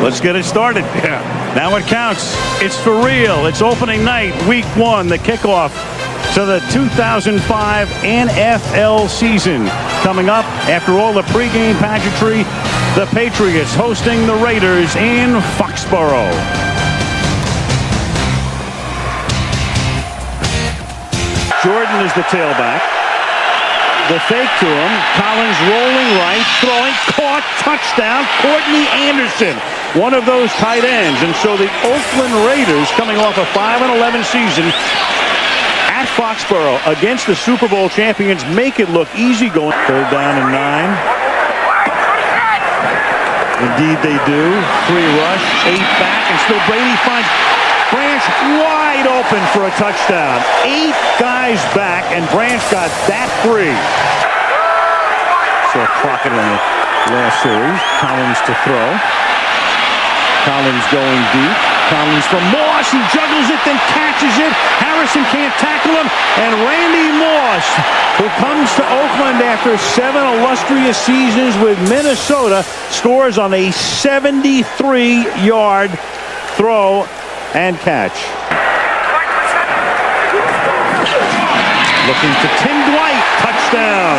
Let's get it started. Yeah. Now it counts. It's for real. It's opening night, week 1, the kickoff to the 2005 NFL season. Coming up after all the pregame pageantry, the Patriots hosting the Raiders in Foxborough. Jordan is the tailback. The fake to him. Collins rolling right, throwing, caught, touchdown. Courtney Anderson, one of those tight ends. And so the Oakland Raiders, coming off a 5-11 season at Foxborough against the Super Bowl champions, make it look easy going. 3rd down and 9. Indeed they do. 3 rush, 8 back, and still Brady finds Branch wide open for a touchdown. 8 guys back, and Branch got that free. Saw Crockett in the last series. Collins to throw. Collins going deep. Collins from Moss. He juggles it, then catches it. Harrison can't tackle him. And Randy Moss, who comes to Oakland after 7 illustrious seasons with Minnesota, scores on a 73-yard throw and catch. Looking to Tim Dwight. Touchdown.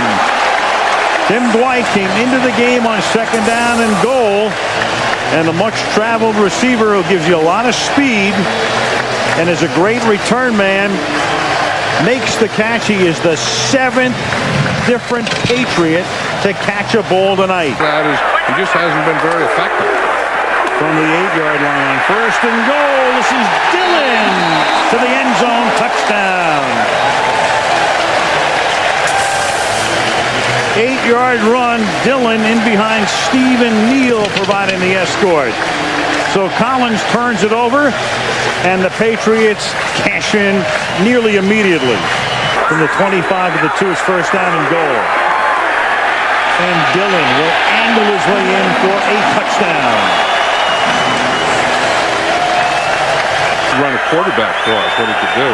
Tim Dwight came into the game on 2nd down and goal. And the much-traveled receiver who gives you a lot of speed and is a great return man makes the catch. He is the 7th different Patriot to catch a ball tonight. He just hasn't been very effective. From the 8-yard line, 1st and goal. This is Dillon to the end zone. Touchdown. 8-yard run. Dillon in behind Stephen Neal providing the escort. So Collins turns it over, and the Patriots cash in nearly immediately. From the 25 to the 2, it's 1st down and goal. And Dillon will angle his way in for a touchdown. Run a quarterback for us, what he could do.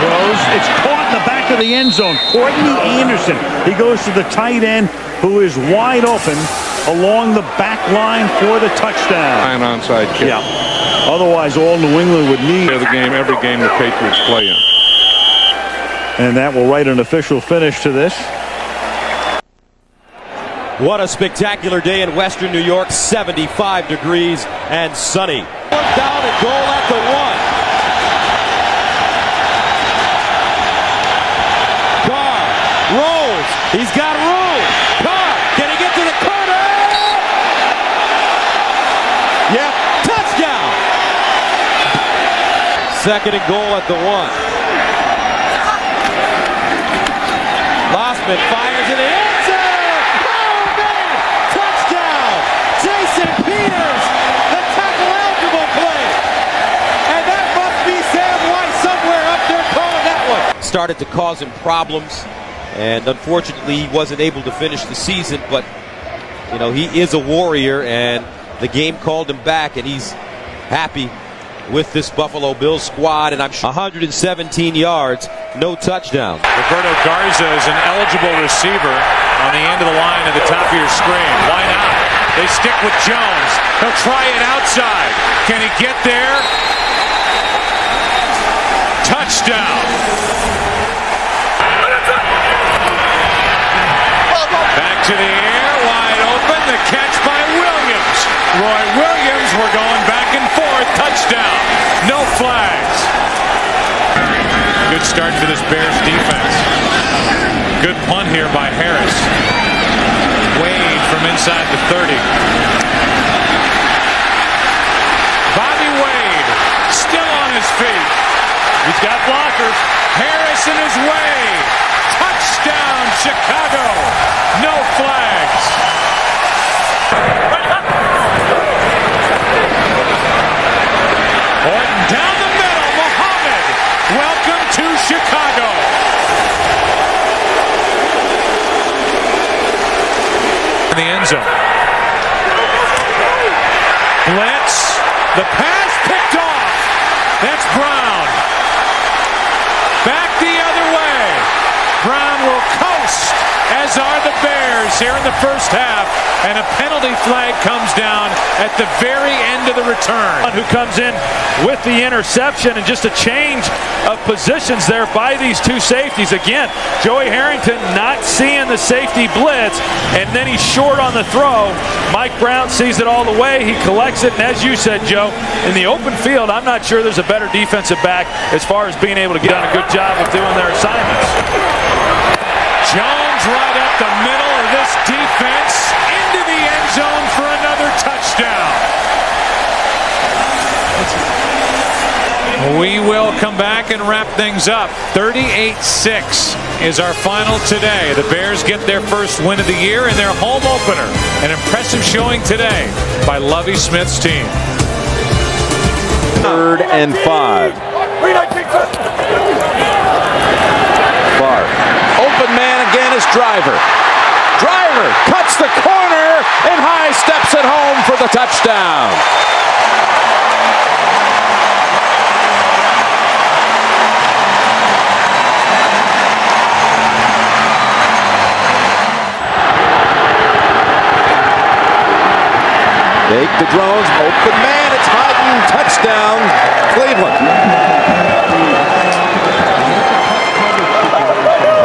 Throws. It's caught in the back of the end zone. Courtney Anderson. He goes to the tight end, who is wide open along the back line for the touchdown. An onside kick. Yeah. Otherwise, all New England would need. The game, every game the Patriots play in. And that will write an official finish to this. What a spectacular day in Western New York. 75 degrees and sunny. 4th down and goal at the 1. Carr rolls. He's got room. Carr, can he get to the corner? Yep, touchdown. 2nd and goal at the 1. Lossman fires in the end zone. Jason Peters, the tackle-eligible play. And that must be Sam White somewhere up there calling that one. Started to cause him problems, and unfortunately he wasn't able to finish the season, but you know, he is a warrior, and the game called him back, and he's happy with this Buffalo Bills squad, and I'm sure 117 yards, no touchdown. Roberto Garza is an eligible receiver on the end of the line at the top of your screen. Why not? They stick with Jones. He'll try it outside. Can he get there? Touchdown. Back to the air, wide open. The catch by Williams. Roy Williams, we're going back and forth. Touchdown. No flags. Good start for this Bears defense. Good punt here by Harris. Wade from inside the 30. Bobby Wade still on his feet. He's got blockers. Harris in his way. Touchdown, Chicago. No flags. Orton down the middle. Muhammad. Welcome to Chicago. In the end zone. Blitz. The pass picked off. That's Brown. Back the other way. Brown will coast, as are the Bears. points here in the first half, and a penalty flag comes down at the very end of the return. Who comes in with the interception, and just a change of positions there by these two safeties. Again, Joey Harrington not seeing the safety blitz, and then he's short on the throw. Mike Brown sees it all the way. He collects it, and as you said, Joe, in the open field, I'm not sure there's a better defensive back as far as being able to get on a good job of doing their assignments. Jones right up the middle of this defense into the end zone for another touchdown. We will come back and wrap things up. 38-6 is our final today. The Bears get their first win of the year in their home opener. An impressive showing today by Lovie Smith's team. 3rd and 5. Favre. Open man again is Driver. Driver cuts the corner and high steps it home for the touchdown. Fake to Drones, open man, it's Hyden, touchdown, Cleveland.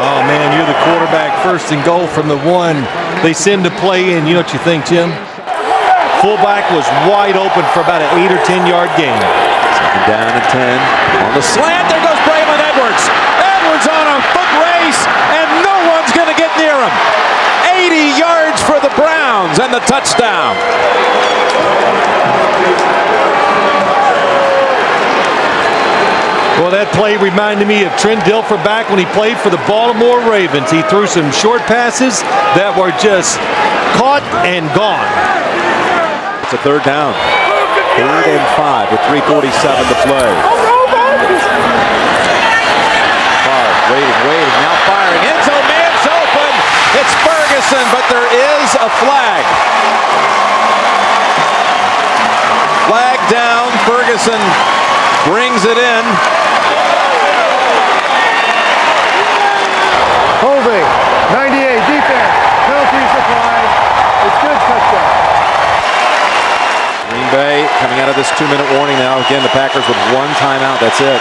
Oh man, you're the quarterback, 1st and goal from the 1. They send the play in. You know what you think, Jim? Fullback was wide open for about an 8 or 10 yard gain. 2nd down and 10. On the slant, there goes Braylon Edwards. Edwards on a foot race, and no one's going to get near him. 80 yards for the Browns and the touchdown. Well, that play reminded me of Trent Dilfer back when he played for the Baltimore Ravens. He threw some short passes that were just caught and gone. It's a 3rd down. 3rd and 5 with 3:47 to play. Favre waiting, now firing. End zone, man's open. It's Ferguson, but there is a flag. Flag down. Ferguson brings it in. Holding, 98, defense, penalties applied. It's good, touchdown. Green Bay coming out of this 2-minute warning now. Again, the Packers with 1 timeout. That's it.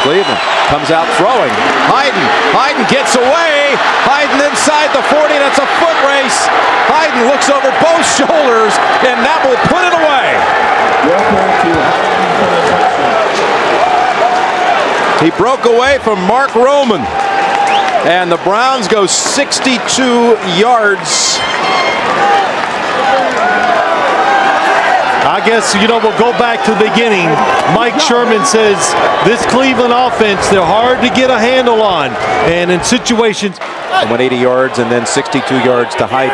Cleveland comes out throwing. Hyden gets away. Hyden inside the 40. That's a foot race. Hyden looks over both shoulders, and that will put it away. He broke away from Mark Roman, and the Browns go 62 yards. I guess, we'll go back to the beginning. Mike Sherman says this Cleveland offense, they're hard to get a handle on. And in situations... He went 80 yards and then 62 yards to Hyden.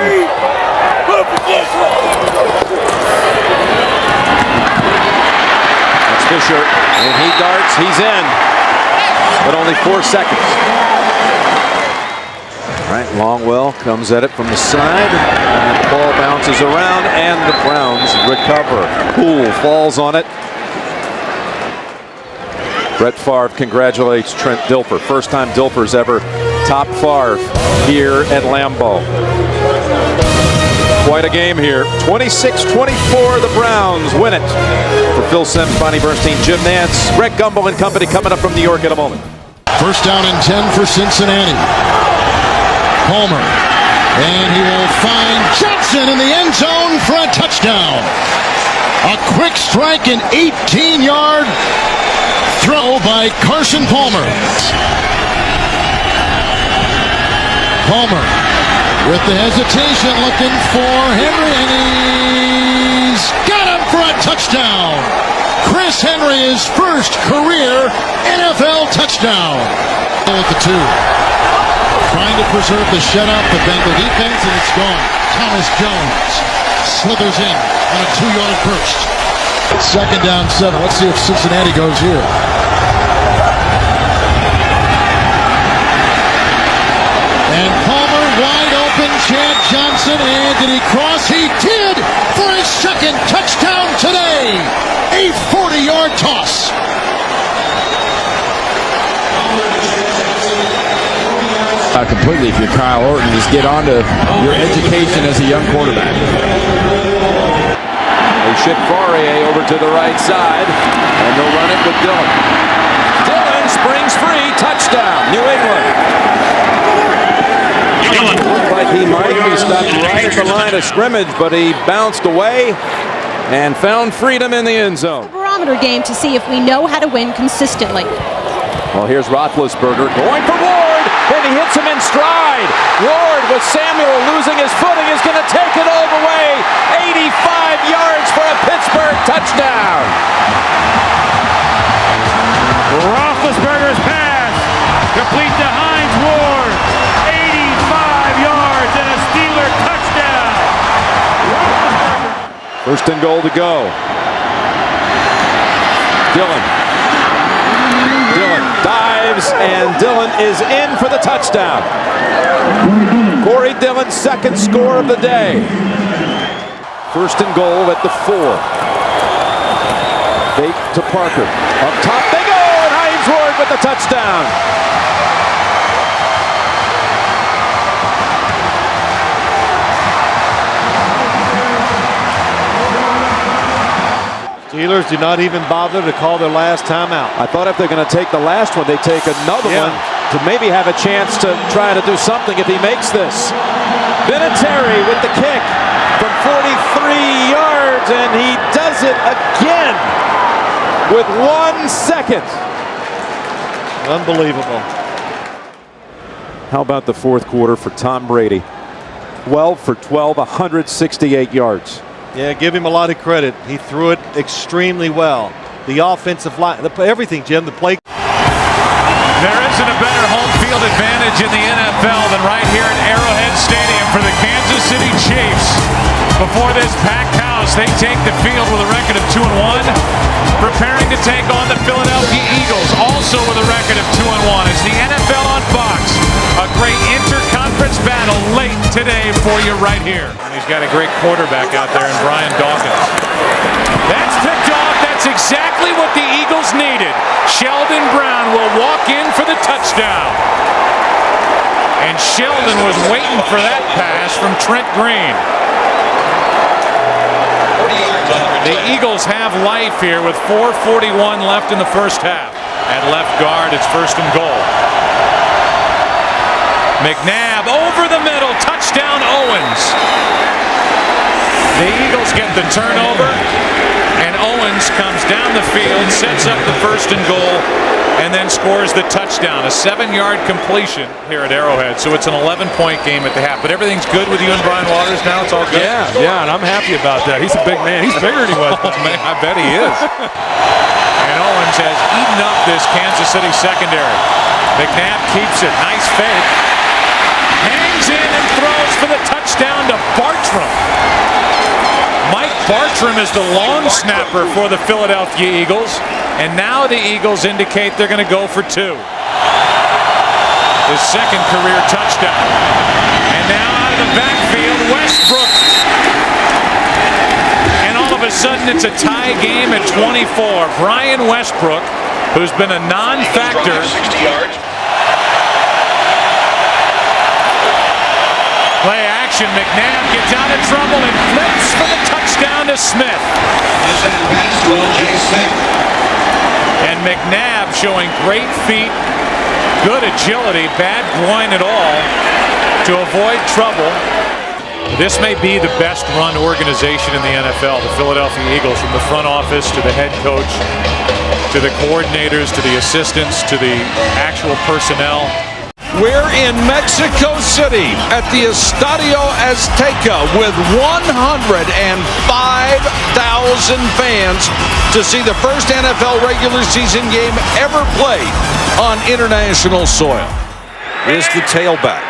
That's Fisher, and he darts, he's in. But only 4 seconds. All right, Longwell comes at it from the side. And the ball bounces around, and the Browns recover. Poole falls on it. Brett Favre congratulates Trent Dilfer. First time Dilfer's ever topped Favre here at Lambeau. Quite a game here. 26-24, the Browns win it. For Phil Simms, Bonnie Bernstein, Jim Nance, Greg Gumbel and company coming up from New York in a moment. 1st down and 10 for Cincinnati. Palmer. And he will find Johnson in the end zone for a touchdown. A quick strike, an 18-yard throw by Carson Palmer. Palmer with the hesitation looking for Henry, and he's got him for a touchdown. Chris Henry, his first career NFL touchdown. At the 2. Trying to preserve the shutout, the Bengal defense, and it's gone. Thomas Jones slithers in on a 2-yard burst. 2nd down 7. Let's see if Cincinnati goes here. And Palmer wide open. Chad Johnson, and did he cross? He did for his 2nd touchdown today. A 40-yard toss. Completely, if you're Kyle Orton, just get on to your education as a young quarterback. They ship Fourier over to the right side, and they'll run it with Dillon. Dillon springs free, touchdown, New England. Looked like he might be stopped right at the line of scrimmage, but he bounced away and found freedom in the end zone. Barometer game to see if we know how to win consistently. Well, here's Roethlisberger going for Ward, and he hits him in stride. Ward, with Samuel losing his footing, is going to take it all the way. 85 yards for a Pittsburgh touchdown. Roethlisberger's pass complete to Hines Ward. 85 yards and a Steeler touchdown. First and goal to go. Dillon dives, and Dillon is in for the touchdown. Corey Dillon's second score of the day. First and goal at the 4. Fake to Parker. Up top they go, and Hines Ward with the touchdown. Steelers do not even bother to call their last timeout. I thought if they're going to take the last one, they take another one to maybe have a chance to try to do something if he makes this. Vinatieri with the kick from 43 yards, and he does it again with 1 second. Unbelievable. How about the fourth quarter for Tom Brady? 12 for 12, 168 yards. Yeah, give him a lot of credit. He threw it extremely well. The offensive line, everything, Jim, the play. There isn't a better home field advantage in the NFL than right here at Arrowhead Stadium for the Kansas City Chiefs. Before this packed house, they take the field with a record of 2-1, preparing to take on the Philadelphia Eagles, also with a record of 2-1. It's the NFL on Fox. A great interconference battle late today for you right here. And he's got a great quarterback out there in Brian Dawkins. That's picked off. That's exactly what the Eagles needed. Sheldon Brown will walk in for the touchdown. And Sheldon was waiting for that pass from Trent Green. The Eagles have life here with 4:41 left in the first half. At left guard, it's first and goal. McNabb over the middle, touchdown Owens. The Eagles get the turnover, and Owens comes down the field, sets up the first and goal, and then scores the touchdown. A 7-yard completion here at Arrowhead, so it's an 11-point game at the half. But everything's good with you and Brian Waters now? It's all good? Yeah, and I'm happy about that. He's a big man. He's bigger than he was. Oh, man, I bet he is. And Owens has eaten up this Kansas City secondary. McNabb keeps it. Nice fake. Hangs in and throws for the touchdown to Bartram. Mike Bartram is the long snapper for the Philadelphia Eagles, and now the Eagles indicate they're going to go for 2. His second career touchdown. And now out of the backfield, Westbrook. And all of a sudden it's a tie game at 24. Brian Westbrook, who's been a non-factor. Play action, McNabb gets out of trouble and flips for the touchdown to Smith. And McNabb showing great feet, good agility, bad groin at all to avoid trouble. This may be the best run organization in the NFL, the Philadelphia Eagles, from the front office to the head coach, to the coordinators, to the assistants, to the actual personnel. We're in Mexico City at the Estadio Azteca with 105,000 fans to see the first NFL regular season game ever played on international soil. Here's the tailback.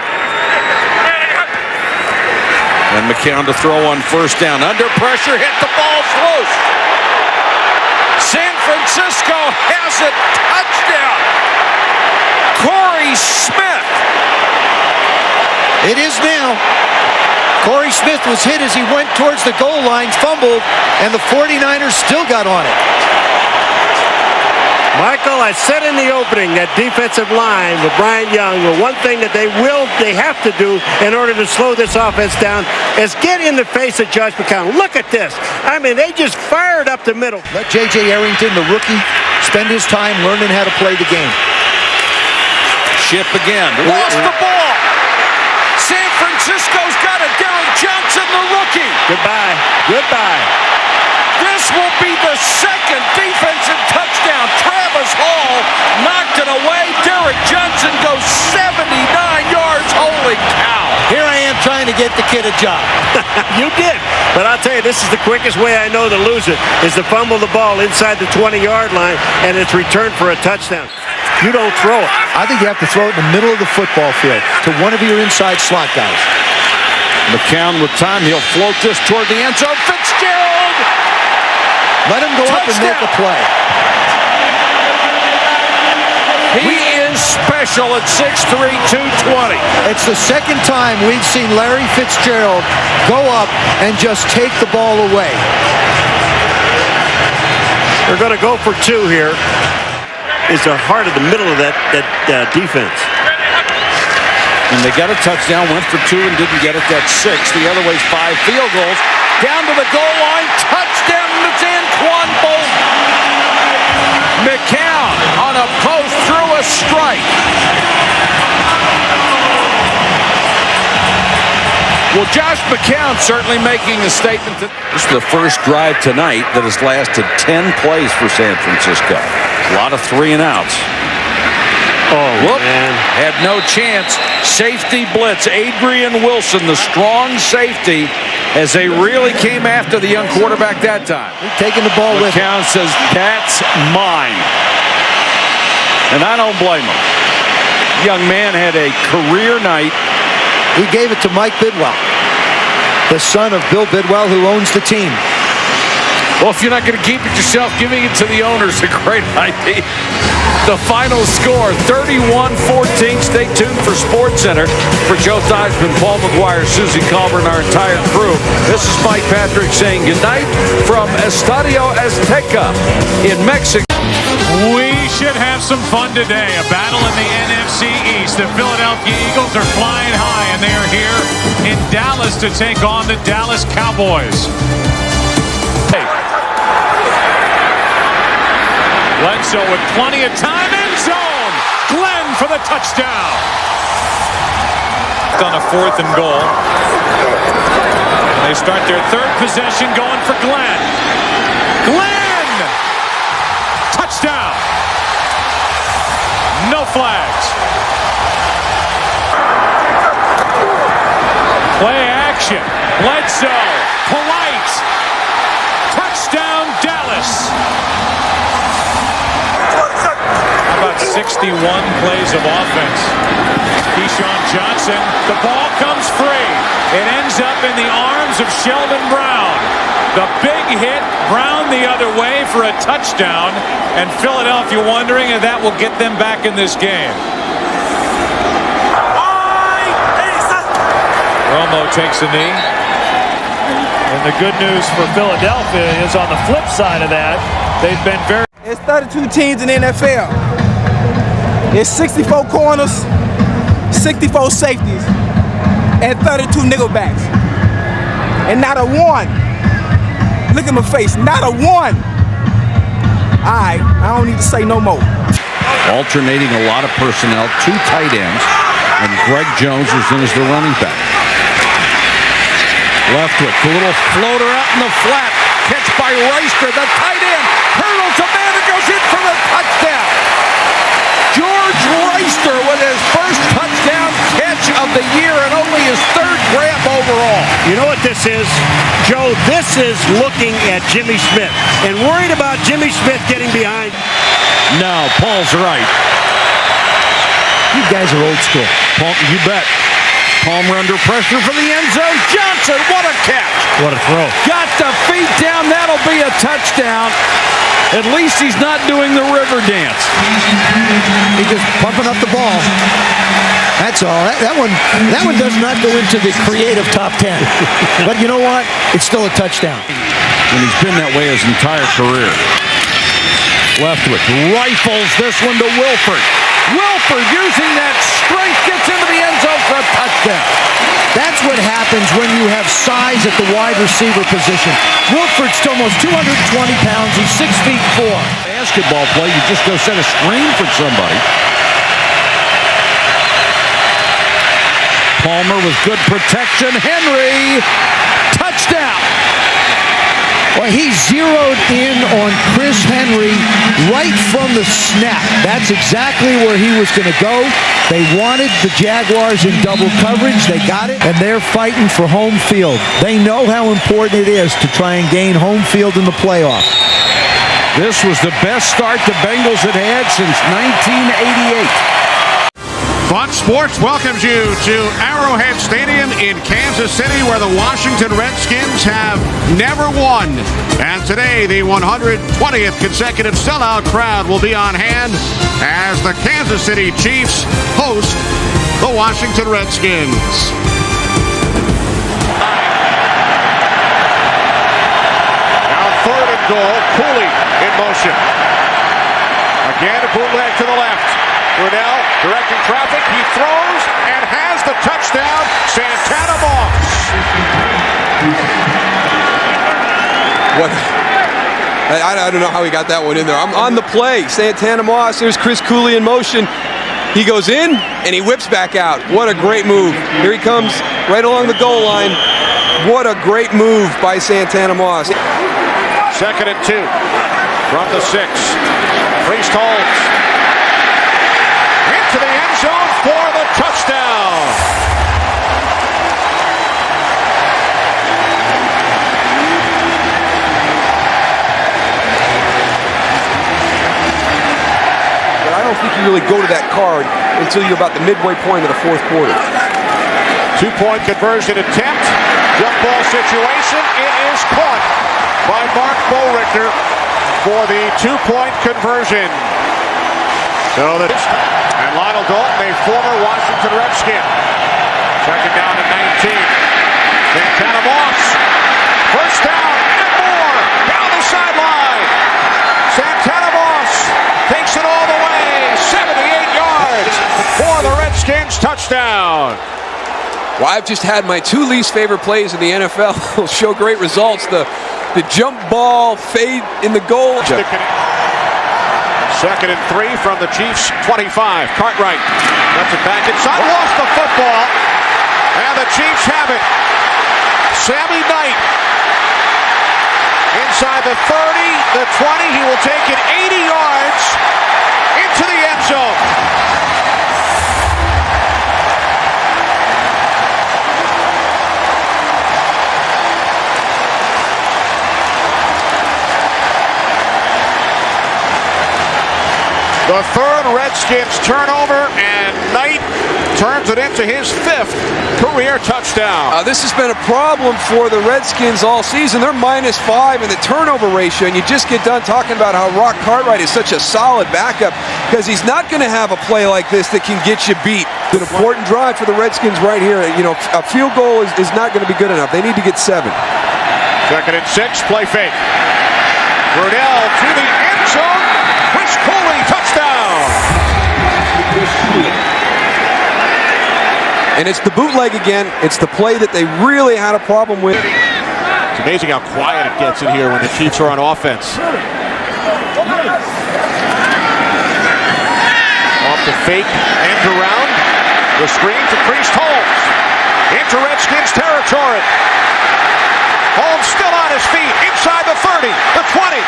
And McCown to throw on first down. Under pressure, hit the ball's loose. San Francisco has it. Touchdown. Corey Smith. It is now. Corey Smith was hit as he went towards the goal line, fumbled, and the 49ers still got on it. Michael, I said in the opening that defensive line with Bryant Young, the one thing that they have to do in order to slow this offense down is get in the face of Josh McCown. Look at this. I mean, they just fired up the middle. Let J.J. Arrington, the rookie, spend his time learning how to play the game. Ship again. Lost the ball. San Francisco's got it. Derek Johnson, the rookie. Goodbye. Goodbye. This will be the second defensive touchdown. Travis Hall knocked it away. Derek Johnson goes 79 yards. Holy cow. Here I am trying to get the kid a job. You did. But I'll tell you, this is the quickest way I know to lose it, is to fumble the ball inside the 20-yard line, and it's returned for a touchdown. You don't throw it. I think you have to throw it in the middle of the football field to one of your inside slot guys. McCown with time. He'll float this toward the end zone. Fitzgerald! Let him go up and make a play. He is special at 6'3", 220. It's the second time we've seen Larry Fitzgerald go up and just take the ball away. They're going to go for two here. Is the heart of the middle of that defense. And they got a touchdown, went for two and didn't get it. That's 6. The other way's 5 field goals. Down to the goal line. Touchdown. It's Anquan Bolton. McCown on a post through a strike. Well, Josh McCown certainly making a statement. This is the first drive tonight that has lasted 10 plays for San Francisco. A lot of 3 and outs. Oh, man. Had no chance. Safety blitz. Adrian Wilson, the strong safety, as they really came after the young quarterback that time. Taking the ball with him. McCown says, that's mine. And I don't blame him. Young man had a career night. He gave it to Mike Bidwell, the son of Bill Bidwell, who owns the team. Well, if you're not going to keep it yourself, giving it to the owner is a great idea. The final score, 31-14. Stay tuned for SportsCenter. For Joe Theismann, Paul McGuire, Susie Colbert, and our entire crew, this is Mike Patrick saying goodnight from Estadio Azteca in Mexico. We should have some fun today. A battle in the NFC East. The Philadelphia Eagles are flying high, and they are here in Dallas to take on the Dallas Cowboys. Bledsoe with plenty of time. End zone. Glenn for the touchdown. On a 4th and goal. They start their 3rd possession going for Glenn. Glenn! Touchdown. No flags. Play action. Bledsoe. Polite. Touchdown Dallas. How about 61 plays of offense? Keyshawn Johnson. The ball comes free. It ends up in the arms of Sheldon Brown. The big hit. Brown the other way for a touchdown. And Philadelphia wondering if that will get them back in this game. Romo takes a knee. And the good news for Philadelphia is on the flip side of that, they've been very... It's 32 teams in the NFL. It's 64 corners, 64 safeties, and 32 nickelbacks. And not a one. Look at my face, not a one. All right, I don't need to say no more. Alternating a lot of personnel, 2 tight ends, and Greg Jones is in as the running back. Leftwich, a little floater out in the flat. Catch by Reister, the tight end. Hurdles a man and goes in for the touchdown. George Reister with his first touchdown catch of the year and only his 3rd grab overall. You know what this is, Joe? This is looking at Jimmy Smith and worried about Jimmy Smith getting behind. No, Paul's right. You guys are old school. Paul, you bet. Palmer under pressure for the end zone. Johnson, what a catch. What a throw. Got the feet down. That'll be a touchdown. At least he's not doing the river dance. He's just pumping up the ball. That's all. That one does not go into the creative top 10. But you know what? It's still a touchdown. And he's been that way his entire career. Leftwich rifles this one to Wilford. Wilford using that strength gets into the end zone for a touchdown. That's what happens when you have size at the wide receiver position. Wilford's almost 220 pounds. He's 6'4". Basketball play, you just go set a screen for somebody. Palmer with good protection. Henry, touchdown. Well, he zeroed in on Chris Henry right from the snap. That's exactly where he was going to go. They wanted the Jaguars in double coverage. They got it, and they're fighting for home field. They know how important it is to try and gain home field in the playoffs. This was the best start the Bengals had had since 1988. Fox Sports welcomes you to Arrowhead Stadium in Kansas City, where the Washington Redskins have never won. And today, the 120th consecutive sellout crowd will be on hand as the Kansas City Chiefs host the Washington Redskins. Now 3rd and goal, Cooley in motion. Again, a bootleg to the left. Brunell directing traffic. He throws and has the touchdown. Santana Moss. What? I don't know how he got that one in there. I'm on the play. Santana Moss. There's Chris Cooley in motion. He goes in and he whips back out. What a great move. Here he comes right along the goal line. What a great move by Santana Moss. 2nd and 2 from the 6. Priest holds. Into the end zone for the touchdown. But I don't think you really go to that card until you're about the midway point of the 4th quarter. 2-point conversion attempt. Jump ball situation. It is caught by Mark Boerichter for the 2-point conversion. So and Lionel Dalton, a former Washington Redskin. 2nd down and 19. Santana Moss. 1st down and more. Down the sideline. Santana Moss takes it all the way. 78 yards for the Redskins. Touchdown. Well, I've just had my 2 least favorite plays in the NFL show great results. The jump ball fade in the goal. 2nd and 3 from the Chiefs 25. Cartwright lets it back inside. Lost the football. And the Chiefs have it. Sammy Knight inside the 30, the 20. He will take it 80 yards into the end zone. The 3rd Redskins turnover, and Knight turns it into his 5th career touchdown. This has been a problem for the Redskins all season. They're -5 in the turnover ratio, and you just get done talking about how Rock Cartwright is such a solid backup because he's not going to have a play like this that can get you beat. It's an important drive for the Redskins right here. You know, a field goal is not going to be good enough. They need to get 7. 2nd and 6, play fake. Brunell to the end zone. Chris Cooley, touchdown. And it's the bootleg again. It's the play that they really had a problem with. It's amazing how quiet it gets in here when the Chiefs are on offense. Off the fake, end around. The screen to Priest Holmes. Into Redskins territory. Holmes still on his feet. Inside the 30, the 20.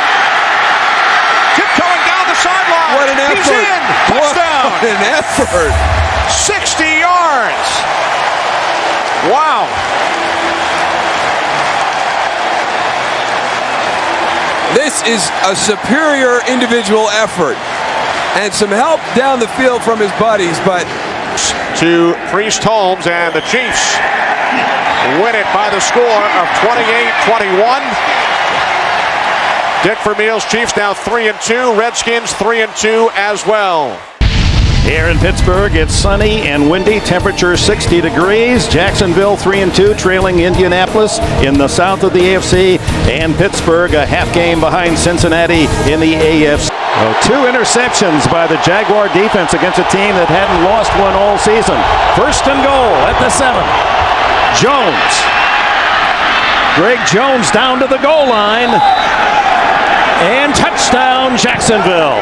Tiptoeing down the sideline. What an effort. He's in. Touchdown. What an effort. 60 yards. Wow. This is a superior individual effort. And some help down the field from his buddies, but to Priest Holmes, and the Chiefs win it by the score of 28-21. Dick Vermeil's Chiefs now 3-2. Redskins 3-2 as well. Here in Pittsburgh, it's sunny and windy. Temperature 60 degrees. Jacksonville 3-2, trailing Indianapolis in the south of the AFC. And Pittsburgh a half game behind Cincinnati in the AFC. 2 interceptions by the Jaguar defense against a team that hadn't lost one all season. 1st and goal at the 7. Jones. Greg Jones down to the goal line. And touchdown, Jacksonville.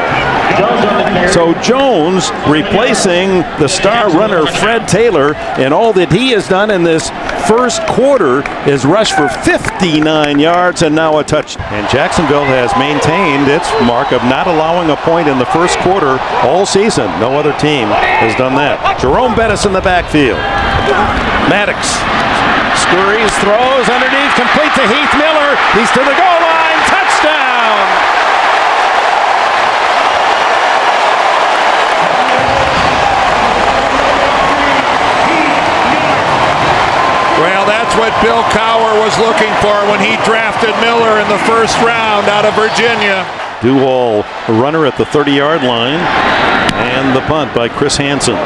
So Jones replacing the star runner Fred Taylor, and all that he has done in this first quarter is rush for 59 yards and now a touch. And Jacksonville has maintained its mark of not allowing a point in the first quarter all season. No other team has done that. Jerome Bettis in the backfield. Maddox scurries, throws underneath, complete to Heath Miller. He's to the goal line. Touchdown! Well, that's what Bill Cowher was looking for when he drafted Miller in the first round out of Virginia. Duval, a runner at the 30-yard line, and the punt by Chris Hansen.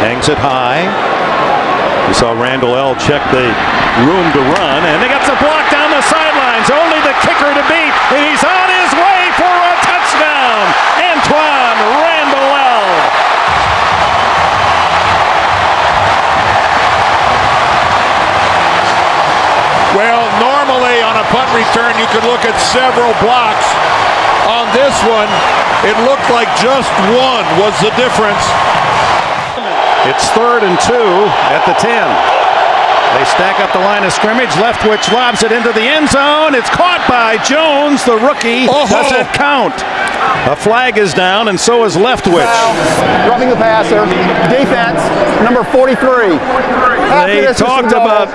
Hangs it high. We saw Randall L. check the room to run, and they got the block down the sidelines. Only the kicker to beat, and he's on his way for a touchdown. Antoine Randall L. Well, normally on a punt return, you could look at several blocks. On this one, it looked like just one was the difference. It's 3rd and 2 at the 10. They stack up the line of scrimmage. Leftwich lobs it into the end zone. It's caught by Jones, the rookie. Does it count? A flag is down, and so is Leftwich. Roughing the passer. Defense, number 43. They talked about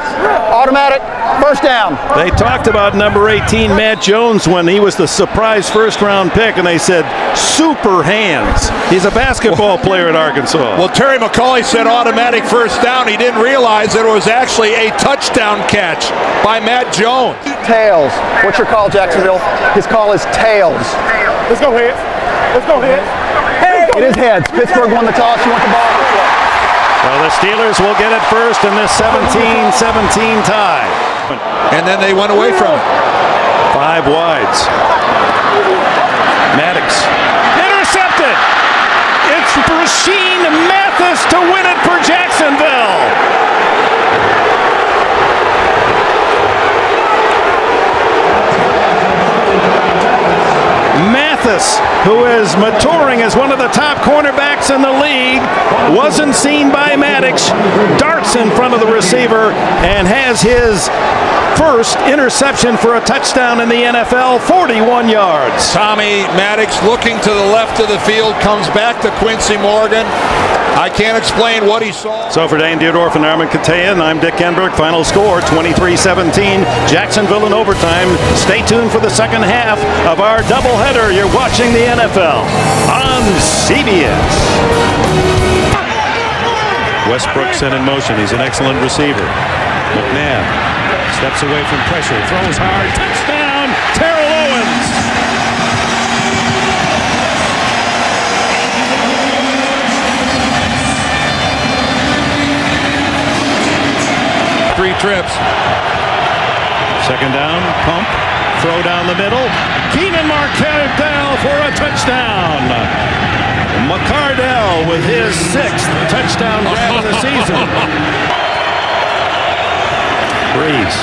automatic first down. They talked about number 18, Matt Jones, when he was the surprise first-round pick, and they said super hands. He's a basketball player at Arkansas. Well, Terry McCauley said automatic first down. He didn't realize that it was actually a touchdown catch by Matt Jones. Tails. What's your call, Jacksonville? His call is tails. Let's go heads. Let's go heads. It is heads. Pittsburgh won the toss. You want the ball? Well, the Steelers will get it first in this 17-17 tie. And then they went away from it. 5 wides. Maddox. Intercepted. It's Rashean Mathis to win it for Jacksonville. Mathis, who is maturing as one of the top cornerbacks in the league, wasn't seen by Maddox, darts in front of the receiver, and has his first interception for a touchdown in the NFL, 41 yards. Tommy Maddox looking to the left of the field, comes back to Quincy Morgan. I can't explain what he saw. So for Dane Dierdorf and Armin Katayan, I'm Dick Enberg. Final score, 23-17. Jacksonville in overtime. Stay tuned for the second half of our doubleheader. You're watching the NFL on CBS. Westbrook set in motion. He's an excellent receiver. McNabb steps away from pressure, throws hard, touchdown, Terrell Owens. Three trips. Second down, pump, throw down the middle. Keenan McCardell for a touchdown. McCardell with his 6th touchdown grab of the season. Breeze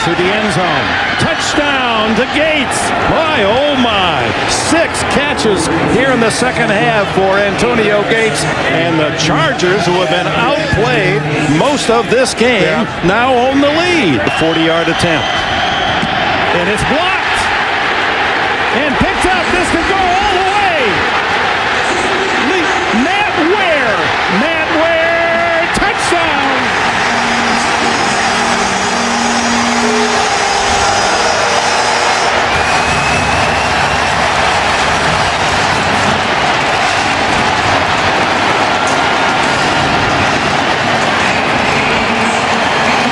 to the end zone. Touchdown to Gates. My, oh my. 6 catches here in the second half for Antonio Gates. And the Chargers, who have been outplayed most of this game, now own the lead. 40-yard attempt. And it's blocked. And picked up. This could go all the way. Matt Ware. Touchdown.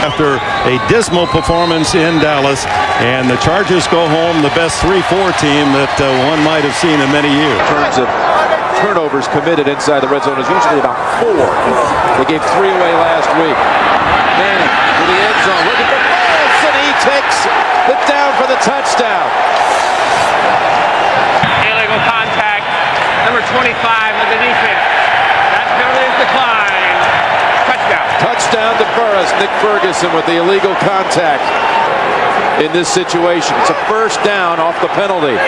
After a dismal performance in Dallas, and the Chargers go home the best 3-4 team that one might have seen in many years. In terms of turnovers committed inside the red zone is usually about 4. They gave 3 away last week. Manning to the end zone, looking for Foles, and he takes it down for the touchdown. Illegal contact. Number 25 underneath him. That penalty is declined. Touchdown. Touchdown to Burris. Nick Ferguson with the illegal contact in this situation. It's a first down off the penalty. And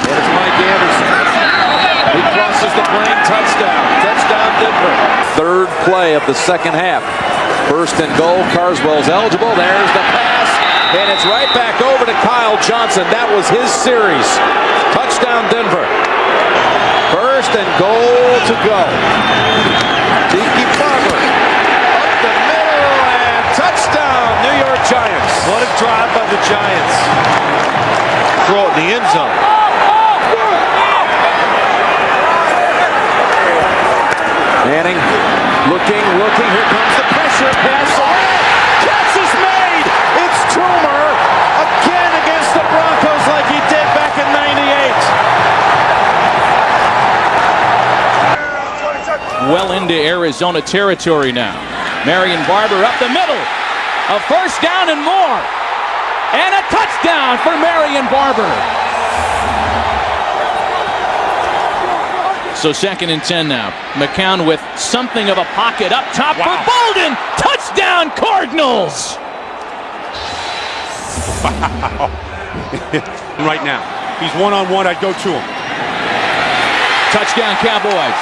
it's Mike Anderson. He crosses the plane. Touchdown. Touchdown Denver. Third play of the second half. First and goal. Carswell's eligible. There's the pass. And it's right back over to Kyle Johnson. That was his series. Touchdown Denver. First and goal to go. Tiki Barber up the middle and touchdown New York Giants. What a drive by the Giants. Throw it in the end zone. Manning looking. Here comes the pressure pass. Catch is made. It's Toomer again against the Broncos like he did back in '98. Well into Arizona territory now. Marion Barber up the middle. A first down and more. And a touchdown for Marion Barber. So 2nd and 10 now. McCown with something of a pocket up top for Bolden. Touchdown Cardinals. Wow. Right now. He's one-on-one. I'd go to him. Touchdown Cowboys.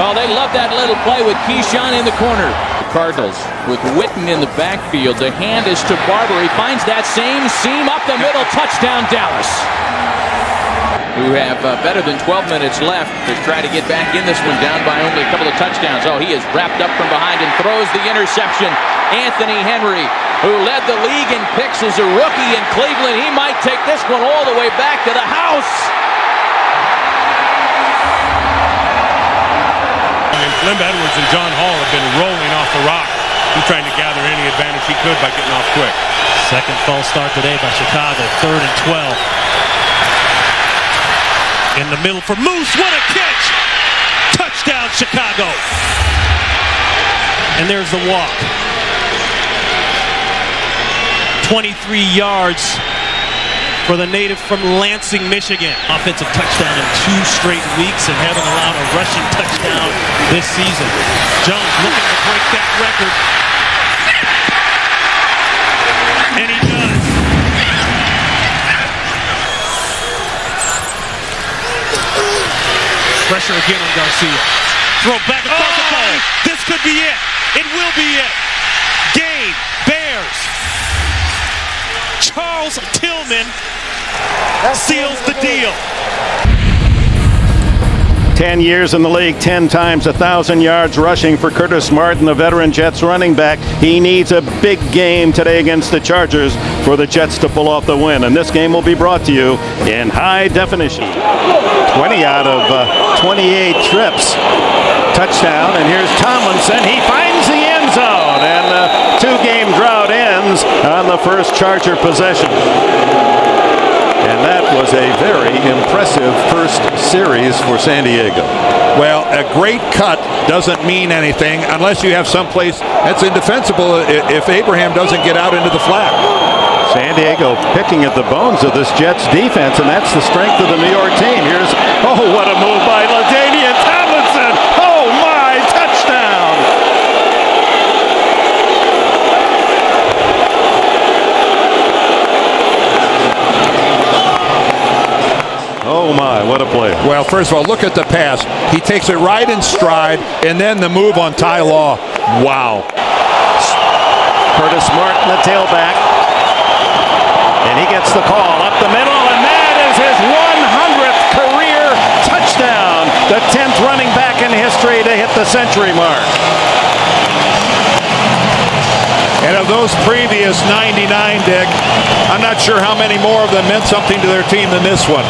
Well, they love that little play with Keyshawn in the corner. Cardinals with Witten in the backfield. The hand is to Barber. He finds that same seam up the middle. Touchdown Dallas. Who have better than 12 minutes left to try to get back in this one, down by only a couple of touchdowns. Oh, he is wrapped up from behind and throws the interception. Anthony Henry, who led the league in picks as a rookie in Cleveland. He might take this one all the way back to the house. Slim Edwards and John Hall have been rolling off the rock. He's trying to gather any advantage he could by getting off quick. Second false start today by Chicago. 3rd and 12. In the middle for Moose. What a catch! Touchdown, Chicago. And there's the walk. 23 yards for the native from Lansing, Michigan. Offensive touchdown in 2 straight weeks and haven't allowed a rushing touchdown this season. Jones looking to break that record. And he does. Pressure again on Garcia. Throw back across the body. This could be it. It will be it. Game. Bears. Charles Tillman seals the deal. 10 years in the league, 10 times 1,000 yards rushing for Curtis Martin, the veteran Jets running back. He needs a big game today against the Chargers for the Jets to pull off the win. And this game will be brought to you in high definition. 20 out of 28 trips. Touchdown, and here's Tomlinson. He finds the end zone, and the 2-game drought ends on the first Charger possession. And that was a very impressive first series for San Diego. Well, a great cut doesn't mean anything unless you have someplace that's indefensible if Abraham doesn't get out into the flat. San Diego picking at the bones of this Jets defense, and that's the strength of the New York team. Here's, oh, what a move by LaDainian Tomlinson. Oh, my, touchdown. Oh my, what a play. Well, first of all, look at the pass. He takes it right in stride, and then the move on Ty Law. Wow. Curtis Martin, the tailback. And he gets the call up the middle, and that is his 100th career touchdown. The 10th running back in history to hit the century mark. And of those previous 99, Dick, I'm not sure how many more of them meant something to their team than this one.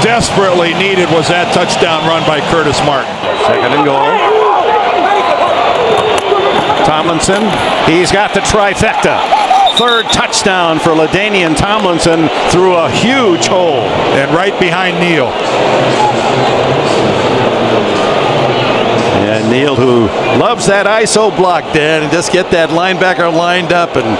Desperately needed was that touchdown run by Curtis Martin. 2nd and goal. Tomlinson, he's got the trifecta. 3rd touchdown for LaDainian Tomlinson through a huge hole. And right behind Neal. And Neal, who loves that ISO block, Dan, and just get that linebacker lined up. And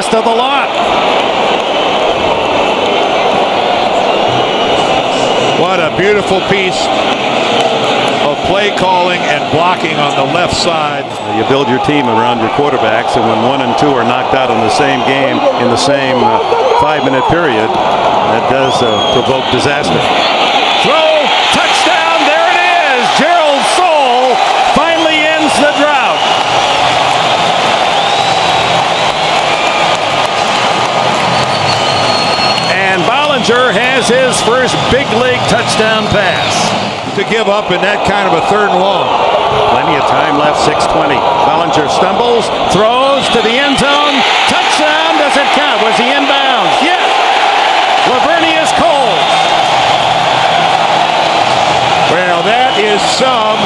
biggest of the lot. What a beautiful piece of play calling and blocking on the left side. You build your team around your quarterbacks, and when 1 and 2 are knocked out in the same game in the same 5-minute period, that does provoke disaster. Throw, touchdown, there it is. Gerald Soule finally ends the drought. And Bollinger has his first big league touchdown pass. To give up in that kind of a 3rd and long. Plenty of time left, 6:20. Bollinger stumbles, throws to the end zone. Touchdown, does it count? Was he inbounds? Yes. Lavernius Coles. Well, that is some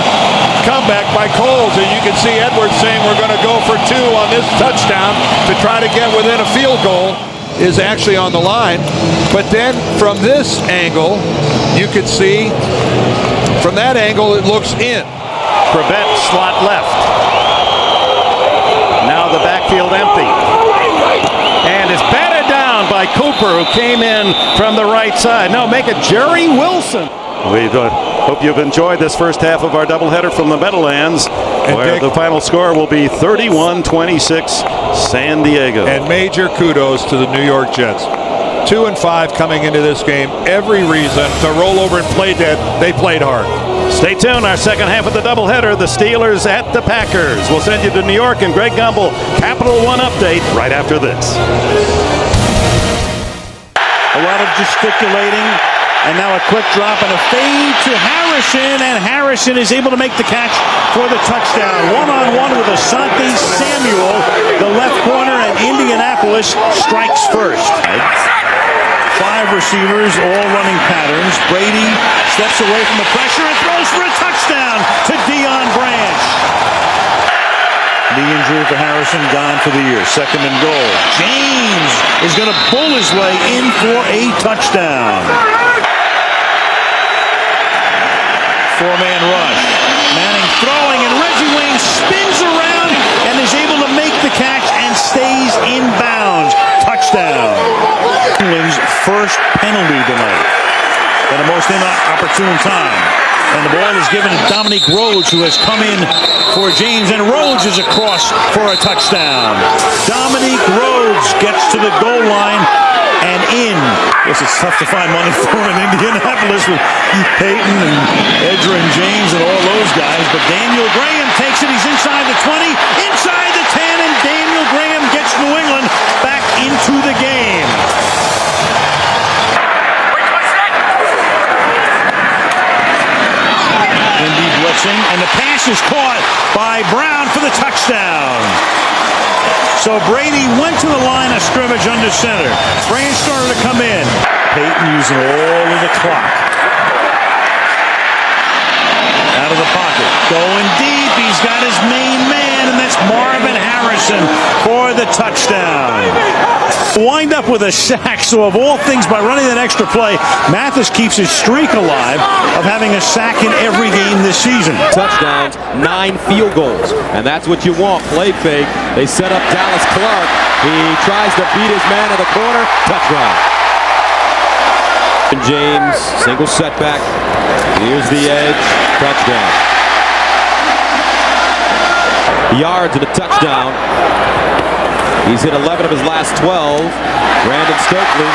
comeback by Coles. And you can see Edwards saying we're going to go for 2 on this touchdown to try to get within a field goal is actually on the line. But then from this angle, you could see from that angle it looks in. Prevent slot left. Now the backfield empty. And it's batted down by Cooper, who came in from the right side. No, make it Jerry Wilson. We hope you've enjoyed this first half of our doubleheader from the Meadowlands, where the final score will be 31-26 San Diego. And major kudos to the New York Jets. 2 and 5 coming into this game. Every reason to roll over and play dead. They played hard. Stay tuned. Our second half of the doubleheader, the Steelers at the Packers. We'll send you to New York, and Greg Gumbel, Capital One update right after this. A lot of gesticulating, and now a quick drop and a fade to Harrison, and Harrison is able to make the catch for the touchdown. One-on-one with Asante Samuel, the left corner, and Indianapolis strikes first. 5 receivers, all running patterns. Brady steps away from the pressure and throws for a touchdown to Deion Branch. Knee injury for Harrison, gone for the year. 2nd and goal. James is going to bull his way in for a touchdown. 4-man rush. Manning throwing, and Reggie Wayne spins around and is able to make the catch and stays in bounds. Touchdown. England's first penalty tonight at a most inopportune time. And the ball is given to Dominique Rhodes, who has come in for James, and Rhodes is across for a touchdown. Dominique Rhodes gets to the goal line and in. Yes, it's tough to find money for in Indianapolis with Peyton and Edra and James and all those guys, but Daniel Graham takes it. He's inside the 20, inside the 10, and Daniel Graham gets New England back into the game. Indy blitzing, and the pass is caught by Brown for the touchdown. So Brady went to the line of scrimmage under center. Branch started to come in. Peyton using all of the clock. Out of the pocket. Going deep. He's got his main man, and that's Marvin Harrison for the touchdown. Wind up with a sack, so of all things, by running that extra play, Mathis keeps his streak alive of having a sack in every game this season. Touchdowns, 9 field goals, and that's what you want. Play fake. They set up Dallas Clark. He tries to beat his man in the corner. Touchdown. James, single setback. Here's the edge. Touchdown. Yards and a touchdown. He's hit 11 of his last 12. Brandon Stokely.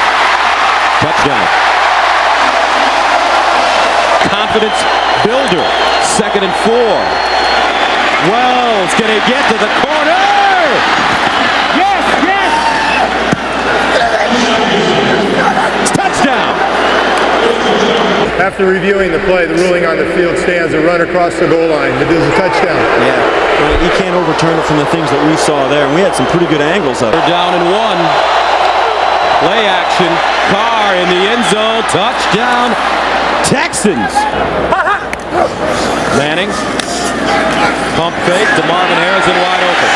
Touchdown. Confidence builder. 2nd and 4. Wells, can he get to the corner? Yes, yes! Touchdown! After reviewing the play, the ruling on the field stands. A run across the goal line. It is a touchdown. Yeah, you can't overturn it from the things that we saw there. And we had some pretty good angles of it. They're down and 1. Play action. Carr in the end zone. Touchdown. Texans. Manning. Pump fake to Marvin Harrison, wide open.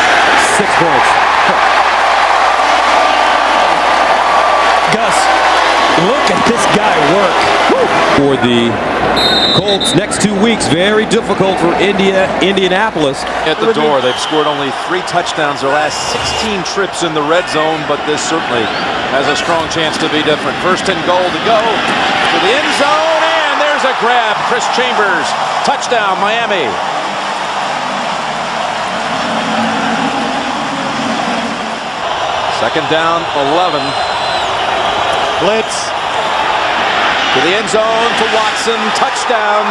6 points. Gus, look at this guy work. For the Colts next 2 weeks, very difficult for Indianapolis. At the door, they've scored only 3 touchdowns their last 16 trips in the red zone, but this certainly has a strong chance to be different. First and goal to go to the end zone, and there's a grab. Chris Chambers, touchdown, Miami. Second down, 11. Blitz to the end zone to Watson, touchdown,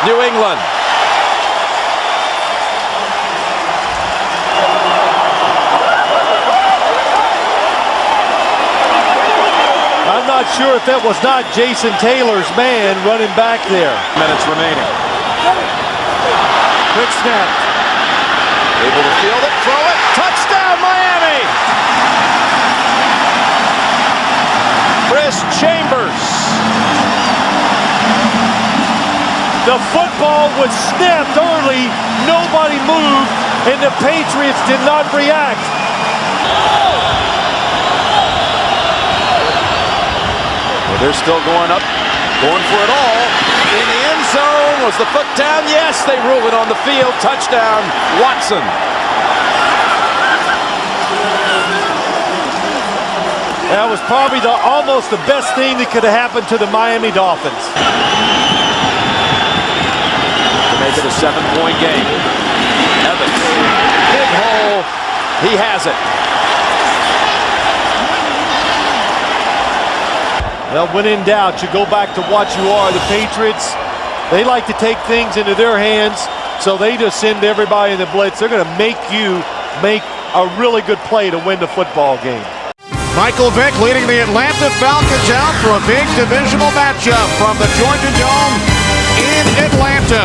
New England. I'm not sure if that was not Jason Taylor's man running back there. Minutes remaining. Quick snap. Able to field it, throw it, touchdown, Miami! Chris Chambers. The football was snapped early, nobody moved, and the Patriots did not react. Well, they're still going up, going for it all. In the end zone, was the foot down? Yes, they rule it on the field. Touchdown, Watson. That was probably almost the best thing that could have happened to the Miami Dolphins. To make it a 7-point game. Evans, big hole, he has it. Well, when in doubt, you go back to what you are. The Patriots, they like to take things into their hands, so they just send everybody in the blitz. They're going to make you make a really good play to win the football game. Michael Vick leading the Atlanta Falcons out for a big divisional matchup from the Georgia Dome in Atlanta.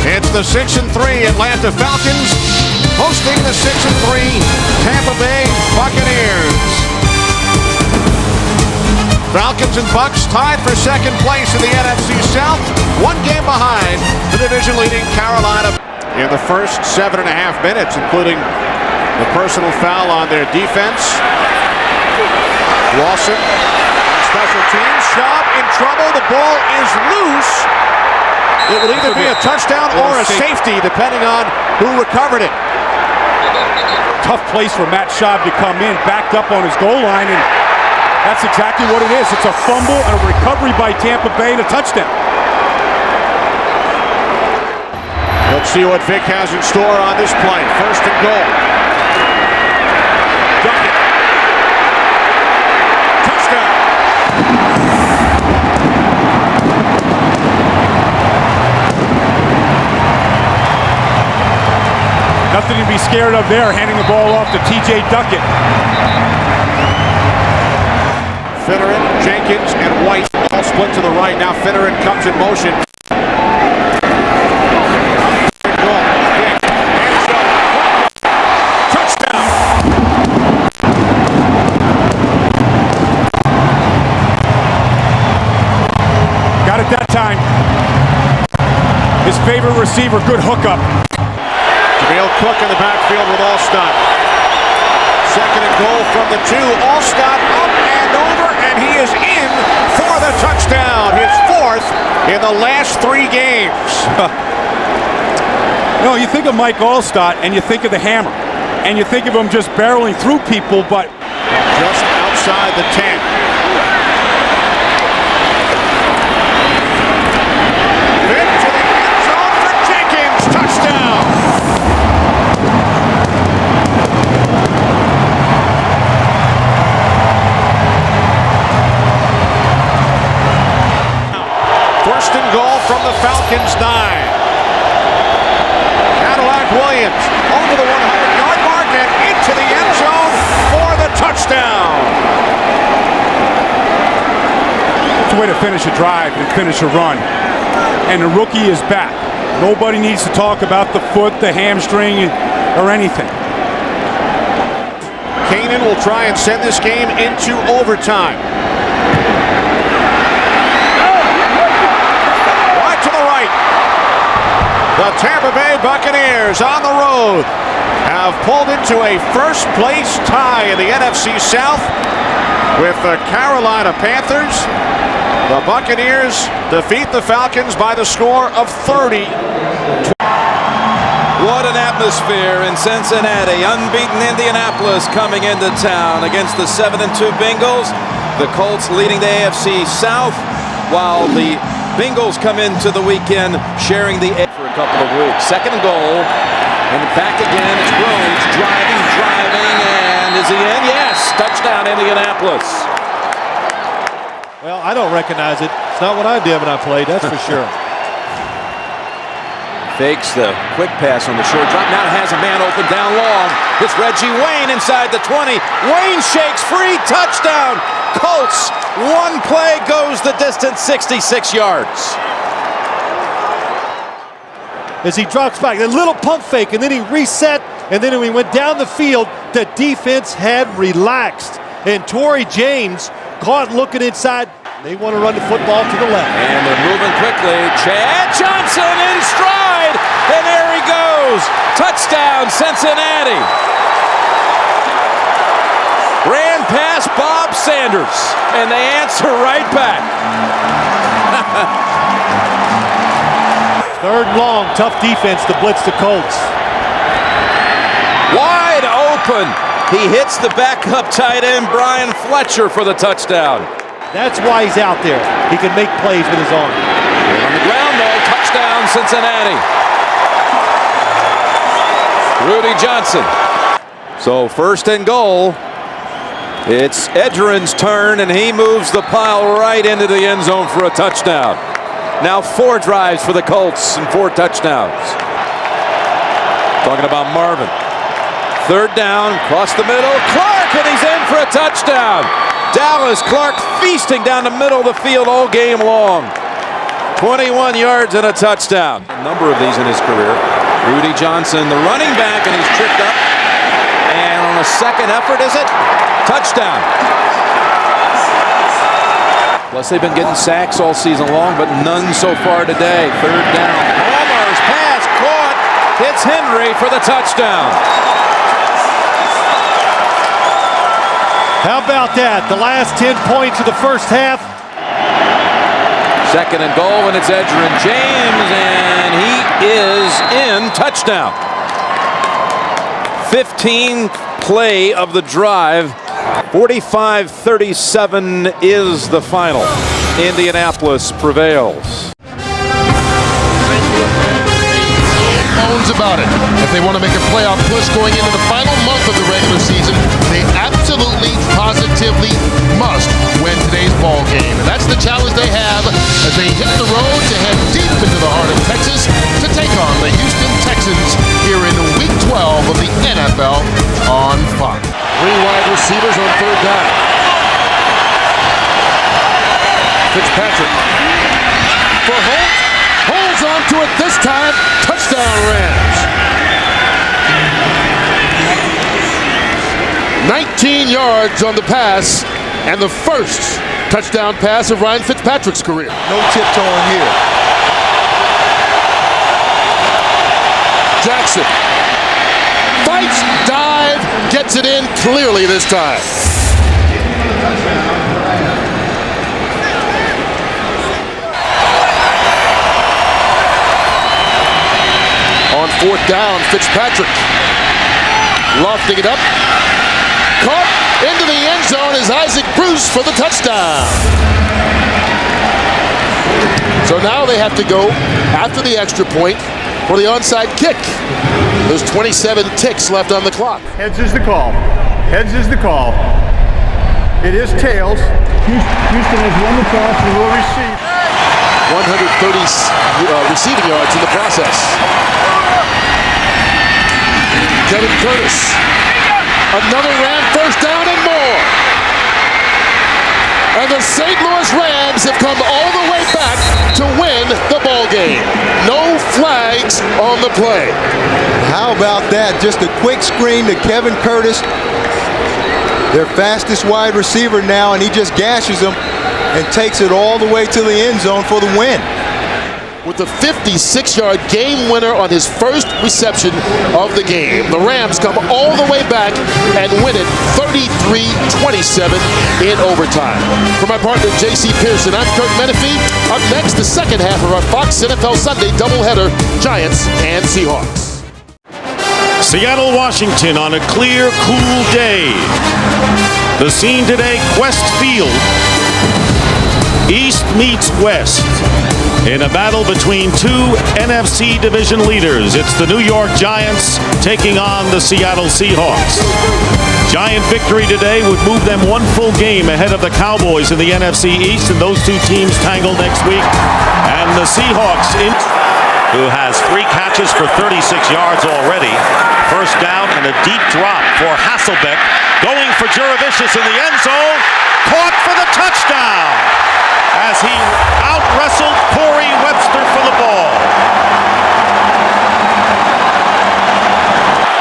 It's the 6-3 Atlanta Falcons hosting the 6-3 Tampa Bay Buccaneers. Falcons and Bucs tied for second place in the NFC South, 1 game behind the division-leading Carolina. In the first 7.5 minutes, including the personal foul on their defense. Lawson, special teams, Schaub in trouble. The ball is loose. It will either be a touchdown or a safety, depending on who recovered it. Tough place for Matt Schaub to come in, backed up on his goal line, and that's exactly what it is. It's a fumble and a recovery by Tampa Bay and a touchdown. Let's see what Vick has in store on this play. First and goal. Duckett. Touchdown. Nothing to be scared of there, handing the ball off to T.J. Duckett. Finneran, Jenkins, and White all split to the right. Now Finneran comes in motion. Got it that time. His favorite receiver, good hookup. Jameel Cook in the backfield with Allstott. Second and goal from the 2. Allstott up and over, and he is in for the touchdown. His 4th in the last 3 games. You know, you think of Mike Allstott, and you think of the hammer. And you think of him just barreling through people, but just outside the 10. First and goal from the Falcons 9. Cadillac Williams over the 100-yard mark and into the end zone for the touchdown. it's a way to finish a drive and finish a run. And the rookie is back. Nobody needs to talk about the foot, the hamstring, or anything. Kanan will try and send this game into overtime. Right to the right. The Tampa Bay Buccaneers on the road have pulled into a first-place tie in the NFC South with the Carolina Panthers. The Buccaneers defeat the Falcons by the score of 30. What an atmosphere in Cincinnati. Unbeaten Indianapolis coming into town against the 7-2 Bengals. The Colts leading the AFC South, while the Bengals come into the weekend sharing the edge for a couple of weeks. Second and goal. And back again. It's Rhodes driving, and is he in? Yes! Touchdown, Indianapolis. Well, I don't recognize it. It's not what I did when I played, that's for sure. Fakes the quick pass on the short drop. Now has a man open down long. It's Reggie Wayne inside the 20. Wayne shakes free. Touchdown. Colts. One play goes the distance, 66 yards. As he drops back, a little pump fake, and then he reset, and then when he went down the field, the defense had relaxed. And Torrey James caught looking inside. They want to run the football to the left. And they're moving quickly. Chad Johnson in stride. And there he goes. Touchdown, Cincinnati. Ran past Bob Sanders. And they answer right back. Third and long, tough defense to blitz the Colts. Wide open. He hits the backup tight end, Brian Fletcher, for the touchdown. That's why he's out there. He can make plays with his arm. On the ground, though, touchdown, Cincinnati. Rudy Johnson. So first and goal. It's Edgerrin's turn, and he moves the pile right into the end zone for a touchdown. Now 4 drives for the Colts and 4 touchdowns. Talking about Marvin. Third down, across the middle. Clark, and he's in for a touchdown. Dallas Clark feasting down the middle of the field all game long. 21 yards and a touchdown. A number of these in his career. Rudy Johnson, the running back, and he's tripped up. And on a second effort, is it? Touchdown. Plus, they've been getting sacks all season long, but none so far today. Third down. Homer's pass caught. Hits Henry for the touchdown. How about that? The last 10 points of the first half. Second and goal, and it's Edgerrin James, and he is in. Touchdown. 15th play of the drive. 45-37 is the final. Indianapolis prevails. Bones about it. If they want to make a playoff push going into the final month of the regular season, they absolutely, positively must win today's ball game. And that's the challenge they have as they hit the road to head deep into the heart of Texas to take on the Houston Texans here in Week 12 of the NFL on Fox. 3 wide receivers on third down. Fitzpatrick for Holt. Holds on to it this time. Touchdown Rams. 19 yards on the pass, and the first touchdown pass of Ryan Fitzpatrick's career. No tiptoeing here. Jackson fights, dive, gets it in clearly this time. On fourth down, Fitzpatrick lofting it up. Caught into the end zone is Isaac Bruce for the touchdown. So now they have to go after the extra point for the onside kick. There's 27 ticks left on the clock. Heads is the call. Heads is the call. It is tails. Houston has won the toss and will receive. 130 receiving yards in the process. Kevin Curtis. Another Ram first down and more. And the St. Louis Rams have come all the way back to win the ball game. No flags on the play. How about that? Just a quick screen to Kevin Curtis, their fastest wide receiver now, and he just gashes them and takes it all the way to the end zone for the win. with a 56-yard game winner on his first reception of the game. The Rams come all the way back and win it 33-27 in overtime. For my partner, J.C. Pearson, I'm Kurt Menefee. Up next, the second half of our Fox NFL Sunday doubleheader, Giants and Seahawks. Seattle, Washington on a clear, cool day. The scene today, Quest Field. East meets West in a battle between two NFC division leaders. It's the New York Giants taking on the Seattle Seahawks. Giant victory today would move them one full game ahead of the Cowboys in the NFC East, and those two teams tangle next week. And the Seahawks, who has 3 catches for 36 yards already. First down and a deep drop for Hasselbeck. Going for Juravicius in the end zone. Caught for the touchdown as he out-wrestled Corey Webster for the ball.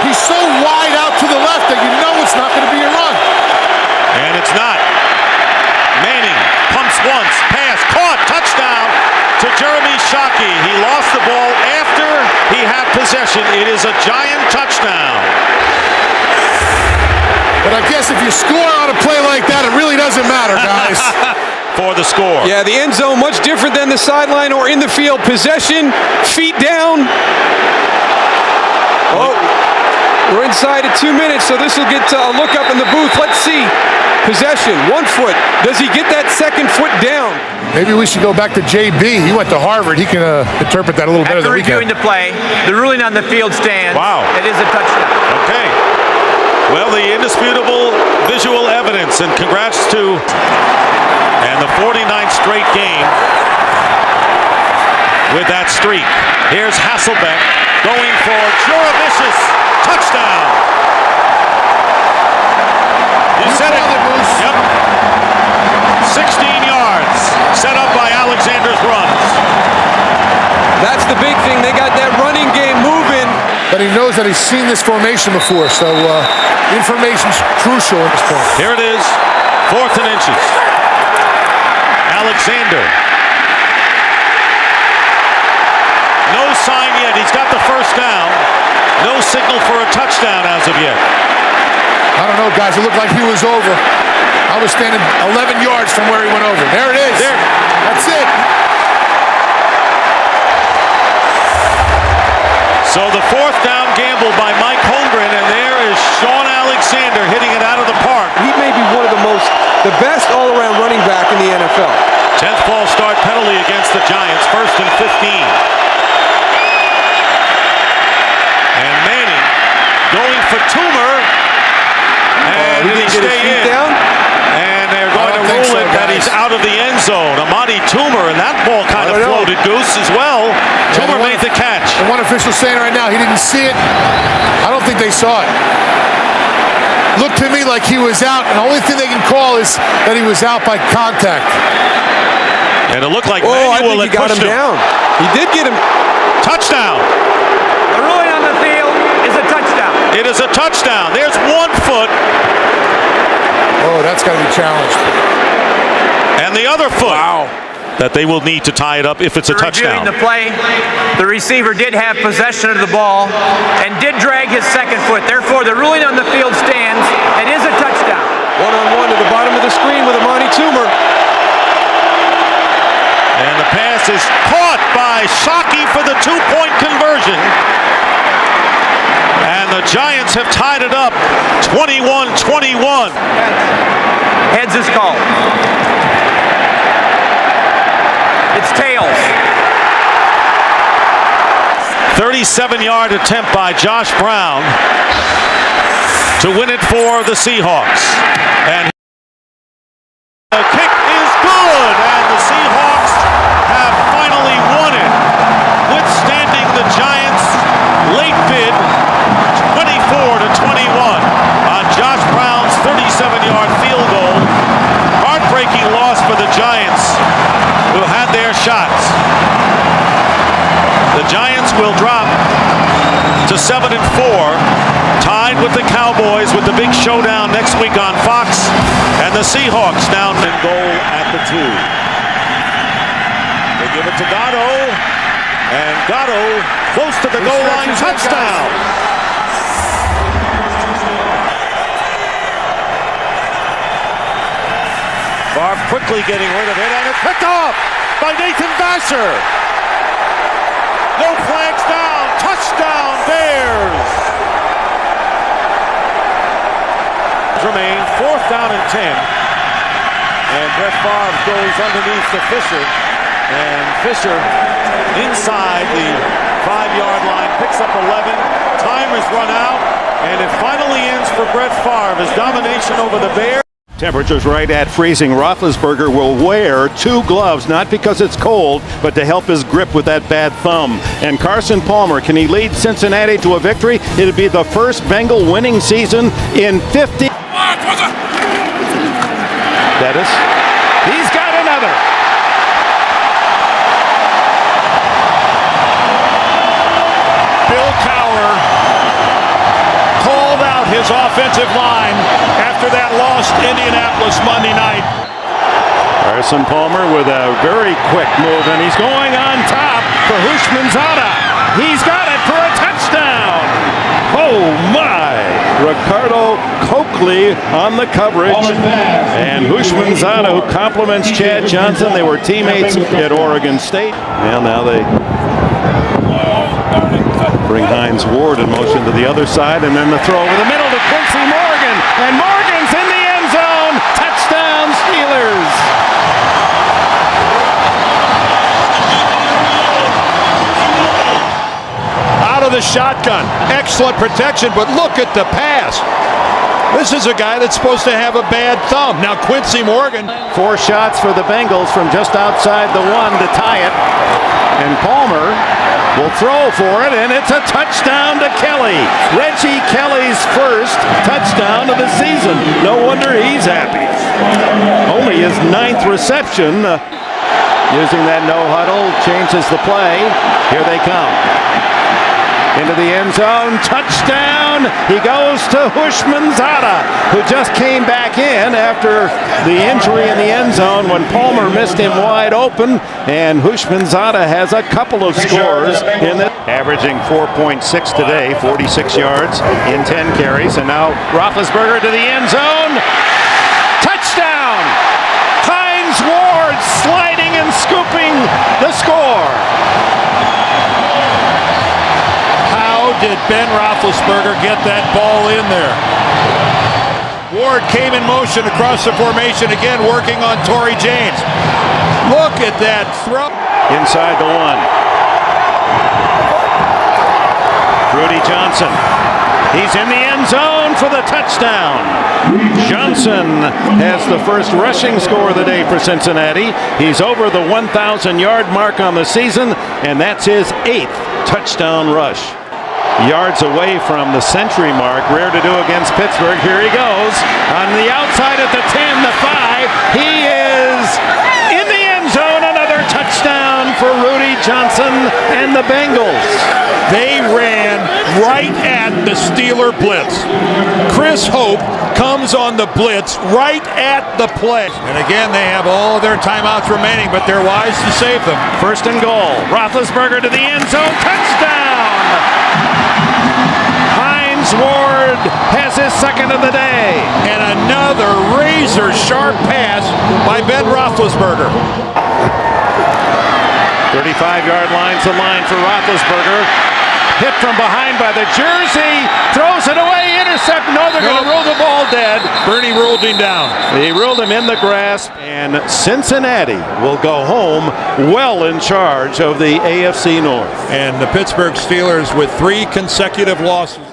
He's so wide out to the left that you know it's not going to be a run. And it's not. Manning pumps once, pass, caught, touchdown to Jeremy Shockey. He lost the ball after he had possession. It is a Giant touchdown. But I guess if you score on a play like that, it really doesn't matter, guys. For the score. Yeah, the end zone much different than the sideline or in the field. Possession, feet down. Oh, we're inside at 2 minutes, so this will get a look up in the booth. Let's see. Possession, 1 foot. Does he get that second foot down? Maybe we should go back to JB. He went to Harvard. He can interpret that a little better than we can. After reviewing the play, the ruling on the field stands. Wow. It is a touchdown. Okay. Well, the indisputable visual evidence, and congrats to and the 49th straight game with that streak. Here's Hasselbeck going for Juravicius. Touchdown. You said it. Yep. 16 yards set up by Alexander's runs. That's the big thing. They got that running game moving. But he knows that he's seen this formation before, so information's crucial at this point. Here it is, 4th and inches. Alexander. No sign yet. He's got the first down. No signal for a touchdown as of yet. I don't know, guys. It looked like he was over. I was standing 11 yards from where he went over. There it is. There. That's it. So the 4th down gamble by Mike Holmgren, and there is Sean Alexander hitting it out of the park. He may be one of the best all-around running back in the NFL. 10th false start penalty against the Giants. 1st and 15. And Manning going for Toomer. And he didn't get his feet down. And they're going to rule it that he's out of the end zone. Amadi Toomer, and that ball kind of floated, Goose, as well. Toomer made the catch. The one official saying right now he didn't see it. I don't think they saw it. Looked to me like he was out, and the only thing they can call is that he was out by contact. And it looked like I Manuel think he got him down. He did get him. Touchdown. The ruling on the field is a touchdown. It is a touchdown. There's 1 foot. Oh, that's got to be challenged. And the other foot. Wow. That they will need to tie it up if it's a touchdown. Reviewing the play, the receiver did have possession of the ball and did drag his second foot. Therefore, the ruling on the field stands. It is a touchdown. 1-on-1 to the bottom of the screen with Amani Toomer. And the pass is caught by Shockey for the 2-point conversion. And the Giants have tied it up 21-21. Heads is called. It's tails. 37-yard attempt by Josh Brown to win it for the Seahawks. And the kick is good, and the Seahawks have finally won it, withstanding the Giants' late bid, 24-21 on Josh Brown's 37-yard field goal. Heartbreaking loss for the Giants, who had their shots. The Giants will drop to 7-4, tied with the Cowboys with the big showdown next week on Fox, and the Seahawks down in goal at the 2. They give it to Gatto. And Gatto close to the goal line, touchdown. Favre quickly getting rid of it, and it's picked off by Nathan Vasher. No flags down, touchdown Bears. Remain 4th down and 10. And Brett Favre goes underneath to Fisher. And Fisher inside the 5-yard line, picks up 11. Time has run out, and it finally ends for Brett Favre. His domination over the Bears. Temperatures right at freezing. Roethlisberger will wear 2 gloves, not because it's cold, but to help his grip with that bad thumb. And Carson Palmer, can he lead Cincinnati to a victory? It'd be the first Bengal winning season in 50. Bettis, he's got another. Bill Cowher called out his offensive line after that loss to Indianapolis Monday night. Carson Palmer with a very quick move, and he's going on top for Hushmanzada. He's got it for a touchdown. Oh my! Ricardo Coakley on the coverage, and Hushmanzada, who compliments Chad Johnson. They were teammates at Oregon State. Well, now they bring Hines Ward in motion to the other side, and then the throw over the middle to Quincy Morgan, and Morgan's in the end zone. Touchdown Steelers. Out of the shotgun. Excellent protection, but look at the pass. This is a guy that's supposed to have a bad thumb. Now Quincy Morgan. 4 shots for the Bengals from just outside the 1 to tie it. And Palmer will throw for it, and it's a touchdown to Kelly. Reggie Kelly's first touchdown of the season. No wonder he's happy. Only his 9th reception. Using that no huddle changes the play. Here they come. Into the end zone, touchdown! He goes to Hushmanzada, who just came back in after the injury in the end zone when Palmer missed him wide open, and Hushmanzada has a couple of scores in it. Averaging 4.6 today, 46 yards in 10 carries, and now Roethlisberger to the end zone. Touchdown! Hines Ward sliding and scooping the score. Did Ben Roethlisberger get that ball in there? Ward came in motion across the formation again, working on Torrey James. Look at that throw. Inside the 1. Rudy Johnson. He's in the end zone for the touchdown. Johnson has the first rushing score of the day for Cincinnati. He's over the 1,000-yard mark on the season, and that's his 8th touchdown rush. Yards away from the century mark. Rare to do against Pittsburgh. Here he goes. On the outside at the 10, the 5. He is in the end zone. Another touchdown for Rudy Johnson and the Bengals. They ran right at the Steeler blitz. Chris Hope comes on the blitz right at the play. And again, they have all their timeouts remaining, but they're wise to save them. 1st and goal. Roethlisberger to the end zone. Touchdown! Hines Ward has his 2nd of the day. And another razor-sharp pass by Ben Roethlisberger. 35-yard line's the line for Roethlisberger. Hit from behind by the jersey. Throws it away. Intercept. No, they're going to rule the ball dead. Bernie ruled him down. He ruled him in the grasp. And Cincinnati will go home well in charge of the AFC North. And the Pittsburgh Steelers with 3 consecutive losses.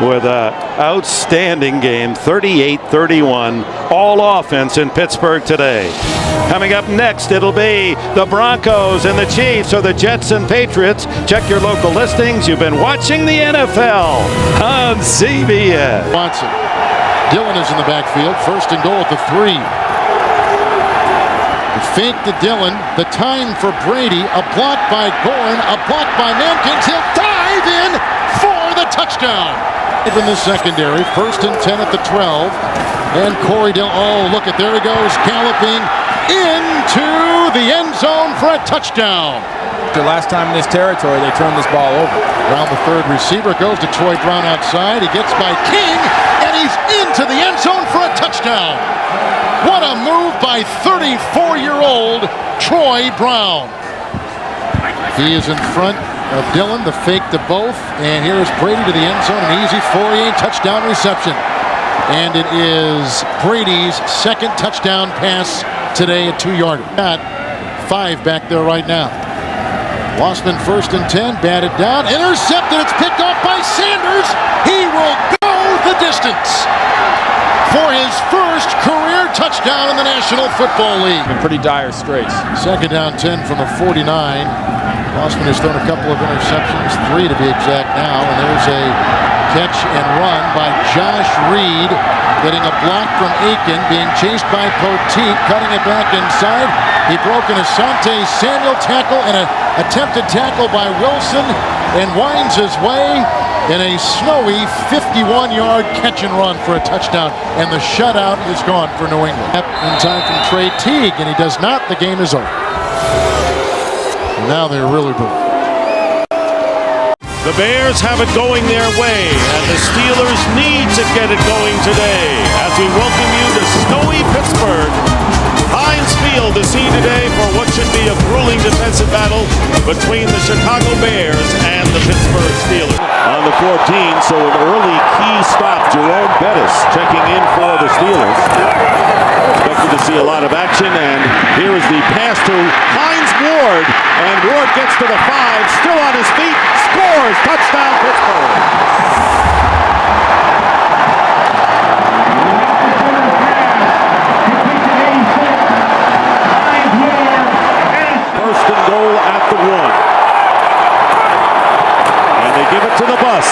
With an outstanding game, 38-31, all offense in Pittsburgh today. Coming up next, it'll be the Broncos and the Chiefs, or the Jets and Patriots. Check your local listings. You've been watching the NFL on CBS. Watson. Dillon is in the backfield. 1st and goal at the 3. Fake to Dillon. The time for Brady. A block by Gorin. A block by Mankins. He'll dive in for the touchdown. In the secondary, 1st and 10 at the 12, and Corey Dillon. Oh, look at, there he goes, galloping into the end zone for a touchdown. character. Last time in this territory, they turned this ball over. Around the third receiver goes to Troy Brown outside. He gets by King, and he's into the end zone for a touchdown. What a move by 34-year-old Troy Brown. He is in front of Dillon, the fake to both, and here's Brady to the end zone, an easy Fourier touchdown reception. And it is Brady's second touchdown pass today at 2-yarder. Got 5 back there right now. Lossman 1st and 10, batted down, intercepted, it's picked off by Sanders. He will go the distance for his first career touchdown in the National Football League. In pretty dire straits. Second down 10 from the 49. Lossman has thrown a couple of interceptions, 3 to be exact now, and there's a catch and run by Josh Reed, getting a block from Aiken, being chased by Poteet, cutting it back inside. He broke an Asante Samuel tackle and an attempted tackle by Wilson, and winds his way in a snowy 51-yard catch and run for a touchdown, and the shutout is gone for New England. In time from Trey Teague, and he does not. The game is over. And now they're really booing. The Bears have it going their way, and the Steelers need to get it going today. As we welcome you to snowy Pittsburgh, Heinz Field, the scene today for what should be a grueling defensive battle between the Chicago Bears and the Pittsburgh Steelers. On the 14, so an early key stop, Jerome Bettis checking in for the Steelers. Expected to see a lot of action, and here is the pass to Hines Ward, and Ward gets to the 5, still on his feet, scores, touchdown Pittsburgh. First and goal at the 1. And they give it to the bus.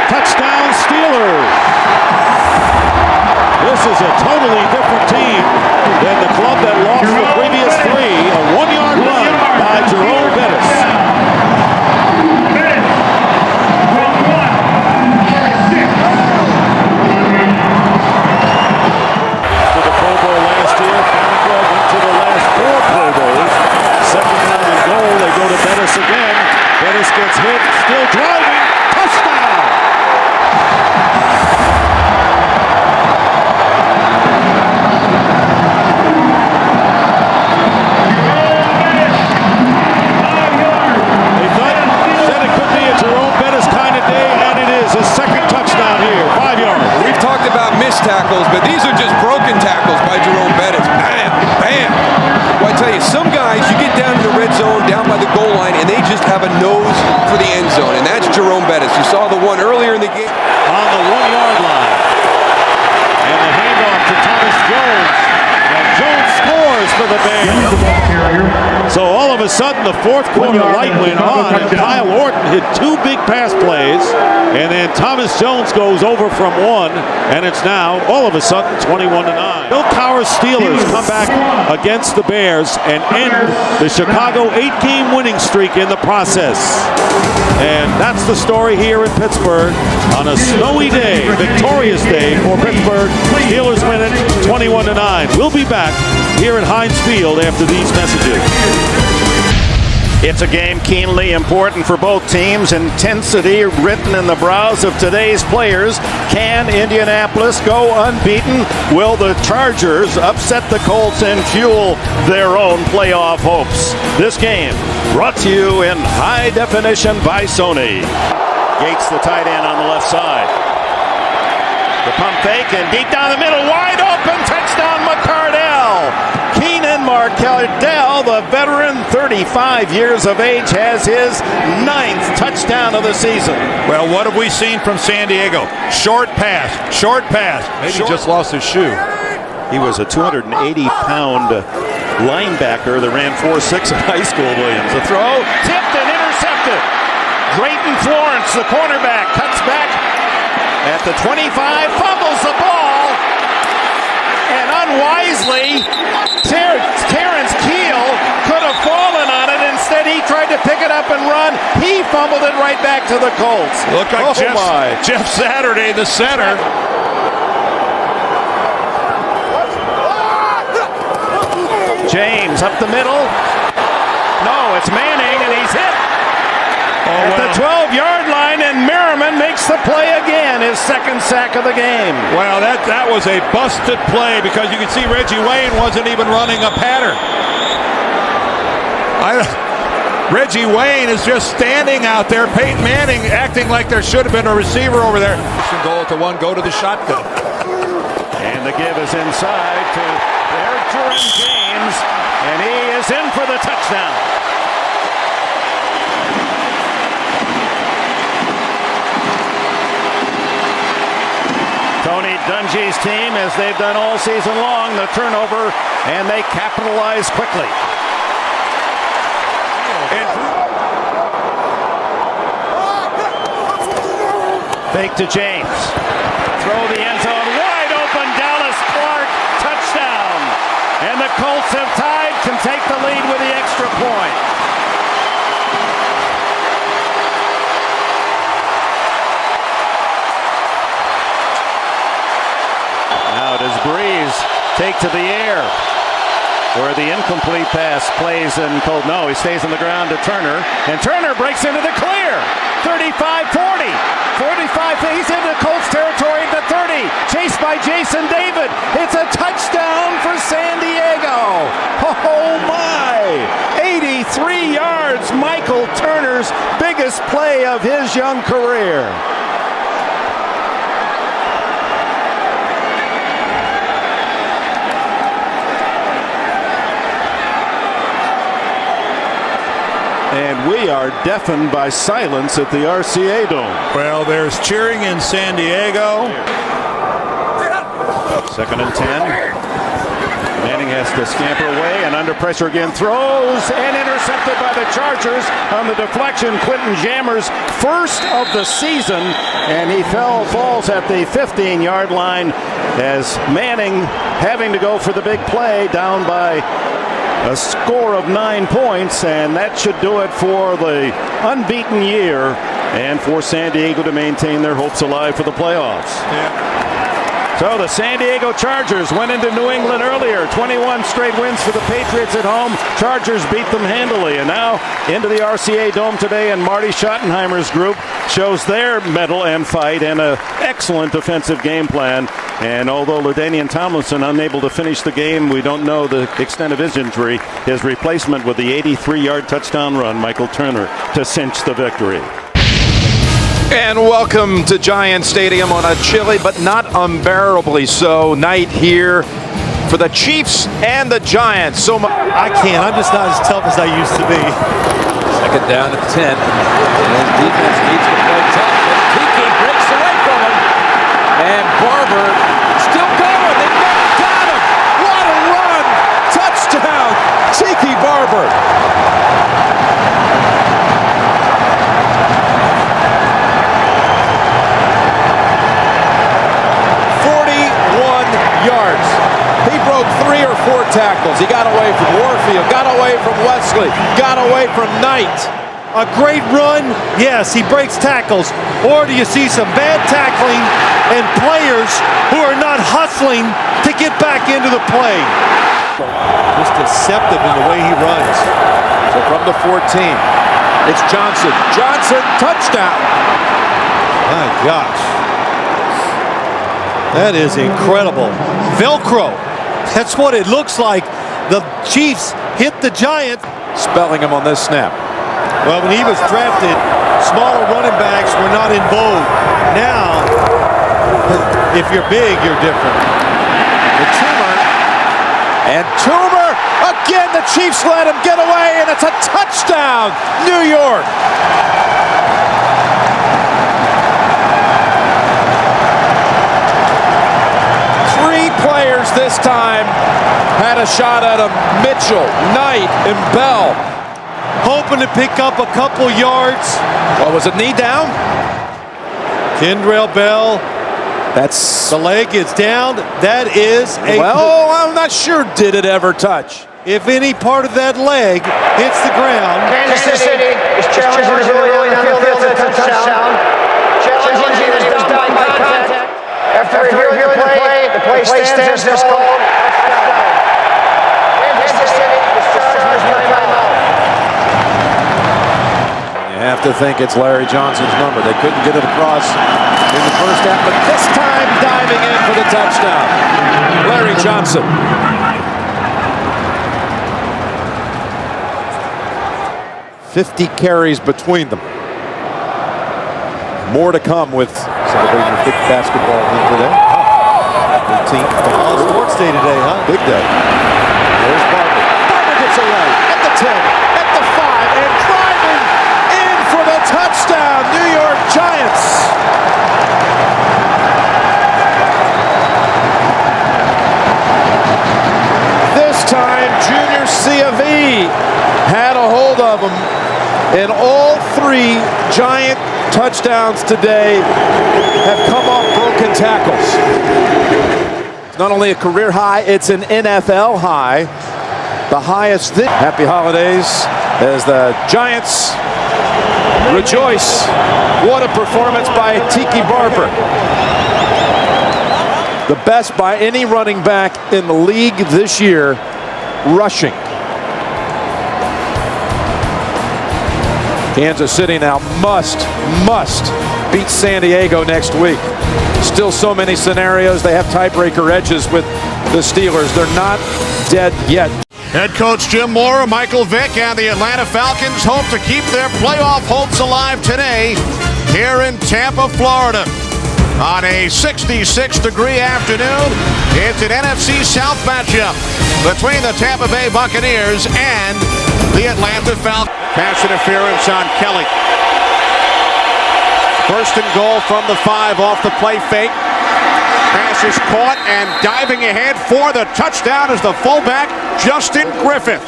Touchdown Steelers. This is a totally different team than the club that lost the previous 3. A 1-yard run by Jerome Bettis. To the Pro Bowl last year, Farnsworth went to the last 4 Pro Bowls. Second down and goal, they go to Bettis again. Bettis gets hit, still driving, touchdown! Tackles, but these are just broken tackles by Jerome Bettis. Bam, bam. Well, I tell you, some guys, you get down to the red zone, down by the goal line, and they just have a nose for the end zone, and that's Jerome Bettis. You saw the one earlier in the game. On the 1-yard line. And the handoff to Thomas Jones. And Jones scores for the Bears. So all of a sudden, the fourth quarter light went on, and Kyle Orton hit 2 big pass plays, and then Thomas Jones goes over from 1, and it's now, all of a sudden, 21-9. Bill Cowher's Steelers come back against the Bears and end the Chicago 8-game winning streak in the process. And that's the story here in Pittsburgh on a snowy day, victorious day for Pittsburgh. Steelers win it 21-9. We'll be back here at Heinz Field after these messages. It's a game keenly important for both teams. Intensity written in the brows of today's players. Can Indianapolis go unbeaten? Will the Chargers upset the Colts and fuel their own playoff hopes? This game brought to you in high definition by Sony. Gates, the tight end, on the left side. The pump fake and deep down the middle, wide open, touchdown McCardell. Keenan Marcardell, the veteran, 35 years of age, has his 9th touchdown of the season. Well, what have we seen from San Diego? Short pass, short pass. Maybe just lost his shoe. He was a 280-pound linebacker that ran 4.6 in high school, Williams. The throw, tipped and intercepted. Drayton Florence, the cornerback, cuts back at the 25, fumbles the ball, and unwisely, Terrence Keel could have fallen on it. Instead, he tried to pick it up and run. He fumbled it right back to the Colts. Look like Jeff Saturday, the center. James up the middle. No, it's Manning, and he's hit at the 12-yard line, and Merriman makes the play again, his second sack of the game. Well, that was a busted play because you can see Reggie Wayne wasn't even running a pattern. Reggie Wayne is just standing out there. Peyton Manning acting like there should have been a receiver over there. Goal to one, go to the shotgun. And the give is inside to Jerome James, and he is in for the touchdown. Tony Dungy's team, as they've done all season long, the turnover, and they capitalize quickly. Fake to James. Throw the end zone. Wide open. Dallas Clark. Touchdown. And the Colts have tied. Can take the lead with the extra point. Now does Breeze take to the air, where the incomplete pass plays in cold. No, he stays on the ground to Turner, and Turner breaks into the clear. 35-40, 45. He's into Colts territory at the 30. Chased by Jason David. It's a touchdown for San Diego. Oh my! 83 yards. Michael Turner's biggest play of his young career. And we are deafened by silence at the RCA Dome. Well, there's cheering in San Diego. 2nd and 10. Manning has to scamper away, and under pressure again throws, and intercepted by the Chargers on the deflection. Quentin Jammer's first of the season, and he falls at the 15-yard line as Manning, having to go for the big play, down by a score of 9 points, and that should do it for the unbeaten year and for San Diego to maintain their hopes alive for the playoffs. So the San Diego Chargers went into New England earlier. 21 straight wins for the Patriots at home. Chargers beat them handily, and now into the RCA Dome today, and Marty Schottenheimer's group shows their mettle and fight and an excellent defensive game plan. And although LaDainian Tomlinson unable to finish the game, we don't know the extent of his injury. His replacement with the 83-yard touchdown run, Michael Turner, to cinch the victory. And welcome to Giant Stadium on a chilly but not unbearably so night here for the Chiefs and the Giants. I can't. I'm just not as tough as I used to be. Second down at 10. And his defense needs to play tough. And Tiki breaks away from him. And Barber still going. They never got him. What a run. Touchdown. Tiki Barber. Yards. He broke 3 or 4 tackles. He got away from Warfield, got away from Wesley, got away from Knight. A great run, yes, he breaks tackles. Or do you see some bad tackling and players who are not hustling to get back into the play? Just deceptive in the way he runs. So from the 14, it's Johnson. Johnson, touchdown. My gosh. That is incredible. Velcro. That's what it looks like. The Chiefs hit the Giants. Spelling him on this snap. Well, when he was drafted, smaller running backs were not in vogue. Now, if you're big, you're different. The Toomer. And Toomer, again, the Chiefs let him get away, and it's a touchdown, New York. Players this time had a shot at him. Mitchell, Knight, and Bell. Hoping to pick up a couple yards. What was it, knee down? Kendrell Bell. That's... The leg is down. That is a... Well, I'm not sure did it ever touch. If any part of that leg hits the ground... Kansas City is challenging the ruling on the field as a touchdown. Challenging is down by contact. After reviewing the play stands as called. Kansas City is charged by timeout. have to think it's Larry Johnson's number. They couldn't get it across in the first half, but this time diving in for the touchdown. Larry Johnson. 50 carries between them. More to come with celebrating the big basketball win today. 13th. Sports day today, huh? Big day. There's Barber. Barber gets away at the 10, at the 5, and driving in for the touchdown. New York Giants. This time, Junior C of E had a hold of him, and all 3 Giant touchdowns today have come off broken tackles. It's not only a career high, it's an NFL high. The highest. Happy holidays as the Giants rejoice. What a performance by Tiki Barber. The best by any running back in the league this year, rushing. Kansas City now must beat San Diego next week. Still so many scenarios. They have tiebreaker edges with the Steelers. They're not dead yet. Head coach Jim Mora, Michael Vick, and the Atlanta Falcons hope to keep their playoff hopes alive today here in Tampa, Florida. On a 66-degree afternoon, it's an NFC South matchup between the Tampa Bay Buccaneers and the Atlanta Falcons. Pass interference on Kelly. First and goal from the 5 off the play fake. Pass is caught and diving ahead for the touchdown is the fullback, Justin Griffith.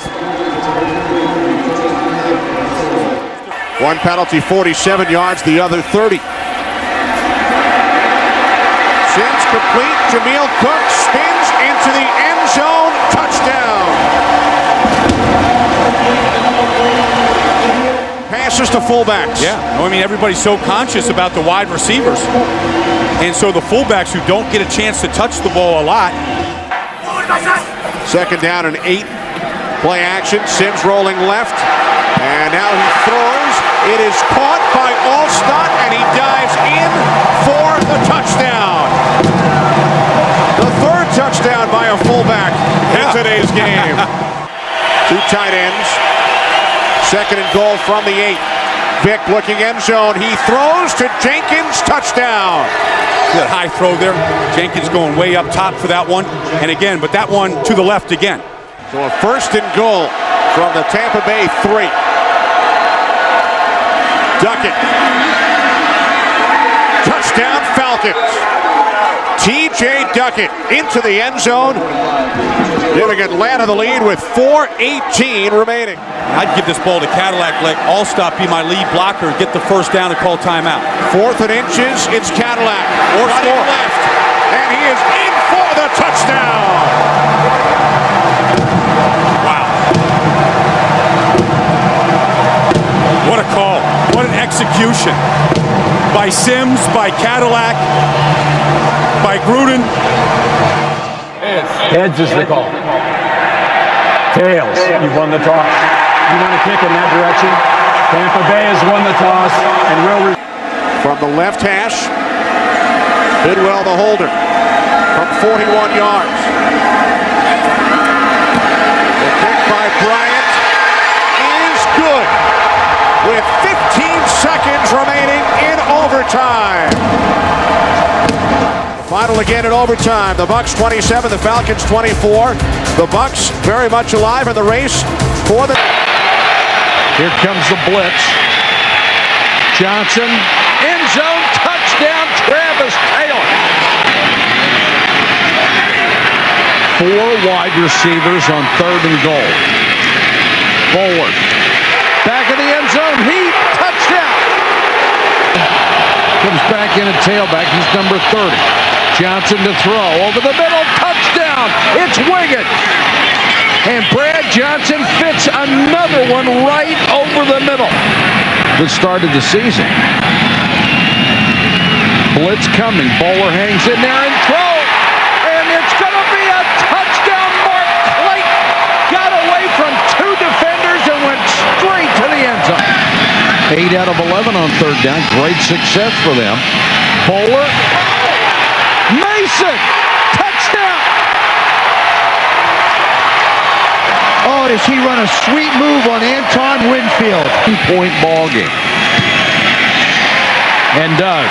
One penalty, 47 yards, the other 30. Sims complete. Jameel Cook spins into the end zone. Touchdown. Passes to fullbacks. Yeah, I mean, everybody's so conscious about the wide receivers. And so the fullbacks who don't get a chance to touch the ball a lot. Second down and 8. Play action. Sims rolling left. And now he throws. It is caught by Alstott, and he dives in for the touchdown. The third touchdown by a fullback in today's game. 2 tight ends. Second and goal from the 8. Vick looking end zone. He throws to Jenkins. Touchdown. Good high throw there. Jenkins going way up top for that one. And again, but that one to the left again. So a first and goal from the Tampa Bay 3. Duckett. Touchdown Falcons. T.J. Duckett into the end zone, giving Atlanta the lead with 4:18 remaining. I'd give this ball to Cadillac, let Alstott be my lead blocker, get the first down and call timeout. 4th and inches, it's Cadillac. Or running left, and he is in for the touchdown. Wow. What a call. What an execution. By Sims, by Cadillac, by Gruden. Heads is the call. Tails, you've won the toss. You want to kick in that direction? Tampa Bay has won the toss and will. From the left hash, Bidwell the holder from 41 yards. The kick by Bryant is good with 15 seconds remaining in overtime. Final again in overtime. The Bucs 27, the Falcons 24. The Bucs very much alive in the race for the... Here comes the blitz. Johnson, end zone, touchdown, Travis Taylor. 4 wide receivers on 3rd and goal. Forward. Back in the end zone, Heat, touchdown. Comes back in at tailback, he's number 30. Johnson to throw, over the middle, touchdown. It's Wiggins. And Brad Johnson fits another one right over the middle. Good start of the season. Blitz coming. Bowler hangs in there and throws. And it's going to be a touchdown. Mark Clayton got away from 2 defenders and went straight to the end zone. 8 out of 11 on third down. Great success for them. Bowler. Mason. Touchdown. Oh, does he run a sweet move on Anton Winfield? 2-point ball game. And does.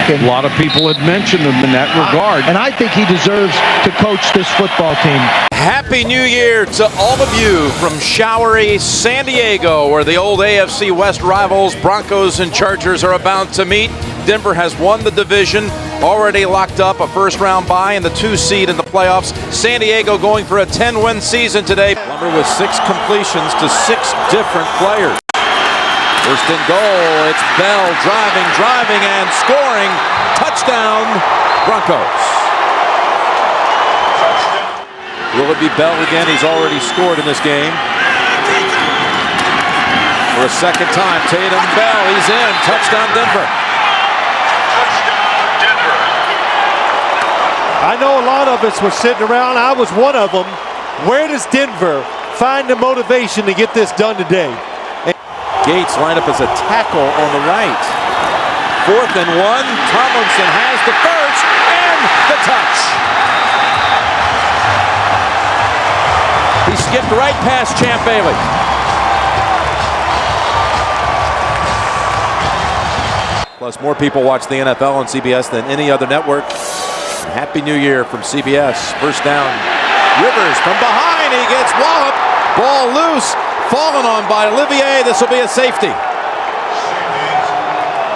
A lot of people had mentioned him in that regard. And I think he deserves to coach this football team. Happy New Year to all of you from showery San Diego, where the old AFC West rivals Broncos and Chargers are about to meet. Denver has won the division, already locked up a first-round bye and the 2 seed in the playoffs. San Diego going for a 10-win season today. Lumber with 6 completions to 6 different players. First and goal, it's Bell driving, and scoring. Touchdown, Broncos. Will it be Bell again? He's already scored in this game. For a second time, Tatum Bell, he's in. Touchdown, Denver. I know a lot of us were sitting around. I was one of them. Where does Denver find the motivation to get this done today? Gates lined up as a tackle on the right. 4th and 1. Tomlinson has the first and the touch. He skipped right past Champ Bailey. Plus, more people watch the NFL on CBS than any other network. Happy New Year from CBS. First down. Rivers from behind. He gets walloped. Ball loose. Fallen on by Olivier. This will be a safety.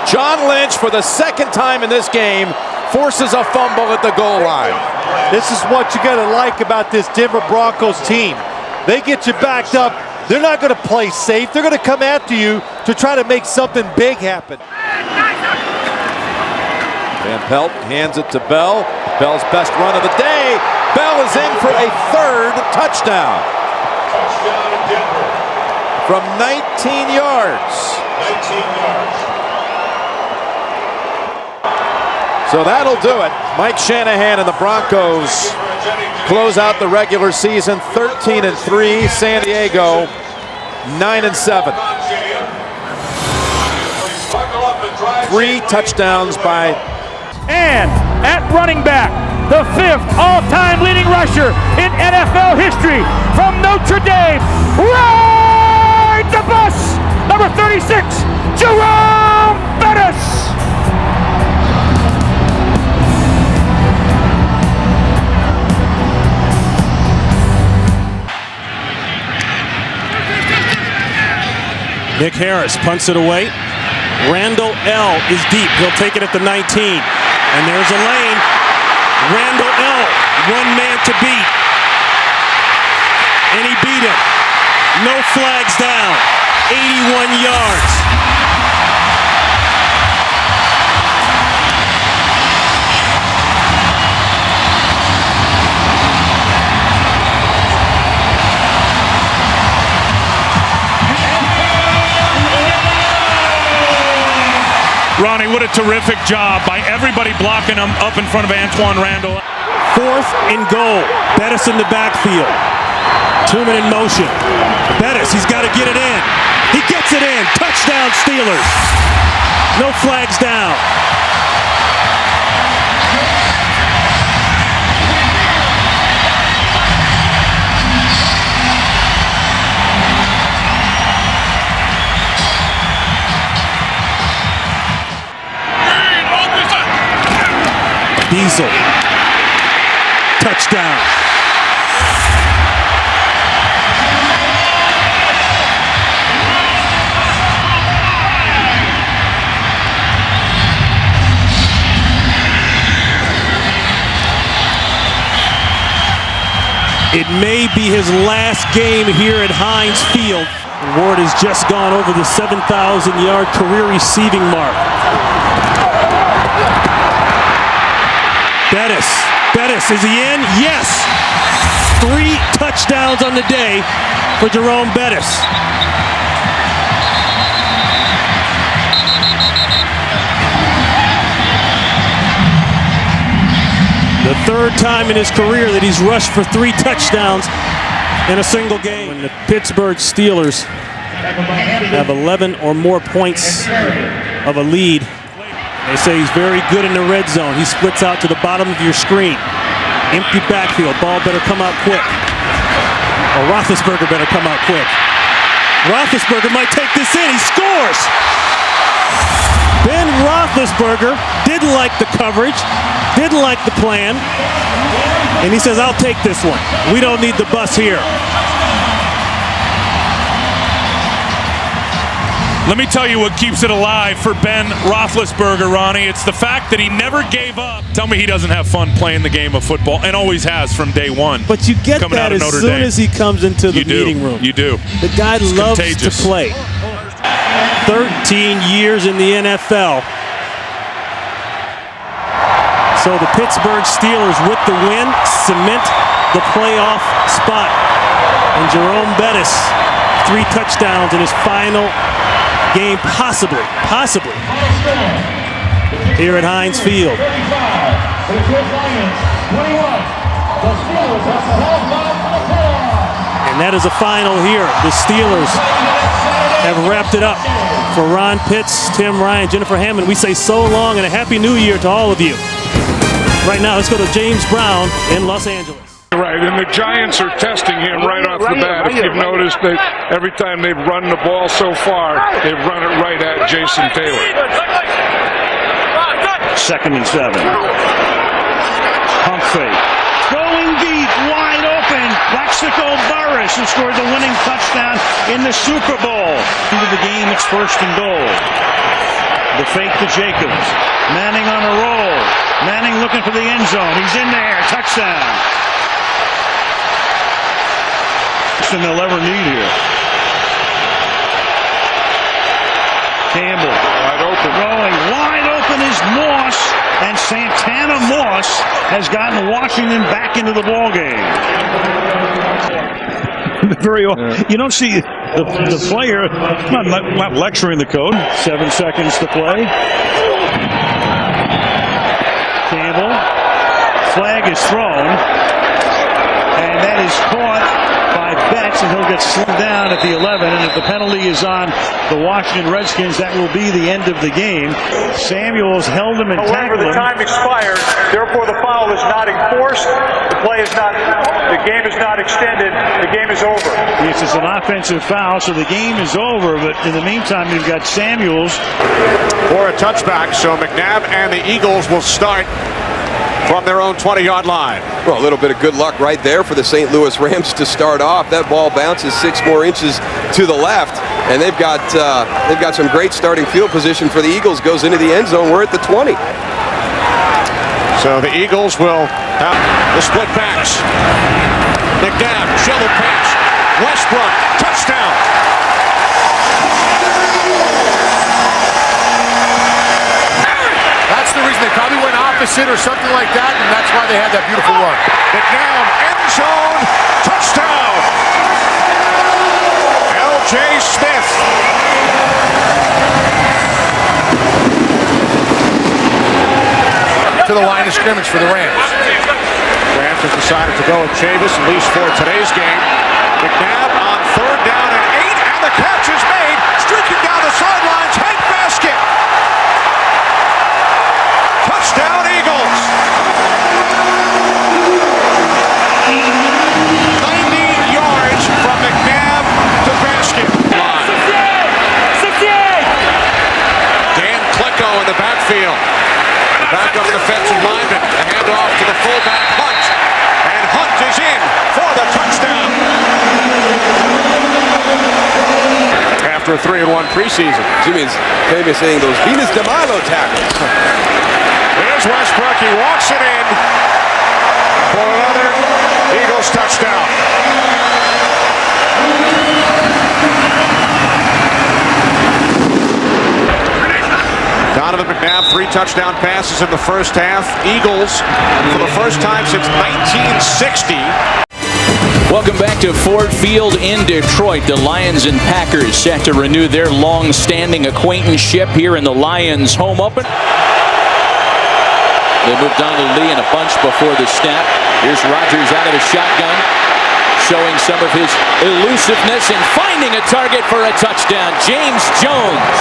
John Lynch, for the second time in this game, forces a fumble at the goal line. This is what you got to like about this Denver Broncos team. They get you backed up. They're not going to play safe. They're going to come after you to try to make something big happen. Van Pelt hands it to Bell. Bell's best run of the day. Bell is in for a 3rd touchdown. From 19 yards. So that'll do it. Mike Shanahan and the Broncos close out the regular season 13-3. San Diego 9-7. 3 touchdowns by. And at running back, the 5th all-time leading rusher in NFL history from Notre Dame. Ride the bus, number 36, Jerome Bettis. Nick Harris punts it away. Randall L. is deep. He'll take it at the 19. And there's a lane. Randall L. 1 man to beat. And he beat him. No flags down. 81 yards. Ronnie, what a terrific job by everybody blocking him up in front of Antoine Randall. 4th and goal. Bettis in the backfield. 2-man in motion. Bettis, he's got to get it in. He gets it in. Touchdown, Steelers. No flags down. Diesel. Touchdown. It may be his last game here at Heinz Field. Ward has just gone over the 7,000-yard career receiving mark. Bettis, is he in? Yes! 3 touchdowns on the day for Jerome Bettis. The 3rd time in his career that he's rushed for 3 touchdowns in a single game. When the Pittsburgh Steelers have 11 or more points of a lead. They say he's very good in the red zone. He splits out to the bottom of your screen. Empty backfield. Ball better come out quick. Or Roethlisberger better come out quick. Roethlisberger might take this in. He scores! Ben Roethlisberger didn't like the coverage, didn't like the plan, and he says, I'll take this one. We don't need the bus here. Let me tell you what keeps it alive for Ben Roethlisberger, Ronnie. It's the fact that he never gave up. Tell me he doesn't have fun playing the game of football, and always has from day one. But you get that as soon as he comes into the meeting room. You do. The guy loves to play. 13 years in the NFL. So the Pittsburgh Steelers with the win cement the playoff spot. And Jerome Bettis, 3 touchdowns in his final game, possibly, here at Heinz Field. And that is a final here. The Steelers have wrapped it up. For Ron Pitts, Tim Ryan, Jennifer Hammond, we say so long and a happy new year to all of you. Right now, let's go to James Brown in Los Angeles. Right, and the Giants are testing him right off the bat. If you've noticed that every time they've run the ball so far, they've run it right at Jason Taylor. 2nd and 7. Pump fake. Going deep, wide open. Plaxico Burress, who scored the winning touchdown in the Super Bowl. Into the game, it's 1st and goal. The fake to Jacobs. Manning on a roll. Manning looking for the end zone. He's in there. Touchdown. Than they'll ever need here. Campbell. Wide open. Rolling. Wide open is Moss. And Santana Moss has gotten Washington back into the ball game. You don't see the player not lecturing the code. 7 seconds to play. Campbell. Flag is thrown. And that is caught by Betts, and he'll get slowed down at the 11. And if the penalty is on the Washington Redskins, that will be the end of the game. Samuels held him and tackled him. However, the time expired. Therefore, the foul is not enforced. The game is not extended. The game is over. Yes, it's an offensive foul, so the game is over. But in the meantime, you've got Samuels for a touchback. So McNabb and the Eagles will start from their own 20-yard line. Well, a little bit of good luck right there for the St. Louis Rams to start off. That ball bounces 6 more inches to the left, and they've got some great starting field position for the Eagles. Goes into the end zone. We're at the 20. So the Eagles will have the split backs. McNabb, shovel pass. Westbrook, touchdown. That's the reason they probably went opposite or something like that, and that's why they had that beautiful run. McNabb, end zone, touchdown. L.J. Smith. To the line of scrimmage for the Rams. Rams have decided to go with Chavis, at least for today's game. McNabb on 3rd down and 8, and the catch is made. Streaking down the sidelines, Hank Basket. Touchdown, Eagles. 90 yards from McNabb to Basket. 68! Dan Klecko in the backfield. Back up defensive lineman. A handoff to the fullback, Hunt. And Hunt is in for the touchdown. After a 3-1 preseason. Jimmy's famous saying those Venus de Milo tackles. Here's Westbrook. He walks it in for another Eagles touchdown. Donovan McNabb, 3 touchdown passes in the first half. Eagles, for the first time since 1960. Welcome back to Ford Field in Detroit. The Lions and Packers set to renew their long-standing acquaintanceship here in the Lions home open. They move Donald Lee in a bunch before the snap. Here's Rodgers out of the shotgun. showing some of his elusiveness and finding a target for a touchdown. James Jones.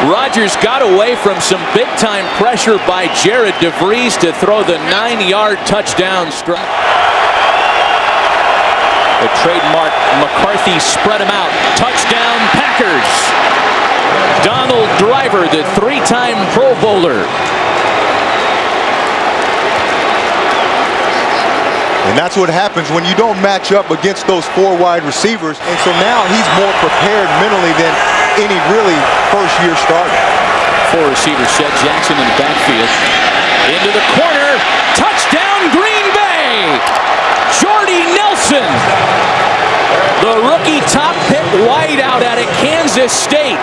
Rodgers got away from some big-time pressure by Jared DeVries to throw the 9-yard touchdown strike. The trademark McCarthy spread him out. Touchdown Packers. Donald Driver, the 3-time Pro Bowler. And that's what happens when you don't match up against those 4 wide receivers. And so now he's more prepared mentally than any really first-year starter. 4 receivers set. Jackson in the backfield. Into the corner. Touchdown Green Bay. Jordy Nelson. The rookie top pick wideout out of Kansas State.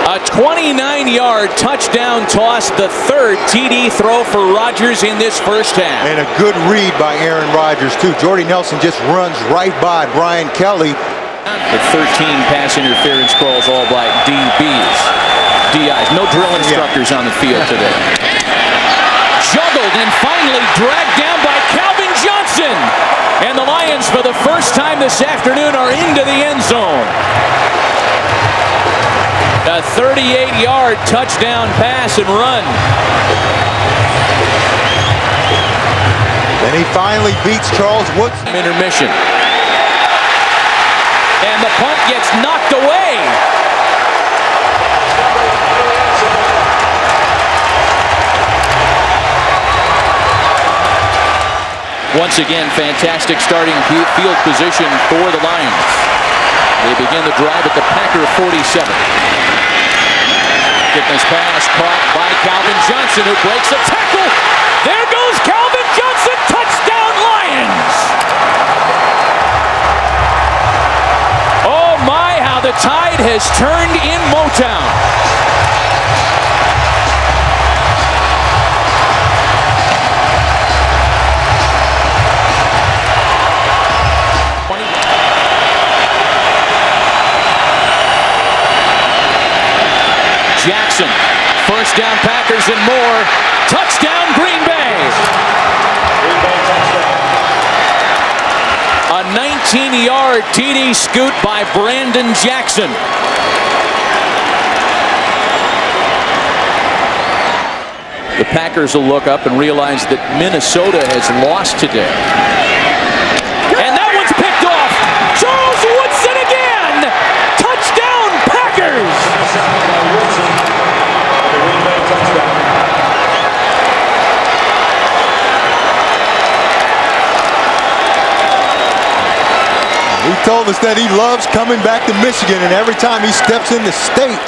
A 29-yard touchdown toss, the 3rd TD throw for Rodgers in this first half. And a good read by Aaron Rodgers, too. Jordy Nelson just runs right by Brian Kelly. The 13 pass interference calls all by DBs. DIs. No drill instructors on the field today. Juggled and finally dragged down by Calvin Johnson. And the Lions, for the first time this afternoon, are into the end zone. A 38-yard touchdown pass and run. Then he finally beats Charles Woods. Intermission. And the punt gets knocked away. Once again, fantastic starting field position for the Lions. They begin the drive at the Packer 47. Fitness pass caught by Calvin Johnson, who breaks a tackle. There goes Calvin Johnson. Touchdown Lions. Oh my, how the tide has turned in Motown. Jackson, first down Packers and more. Touchdown Green Bay. A 19-yard TD scoot by Brandon Jackson. The Packers will look up and realize that Minnesota has lost today. And that one's picked off. Charles Woodson again. Touchdown Packers. He told us that he loves coming back to Michigan, and every time he steps in the state.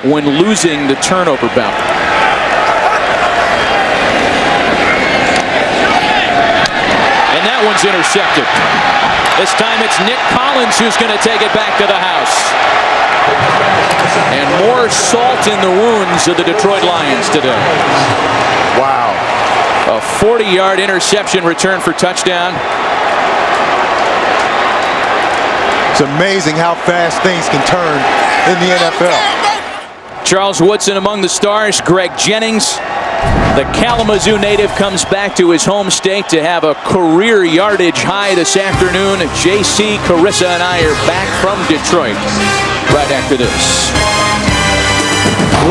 When losing the turnover battle. And that one's intercepted. This time it's Nick Collins who's going to take it back to the house. And more salt in the wounds of the Detroit Lions today. Wow. A 40-yard interception return for touchdown. It's amazing how fast things can turn in the NFL. Charles Woodson among the stars. Greg Jennings, the Kalamazoo native, comes back to his home state to have a career yardage high this afternoon. J.C. Carissa and I are back from Detroit right after this.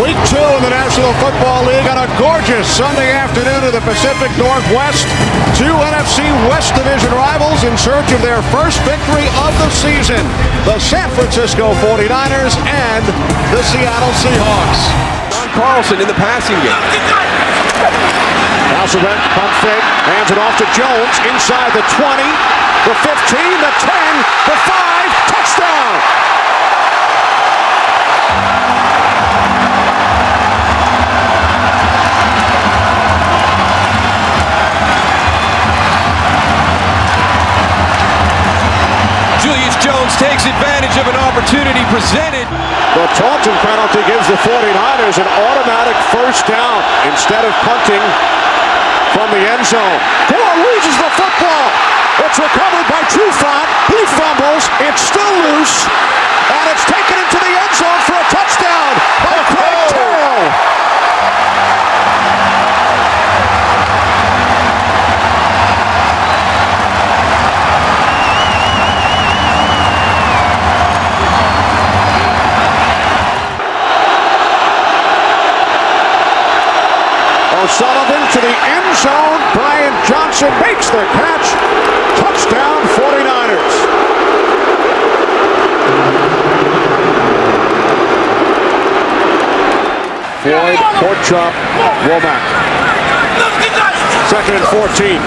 Week 2 in the National Football League on a gorgeous Sunday afternoon in the Pacific Northwest. 2 NFC West Division rivals in search of their first victory of the season. The San Francisco 49ers and the Seattle Seahawks. John Carlson in the passing game. Now Surrent, pump fake, hands it off to Jones inside the 20, the 15, the 10, the 5, touchdown! Julius Jones takes advantage of an opportunity presented. The Taunton penalty gives the 49ers an automatic first down instead of punting from the end zone. Gore loses the football. It's recovered by Trufant. He fumbles. It's still loose. And it's taken into the end zone for a touchdown by Craig Terrell. O'Sullivan to the end zone. Brian Johnson makes the catch. Touchdown 49ers. Floyd, court chop, Womack. 2nd and 14.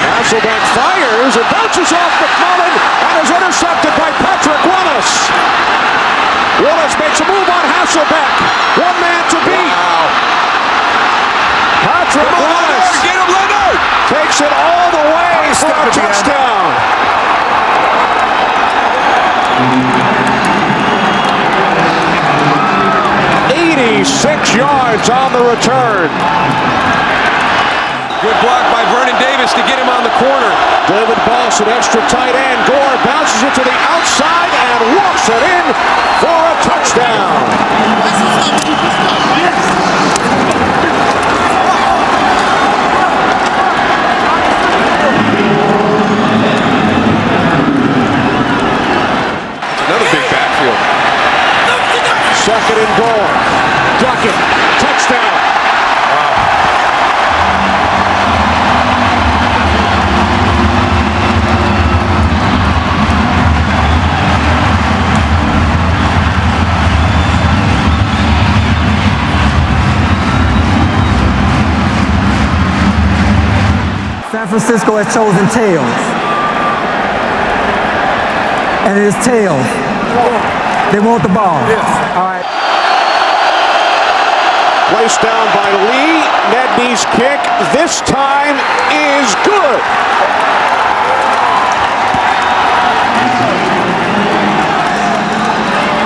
Hasselbeck fires and bounces off McMullen and is intercepted by Patrick Willis. Willis makes a move on Hasselbeck. One man to beat. Wow. Patrick Willis get him, Leonard! Takes it all the way for a touchdown. 86 yards on the return. Good block by Vernon Davis to get him on the corner. David Boss, an extra tight end. Gore bounces it to the outside and walks it in for a touchdown. Another big backfield. 2nd and goal. Duckett, touchdown. San Francisco has chosen tails. And it is tails. They want the ball. Yes. All right. Placed down by Lee. Nedney's kick this time is good.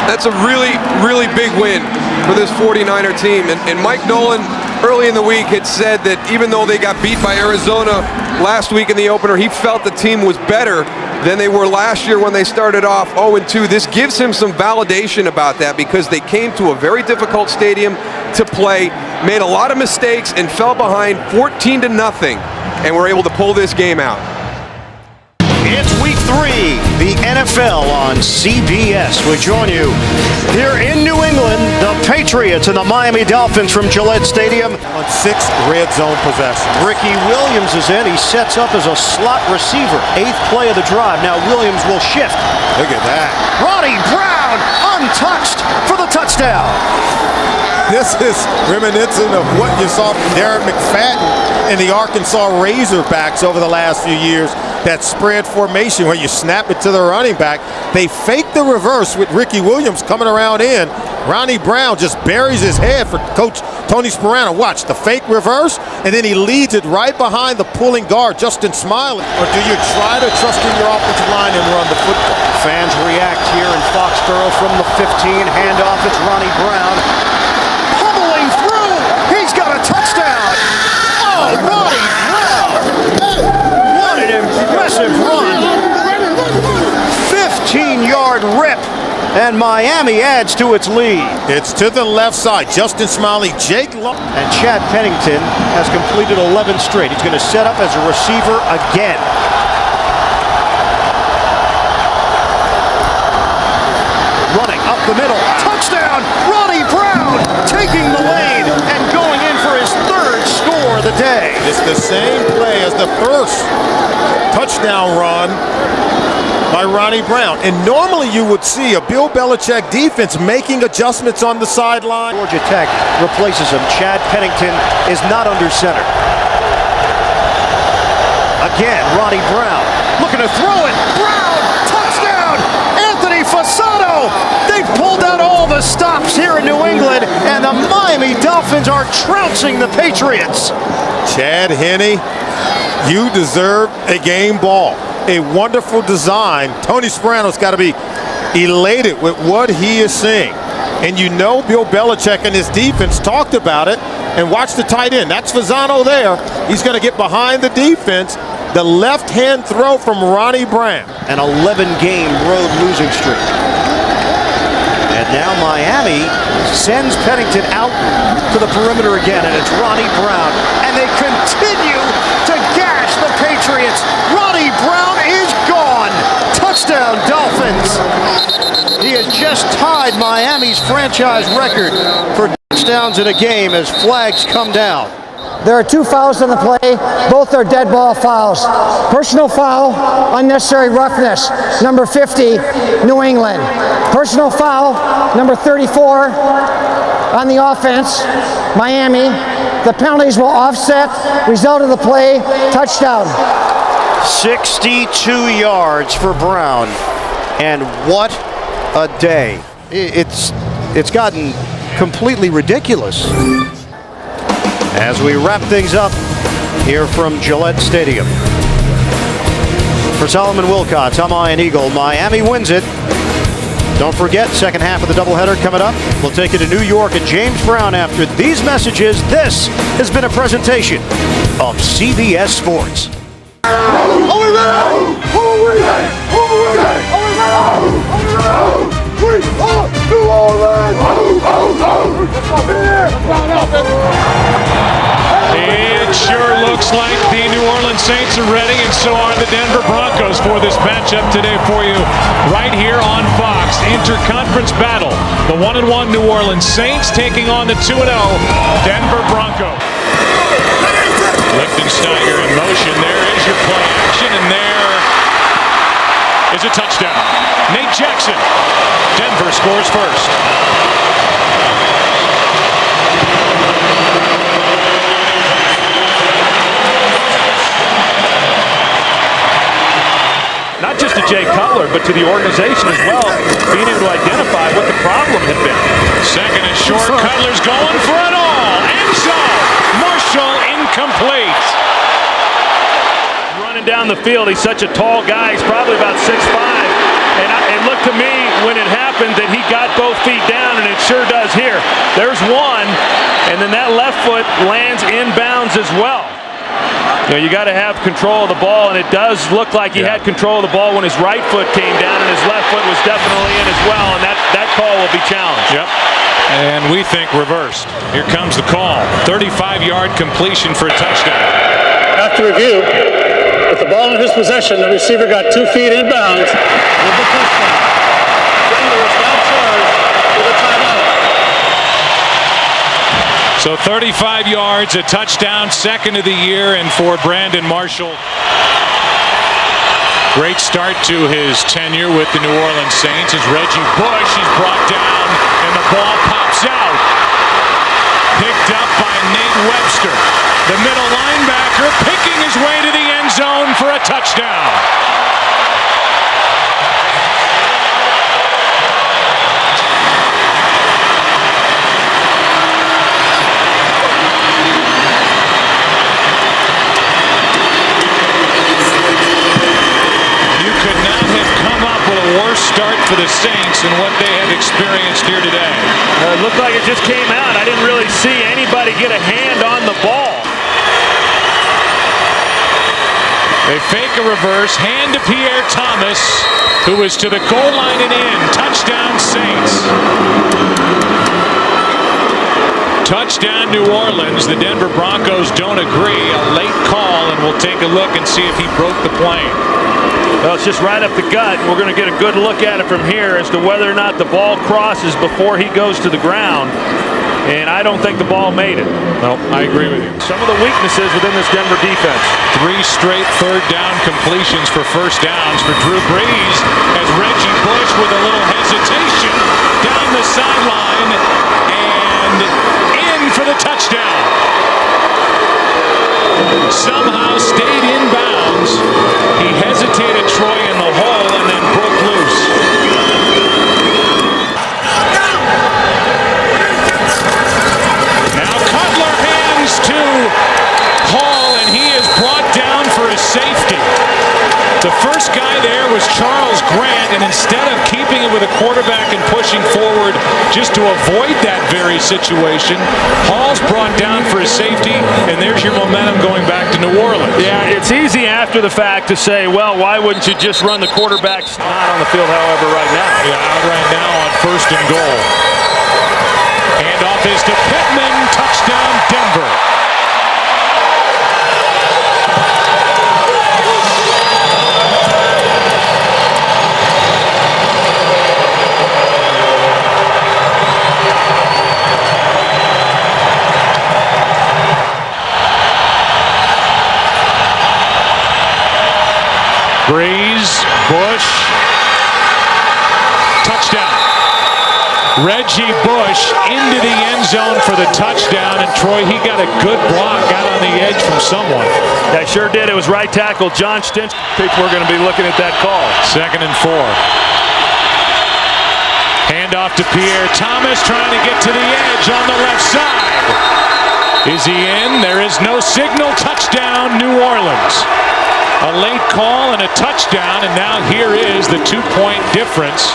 That's a really, really big win for this 49er team. And Mike Nolan early in the week had said that even though they got beat by Arizona last week in the opener, he felt the team was better than they were last year when they started off 0-2. This gives him some validation about that because they came to a very difficult stadium to play, made a lot of mistakes, and fell behind 14-0, and were able to pull this game out. It's week 3, the NFL on CBS. We join you here in New England, the Patriots and the Miami Dolphins from Gillette Stadium. On 6 red zone possessions. Ricky Williams is in. He sets up as a slot receiver. 8th play of the drive. Now Williams will shift. Look at that. Ronnie Brown untouched for the touchdown. This is reminiscent of what you saw from Darren McFadden and the Arkansas Razorbacks over the last few years. That spread formation where you snap it to the running back. They fake the reverse with Ricky Williams coming around in. Ronnie Brown just buries his head for Coach Tony Sparano. Watch the fake reverse, and then he leads it right behind the pulling guard, Justin Smiley. Or do you try to trust in your offensive line and run the football? Fans react here in Foxborough from the 15. Handoff, it's Ronnie Brown. Pummeling through. He's got a touchdown. Oh, Ronnie Brown. What an impressive run. 15-yard rip. And Miami adds to its lead. It's to the left side. Justin Smiley, Jake Long. And Chad Pennington has completed 11 straight. He's going to set up as a receiver again. Running up the middle. Touchdown! Ronnie Brown taking the lead and going in for his 3rd score of the day. It's the same play as the first touchdown run by Ronnie Brown. And normally you would see a Bill Belichick defense making adjustments on the sideline. Georgia Tech replaces him. Chad Pennington is not under center. Again, Ronnie Brown looking to throw it. Brown, touchdown! Anthony Fasano! They've pulled out all the stops here in New England, and the Miami Dolphins are trouncing the Patriots. Chad Henne, you deserve a game ball. A wonderful design. Tony Sparano's got to be elated with what he is seeing. And you know Bill Belichick and his defense talked about it. And watch the tight end. That's Fasano there. He's going to get behind the defense. The left-hand throw from Ronnie Brown. An 11-game road losing streak. And now Miami sends Pennington out to the perimeter again. And it's Ronnie Brown. And they continue to gash the Patriots. Ronnie Brown is gone. Touchdown, Dolphins. He has just tied Miami's franchise record for touchdowns in a game as flags come down. There are 2 fouls on the play. Both are dead ball fouls. Personal foul, unnecessary roughness, number 50, New England. Personal foul, number 34, on the offense, Miami. The penalties will offset. Result of the play, touchdown. 62 yards for Brown. And what a day. It's gotten completely ridiculous. As we wrap things up here from Gillette Stadium. For Solomon Wilcots, I'm Ian Eagle. Miami wins it. Don't forget, second half of the doubleheader coming up. We'll take you to New York and James Brown after these messages. This has been a presentation of CBS Sports. It sure looks like the New Orleans Saints are ready, and so are the Denver Broncos for this matchup today for you right here on Fox. Interconference battle. The 1-1 New Orleans Saints taking on the 2-0 Denver Broncos. Lichtensteiger in motion. There is your play action, and there is a touchdown. Nate Jackson. Denver scores first. Not just to Jay Cutler, but to the organization as well, being able to identify what the problem had been. Second and short. Cutler's going for it all. End zone. Marshall incomplete. Running down the field, he's such a tall guy. He's probably about 6'5". And it looked to me when it happened that he got both feet down, and it sure does here. There's one, and then that left foot lands inbounds as well. You know, you got to have control of the ball, and it does look like he had control of the ball when his right foot came down, and his left foot was definitely in as well, and that call will be challenged. Yep. And we think reversed. Here comes the call. 35-yard completion for a touchdown. After review, with the ball in his possession, the receiver got 2 feet inbounds with the touchdown. Denver was now charged with a timeout. So 35 yards, a touchdown, second of the year, and for Brandon Marshall. Great start to his tenure with the New Orleans Saints as Reggie Bush is brought down, and the ball pops out. Picked up by Nate Webster. The middle linebacker picking his way to the end zone for a touchdown. Worst start for the Saints and what they have experienced here today. It looked like it just came out. I didn't really see anybody get a hand on the ball. They fake a reverse, hand to Pierre Thomas, who is to the goal line and in. Touchdown Saints. Touchdown New Orleans. The Denver Broncos don't agree. A late call, and we'll take a look and see if he broke the plane. Well, it's just right up the gut. We're going to get a good look at it from here as to whether or not the ball crosses before he goes to the ground. And I don't think the ball made it. No, I agree with you. Some of the weaknesses within this Denver defense. 3 straight third down completions for first downs for Drew Brees as Reggie Bush with a little hesitation down the sideline and in for the touchdown. Somehow stayed in bounds. He hesitated Troy in the hole and then broke loose. Now Cutler hands to Hall, and he is brought down for a safety. The first guy there was Charles Grant, and instead of keeping it with a quarterback and pushing forward just to avoid that very situation, Hall's brought down for a safety, and there's your momentum going back to New Orleans. Yeah, it's easy after the fact to say, well, why wouldn't you just run the quarterbacks? Not on the field, however, right now. Yeah, out right now on first and goal. Handoff is to Pittman. Touchdown, Denver. Breeze, Bush, touchdown. Reggie Bush into the end zone for the touchdown, and Troy, he got a good block out on the edge from someone. That sure did. It was right tackle John Stinch. I think we're going to be looking at that call. 2nd and 4. Handoff to Pierre Thomas, trying to get to the edge on the left side. Is he in? There is no signal. Touchdown, New Orleans. A late call and a touchdown, and now here is the 2-point difference.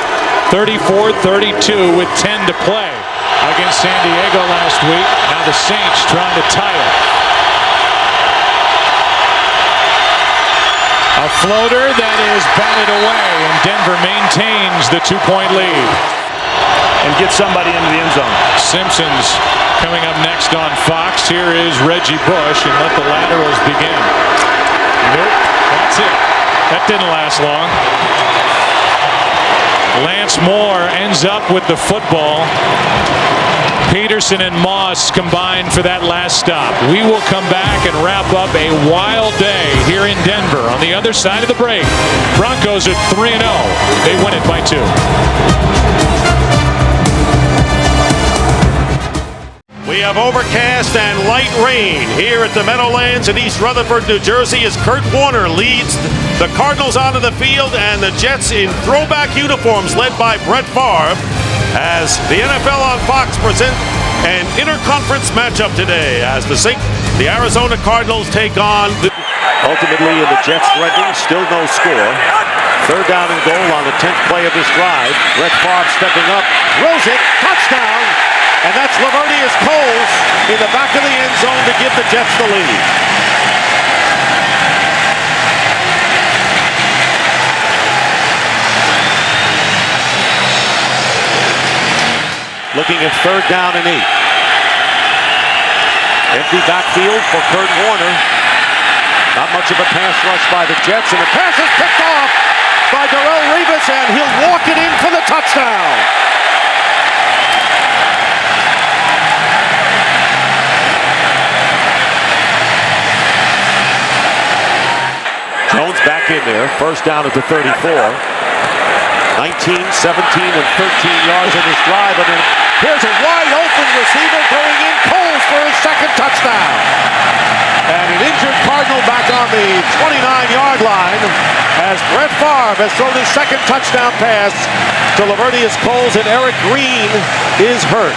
34-32 with 10 to play against San Diego last week. Now the Saints trying to tie it. A floater that is batted away, and Denver maintains the 2-point lead. And get somebody into the end zone. Simpsons coming up next on Fox. Here is Reggie Bush, and let the laterals begin. Nope, that's it. That didn't last long. Lance Moore ends up with the football. Peterson and Moss combined for that last stop. We will come back and wrap up a wild day here in Denver. On the other side of the break, Broncos are 3-0. They win it by 2. We have overcast and light rain here at the Meadowlands in East Rutherford, New Jersey, as Kurt Warner leads the Cardinals onto the field and the Jets in throwback uniforms led by Brett Favre, as the NFL on Fox present an interconference matchup today as the Arizona Cardinals take on ultimately in the Jets threatening, still no score. 3rd down and goal on the 10th play of this drive. Brett Favre stepping up, throws it, touchdown. And that's Lavernius Coles in the back of the end zone to give the Jets the lead. Looking at 3rd down and 8. Empty backfield for Kurt Warner. Not much of a pass rush by the Jets, and the pass is picked off by Darrelle Revis, and he'll walk it in for the touchdown. Jones back in there. 1st down at the 34. 19, 17, and 13 yards in this drive. And then here's a wide open receiver going in. Coles for his 2nd touchdown. And an injured Cardinal back on the 29-yard line as Brett Favre has thrown his 2nd touchdown pass to Lavernius Coles, and Eric Green is hurt.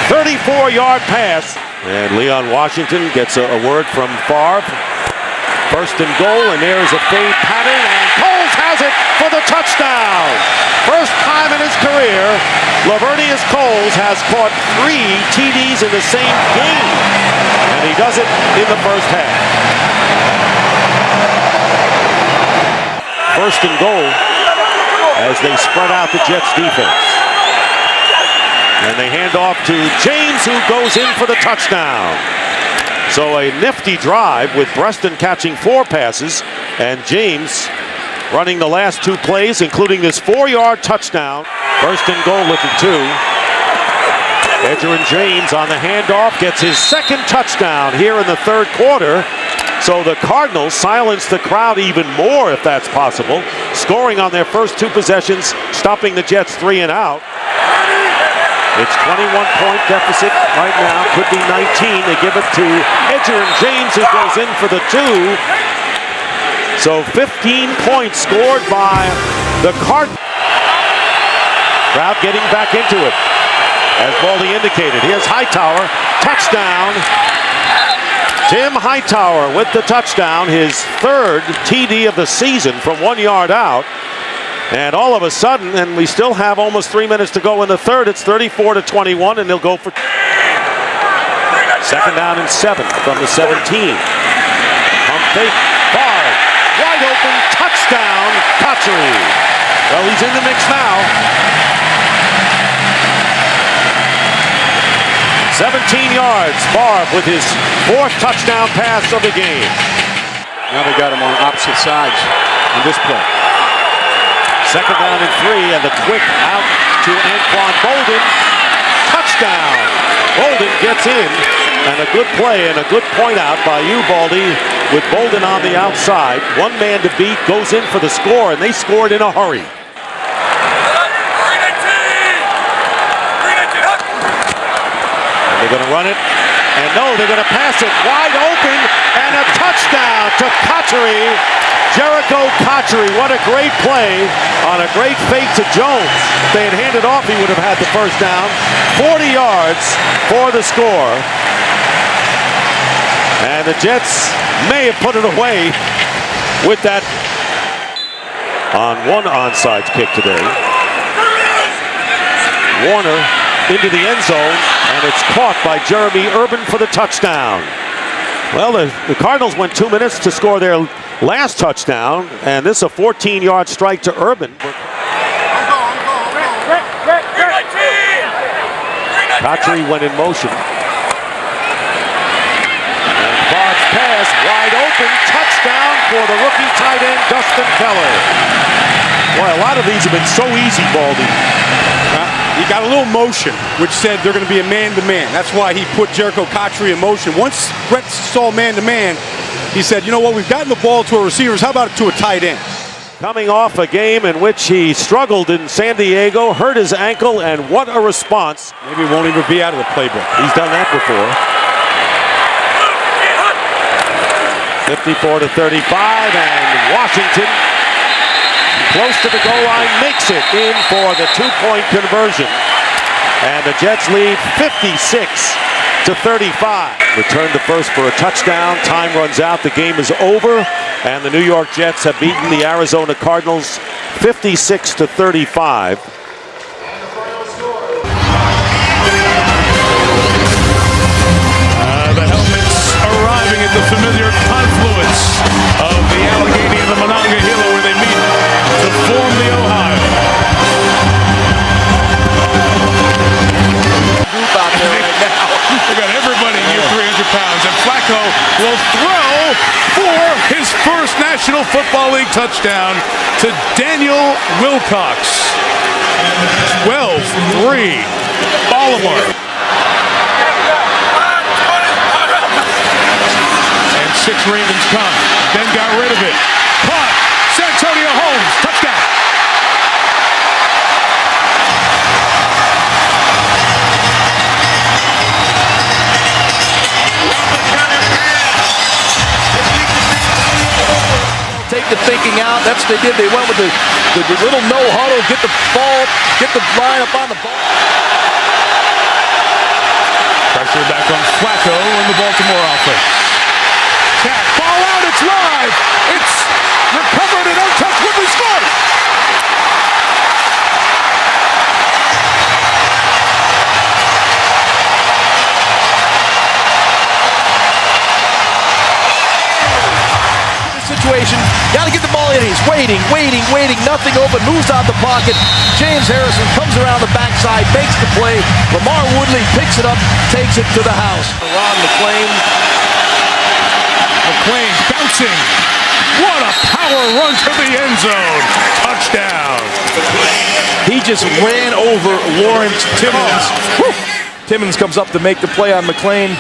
34-yard pass. And Leon Washington gets a word from Favre. 1st and goal, and there's a fade pattern, and Coles has it for the touchdown. First time in his career, Lavernius Coles has caught 3 TDs in the same game, and he does it in the first half. 1st and goal as they spread out the Jets defense. And they hand off to James, who goes in for the touchdown. So a nifty drive with Preston catching 4 passes and James running the last 2 plays, including this 4-yard touchdown. 1st and goal at the 2. Edgerrin James on the handoff gets his 2nd touchdown here in the 3rd quarter. So the Cardinals silence the crowd even more, if that's possible, scoring on their first 2 possessions, stopping the Jets 3 and out. It's 21-point deficit right now. Could be 19. They give it to Edgerrin James, who goes in for the 2. So 15 points scored by the Cardinals. Crowd getting back into it. As Baldy indicated, here's Hightower. Touchdown. Tim Hightower with the touchdown. His 3rd TD of the season from 1 yard out. And all of a sudden, and we still have almost 3 minutes to go in the 3rd, it's 34-21, and they'll go for 2nd down and 7 from the 17. Pump fake, Favre, wide open, touchdown, Cotchery. Well, he's in the mix now. 17 yards, Favre with his 4th touchdown pass of the game. Now they got him on opposite sides on this play. 2nd down and 3, and the quick out to Anquan Bolden. Touchdown! Bolden gets in, and a good play and a good point out by you, Baldy, with Bolden on the outside. One man to beat, goes in for the score, and they scored in a hurry. And they're going to run it. And no, they're going to pass it wide open, and a touchdown to Cotchery. Jericho Cotchery, what a great play on a great fake to Jones. If they had handed off, he would have had the first down. 40 yards for the score. And the Jets may have put it away with that on one onside kick today. Warner into the end zone, and it's caught by Jeremy Urban for the touchdown. Well, the Cardinals went 2 minutes to score their last touchdown, and this is a 14-yard strike to Urban. Cotchery went in motion. And Bard's pass, wide open, touchdown for the rookie tight end, Dustin Keller. Boy, a lot of these have been so easy, Baldy. He got a little motion, which said they're going to be a man-to-man. That's why he put Jericho Cotchery in motion. Once Brett saw man-to-man, he said, you know what, we've gotten the ball to our receivers. How about it to a tight end? Coming off a game in which he struggled in San Diego, hurt his ankle, and what a response. Maybe he won't even be out of the playbook. He's done that before. 54-35, and Washington, close to the goal line, makes it in for the two-point conversion. And the Jets lead 56-35. Return to first for a touchdown. Time runs out. The game is over. And the New York Jets have beaten the Arizona Cardinals 56-35. The helmets arriving at the familiar confluence of the Allegheny and the Monongahela, where they meet to form the Ohio. Group out there right now. They got everybody near 300 pounds, and Flacco will throw for his first National Football League touchdown to Daniel Wilcox. 12-3, Baltimore. And 6 Ravens come. Ben got rid of it. Caught. Santonio Holmes. Touchdown. Take the thinking out. That's what they did. They went with the little no huddle, get the ball, get the line up on the ball. Pressure back on Flacco in the Baltimore offense. Tap, ball out, it's live. It's recovered and untouched. Woodley scores. Situation, got to get the ball in. He's waiting, nothing open, moves out the pocket. James Harrison comes around the backside, makes the play. Lamar Woodley picks it up, takes it to the house. Ron McClain bouncing. What a power run to the end zone. Touchdown. He just ran over Lawrence Timmons. Timmons comes up to make the play on McClain.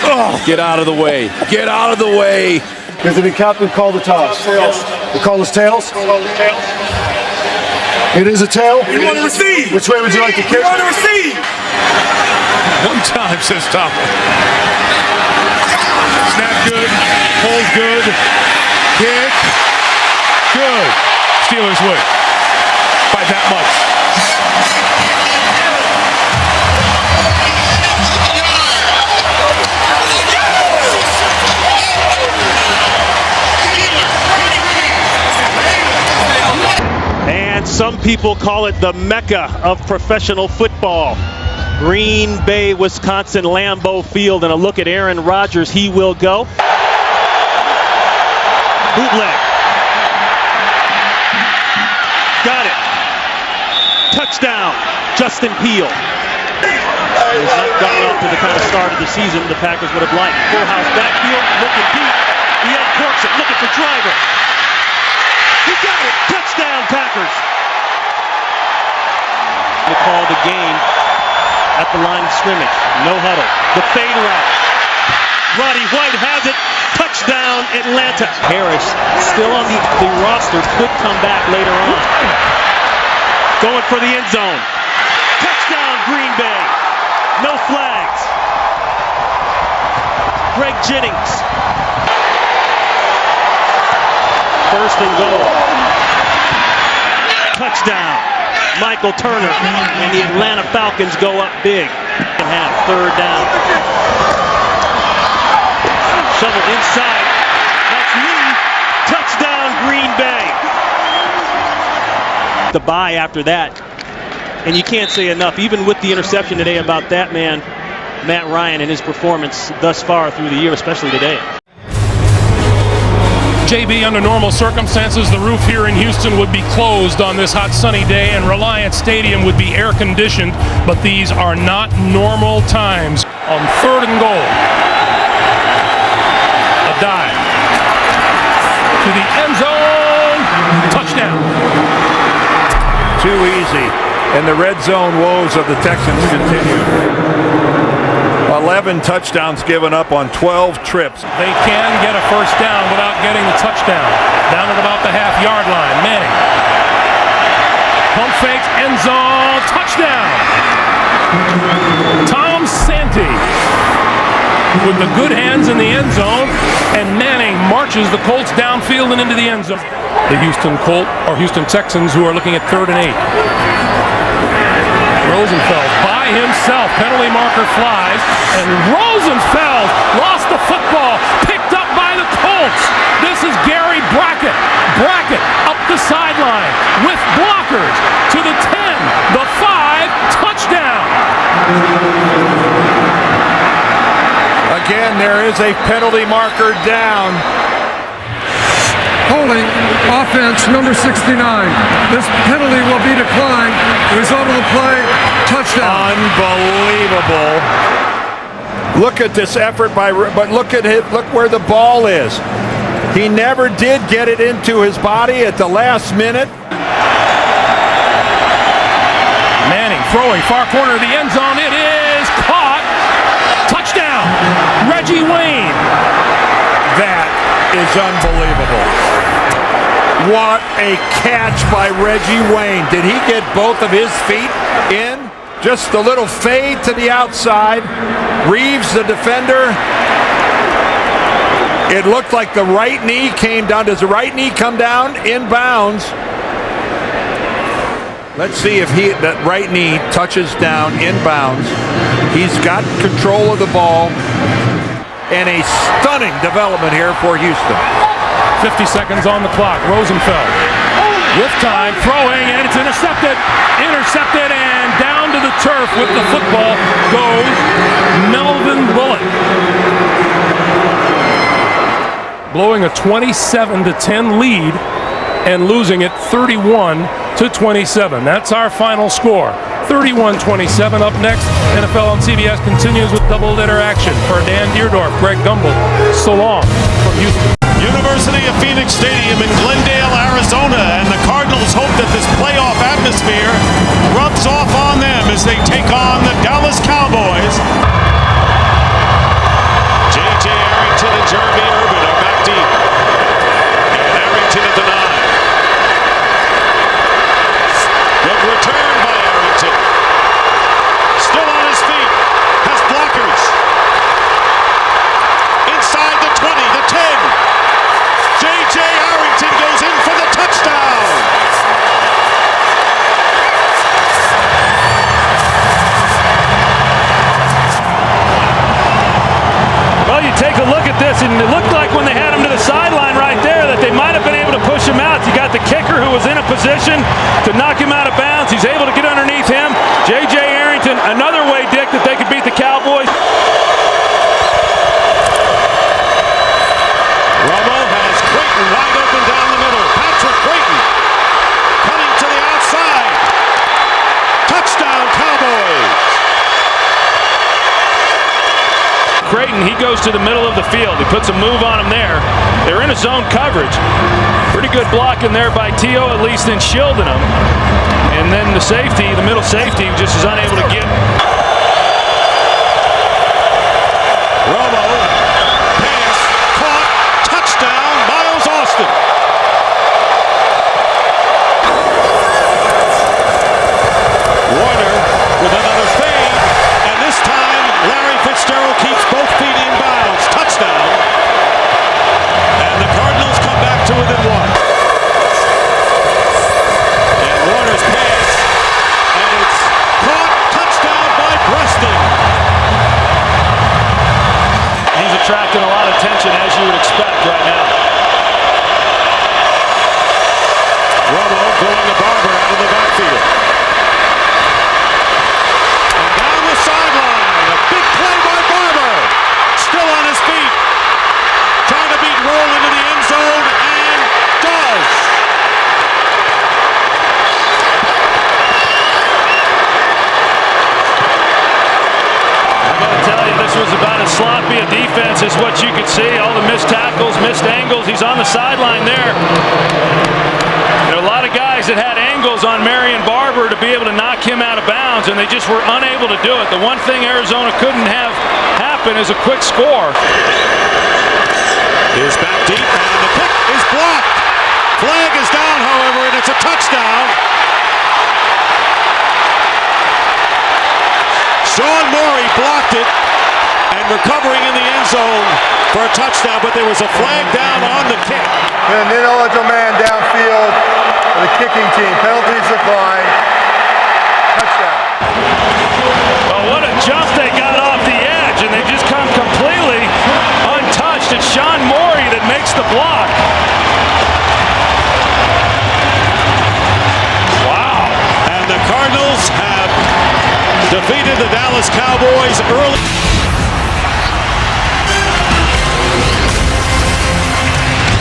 Oh, get out of the way. Get out of the way. Is it a captain call the toss? Tails. We call this tails? It is a tail? We want to receive. Which way would you like to kick? We want to receive. One time, says Tomlin. Snap good. Hold good. Kick. Good. Steelers win by that much. And some people call it the Mecca of professional football. Green Bay, Wisconsin, Lambeau Field, and a look at Aaron Rodgers. He will go. Bootleg. Got it. Touchdown, Justin Peele. He's not gotten off to the kind of start of the season the Packers would have liked. Full house backfield, looking deep. He uncorks it, looking for Driver. He got it. Touchdown, Packers. To call the game at the line of scrimmage. No huddle. The fade route. Roddy White has it. Touchdown, Atlanta. Harris still on the roster. Could come back later on. Going for the end zone. Touchdown, Green Bay. No flags. Greg Jennings. First and goal. Touchdown. Michael Turner. And the Atlanta Falcons go up big. And have third down. Shovel inside. That's Lee. Touchdown, Green Bay. The bye after that. And you can't say enough, even with the interception today, about that man, Matt Ryan, and his performance thus far through the year, especially today. JB, under normal circumstances, the roof here in Houston would be closed on this hot sunny day and Reliant Stadium would be air conditioned, but these are not normal times. On third and goal, a dive to the end zone, touchdown. Too easy, and the red zone woes of the Texans continue. 11 touchdowns given up on 12 trips. They can get a first down without getting the touchdown. Down at about the half-yard line. Manning. Pump fakes, end zone, touchdown. Tom Santee with the good hands in the end zone, and Manning marches the Colts downfield and into the end zone. The Houston Texans, who are looking at 3rd and 8. Rosenfeld by himself, penalty marker flies, and Rosenfeld lost the football, picked up by the Colts. This is Gary Brackett. Brackett up the sideline with blockers to the 10, the 5, touchdown. Again, there is a penalty marker down. Holding offense number 69. This penalty will be declined. Result of the play, touchdown. Unbelievable. Look at this effort but look at it. Look where the ball is. He never did get it into his body at the last minute. Manning throwing far corner of the end zone. It is caught. Touchdown. Reggie Wayne. That is unbelievable. What a catch by Reggie Wayne. Did he get both of his feet in? Just a little fade to the outside. Reeves, the defender. It looked like the right knee came down. Does the right knee come down inbounds? Let's see if that right knee touches down inbounds. He's got control of the ball. And a stunning development here for Houston. 50 seconds on the clock. Rosenfeld with time, throwing, and it's intercepted. Intercepted, and down to the turf with the football goes Melvin Bullock. Blowing a 27-10 lead and losing it 31-27. That's our final score. 31-27. Up next, NFL on CBS continues with double-header action. For Dan Deerdorf, Greg Gumbel, so long from Houston. University of Phoenix Stadium in Glendale, Arizona, and the Cardinals hope that this playoff atmosphere rubs off on them as they take on the Dallas Cowboys. J.J. Arrington and Jeremy Urban are back deep. And Arrington at the 9. Good return by Arrington. Still on his feet. Has blockers. Inside the 20, the 10. J.J. Arrington goes in for the touchdown. Well, you take a look at this, and it looked like when they had him to the sideline right there that they might have been able to push him out. You got the kicker who was in a position to knock him out of bounds. He's able to get underneath him. J.J. Arrington, another way, Dick, that they could beat the Cowboys. Romo has Creighton wide open down the middle. Patrick Creighton cutting to the outside. Touchdown, Cowboys. Creighton, he goes to the middle of the field. He puts a move on him there. They're in a zone coverage. Pretty good blocking there by T.O., at least in shielding him. And then the safety, the middle safety, just is unable to get. Romo scrappy a defense as what you could see. All the missed tackles, missed angles. He's on the sideline there. There are a lot of guys that had angles on Marion Barber to be able to knock him out of bounds, and they just were unable to do it. The one thing Arizona couldn't have happen is a quick score. Is back deep, and the kick is blocked. Flag is down, however, and it's a touchdown. Sean Morey blocked it and recovering in the end zone for a touchdown, but there was a flag down on the kick. An ineligible man downfield for the kicking team. Penalties decline. Touchdown. Well, what a jump they got off the edge, and they just come completely untouched. It's Sean Morey that makes the block. Wow. And the Cardinals have defeated the Dallas Cowboys early.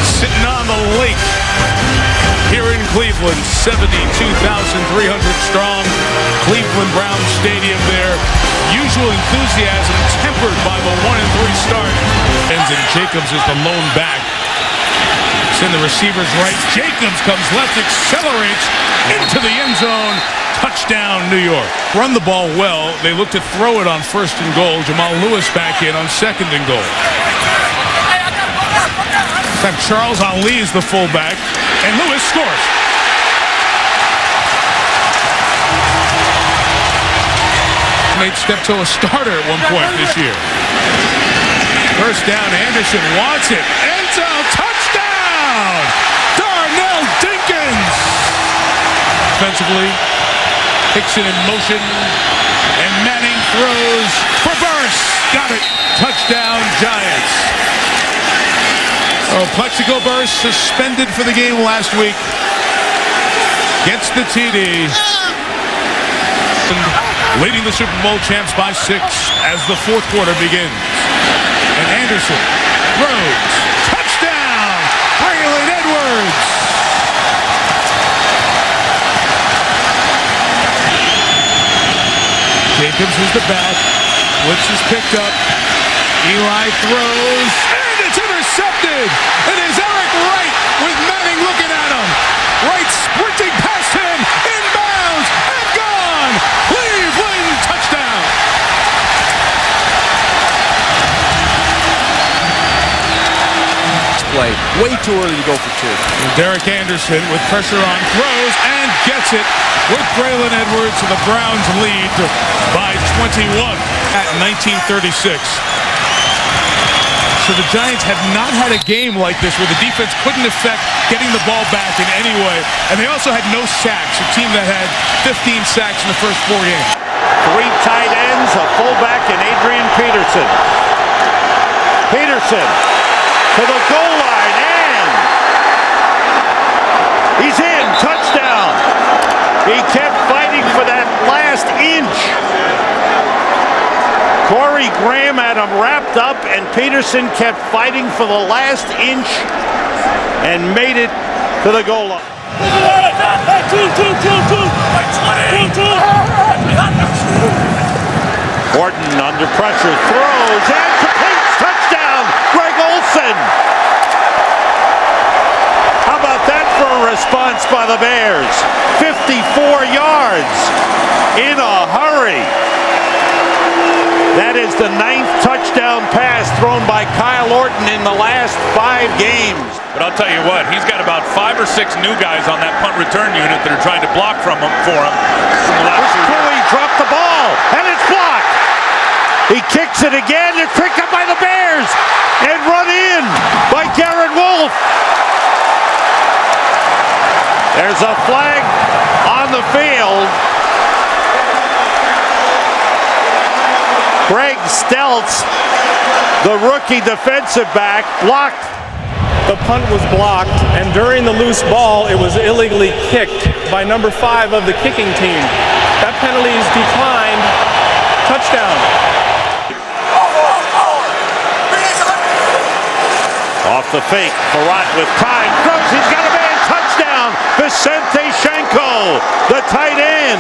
Sitting on the lake here in Cleveland, 72,300 strong, Cleveland Browns Stadium there. Usual enthusiasm tempered by the 1-3 start. And Jacobs is the lone back. It's in the receiver's right. Jacobs comes left, accelerates into the end zone. Touchdown, New York. Run the ball well. They look to throw it on 1st and goal. Jamal Lewis back in on 2nd and goal. In fact, Charles Ali is the fullback, and Lewis scores. Made Steptoe a starter at one point this year. First down, Anderson wants it. End zone, touchdown! Darnell Dinkins! Defensively, Hickson in motion, and Manning throws for Burris. Got it. Touchdown, Giants. Oh, Plexico Burris suspended for the game last week. Gets the TD. Leading the Super Bowl champs by 6 as the 4th quarter begins. And Anderson throws. Touchdown! Braylon Edwards! Jacobs is the back. Blitz is picked up. Eli throws. And it's intercepted! It is Eric Wright with Manning looking at him. Wright sprinting past him. Inbounds and gone! Cleveland touchdown! Play. Way too early to go for 2. Derek Anderson with pressure on, throws and gets it with Braylon Edwards, so the Browns lead by 21 at 1936. So the Giants have not had a game like this where the defense couldn't affect getting the ball back in any way, and they also had no sacks, a team that had 15 sacks in the first 4 games. 3 tight ends, a fullback, and Adrian Peterson. Peterson to the goal line, and he's in. Touchdown. He kept fighting for that last inch. Corey Graham had him wrapped up, and Peterson kept fighting for the last inch and made it to the goal line. Horton under pressure, throws and completes. Touchdown, Greg Olsen. How about that for a response by the Bears? 54 yards in a hurry. That is the 9th touchdown pass thrown by Kyle Orton in the last 5 games. But I'll tell you what, he's got about 5 or 6 new guys on that punt return unit that are trying to block for him. Cooley dropped the ball, and it's blocked. He kicks it again. It's picked up by the Bears and run in by Garrett Wolf. There's a flag on the field. Greg Stelz, the rookie defensive back, blocked. The punt was blocked, and during the loose ball, it was illegally kicked by number 5 of the kicking team. That penalty is declined. Touchdown. Off the fake, Farrat with time, throws, he's got a man, touchdown, Vicente Shenko, the tight end.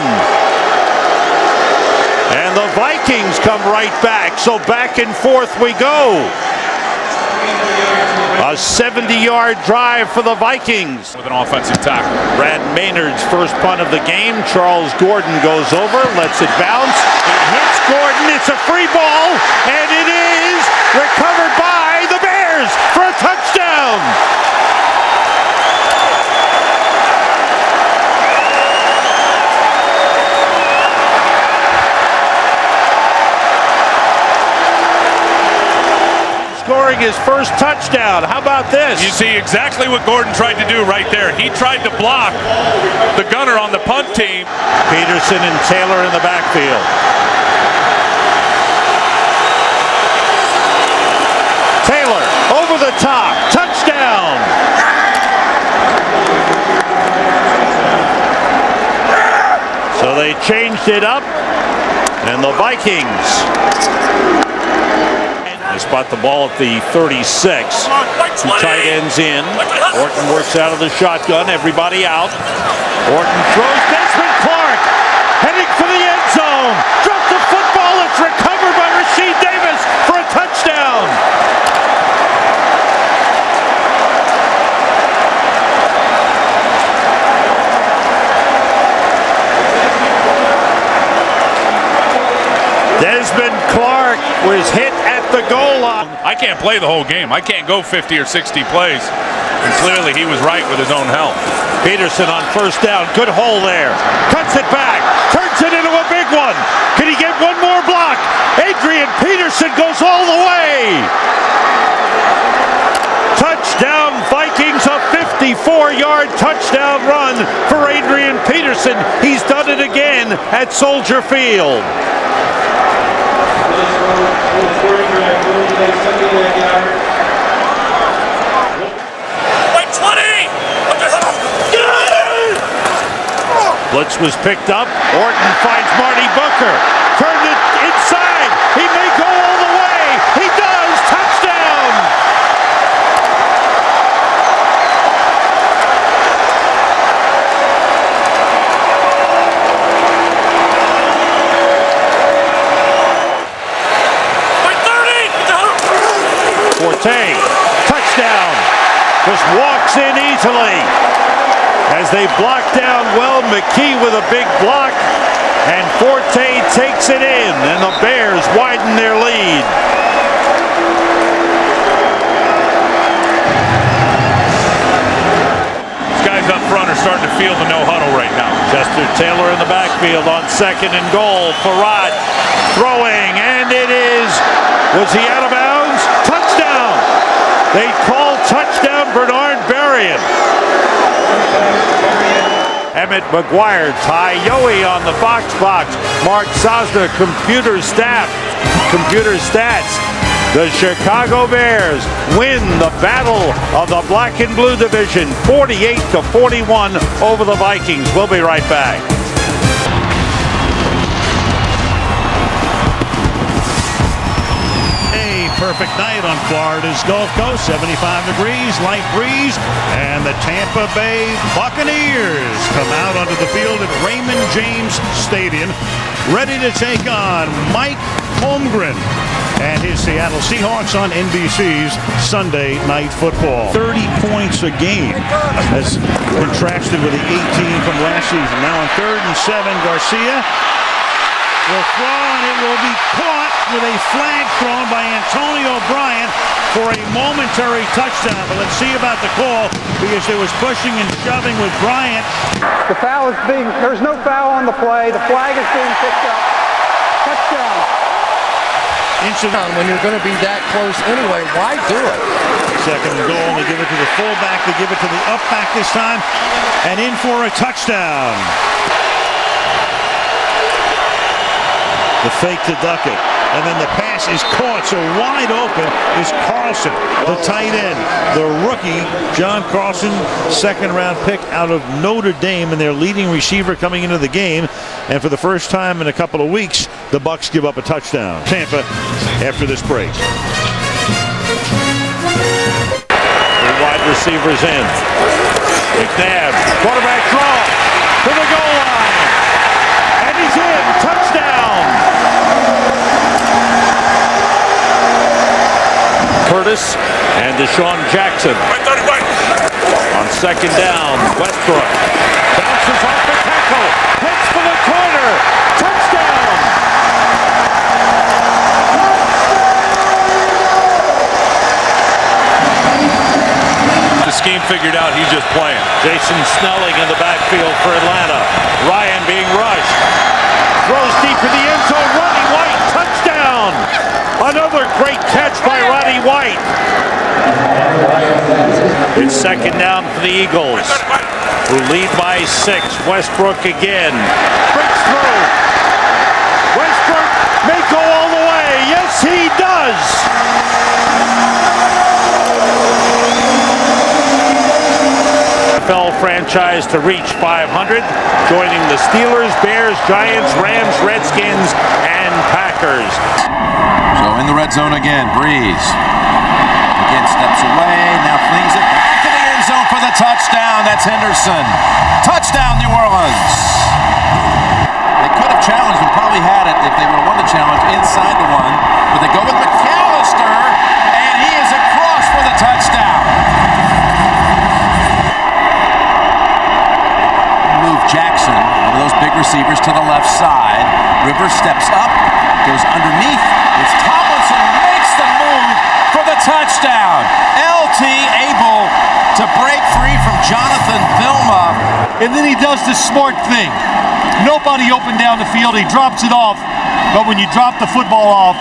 And And the Vikings come right back. So back and forth we go. A 70-yard drive for the Vikings. With an offensive tackle. Brad Maynard's first punt of the game. Charles Gordon goes over, lets it bounce. It hits Gordon. It's a free ball, and it is recovered by the Bears for a touchdown. Scoring his first touchdown. How about this? You see exactly what Gordon tried to do right there. He tried to block the gunner on the punt team. Peterson and Taylor in the backfield. Taylor over the top. Touchdown. So they changed it up, and the Vikings, they spot the ball at the 36. Two tight ends in. Orton works out of the shotgun. Everybody out. Orton throws. Desmond Clark heading for the end zone. Dropped the football. It's recovered by Rasheed Davis for a touchdown. Desmond Clark was hit at the goal line. I can't play the whole game. I can't go 50 or 60 plays. And clearly he was right with his own health. Peterson on first down. Good hole there. Cuts it back. Turns it into a big one. Can he get one more block? Adrian Peterson goes all the way. Touchdown Vikings, a 54-yard touchdown run for Adrian Peterson. He's done it again at Soldier Field. Blitz was picked up. Orton finds Marty Booker. Turned it inside. He may go all the way. He does. Touchdown. Forte, touchdown, just walks in easily as they block down well. McKee with a big block, and Forte takes it in, and the Bears widen their lead. These guys up front are starting to feel the no huddle right now. Chester Taylor in the backfield on second and goal. Farad throwing, and it is, was he out of bounds? Touchdown! They call touchdown Bernard Berrien. Emmett McGuire, Ty Yohe on the Fox box. Mark Sosna, computer stats. The Chicago Bears win the battle of the Black and Blue division, 48-41 over the Vikings. We'll be right back. Perfect night on Florida's Gulf Coast, 75 degrees, light breeze, and the Tampa Bay Buccaneers come out onto the field at Raymond James Stadium, ready to take on Mike Holmgren and his Seattle Seahawks on NBC's Sunday Night Football. 30 points a game, as contrasted with the 18 from last season. Now on 3rd and 7, Garcia will throw, and it will be caught with a flag thrown by Antonio Bryant for a momentary touchdown. But let's see about the call, because there was pushing and shoving with Bryant. The foul is being, there's no foul on the play. The flag is being picked up. Touchdown. When you're going to be that close anyway, why do it? Second and goal, they give it to the fullback, they give it to the upback this time, and in for a touchdown. The fake to Duckett, and then the pass is caught, so wide open is Carlson, the tight end. The rookie, John Carlson, second-round pick out of Notre Dame, and their leading receiver coming into the game. And for the first time in a couple of weeks, the Bucs give up a touchdown. Tampa after this break. The wide receivers in. McNabb, quarterback draw to the goal line. And he's in. Touchdown. Curtis and Deshaun Jackson. On second down, Westbrook bounces off the tackle, hits for the corner, touchdown! The scheme figured out, he's just playing. Jason Snelling in the backfield for Atlanta. Ryan being rushed. Throws deep in the end zone. Roddy White, touchdown! Another great catch by Roddy White. It's second down for the Eagles, who lead by 6. Westbrook again. Breaks through. Westbrook may go all the way. Yes, he does. NFL franchise to reach 500, joining the Steelers, Bears, Giants, Rams, Redskins, and Packers. So in the red zone again, Breeze. Again steps away, now flings it back to the end zone for the touchdown. That's Henderson. Touchdown, New Orleans. They could have challenged and probably had it if they would have won the challenge inside the one, but they go with McAllister, and he is across for the touchdown. Move Jackson, one of those big receivers, to the left side. Rivers steps up, goes underneath. It's Tomlinson who makes the move for the touchdown. LT able to break free from Jonathan Vilma. And then he does this smart thing. Nobody open down the field. He drops it off. But when you drop the football off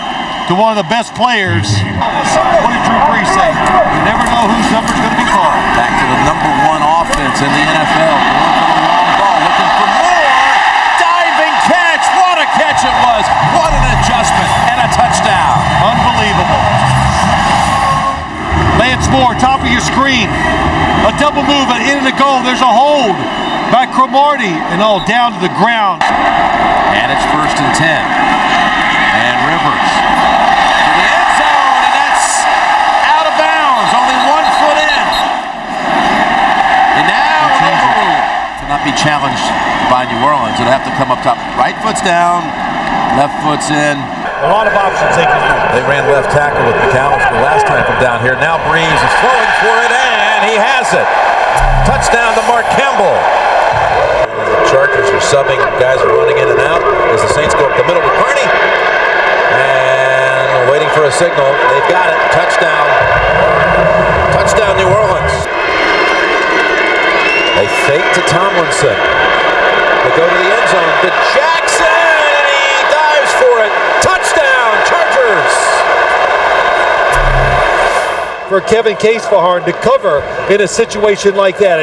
to one of the best players, what did Drew Brees say? You never know whose number's going to be called. Back to the #1 offense in the NFL. Going for the long ball, looking for more. Diving catch. What a catch it was. What an adjustment and a touchdown. Unbelievable. Lance Moore, top of your screen. A double move at end of the goal. There's a hold by Cromartie. And down to the ground. And it's 1st and 10. And Rivers to the end zone. And that's out of bounds. Only 1 foot in. And now to not be challenged by New Orleans. It'll have to come up top. Right foot's down. Left foot's in. A lot of options they can use. They ran left tackle with McAllister last time from down here. Now Breeze is throwing for it, and he has it. Touchdown to Mark Campbell. The Chargers are subbing. Guys are running in and out as the Saints go up the middle with Carney. And waiting for a signal. They've got it. Touchdown. Touchdown, New Orleans. They fake to Tomlinson. They go to the end zone to Jackson, and he dives for it. Touchdown, Chargers! For Kevin Casefaharn to cover in a situation like that.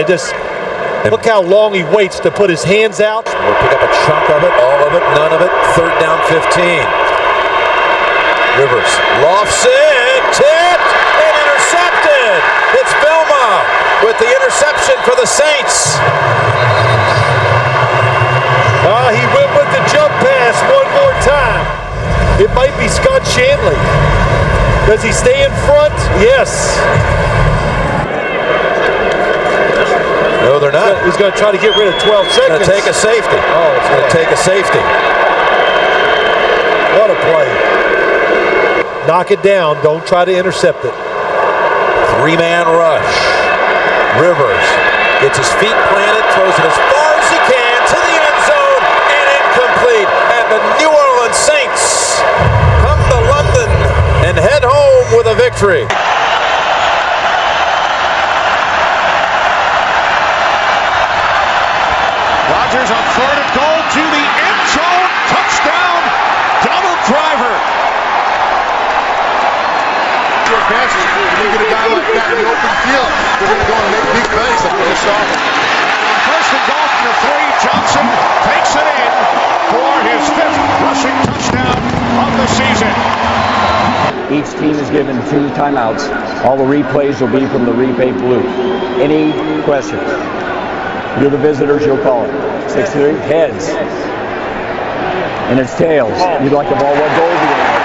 Look how long he waits to put his hands out. We'll pick up a chunk of it, all of it, none of it. 3rd down, 15. Rivers lofts it, tipped, and intercepted. It's Vilma with the interception for the Saints. He went with the jump pass one more time. It might be Scott Shanley. Does he stay in front? Yes. No, they're not. He's going to try to get rid of 12 seconds. He's going to take a safety. It's going to take a safety. What a play. Knock it down. Don't try to intercept it. 3-man rush. Rivers gets his feet planted, throws it as far as he can to the end zone, and incomplete. And the New Orleans Saints come to London and head home with a victory. Rodgers on 3rd and goal to the end zone. Touchdown. Double driver. Your best, you get a guy like that in the open field. They're going to go and make big plays like we just saw. 1st and goal from the 3. Johnson takes it in for his 5th rushing touchdown of the season. Each team is given 2 timeouts. All the replays will be from the replay booth. Any questions? You're the visitors, you'll call it. 6-3, heads. And it's tails. You'd like the ball, what goal do you want?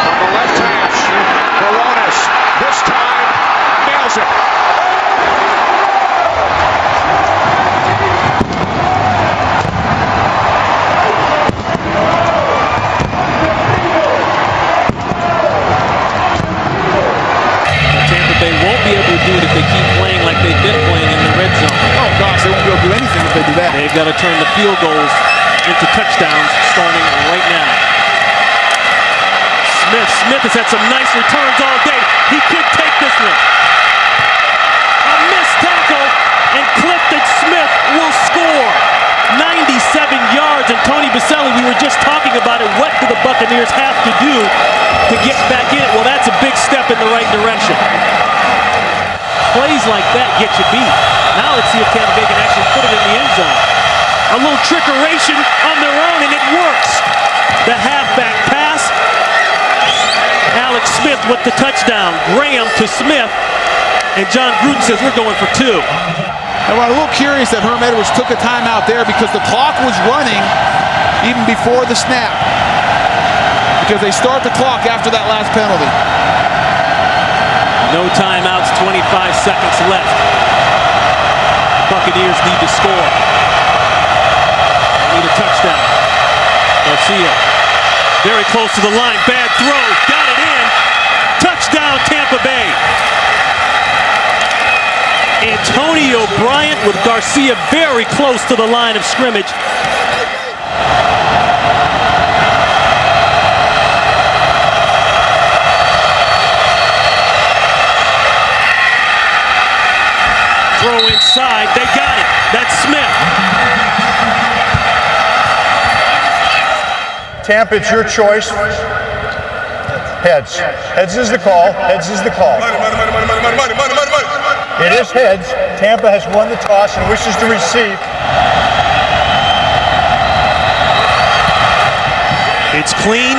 On the left hash, Coronas this time nails it. that. They've got to turn the field goals into touchdowns starting right now. Smith has had some nice returns all day. He could take this one. A missed tackle, and Clifton Smith will score. 97 yards, and Tony Baselli, we were just talking about it. What do the Buccaneers have to do to get back in it? Well, that's a big step in the right direction. Plays like that get you beat. Now let's see if Tampa Bay can actually put it in the end zone. A little trickeration on their own, and it works. The halfback pass. Alex Smith with the touchdown. Graham to Smith. And John Gruden says we're going for 2. And we're a little curious that Herm Edwards took a timeout there because the clock was running even before the snap. Because they start the clock after that last penalty. No timeouts, 25 seconds left. Buccaneers need to score. Need a touchdown. Garcia, very close to the line. Bad throw, got it in. Touchdown, Tampa Bay. Antonio Bryant with Garcia very close to the line of scrimmage. Throw inside, they got it. That's Smith. Tampa, it's your choice. Heads. Heads is the call. Heads is the call. It is heads. Tampa has won the toss and wishes to receive. It's clean.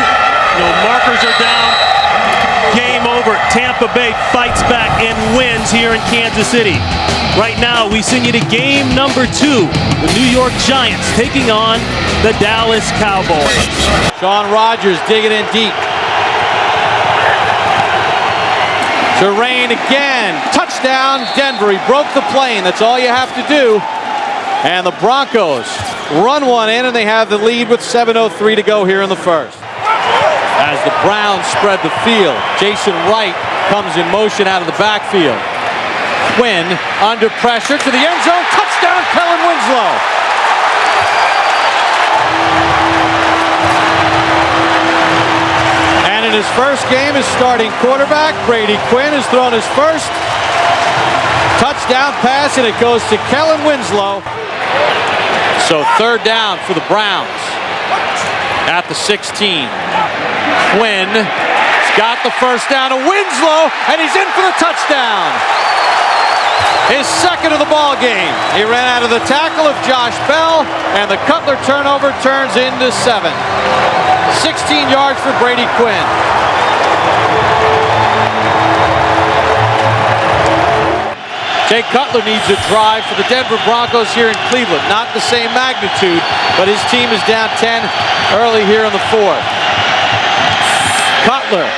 No markers are down. Game over. Tampa Bay fights back and wins here in Kansas City. Right now, we send you to game number 2. The New York Giants taking on the Dallas Cowboys. Sean Rogers digging in deep. Terrain again. Touchdown, Denver. He broke the plane. That's all you have to do. And the Broncos run one in, and they have the lead with 7:03 to go here in the first. As the Browns spread the field, Jason Wright comes in motion out of the backfield. Quinn under pressure to the end zone. Touchdown, Kellen Winslow. And in his first game as starting quarterback, Brady Quinn has thrown his first touchdown pass, and it goes to Kellen Winslow. So third down for the Browns at the 16. Quinn's got the first down to Winslow, and he's in for the touchdown. His second of the ball game. He ran out of the tackle of Josh Bell, and the Cutler turnover turns into 7. 16 yards for Brady Quinn. Jay Cutler needs a drive for the Denver Broncos here in Cleveland. Not the same magnitude, but his team is down 10 early here in the 4th. Cutler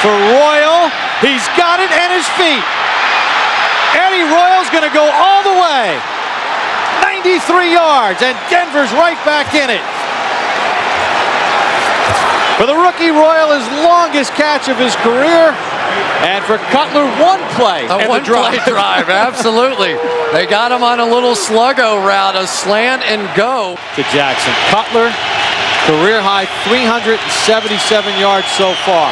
for Royal. He's got it, and his feet. Eddie Royal's going to go all the way. 93 yards, and Denver's right back in it. For the rookie, Royal, his longest catch of his career. And for Cutler, one play. A one-play drive, absolutely. They got him on a little sluggo route, a slant and go. To Jackson. Cutler, career high 377 yards so far.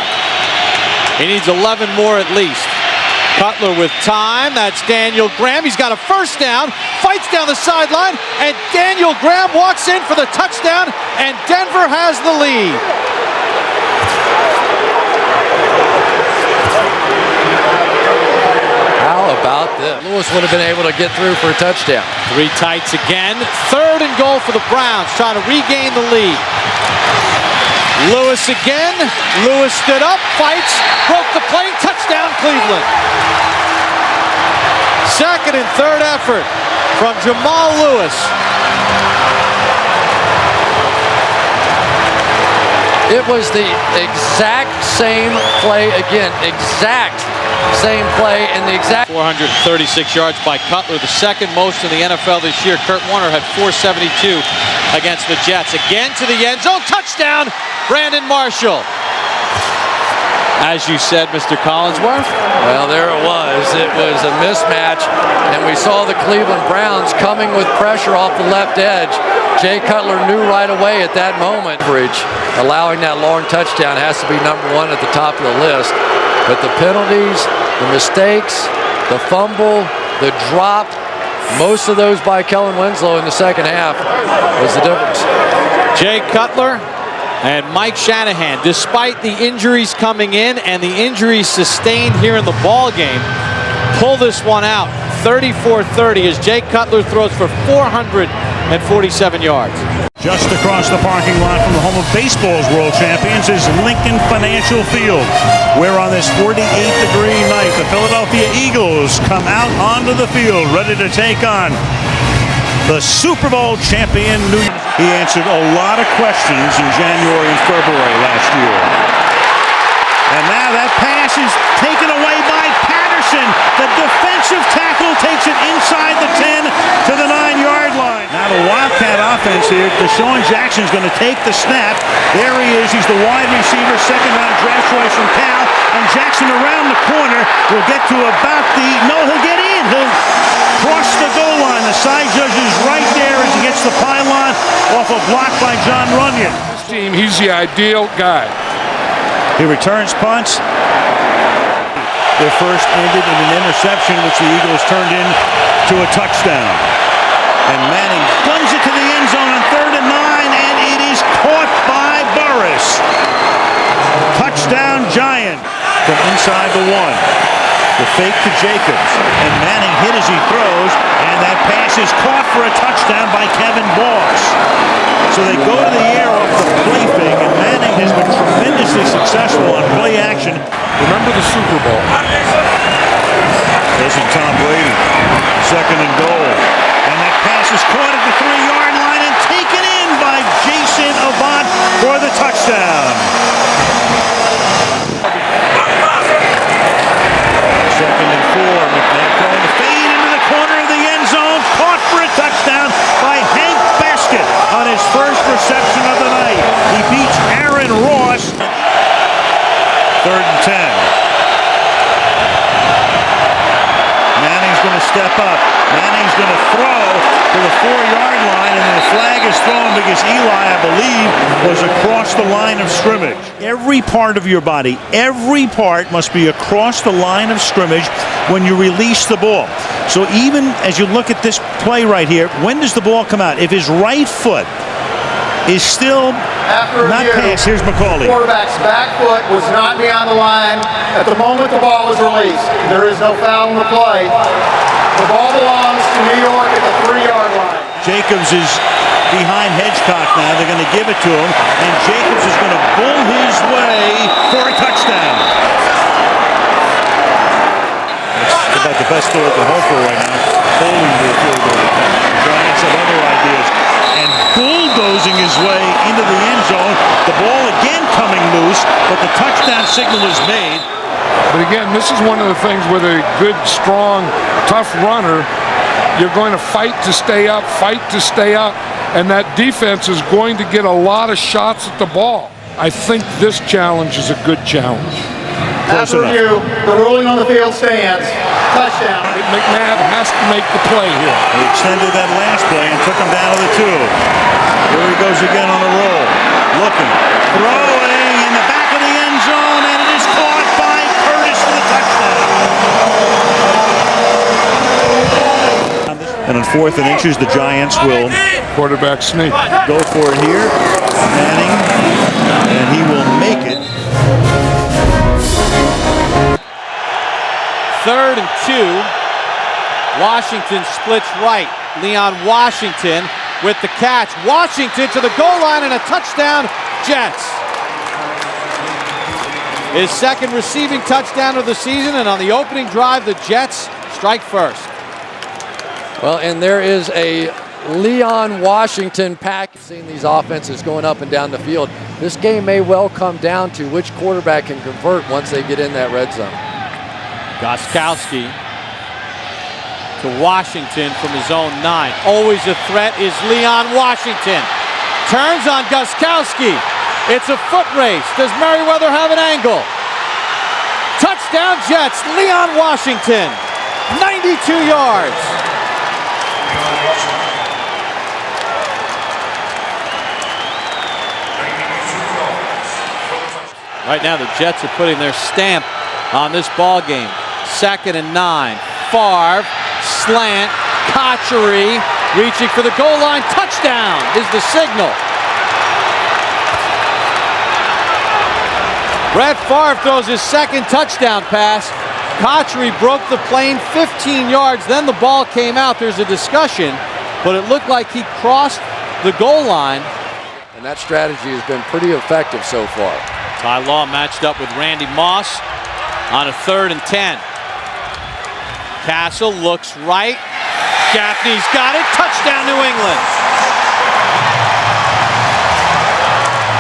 He needs 11 more at least. Cutler with time. That's Daniel Graham. He's got a first down. Fights down the sideline. And Daniel Graham walks in for the touchdown. And Denver has the lead. How about this? Lewis would have been able to get through for a touchdown. 3 tights again. 3rd and goal for the Browns, trying to regain the lead. Lewis again. Lewis stood up, fights, broke the plane, touchdown Cleveland. 2nd and 3rd effort from Jamal Lewis. It was the exact same play again. Exact same play and the exact 436 yards by Cutler, the second most in the NFL this year. Kurt Warner had 472 against the Jets. Again to the end zone, touchdown, Brandon Marshall. as you said, Mr. Collinsworth? Well, there it was. It was a mismatch, and we saw the Cleveland Browns coming with pressure off the left edge. Jay Cutler knew right away at that moment. Allowing that long touchdown has to be number one at the top of the list. But the penalties, the mistakes, the fumble, the drop, most of those by Kellen Winslow in the second half was the difference. Jay Cutler and Mike Shanahan, despite the injuries coming in and the injuries sustained here in the ball game, pull this one out 34-30 as Jay Cutler throws for 447 yards. Just across the parking lot from the home of baseball's world champions is Lincoln Financial Field, where on this 48-degree night, the Philadelphia Eagles come out onto the field ready to take on the Super Bowl champion New York. He answered a lot of questions in January and February last year. And now that pass is taken away by Patterson. The defensive tackle takes it inside the 10 to the 9-yard line. Now the Wildcat offense here. Deshaun Jackson's going to take the snap. There he is. He's the wide receiver, second-round draft choice from Cal. And Jackson around the corner will get to about the... No, he'll get in. He'll cross the goal line. The side judge is right there as he gets the pylon off a block by John Runyon. This team, he's the ideal guy. He returns punts. Their first ended in an interception, which the Eagles turned into a touchdown. And Manning guns it to the end zone on 3rd and 9, and it is caught by Burris. Touchdown Giant from inside the 1. The fake to Jacobs, and Manning hit as he throws, and that pass is caught for a touchdown by Kevin Boss. So they go to the air off the play fake, and Manning has been tremendously successful on play action. Remember the Super Bowl. Listen, Tom Brady, 2nd and goal. And that pass is caught at the 3-yard line and taken in by Jason Avant for the touchdown. 2nd and 4. McNabb throwing the fade into the corner of the end zone. Caught for a touchdown by Hank Baskett on his first reception of the night. He beats Aaron Ross. 3rd and 10. Manning's going to step up. Manning's going to throw to the 4-yard line, and then the flag is thrown because Eli, I believe, was across the line of scrimmage. Every part of your body, every part must be across the line of scrimmage when you release the ball. So even as you look at this play right here, when does the ball come out? If his right foot is still not passed, here's McCauley. The quarterback's back foot was not beyond the line at the moment the ball was released. There is no foul in the play. The ball belongs to New York at the 3-yard line. Jacobs is behind Hedgecock now. They're going to give it to him, and Jacobs is going to bull his way for a touchdown. That's about the best throw at the home for right now. Holding the field goal. Giants have other ideas. And bulldozing his way into the end zone. The ball again coming loose, but the touchdown signal is made. But again, this is one of the things with a good, strong, tough runner. You're going to fight to stay up, and that defense is going to get a lot of shots at the ball. I think this challenge is a good challenge. After review, the ruling on the field stands. Touchdown. McNabb has to make the play here. He extended that last play and took him down to the 2. Here he goes again on a roll. Looking, throwing in the back of the end zone, and it is caught by Curtis for the touchdown. And on 4th and inches, the Giants will quarterback sneak. Go for it here. Manning, and he will make it. 3rd and 2. Washington splits right. Leon Washington with the catch. Washington to the goal line and a touchdown, Jets. His 2nd receiving touchdown of the season, and on the opening drive, the Jets strike first. Well, and there is a Leon Washington pack. Seeing these offenses going up and down the field, this game may well come down to which quarterback can convert once they get in that red zone. Gostkowski to Washington from his own 9. Always a threat is Leon Washington. Turns on Gostkowski. It's a foot race. Does Merriweather have an angle? Touchdown Jets, Leon Washington, 92 yards. Right now the Jets are putting their stamp on this ball game. 2nd and 9. Favre, slant, Cotchery, reaching for the goal line. Touchdown is the signal. Brett Favre throws his 2nd touchdown pass. Cotchery broke the plane 15 yards. Then the ball came out. There's a discussion, but it looked like he crossed the goal line. And that strategy has been pretty effective so far. Ty Law matched up with Randy Moss on a 3rd and 10. Castle looks right. Gaffney's got it. Touchdown, New England.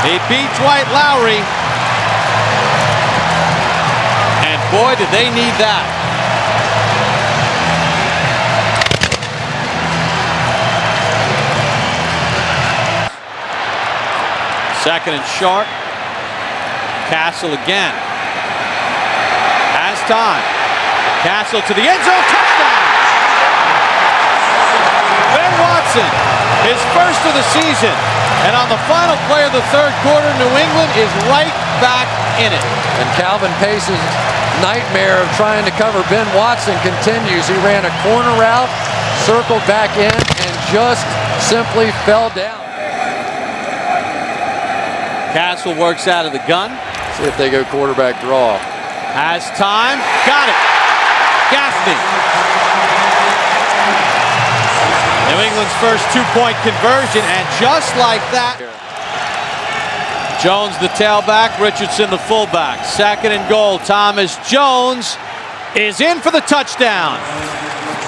He beat Dwight Lowry. And boy, did they need that. Second and short. Castle again. Has time. Castle to the end zone. Touchdown! Ben Watson, his first of the season. And on the final play of the 3rd quarter, New England is right back in it. And Calvin Pace's nightmare of trying to cover Ben Watson continues. He ran a corner route, circled back in, and just simply fell down. Castle works out of the gun. See if they go quarterback draw. Has time. Got it. Gaffney. New England's first 2-point conversion, and just like that. Jones the tailback, Richardson the fullback. 2nd and goal. Thomas Jones is in for the touchdown.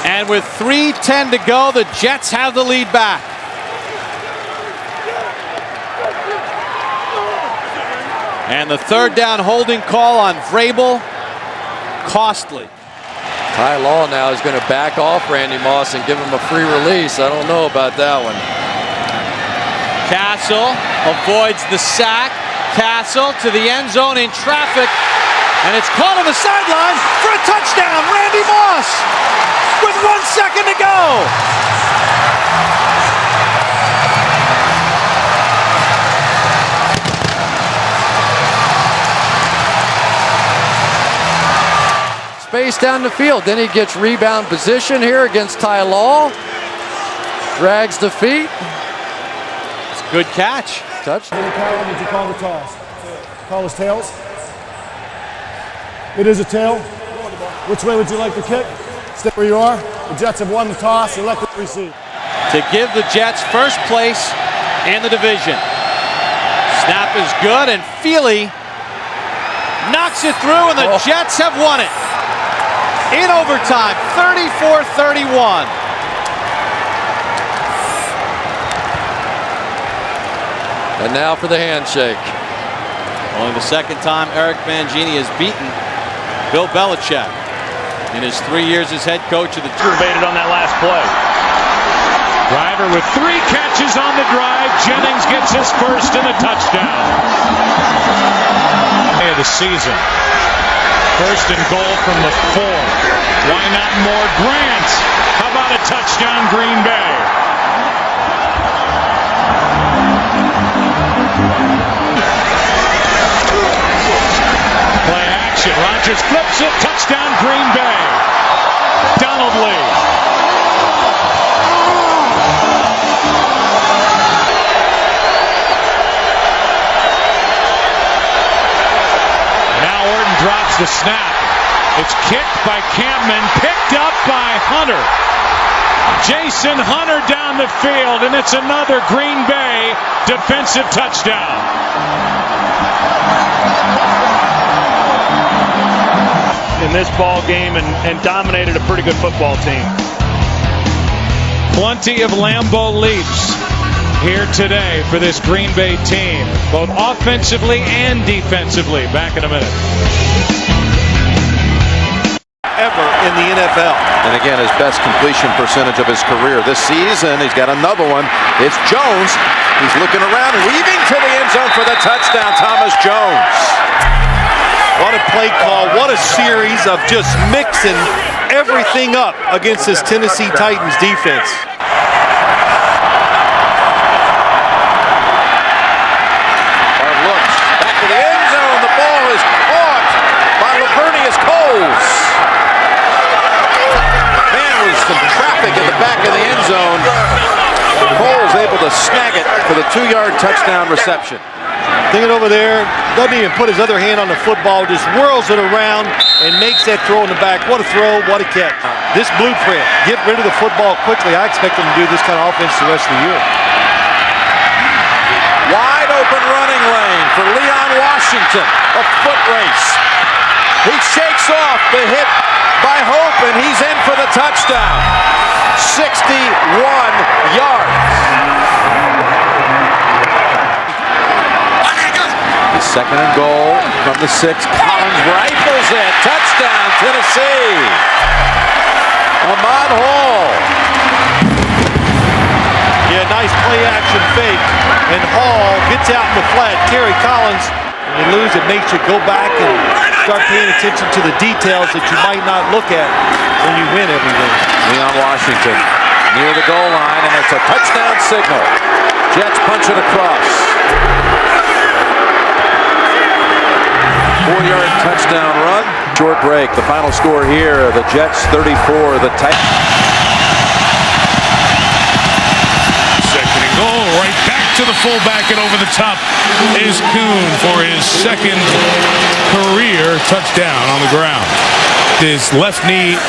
And with 3:10 to go, the Jets have the lead back. And the 3rd down holding call on Vrabel, costly. Ty Law now is going to back off Randy Moss and give him a free release. I don't know about that one. Castle avoids the sack. Castle to the end zone in traffic. And it's caught on the sideline for a touchdown. Randy Moss with 1 second to go. Space down the field. Then he gets rebound position here against Ty Law. Drags the feet. It's a good catch. Touch. Did you call the toss? Call us tails? It is a tail. Which way would you like to kick? Stay where you are. The Jets have won the toss. Elect to receive. To give the Jets first place in the division. Snap is good, and Feely knocks it through, and the Jets have won it. In overtime, 34-31. And now for the handshake. Only the 2nd time Eric Mangini has beaten Bill Belichick in his 3 years as head coach of the team. Evaded on that last play. Driver with 3 catches on the drive. Jennings gets his first and a touchdown. Of the season. 1st and goal from the 4. Why not more Grant? How about a touchdown, Green Bay? Play action. Rodgers flips it. Touchdown, Green Bay. Donald Lee. Now Orton drops the snap. It's kicked by Campman, picked up by Hunter. Jason Hunter down the field, and it's another Green Bay defensive touchdown. In this ball game and dominated a pretty good football team. Plenty of Lambeau leaps here today for this Green Bay team, both offensively and defensively. Back in a minute. Ever in the NFL. And again, his best completion percentage of his career this season. He's got another one. It's Jones. He's looking around, weaving to the end zone for the touchdown. Thomas Jones. What a play call. What a series of just mixing everything up against this Tennessee Titans defense. Hard looks. Back to the end zone. The ball is caught by Lavernius Coles. Man, was some traffic in the back of the end zone. Coles able to snag it for the 2-yard touchdown reception. Thinking over there, doesn't even put his other hand on the football, just whirls it around and makes that throw in the back. What a throw, what a catch. This blueprint, get rid of the football quickly. I expect them to do this kind of offense the rest of the year. Wide open running lane for Leon Washington. A foot race. He shakes off the hit by Hope, and he's in for the touchdown. 61 yards. Second and goal from the 6. Collins rifles it. Touchdown, Tennessee. Ahmad Hall. Yeah, nice play action fake. And Hall gets out in the flat. Terry Collins, when you lose, it makes you go back and start paying attention to the details that you might not look at when you win everything. Leon Washington near the goal line, and it's a touchdown signal. Jets punch it across. 4-yard touchdown run. Short break. The final score here, the Jets 34, the Titans. Second and goal, right back to the fullback, and over the top is Kuhn for his second career touchdown on the ground. His left knee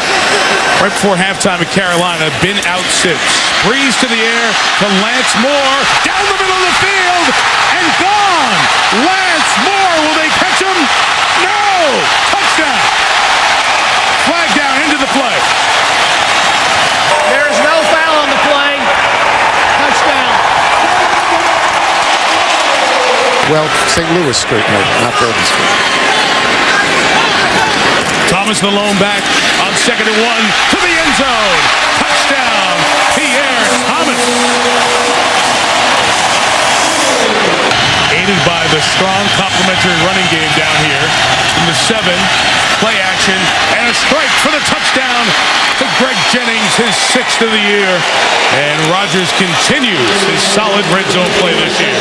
right before halftime at Carolina, been out since. Breeze to the air to Lance Moore, down the middle of the field, and gone! Lance Moore, will they catch him? No! Touchdown! Flag down into the play. There is no foul on the play. Touchdown. Well, St. Louis Street, no, not Bourbon Street. Thomas the lone back on 2nd and 1 to the end zone. Touchdown, Pierre Thomas. Aided by the strong complementary running game down here from the 7. Play action and a strike for the touchdown to Greg Jennings, his 6th of the year. And Rodgers continues his solid red zone play this year.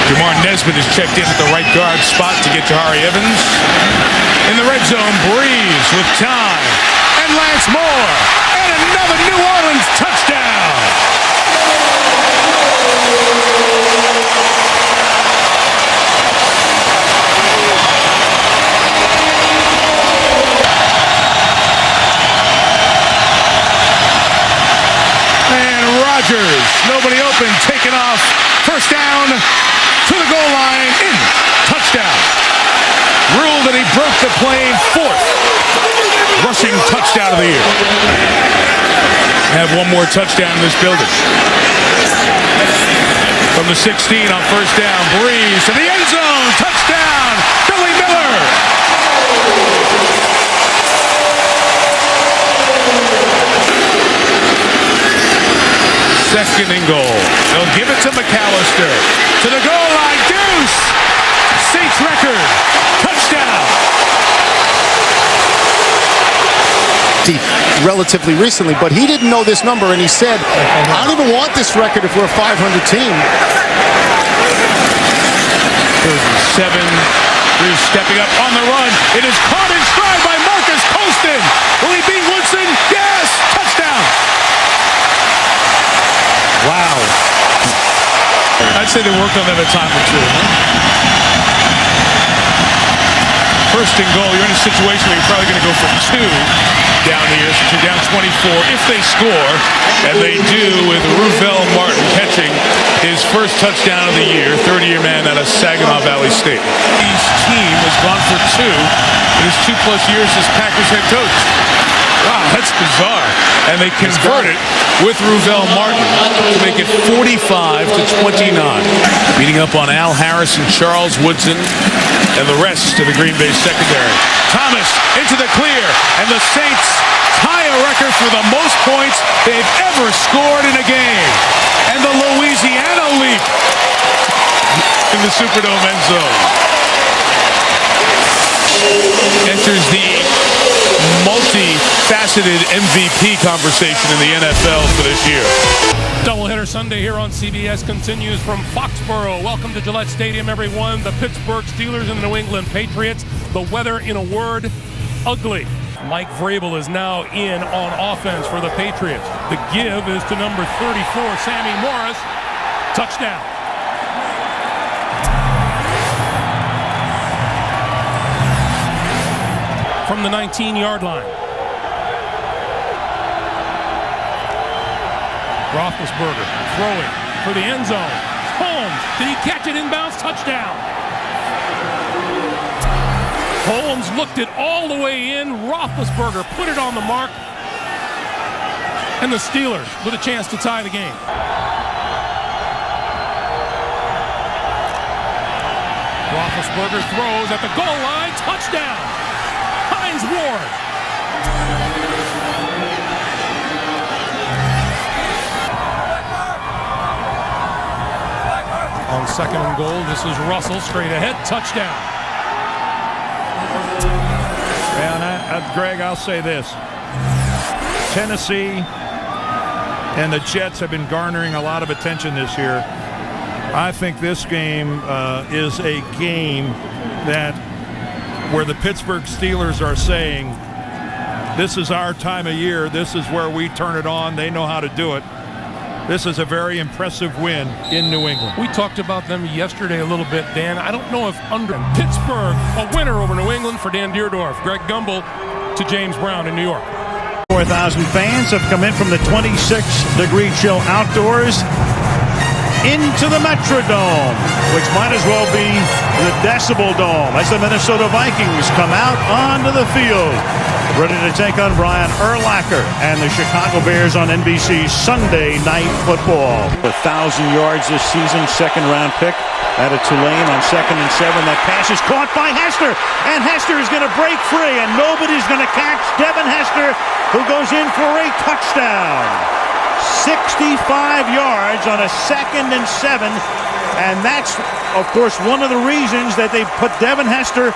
Jamar Nesbitt is checked in at the right guard spot to get Jahari Evans. In the red zone, Breeze with time. And Lance Moore. And another New Orleans touchdown. And Rodgers, nobody open, taken off. First down to the goal line. In. Touchdown. Ruled that he broke the plane. 4th rushing touchdown of the year. Have one more touchdown in this building. From the 16 on first down, Breeze to the end zone. Touchdown, Billy Miller. Second and goal. They'll give it to McAllister. To the goal line. Deuce. Saints record. Touchdown. Relatively recently, but he didn't know this number, and he said, I don't even want this record if we're a 500 team. 7. Breeze stepping up on the run. It is caught in stride by Marcus Colston. Will he beat Woodson? Yes! Touchdown! Wow. I'd say they worked on that a time or two. First and goal, you're in a situation where you're probably going to go for 2 down here, since you're down 24 if they score, and they do, with Ruvell Martin catching his first touchdown of the year, 30-year man out of Saginaw Valley State. His team has gone for 2 in his 2+ years as Packers head coach. Wow, that's bizarre. And they convert it with Ruvell Martin to make it 45-29. Beating up on Al Harris and Charles Woodson and the rest of the Green Bay secondary. Thomas into the clear, and the Saints tie a record for the most points they've ever scored in a game. And the Louisiana leap in the Superdome end zone. enters the multi-faceted MVP conversation in the NFL for this year. Doubleheader Sunday here on CBS continues from Foxborough. Welcome to Gillette Stadium, everyone. The Pittsburgh Steelers and the New England Patriots. The weather, in a word, ugly. Mike Vrabel is now in on offense for the Patriots. The give is to number 34, Sammy Morris. Touchdown. From the 19-yard line. Roethlisberger throwing for the end zone. Holmes, did he catch it inbounds? Touchdown. Holmes looked it all the way in. Roethlisberger put it on the mark. And the Steelers with a chance to tie the game. Roethlisberger throws at the goal line. Touchdown. Hines Ward. On second and goal, this is Russell straight ahead. Touchdown. And Greg, I'll say this. Tennessee and the Jets have been garnering a lot of attention this year. I think this game is a game that where the Pittsburgh Steelers are saying, this is our time of year. This is where we turn it on. They know how to do it. This is a very impressive win in New England. We talked about them yesterday a little bit, Dan. I don't know if under Pittsburgh, a winner over New England for Dan Deerdorf. Greg Gumbel to James Brown in New York. 4,000 fans have come in from the 26-degree chill outdoors into the Metrodome, which might as well be the Decibel Dome as the Minnesota Vikings come out onto the field, ready to take on Brian Urlacher and the Chicago Bears on NBC's Sunday Night Football. 1,000 yards this season, second-round pick out of Tulane on 2nd and 7. That pass is caught by Hester, and Hester is going to break free, and nobody's going to catch Devin Hester, who goes in for a touchdown. 65 yards on a 2nd and 7, and that's, of course, one of the reasons that they put Devin Hester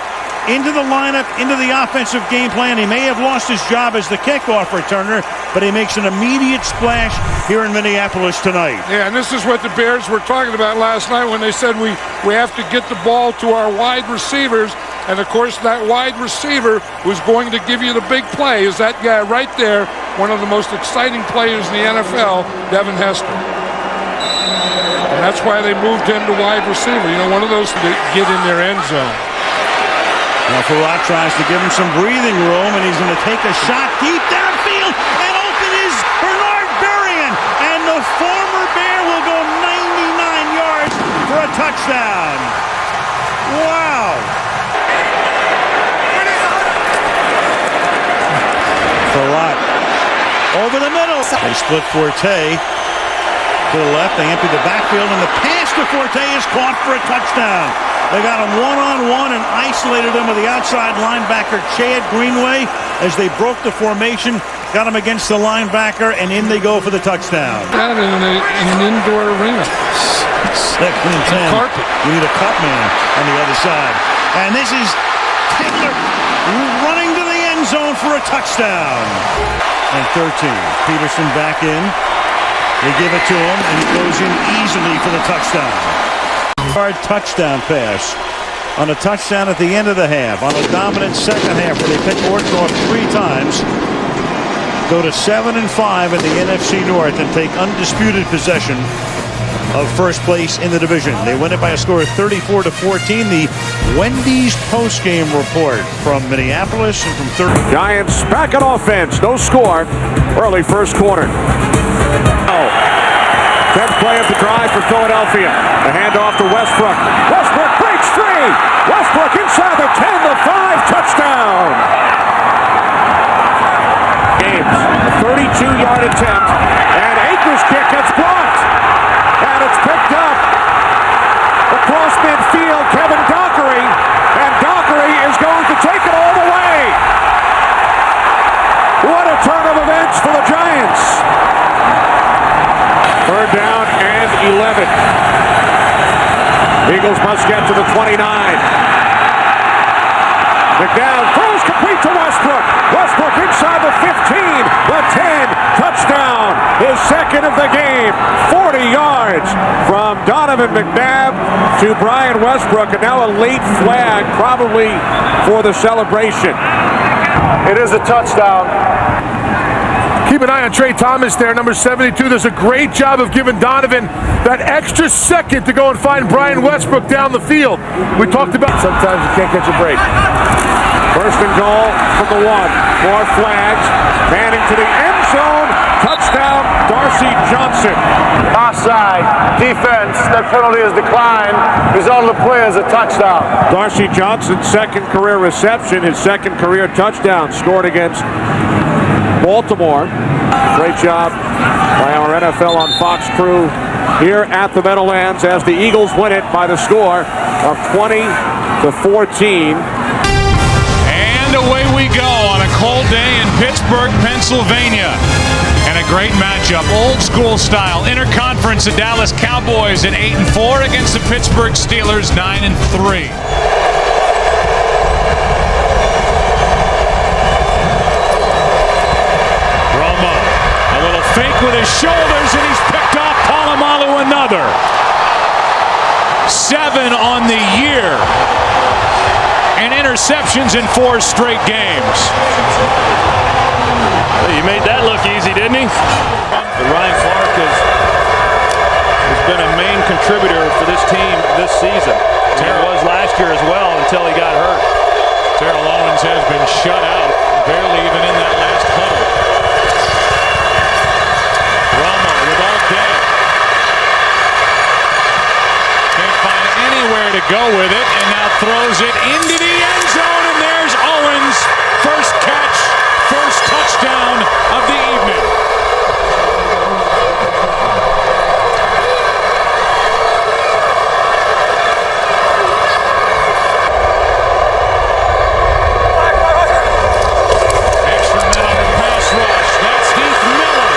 into the lineup, into the offensive game plan. He may have lost his job as the kickoff returner, but he makes an immediate splash here in Minneapolis tonight. Yeah, and this is what the Bears were talking about last night when they said we have to get the ball to our wide receivers. And, of course, that wide receiver was going to give you the big play. Is that guy right there, one of the most exciting players in the NFL, Devin Hester. And that's why they moved him to wide receiver. You know, one of those to get in their end zone. Now Farad tries to give him some breathing room, and he's going to take a shot deep downfield, and open is Bernard Berrien, and the former Bear will go 99 yards for a touchdown. Wow. Farad over the middle. They split Forte to the left. They empty the backfield, and the pass to Forte is caught for a touchdown. They got him one-on-one and isolated him with the outside linebacker, Chad Greenway, as they broke the formation, got him against the linebacker, and in they go for the touchdown. Got it in an indoor arena. 2nd and 10. Carpet. You need a cut man on the other side. And this is Taylor running to the end zone for a touchdown. And 13. Peterson back in. They give it to him, and he goes in easily for the touchdown. Hard touchdown pass on a touchdown at the end of the half, on a dominant second half where they picked Orton off 3 times, go to 7-5 in the NFC North and take undisputed possession of first place in the division. They win it by a score of 34-14. The Wendy's postgame report from Minneapolis and from 30. Giants back on offense. No score. Early first quarter. 10th play of the drive for Philadelphia. The handoff to Westbrook. Westbrook breaks free. Westbrook inside the 10, the 5, touchdown. Games, a 32-yard attempt, and Akers' kick gets blocked. And it's picked up across midfield, Kevin Dockery, and Dockery is going to take it all the way. What a turn of events for the Giants. 3rd down and 11. Eagles must get to the 29. McNabb throws complete to Westbrook. Westbrook inside the 15, the 10, touchdown. His second of the game. 40 yards from Donovan McNabb to Brian Westbrook, and now a late flag probably for the celebration. It is a touchdown. Keep an eye on Trey Thomas there, number 72. Does a great job of giving Donovan that extra second to go and find Brian Westbrook down the field. We talked about sometimes you can't catch a break. First and goal from the 1. More flags. Manning to the end zone. Touchdown, Darcy Johnson. Offside. Defense. That penalty is declined. Result of the play is a touchdown. Darcy Johnson's second career reception, his second career touchdown, scored against Baltimore. Great job by our NFL on Fox crew here at the Meadowlands as the Eagles win it by the score of 20-14. And away we go on a cold day in Pittsburgh, Pennsylvania. And a great matchup, old school style. Interconference, the Dallas Cowboys at 8-4 against the Pittsburgh Steelers 9-3. Fake with his shoulders, and he's picked off Polamalu another. 7 on the year. And interceptions in 4 straight games. He made that look easy, didn't he? But Ryan Clark has been a main contributor for this team this season. He was last year as well until he got hurt. Terrell Owens has been shut out, barely even in that last huddle. To go with it, and now throws it into the end zone, and there's Owens. First catch, first touchdown of the evening. Extra men on the pass rush. That's Heath Miller.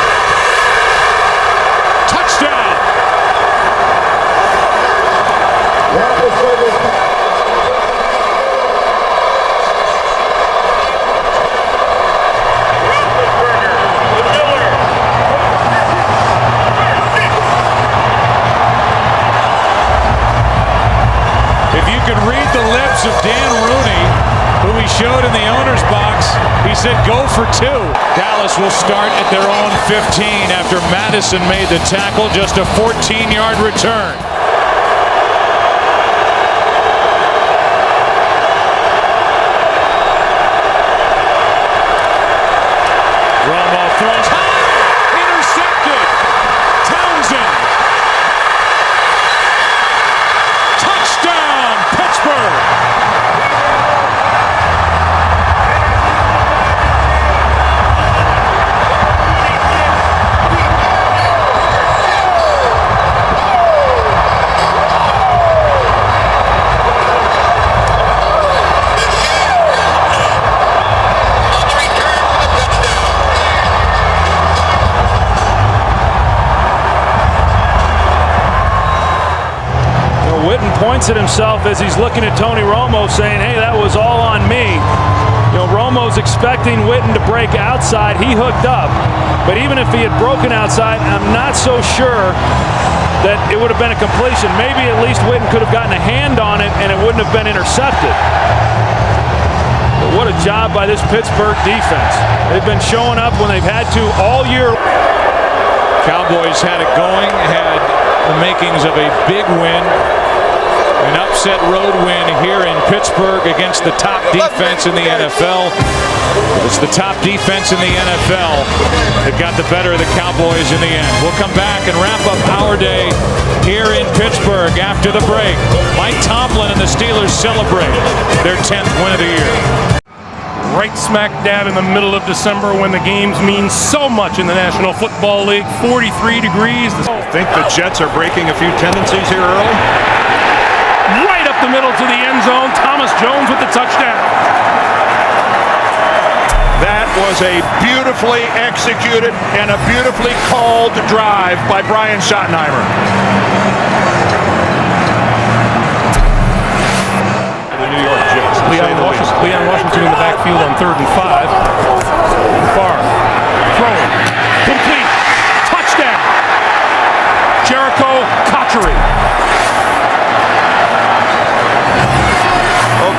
Touchdown. Of Dan Rooney, who he showed in the owner's box, he said go for 2. Dallas will start at their own 15 after Madison made the tackle, just a 14-yard return. Romo throws high, intercepted. Townsend. Touchdown, Pittsburgh. Points at himself as he's looking at Tony Romo saying, hey, that was all on me. You know, Romo's expecting Witten to break outside. He hooked up. But even if he had broken outside, I'm not so sure that it would have been a completion. Maybe at least Witten could have gotten a hand on it and it wouldn't have been intercepted. But what a job by this Pittsburgh defense. They've been showing up when they've had to all year. Cowboys had it going, had the makings of a big win. An upset road win here in Pittsburgh against the top defense in the NFL. It's the top defense in the NFL that got the better of the Cowboys in the end. We'll come back and wrap up our day here in Pittsburgh after the break. Mike Tomlin and the Steelers celebrate their 10th win of the year. Right smack dab in the middle of December when the games mean so much in the National Football League. 43 degrees. I think the Jets are breaking a few tendencies here early. Right up the middle to the end zone. Thomas Jones with the touchdown. That was a beautifully executed and a beautifully called drive by Brian Schottenheimer. The New York Jets. Leon backfield on 3rd and 5. Favre throwing. Complete. Touchdown. Jericho Cotchery.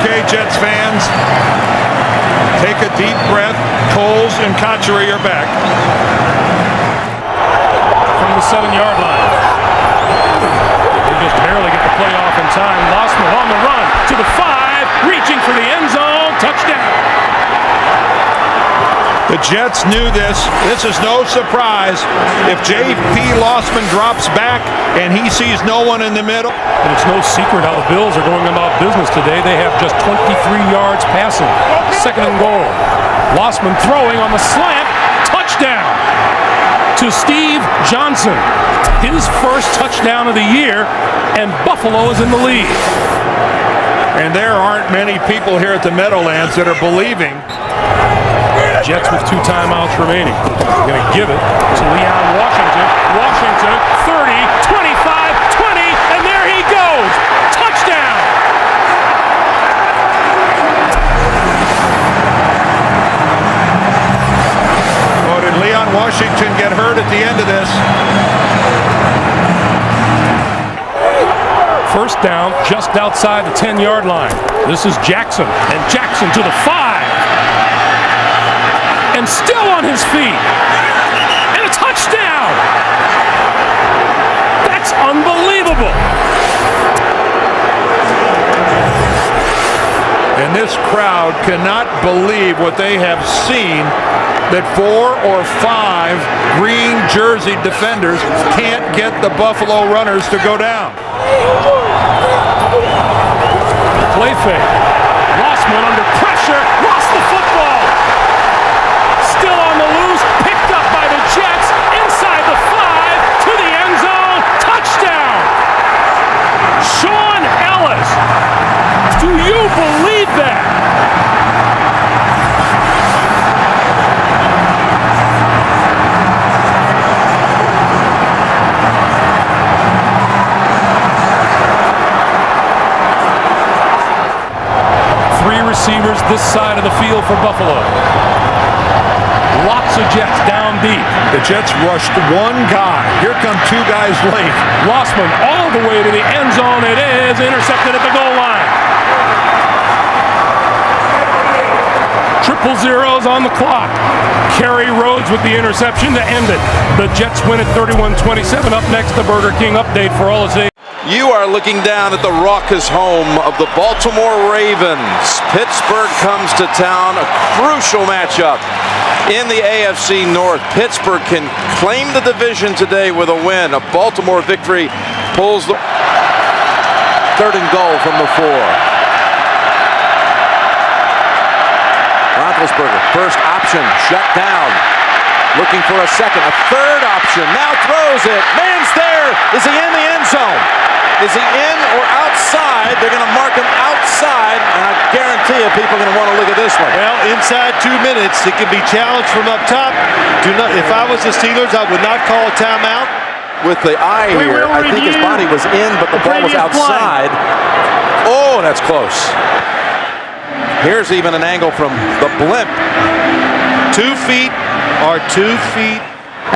Okay, Jets fans, take a deep breath. Coles and Cotchery are back. From the 7-yard line. They just barely get the play off in time. Lossman on the run to the 5, reaching for the end zone. Touchdown. The Jets knew this. This is no surprise. If J.P. Lossman drops back and he sees no one in the middle. And it's no secret how the Bills are going about business today. They have just 23 yards passing. 2nd and goal. Lossman throwing on the slant. Touchdown to Steve Johnson. His first touchdown of the year, and Buffalo is in the lead. And there aren't many people here at the Meadowlands that are believing. Jets with 2 timeouts remaining. They're going to give it to Leon Washington. Washington, 30, 25, 20, and there he goes. Touchdown! Oh, did Leon Washington get hurt at the end of this? First down, just outside the 10-yard line. This is Jackson, and Jackson to the 5. And still on his feet. And a touchdown! That's unbelievable. And this crowd cannot believe what they have seen, that 4 or 5 green jersey defenders can't get the Buffalo runners to go down. Play fake. Lossman under pressure, lost the football. Still on the loose, picked up by the Jets, inside the 5, to the end zone, touchdown! Sean Ellis, do you believe that? Receivers this side of the field for Buffalo. Lots of Jets down deep. The Jets rushed 1 guy. Here come 2 guys late. Lossman all the way to the end zone. It is intercepted at the goal line. 000 on the clock. Kerry Rhodes with the interception to end it. The Jets win at 31-27. Up next, the Burger King update for all its. You are looking down at the raucous home of the Baltimore Ravens. Pittsburgh comes to town, a crucial matchup in the AFC North. Pittsburgh can claim the division today with a win. A Baltimore victory pulls the 3rd and goal from the 4. Roethlisberger, first option, shut down. Looking for a second, a 3rd option, now throws it. Man's there. Is he in the end zone? Is he in or outside? They're going to mark him outside, and I guarantee you people are going to want to look at this one. Well, inside 2 minutes, it can be challenged from up top. If I was the Steelers, I would not call a timeout. With the eye here, I think his body was in, but the ball was outside. Oh, that's close. Here's even an angle from the blimp. 2 feet or 2 feet.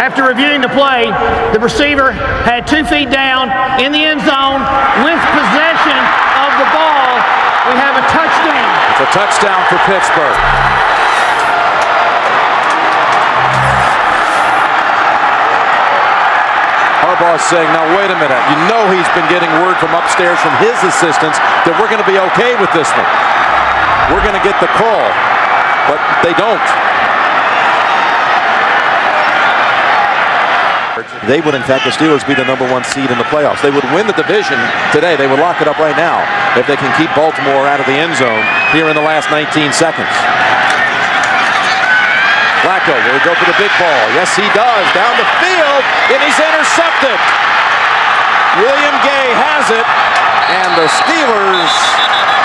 After reviewing the play, the receiver had 2 feet down in the end zone with possession of the ball. We have a touchdown. It's a touchdown for Pittsburgh. Harbaugh's saying, now wait a minute. You know he's been getting word from upstairs from his assistants that we're going to be okay with this one. We're going to get the call, but they don't. They would, in fact, the Steelers be the #1 seed in the playoffs. They would win the division today. They would lock it up right now if they can keep Baltimore out of the end zone here in the last 19 seconds. Flacco will go for the big ball. Yes, he does. Down the field, and he's intercepted. William Gay has it, and the Steelers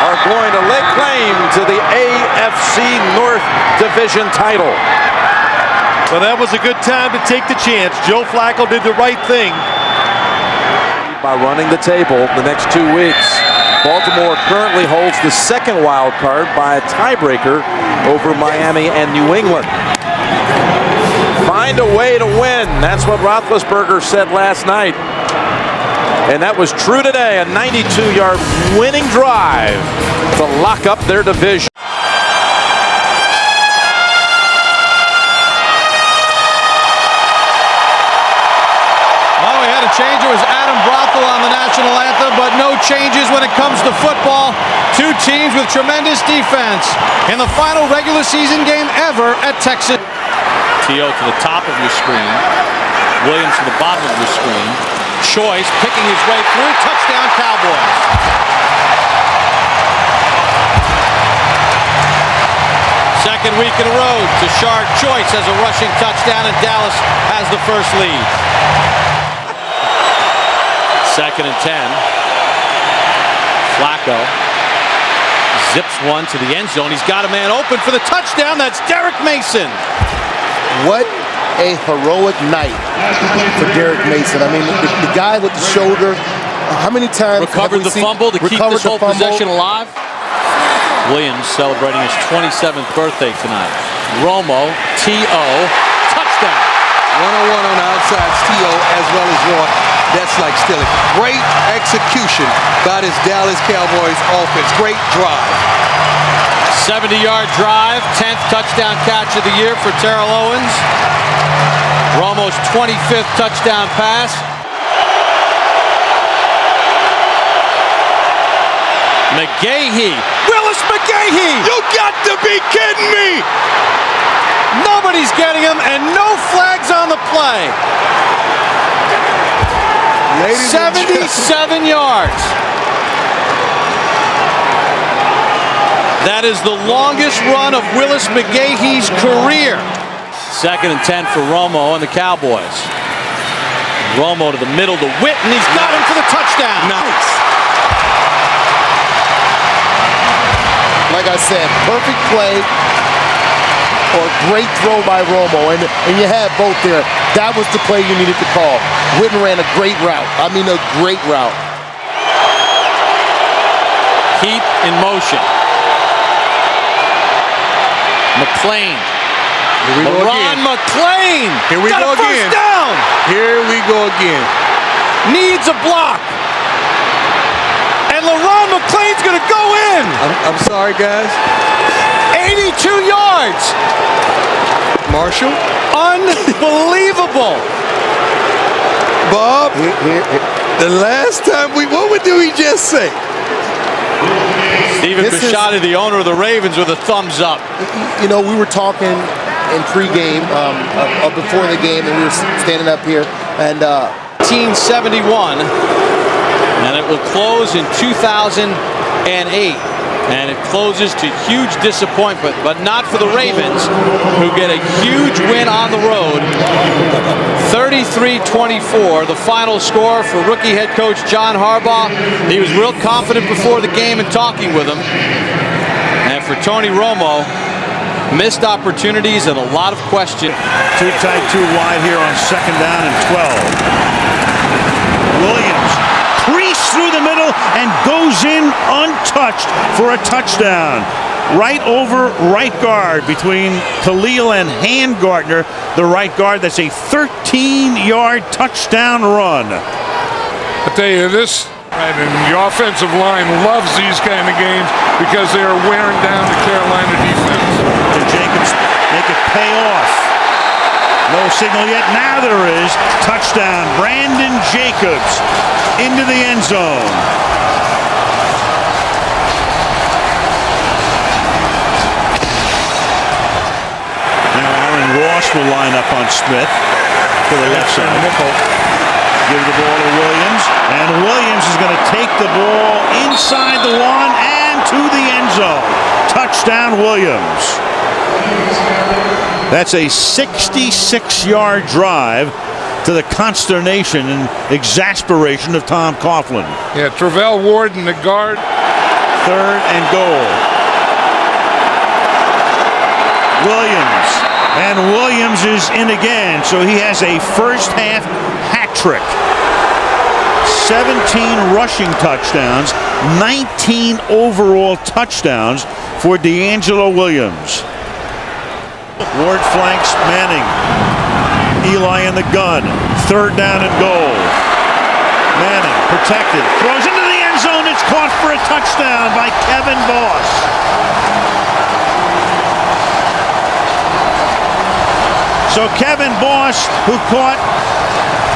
are going to lay claim to the AFC North Division title. Well, that was a good time to take the chance. Joe Flacco did the right thing. By running the table the next 2 weeks. Baltimore currently holds the second wild card by a tiebreaker over Miami and New England. Find a way to win. That's what Roethlisberger said last night. And that was true today. A 92-yard winning drive to lock up their division. Well, we had a change. It was Adam Brothel on the national anthem, but no changes when it comes to football. Two teams with tremendous defense in the final regular season game ever at Texas. T.O. to the top of your screen. Williams to the bottom of your screen. Choice picking his way through. Touchdown, Cowboys. Second week in a row, Tashard Choice has a rushing touchdown, and Dallas has the first lead. Second and 10. Flacco zips one to the end zone. He's got a man open for the touchdown. That's Derek Mason. What a heroic night for Derek Mason. I mean, the guy with the shoulder, how many times recovered the fumble to keep this whole possession alive? Williams celebrating his 27th birthday tonight. Romo, T.O., touchdown. One-on-one on the outside, T.O. as well as one. That's like stealing. Great execution by this Dallas Cowboys offense. Great drive. 70-yard drive, 10th touchdown catch of the year for Terrell Owens. Romo's 25th touchdown pass. McGahee, Willis McGahee! You got to be kidding me! Nobody's getting him, and no flags on the play. 77 yards. That is the longest run of Willis McGahee's career. Second and 10 for Romo and the Cowboys. Romo to the middle to Witten. He's got him for the touchdown. Nice. Like I said, perfect play or great throw by Romo. And you had both there. That was the play you needed to call. Witten ran a great route. I mean, a great route. Heat in motion. McClain. Here we go again. McClain. Here we go again. First down. Here we go again. Needs a block. And LeRon McClain's going to go in. I'm sorry, guys. 82 yards. Marshall. Unbelievable. Bob, the last time what did we just say? Stephen Bisciotti, the owner of the Ravens, with a thumbs up. You know, we were talking in pregame, before the game, and we were standing up here, and 1971, and it will close in 2008. And it closes to huge disappointment, but not for the Ravens, who get a huge win on the road. 33-24, the final score for rookie head coach John Harbaugh. He was real confident before the game and talking with him. And for Tony Romo, missed opportunities and a lot of questions. Too tight, too wide here on second down and 12. Williams crease through the middle and goes in untouched for a touchdown. Right over right guard between Khalil and Handgardner, the right guard. That's a 13-yard touchdown run. I tell you this, and the offensive line loves these kind of games because they are wearing down the Carolina defense. Can Jacobs make it pay off? No signal yet. Now there is. Touchdown. Brandon Jacobs into the end zone. Now Aaron Ross will line up on Smith to the left side. Give the ball to Williams. And Williams is going to take the ball inside the one and to the end zone. Touchdown, Williams. That's a 66-yard drive to the consternation and exasperation of Tom Coughlin. Yeah, Travell Ward in the guard. Third and goal. Williams. And Williams is in again, so he has a first half hat trick. 17 rushing touchdowns, 19 overall touchdowns for D'Angelo Williams. Ward flanks Manning. Eli in the gun. 3rd down and goal. Manning protected. Throws into the end zone. It's caught for a touchdown by Kevin Boss. So Kevin Boss, who caught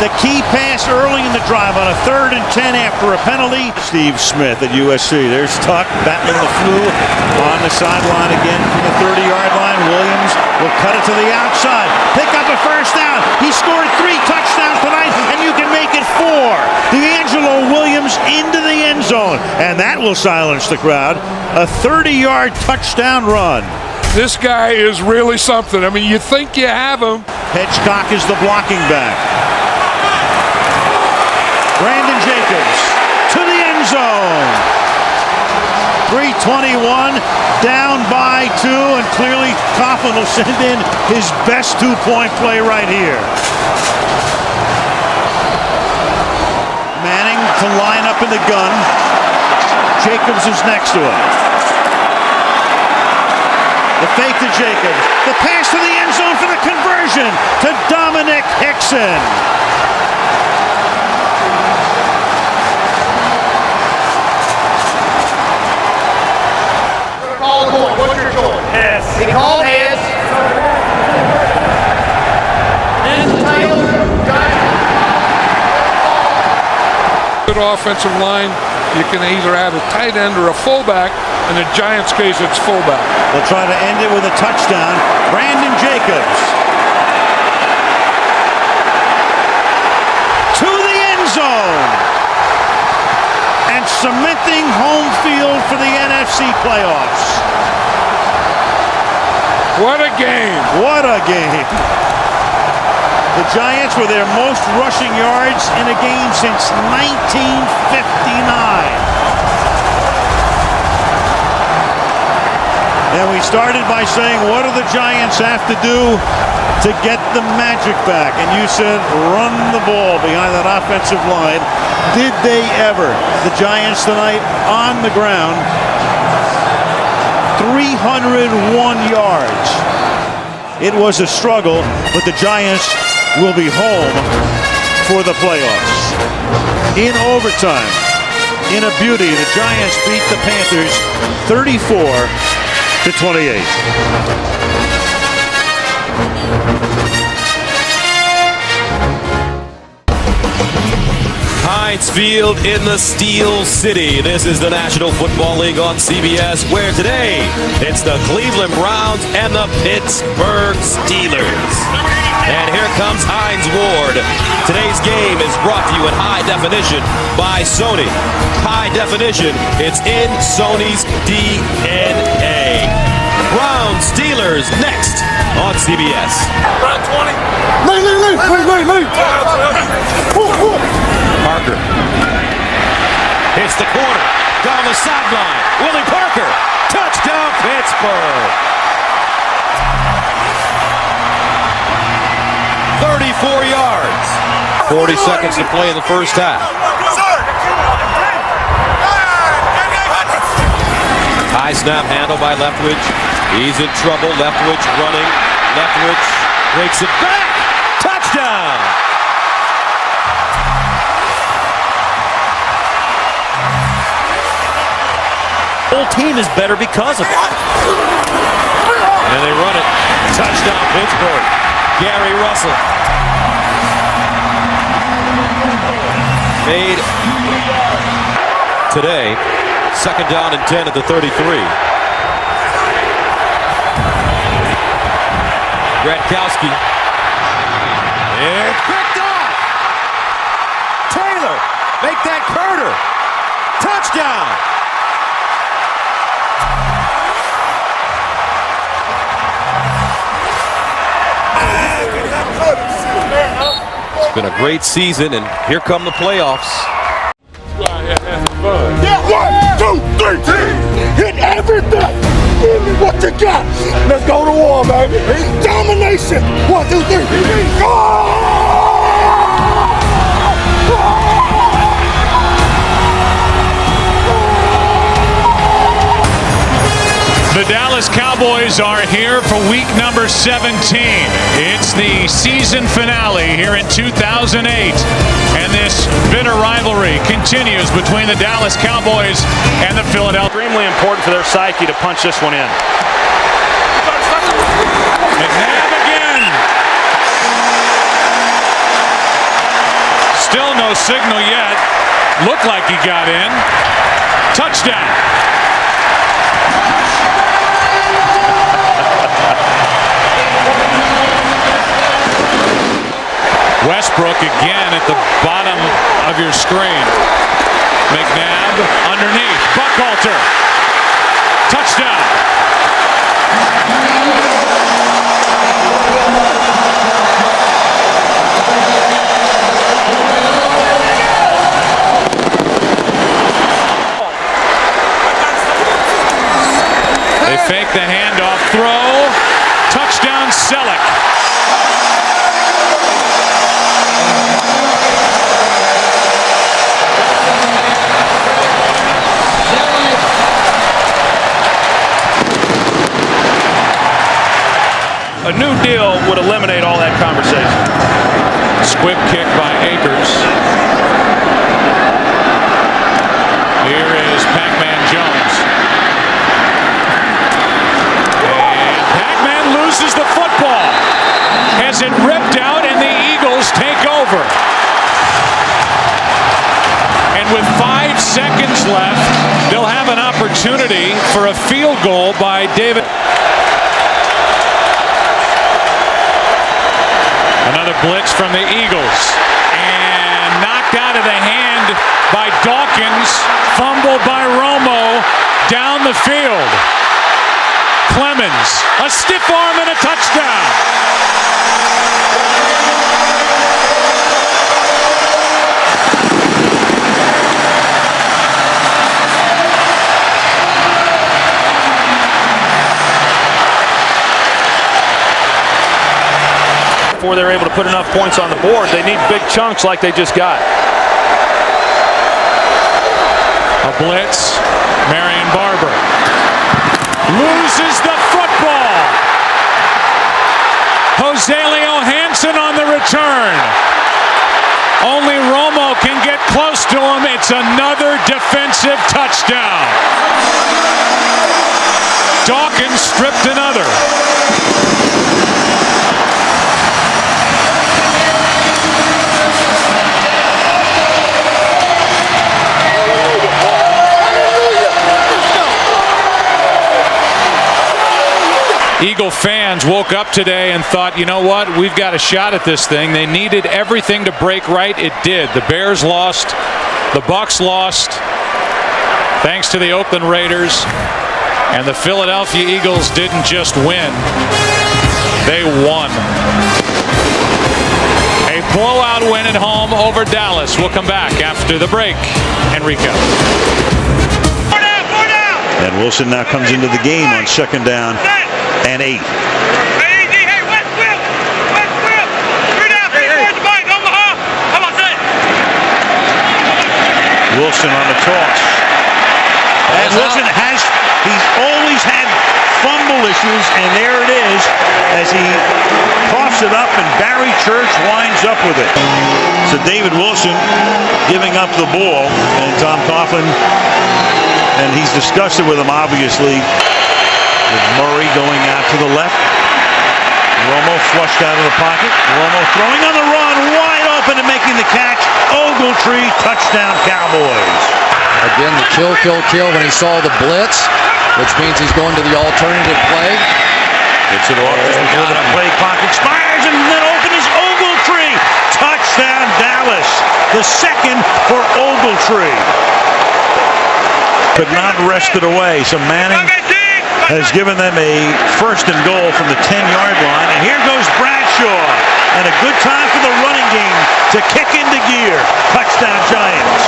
the key pass early in the drive on a 3rd and 10 after a penalty. Steve Smith at USC. There's Tuck battling the flu on the sideline again from the 30-yard line. Williams will cut it to the outside. Pick up a 1st down. He scored 3 touchdowns tonight, and you can make it 4. D'Angelo Williams into the end zone, and that will silence the crowd. A 30-yard touchdown run. This guy is really something. I mean, you think you have him. Hedgecock is the blocking back. Brandon Jacobs to the end zone. 3:21, down by 2, and clearly Coughlin will send in his best 2-point play right here. Manning to line up in the gun. Jacobs is next to him. The fake to Jacobs. The pass to the end zone for the conversion to Dominic Hickson. What's your goal? Yes. He called heads. Good offensive line. You can either have a tight end or a fullback. In the Giants' case, it's fullback. They'll try to end it with a touchdown. Brandon Jacobs to the end zone and cementing home field for the NFC playoffs. What a game! What a game! The Giants were their most rushing yards in a game since 1959. And we started by saying, what do the Giants have to do to get the magic back? And you said, run the ball behind that offensive line. Did they ever? The Giants tonight on the ground, 301 yards. It was a struggle, but the Giants will be home for the playoffs. In overtime, in a beauty, the Giants beat the Panthers 34-28. Heinz Field in the Steel City. This is the National Football League on CBS, where today it's the Cleveland Browns and the Pittsburgh Steelers. And here comes Heinz Ward. Today's game is brought to you in high definition by Sony. High definition, it's in Sony's DNA. Browns Steelers next on CBS. Leave. Parker hits the corner, down the sideline. Willie Parker, touchdown Pittsburgh. 34 yards. 40 seconds to play in the first half. High snap handle by Leftwich. He's in trouble. Leftwich running. Leftwich breaks it back. Touchdown. The whole team is better because of it. And they run it. Touchdown Pittsburgh. Gary Russell. Made today. 2nd down and 10 at the 33. Gradkowski. And picked off. Taylor. Make that Carter. Touchdown. It's been a great season, and here come the playoffs. Yeah, 1, 2, 3, hit everything. Give me what you got. Let's go to war, baby. Domination. 1, 2, 3. Go! The Dallas Cowboys are here for week number 17. It's the season finale here in 2008. And this bitter rivalry continues between the Dallas Cowboys and the Philadelphia. Extremely important for their psyche to punch this one in. McNabb again. Still no signal yet. Looked like he got in. Touchdown. Westbrook again at the bottom of your screen. McNabb underneath. Buckhalter. Touchdown. They fake the handoff throw. Touchdown Selleck. A new deal would eliminate all that conversation. Squib kick by Akers. Here is Pac-Man Jones. And Pac-Man loses the football. Has it ripped out and the Eagles take over. And with 5 seconds left, they'll have an opportunity for a field goal by David. Another blitz from the Eagles. And knocked out of the hand by Dawkins. Fumbled by Romo down the field. Clemens, a stiff arm and a touchdown. Before they're able to put enough points on the board, they need big chunks like they just got. A blitz. Marion Barber loses the football. Joselio Hansen on the return. Only Romo can get close to him. It's another defensive touchdown. Dawkins stripped another. Eagle fans woke up today and thought, you know what, we've got a shot at this thing. They needed everything to break right. It did. The Bears lost. The Bucs lost. Thanks to the Oakland Raiders. And the Philadelphia Eagles didn't just win. They won. A blowout win at home over Dallas. We'll come back after the break and recap. And Wilson now comes into the game on 2nd down and 8. Wilson on the toss. And Wilson he's always had fumble issues, and there it is as he coughs it up, and Barry Church winds up with it. So David Wilson giving up the ball, and Tom Coughlin, and he's discussed it with him, obviously, with Murray going out to the left. Romo flushed out of the pocket. Romo throwing on the run, wide open and making the catch. Ogletree, touchdown Cowboys. Again, the kill when he saw the blitz, which means he's going to the alternative play. Gets it off before the play clock expires, and then open is Ogletree. Touchdown Dallas. The second for Ogletree. Could not wrest it away. So Manning has given them a 1st and goal from the 10-yard line. And here goes Bradshaw. And a good time for the running game to kick into gear. Touchdown Giants.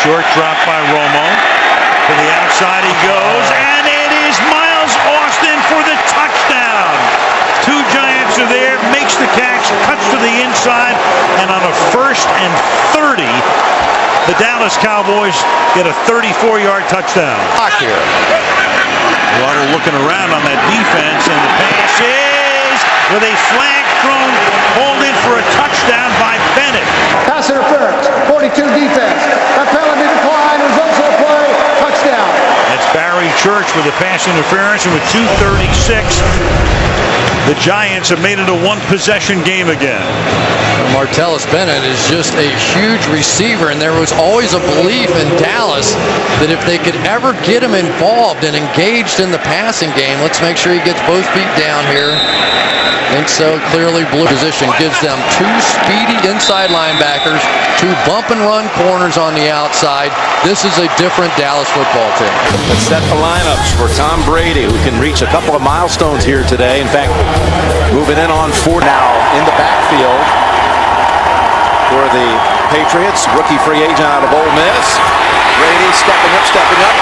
Short drop by Romo. To the outside he goes. And it is Miles Austin for the touchdown. 2 the Dallas Cowboys get a 34-yard touchdown. Here. Waddle looking around on that defense, and the pass is with a flag thrown, pulled in for a touchdown by Bennett. Pass interference, 42 defense. That penalty decline results in a play, touchdown. That's Barry Church with a pass interference, and with 2:36, the Giants have made it a one-possession game again. Martellus Bennett is just a huge receiver, and there was always a belief in Dallas that if they could ever get him involved and engaged in the passing game, let's make sure he gets both feet down here. And so clearly blue position gives them two speedy inside linebackers, two bump and run corners on the outside. This is a different Dallas football team. Let's set the lineups for Tom Brady, who can reach a couple of milestones here today. In fact, moving in on 4 now in the backfield for the Patriots. Rookie free agent out of Ole Miss. Brady stepping up,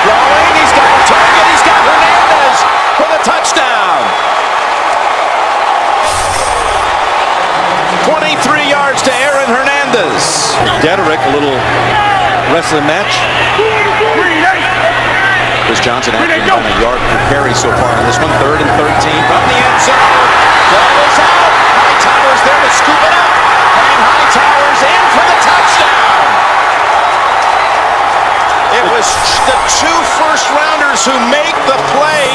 throwing. He's got a target. He's got Hernandez for the touchdown. 23 yards to Aaron Hernandez. Dederick, a little rest of the match. Chris Johnson actually on a yard per carry so far in this one. 3rd and 13 from the end zone. Ball is out. Hightower's there to scoop it up. And Hightower's in for the touchdown. It was the 2 first-rounders who make the play.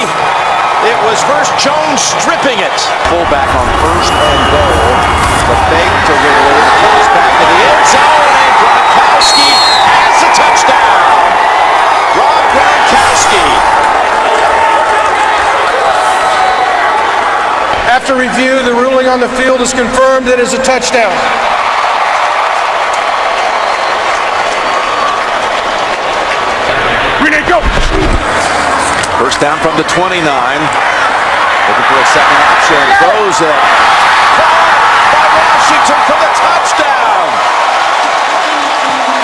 It was first Jones stripping it. Fullback on 1st and goal. The fake to Ridley. Goes back to the end zone. And Gronkowski has the touchdown. Rob Gronkowski. After review, the ruling on the field is confirmed. It is a touchdown. Go. First down from the 29. Looking for a second option. Throws it. Caught by Washington for the touchdown.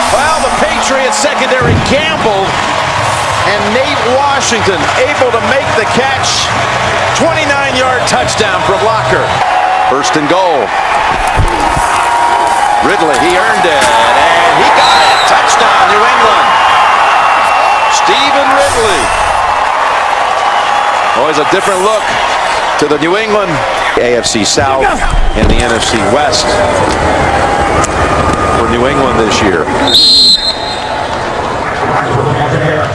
Well, the Patriots secondary gambled, and Nate Washington able to make the catch. 29-yard touchdown from Locker. 1st and goal. Ridley, he earned it, and he got it. Touchdown, New England. Stephen Ridley. Always a different look to the New England AFC South and the NFC West for New England this year.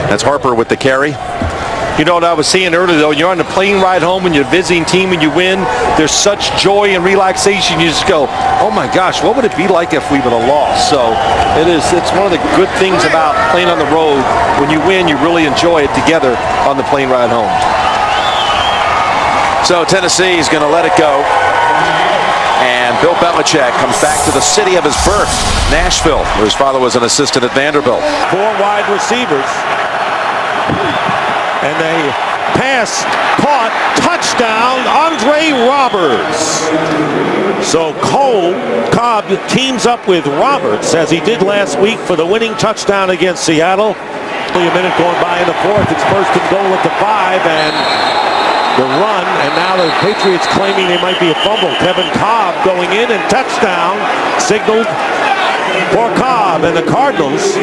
That's Harper with the carry. You know what I was saying earlier, though, you're on the plane ride home and you're a visiting team and you win, there's such joy and relaxation. You just go, oh my gosh, what would it be like if we would have lost? So it's one of the good things about playing on the road. When you win, you really enjoy it together on the plane ride home. So Tennessee is going to let it go. And Bill Belichick comes back to the city of his birth, Nashville, where his father was an assistant at Vanderbilt. 4 wide receivers. And they pass, caught, touchdown, Andre Roberts. So Cobb teams up with Roberts, as he did last week for the winning touchdown against Seattle. Only a minute going by in the 4th. It's 1st and goal at the 5, and the run, and now the Patriots claiming they might be a fumble. Kevin Cobb going in and touchdown, signaled for Cobb, and the Cardinals.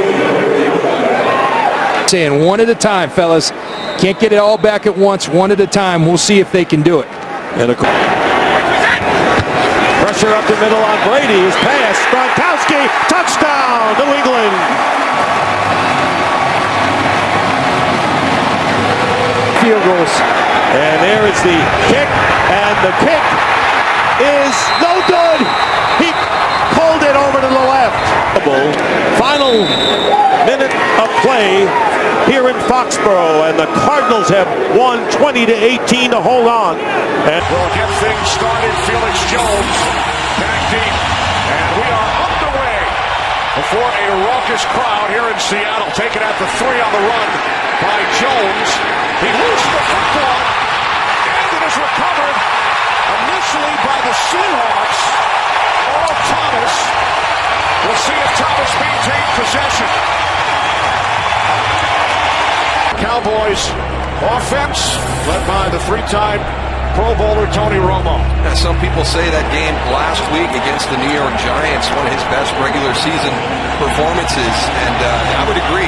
Saying one at a time, fellas. Can't get it all back at once, one at a time. We'll see if they can do it. And pressure up the middle on Brady. His pass. Gronkowski. Touchdown. New England. Field goals. And there is the kick. And the kick is no good. He pulled it over to the left. Final minute of play here in Foxborough, and the Cardinals have won 20-18 to hold on. And we'll get things started. Felix Jones back deep, and we are underway before a raucous crowd here in Seattle. Taken at the 3 on the run by Jones. He loses the football, and it is recovered initially by the Seahawks. Earl Thomas. We'll see if Thomas maintains possession. Cowboys offense led by the 3-time Pro Bowler Tony Romo. Some people say that game last week against the New York Giants, one of his best regular season performances, and I would agree.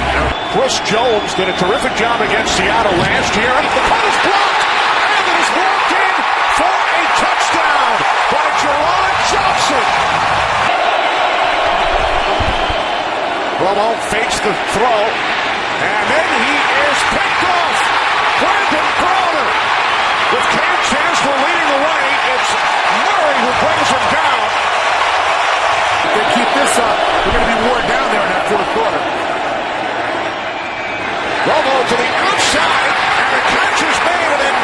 Chris Jones did a terrific job against Seattle last year, and the punt is blocked, and it is walked in for a touchdown by Jerron Johnson. Romo fakes the throw, and then he is picked off. Brandon Browner with Cam Chancellor leading the way. It's Murray who brings him down. If they keep this up, they're going to be worn down there in that fourth quarter. Romo to the outside, and the catch is made, and then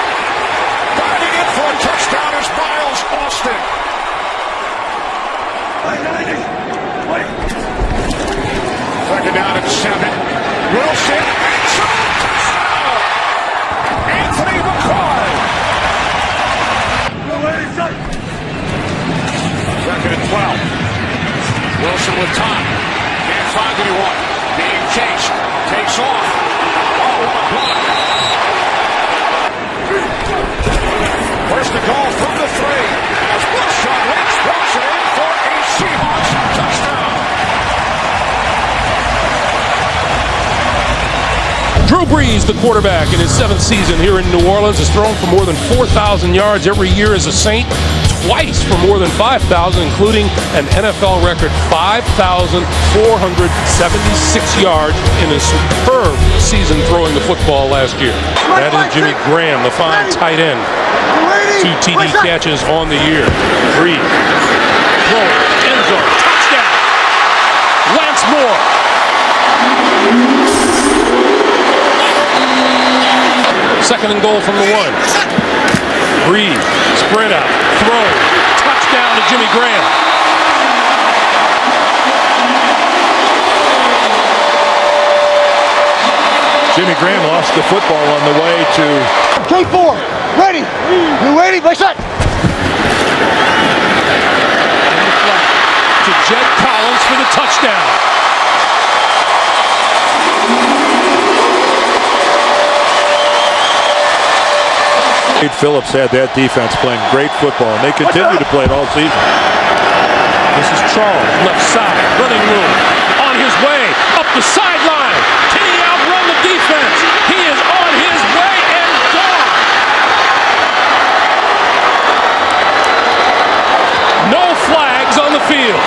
diving in for a touchdown is Miles Austin. Second down and 7. Wilson, touchdown! Anthony McCoy. Second and 12. Wilson with time. Can't find anyone. Being chased. Takes off. Oh, what a block. First to goal from the 3. As Wilson walks it in for a Seahawks touchdown. Drew Brees, the quarterback in his 7th season here in New Orleans, has thrown for more than 4,000 yards every year as a Saint, twice for more than 5,000, including an NFL record 5,476 yards in a superb season throwing the football last year. That is Jimmy Graham, the fine tight end. 2 TD catches on the year. Brees, throw, end zone, touchdown. Lance Moore. Second and goal from the 1. Brees, sprint out, throw, touchdown to Jimmy Graham. Jimmy Graham lost the football on the way to... K4, ready. You ready? Play shot. To Jed Collins for the touchdown. Phillips had that defense playing great football, and they continue to play it all season. This is Charles, left side, running room, on his way, up the sideline. Can he outrun the defense? He is on his way and gone. No flags on the field.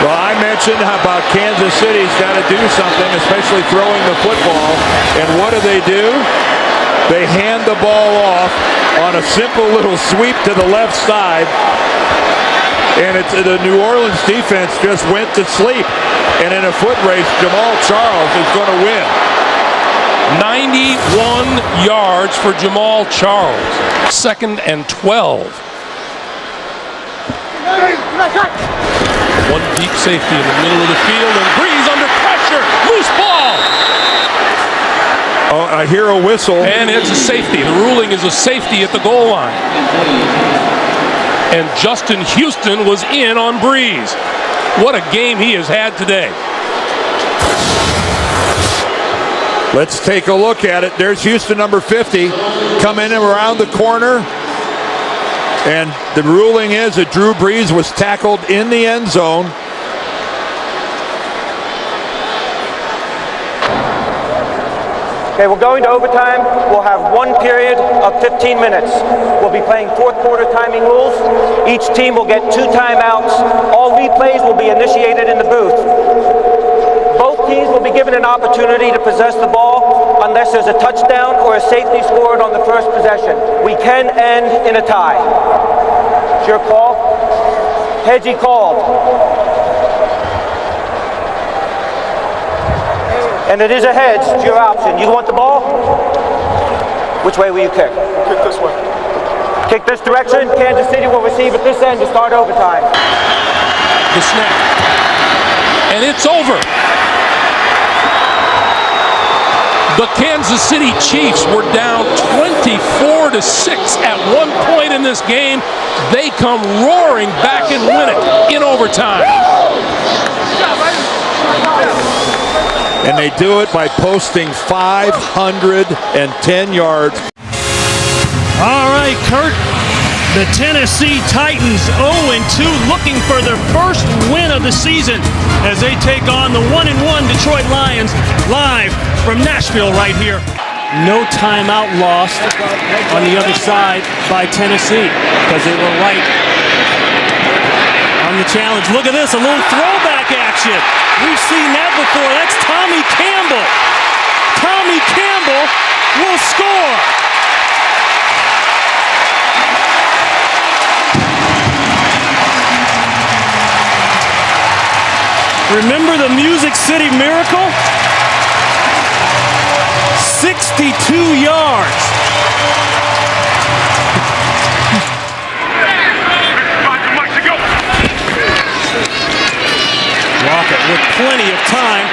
Well, I mentioned how about Kansas City's got to do something, especially throwing the football. And what do? They hand the ball off on a simple little sweep to the left side. And the New Orleans defense just went to sleep. And in a foot race, Jamal Charles is going to win. 91 yards for Jamal Charles. 2nd and 12. One deep safety in the middle of the field, and Brees under pressure. Loose ball. Oh, I hear a whistle. And it's a safety. The ruling is a safety at the goal line. And Justin Houston was in on Brees. What a game he has had today. Let's take a look at it. There's Houston, number 50, coming in around the corner. And the ruling is that Drew Brees was tackled in the end zone. Okay, we're going to overtime. We'll have one period of 15 minutes. We'll be playing fourth quarter timing rules. Each team will get 2 timeouts. All replays will be initiated in the booth. Both teams will be given an opportunity to possess the ball unless there's a touchdown or a safety scored on the first possession. We can end in a tie. It's your call. Hedgie called. And it is a hedge, it's your option. You want the ball? Which way will you kick? Kick this way. Kick this direction. Kansas City will receive at this end to start overtime. The snap. And it's over. The Kansas City Chiefs were down 24-6 at one point in this game. They come roaring back and win it in overtime. And they do it by posting 510 yards. All right, Kurt. The Tennessee Titans 0-2, looking for their first win of the season as they take on the 1-1 Detroit Lions live from Nashville right here. No timeout lost on the other side by Tennessee because they were right on the challenge. Look at this, a little throwback action. We've seen that before. That's Tommy Campbell. Tommy Campbell will score. Remember the Music City Miracle? 62 yards. Lockett with plenty of time.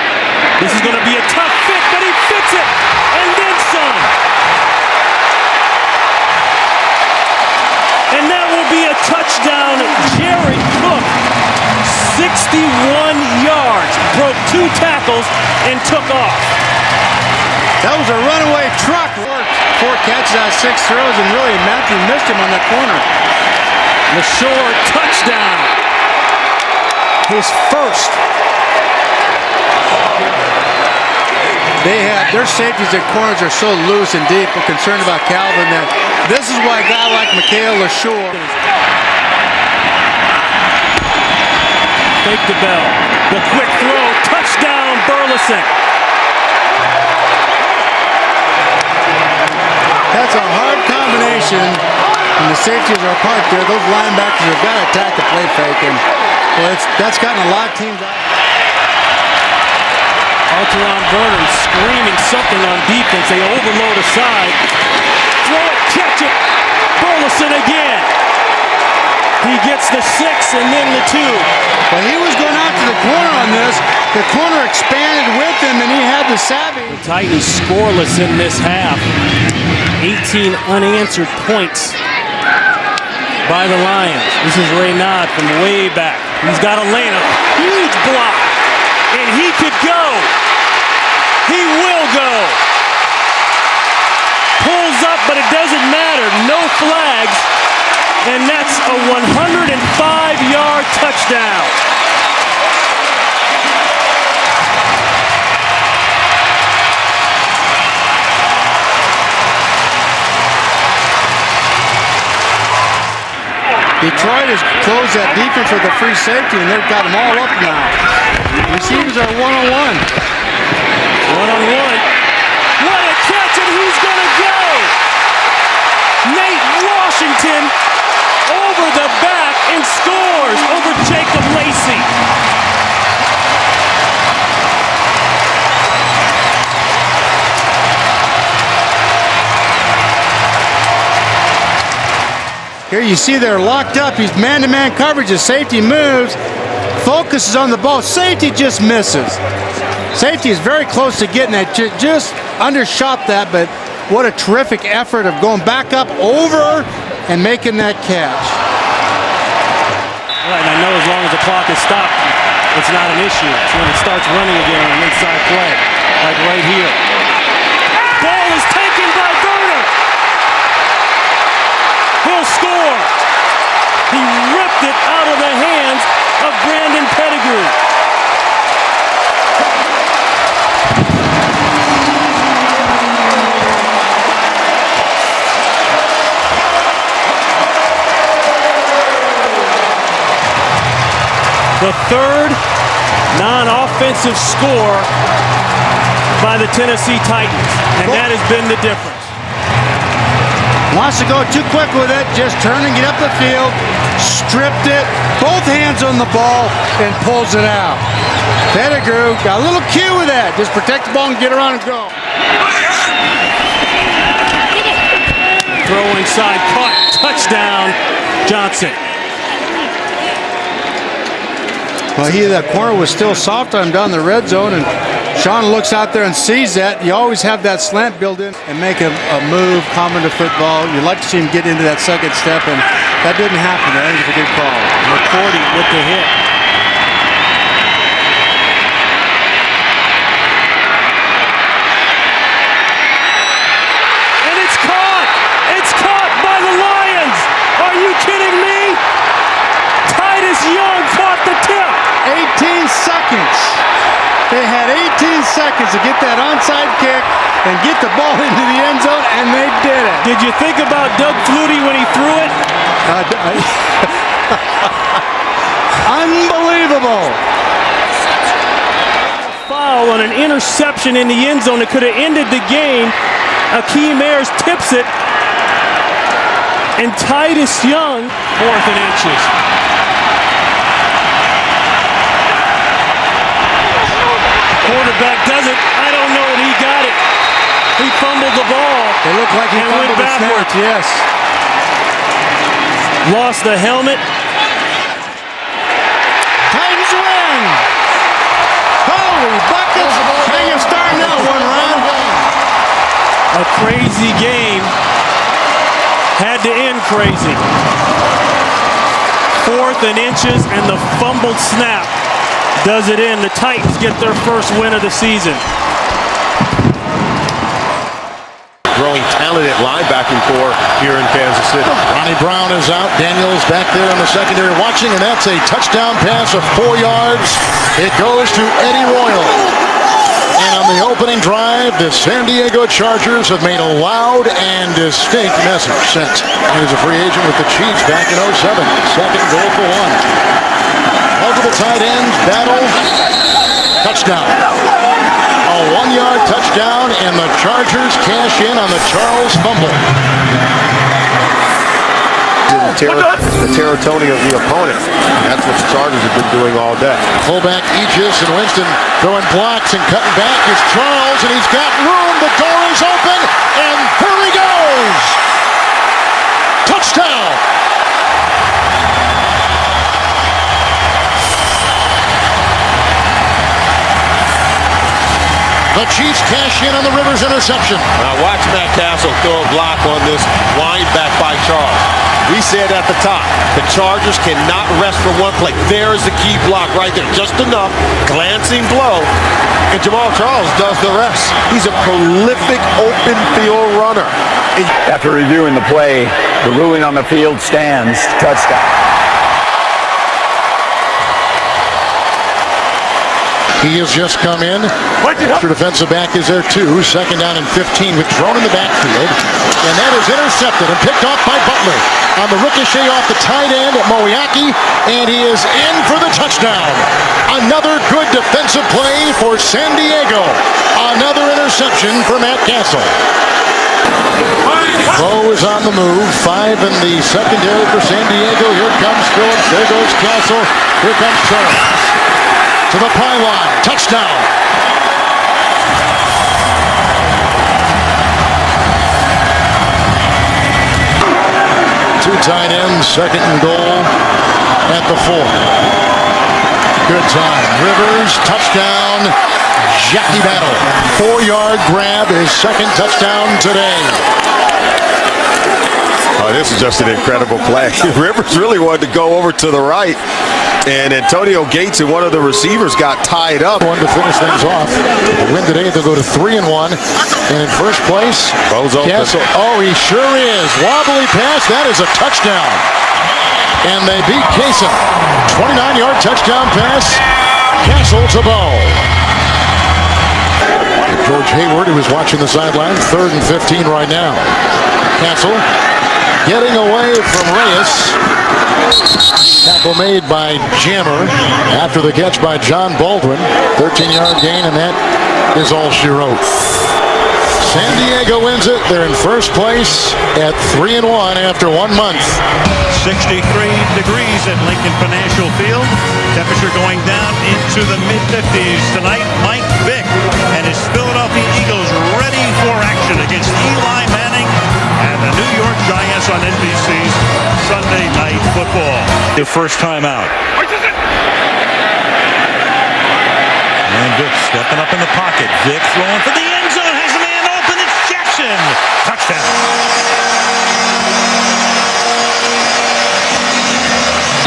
This is going to be a tough fit, but he fits it, and then some. And that will be a touchdown. Jared Cook, 61 yards, broke 2 tackles, and took off. That was a runaway truck. 4 catches out of 6 throws, and really Matthew missed him on that corner. LaShore, touchdown. His first. They have their safeties and corners are so loose and deep. We're concerned about Calvin that this is why a guy like Mikhail LaShore. Fake the bell. The quick throw. Touchdown, Burleson. That's a hard combination. And the safeties are apart there. Those linebackers have got to attack the play fake. And well, that's gotten a lot of teams out. Alteron Vernon screaming something on defense. They overload aside. Throw it, catch it. Burleson again. He gets the 6 and then the 2. Well, he was going out to the corner on this. The corner expanded with him, and he had the savvy. The Titans scoreless in this half. 18 unanswered points by the Lions. This is Raynaud from way back. He's got a lane, a huge block, and he could go. He will go. Pulls up, but it doesn't matter. No flags. And that's a 105-yard touchdown. Detroit has closed that defense with a free safety, and they've got them all up now. Receivers are one-on-one. One-on-one. What a catch, and he's going to go. Nate Washington over the back and scores over Jacob Lacey. Here you see they're locked up. He's man-to-man coverage. The safety moves, focuses on the ball. Safety just misses. Safety is very close to getting it. Just undershot that, but what a terrific effort of going back up over and making that catch. Right, and I know as long as the clock is stopped, it's not an issue. It's when it starts running again on an inside play, like right here. Ball is taken by Verner. He'll score. He ripped it out of the hands of Brandon Pettigrew. The third non-offensive score by the Tennessee Titans, and that has been the difference. Wants to go too quick with it, just turn and get up the field, stripped it, both hands on the ball, and pulls it out. Pettigrew got a little cue with that, just protect the ball and get around and go. Throw inside, caught, touchdown, Johnson. Well, that corner was still soft on him down the red zone, and Sean looks out there and sees that. You always have that slant built in and make a move common to football. You'd like to see him get into that second step, and that didn't happen. I think it's a good call. McCourty with the hit. seconds to get that onside kick and get the ball into the end zone, and they did it. Did you think about Doug Flutie when he threw it? Unbelievable. Foul on an interception in the end zone that could have ended the game. Akeem Ayers tips it. And Titus Young, 4th and inches. Quarterback does it. I don't know if he got it. He fumbled the ball. It looked like he fumbled the snap, yes. Lost the helmet. Titans win. Holy buckets. How you starting out one round? A crazy game. Had to end crazy. 4th and inches and the fumbled snap does it in. The Titans get their first win of the season. Growing talent at linebacking core here in Kansas City. Ronnie Brown is out. Daniels back there in the secondary watching, and that's a touchdown pass of 4 yards. It goes to Eddie Royal. And on the opening drive, the San Diego Chargers have made a loud and distinct message sent. He was a free agent with the Chiefs back in 07. Second goal for 1. Multiple tight ends, battle, touchdown. A 1-yard touchdown, and the Chargers cash in on the Charles fumble. The territory of the opponent. That's what the Chargers have been doing all day. Fullback Aegis and Winston throwing blocks and cutting back is Charles, and he's got room. The door is open, and here he goes. Touchdown. The Chiefs cash in on the Rivers interception. Now watch Matt Castle throw a block on this wind back by Charles. We said at the top, the Chargers cannot rest for one play. There is the key block right there. Just enough, glancing blow, and Jamal Charles does the rest. He's a prolific open field runner. After reviewing the play, the ruling on the field stands. Touchdown. He has just come in. Extra defensive back is there too. Second down and 15 with Drone in the backfield. And that is intercepted and picked off by Butler. On the ricochet off the tight end at Moiaki. And he is in for the touchdown. Another good defensive play for San Diego. Another interception for Matt Castle. Bo is on the move. 5 in the secondary for San Diego. Here comes Phillips. There goes Castle. Here comes Charles. To the pylon. Touchdown. Two tight ends. Second and goal at the 4. Good time. Rivers. Touchdown. Jackie Battle. 4-yard grab. His second touchdown today. Oh, this is just an incredible play. Rivers really wanted to go over to the right. And Antonio Gates and one of the receivers got tied up. One to finish things off. The win today, they'll go to 3-1. And in first place, Bo's open. Castle. Oh, he sure is. Wobbly pass. That is a touchdown. And they beat Kaysen. 29-yard touchdown pass. Castle to Bo. George Hayward, who was watching the sideline. 3rd and 15 right now. Castle getting away from Reyes. Tackle made by Jammer after the catch by John Baldwin. 13-yard gain, and that is all she wrote. San Diego wins it. They're in first place at 3-1 after 1 month. 63 degrees at Lincoln Financial Field. Temperature going down into the mid-50s tonight. Mike Vick and his Philadelphia Eagles ready for action against Eli Manning and the New York Giants on NBC's Sunday Night Football. Their first time out. And Vick stepping up in the pocket. Vick throwing for the end zone. Has a man open. It's Jackson. Touchdown.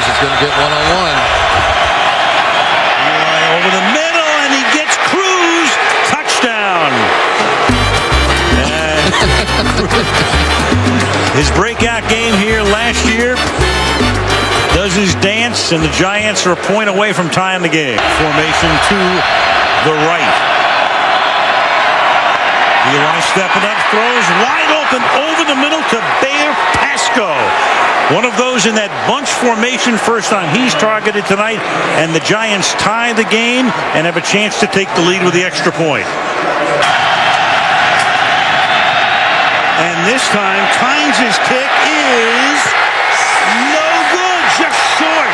He's going to get one-on-one. Eli over the middle, and he gets Cruz. Touchdown. And his breakout game here last year does his dance, and the Giants are a point away from tying the game. Formation to the right. stepping up, throws wide open over the middle to Bear Pasco. One of those in that bunch formation, first time he's targeted tonight, and the Giants tie the game and have a chance to take the lead with the extra point. And this time, Tynes' kick is no good, just short.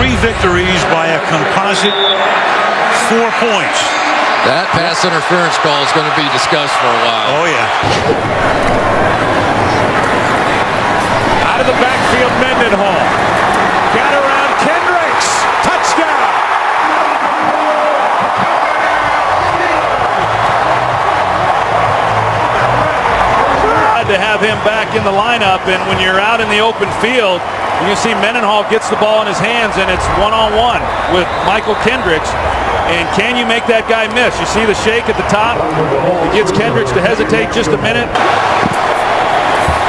3 victories by a composite 4 points. That pass interference call is going to be discussed for a while. Oh, yeah. Out of the backfield, Mendenhall. Got around Kendricks. Touchdown. To have him back in the lineup, and when you're out in the open field, you can see Mendenhall gets the ball in his hands, and it's one-on-one with Michael Kendricks. And can you make that guy miss? You see the shake at the top. It gets Kendricks to hesitate just a minute.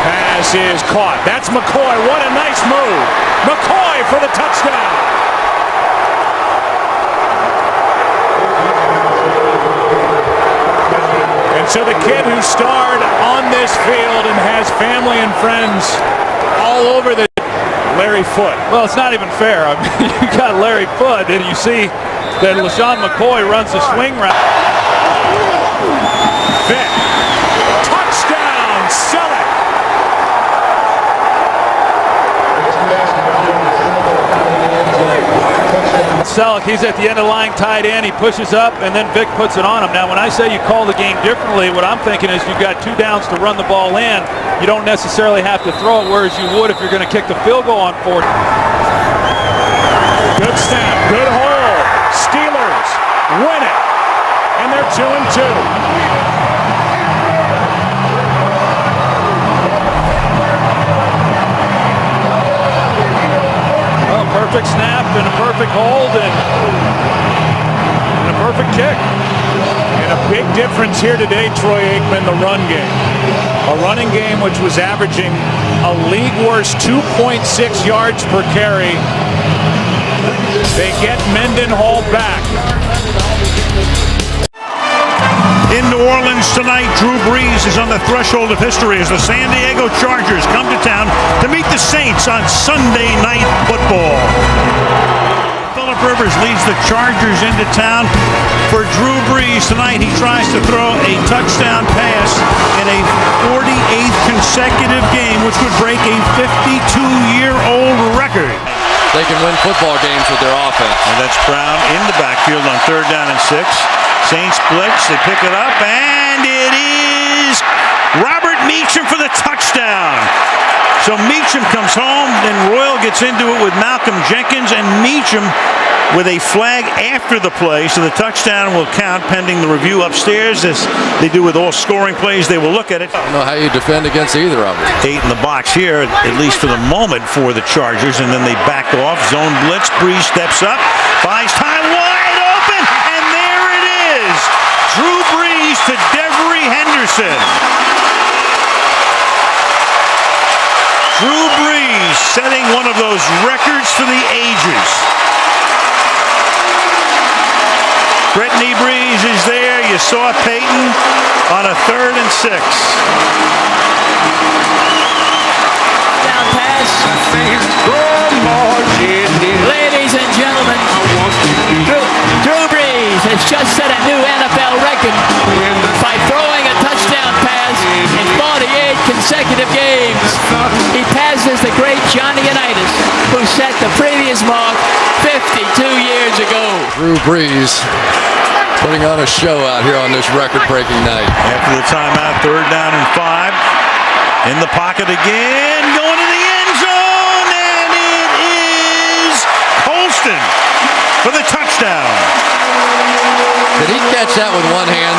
Pass is caught. That's McCoy. What a nice move. McCoy for the touchdown. And so the kid who starred on this field and has family and friends all over the Larry Foote. Well, it's not even fair. I mean, you got Larry Foote, and you see that LaShawn McCoy runs the swing route. Vick. Touchdown, Selleck. Selleck, he's at the end of the line, tight end. He pushes up, and then Vick puts it on him. Now, when I say you call the game differently, what I'm thinking is you've got 2 downs to run the ball in. You don't necessarily have to throw it, whereas you would if you're going to kick the field goal on 4. Good snap, good hold. Steelers win it, and they're 2-2. Perfect snap and a perfect hold and a perfect kick. And a big difference here today, Troy Aikman, the run game. A running game which was averaging a league worst 2.6 yards per carry. They get Mendenhall back. In New Orleans tonight, Drew Brees is on the threshold of history as the San Diego Chargers come to town to meet the Saints on Sunday Night Football. Phillip Rivers leads the Chargers into town for Drew Brees. Tonight he tries to throw a touchdown pass in a 48th consecutive game, which would break a 52-year-old record. They can win football games with their offense. And that's Brown in the backfield on 3rd down and 6. Saints blitz, they pick it up, and it is Robert Meacham for the touchdown. So Meacham comes home, then Royal gets into it with Malcolm Jenkins, and Meacham with a flag after the play, so the touchdown will count pending the review upstairs. As they do with all scoring plays, they will look at it. I don't know how you defend against either of them. 8 in the box here, at least for the moment, for the Chargers, and then they back off. Zone blitz, Brees steps up, buys time, wide open, and there it is. Drew Brees to Devery Henderson. Drew Brees setting one of those records for the ages. Brittany Brees is there. You saw Peyton on a 3rd and 6. Down pass. Ladies and gentlemen, Drew Brees has just set a new NFL record by throwing a touchdown pass in 48 consecutive games. He passes the great Johnny Unitas, who set the previous mark 52 years ago. Drew Brees putting on a show out here on this record-breaking night. After the timeout, 3rd down and 5. In the pocket again, going to the end zone, and it is Colston for the touchdown. Did he catch that with one hand?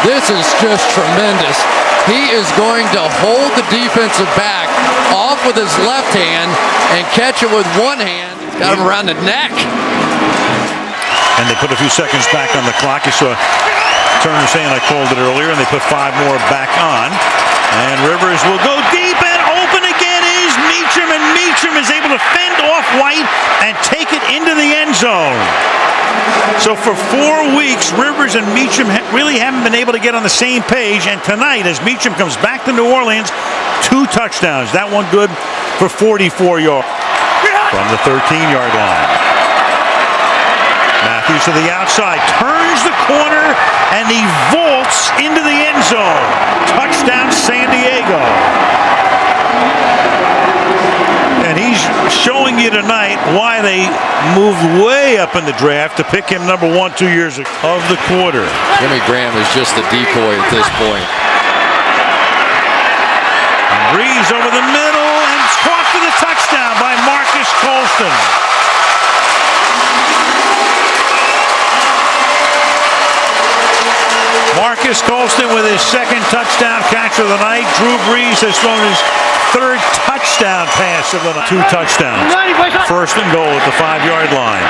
This is just tremendous. He is going to hold the defensive back off with his left hand and catch it with one hand. Got him around the neck. And they put a few seconds back on the clock. You saw Turner saying I called it earlier, and they put 5 more back on. And Rivers will go deep, and open again is Meacham, and Meacham Meacham is able to fend off White and take it into the end zone. So for 4 weeks, Rivers and Meacham really haven't been able to get on the same page. And tonight, as Meacham comes back to New Orleans, 2 touchdowns. That one good for 44 yards. From the 13-yard line. Matthews to the outside, turns the corner, and he vaults into the end zone. Touchdown, San Diego. And he's showing you tonight why they moved way up in the draft to pick him number 1 2 years ago of the quarter. Jimmy Graham is just a decoy at this point. And Breeze over the middle and caught for the touchdown by Marcus Colston. Marcus Colston with his 2nd touchdown catch of the night. Drew Brees has thrown his 3rd touchdown pass of the night. 2 touchdowns. 1st and goal at the 5-yard line.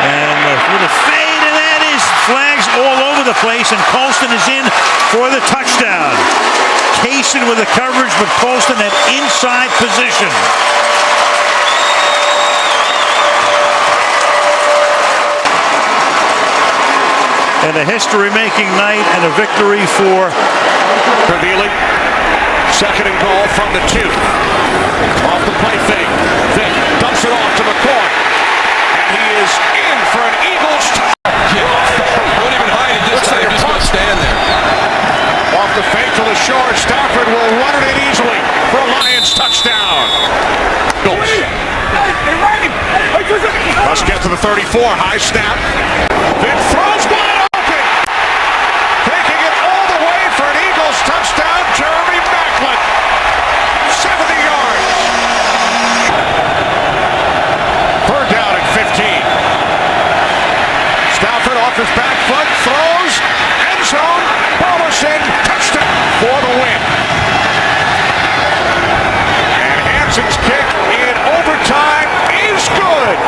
And with a fade, and that is flags all over the place, and Colston is in for the touchdown. Kaysen with the coverage, but Colston at inside position. And a history-making night and a victory for revealing. 2nd and goal from the 2. Off the play fake. Vick dumps it off to McCoy. And he is in for an Eagles Don't even hide it. Just let him just stand there. off the fake to the shore. Stafford will run it in easily for a Lions touchdown. Let's get to the 34. High snap. Vick throws wide open. Taking it all the way for an Eagles touchdown. Jeremy Maclin. 70 yards. 3rd down at 15. Stafford off his back foot. Throws. End zone. Ballison. Touchdown for the win. And Hanson's kick in overtime is good.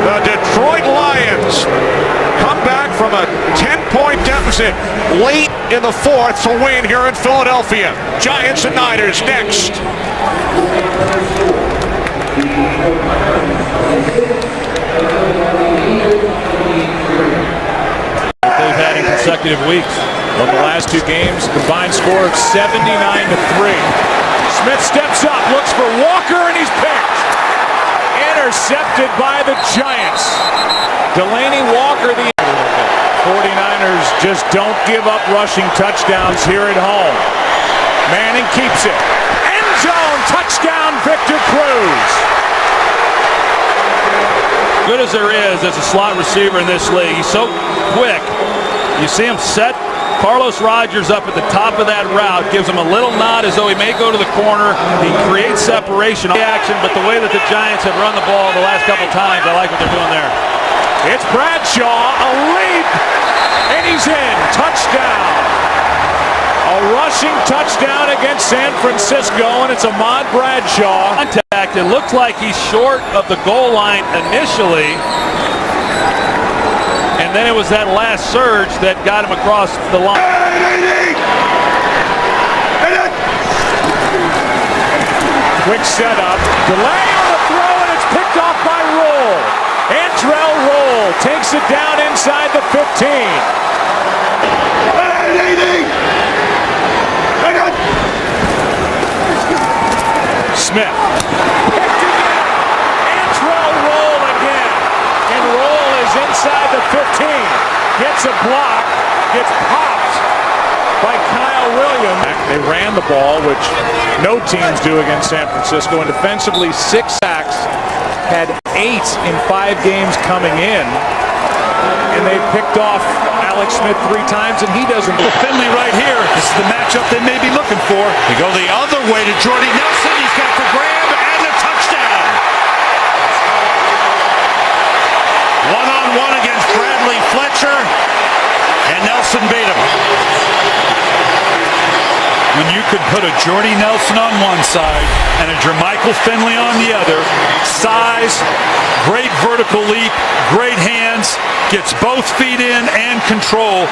The Detroit Lions come back from a 10-point deficit late in the 4th to win here in Philadelphia. Giants and Niners next. They've had in consecutive weeks. On the last 2 games, combined score of 79-3. Smith steps up, looks for Walker, and he's picked. Intercepted by the Giants. Delaney Walker, the 49ers just don't give up rushing touchdowns here at home. Manning keeps it. End zone touchdown, Victor Cruz. Good as there is as a slot receiver in this league. He's so quick. You see him set Carlos Rogers up at the top of that route, gives him a little nod as though he may go to the corner. He creates separation action, but the way that the Giants have run the ball the last couple times, I like what they're doing there. It's Bradshaw, a leap, and he's in. Touchdown. A rushing touchdown against San Francisco, and it's Ahmad Bradshaw. Contact. It looked like he's short of the goal line initially. And then it was that last surge that got him across the line. Quick setup, delay on the throw, and it's picked off by Roll. Antrell Roll takes it down inside the 15. Smith. Antrell Roll again. And Roll is inside the 15. Gets a block. Gets popped by Kyle Williams. They ran the ball, which no teams do against San Francisco. And defensively, 6 sacks. Had 8 in 5 games coming in. And they picked off Alex Smith 3 times, and he doesn't. Finley right here. This is the matchup they may be looking for. They go the other way to Jordy Nelson. He's got the grab and the touchdown. One-on-one against Bradley Fletcher, and Nelson beat him. When you could put a Jordy Nelson on one side and a Jermichael Finley on the other, size, great vertical leap, great hands, Evans gets both feet in and control.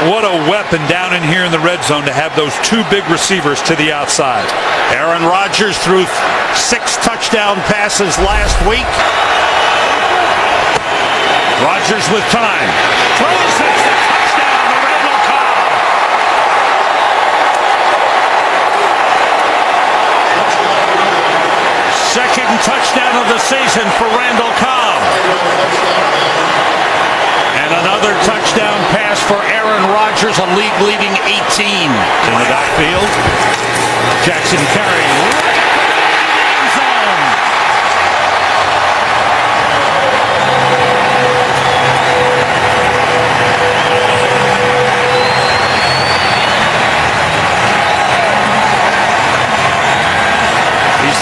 What a weapon down in here in the red zone to have those two big receivers to the outside. Aaron Rodgers threw 6 touchdown passes last week. Rodgers with time. Throws it. Touchdown to Randall Cobb. Second touchdown of the season for Randall Cobb. And another touchdown pass for Aaron Rodgers, a league-leading 18. In the backfield, Jackson carrying.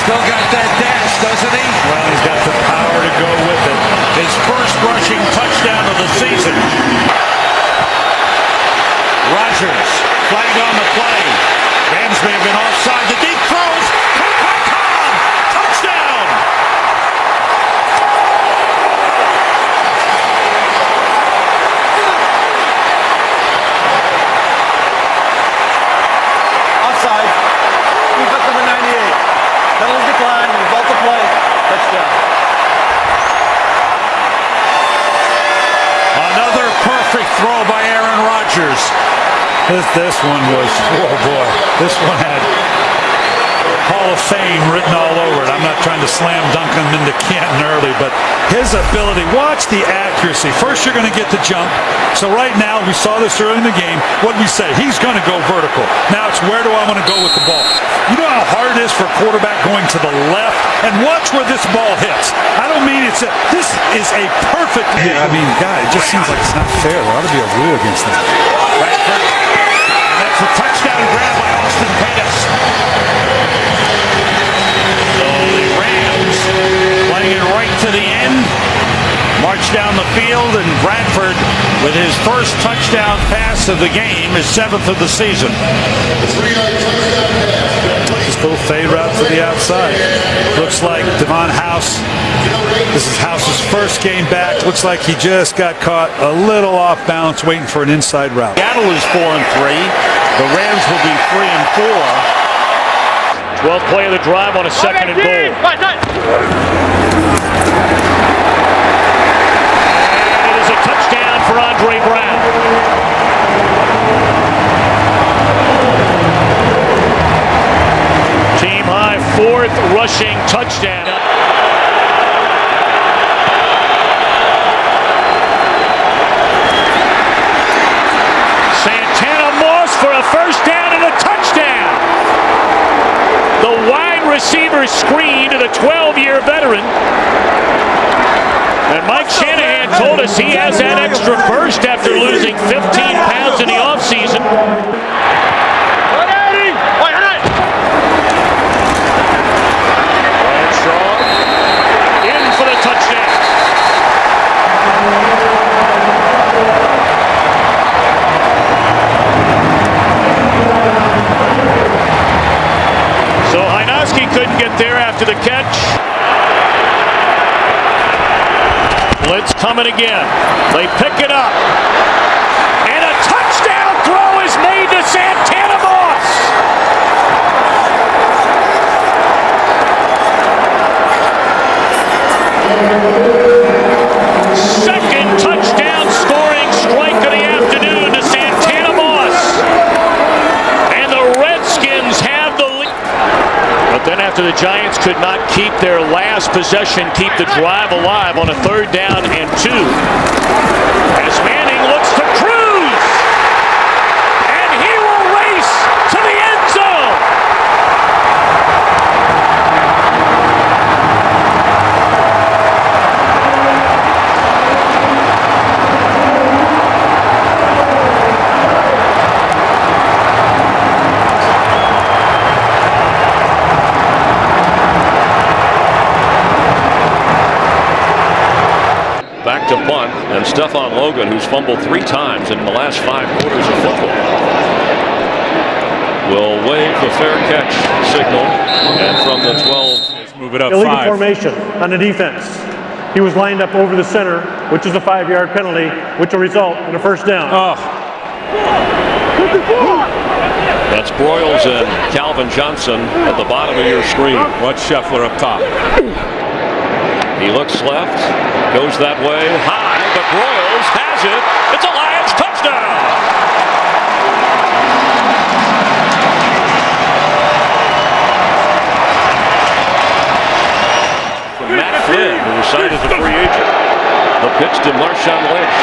Still got that dash, doesn't he? Well, he's got the power to go with it. His first rushing touchdown of the season. Rodgers, flag on the play. Rams may have been offside. The deep throws. Caught by Cobb. Touchdown. Offside. Defense number 98. Penalty decline, result of play, touchdown. Another perfect throw by Aaron Rodgers. This one was, oh boy, this one had Hall of Fame written all over it. I'm not trying to slam dunk him into Canton early, but his ability, watch the accuracy. First you're going to get the jump. So right now, we saw this early in the game. What did we say? He's going to go vertical. Now it's where do I want to go with the ball? You know how hard it is for a quarterback going to the left? And watch where this ball hits. I don't mean this is a perfect, I mean, God, it just seems like it's not fair. There ought to be a rule against that. That's a touchdown grab by Austin Pettis. So the Rams playing it right to the end. March down the field, and Bradford, with his first touchdown pass of the game, his 7th of the season. Just a little fade route to the outside. Looks like Devon House. This is House's first game back. Looks like he just got caught a little off balance waiting for an inside route. Seattle is 4-3. The Rams will be 3-4. 12th play of the drive on a second and goal. Touchdown for Andre Brown. Team high 4th rushing touchdown. Santana Moss for a first down and a touchdown. The wide receiver screen to the 12-year veteran. And Mike Shanahan told us he has that extra burst after losing 15 pounds in the offseason. Bradshaw in for the touchdown. So Hajnowski couldn't get there after the catch. Blitz coming again. They pick it up. And a touchdown throw is made to Santana Moss. Second touchdown scoring strike of the afternoon to Santana Moss. And the Redskins have the lead. But then after the Giants could not keep their last possession, keep the drive alive on a 3rd down and 2. As Manning looks to cruise. And he will race to the end zone. Back to punt, and Stephon Logan, who's fumbled 3 times in the last 5 quarters of football, will wave the fair catch signal, and from the 12, move it up. Illegal 5. Formation on the defense. He was lined up over the center, which is a 5-yard penalty, which will result in a first down. That's Broyles and Calvin Johnson at the bottom of your screen. Watch Scheffler up top. He looks left, goes that way, high, but Broyles has it. It's a Lions touchdown! From Matt Flynn, who was signed as a free agent. The pitch to Marshawn Lynch.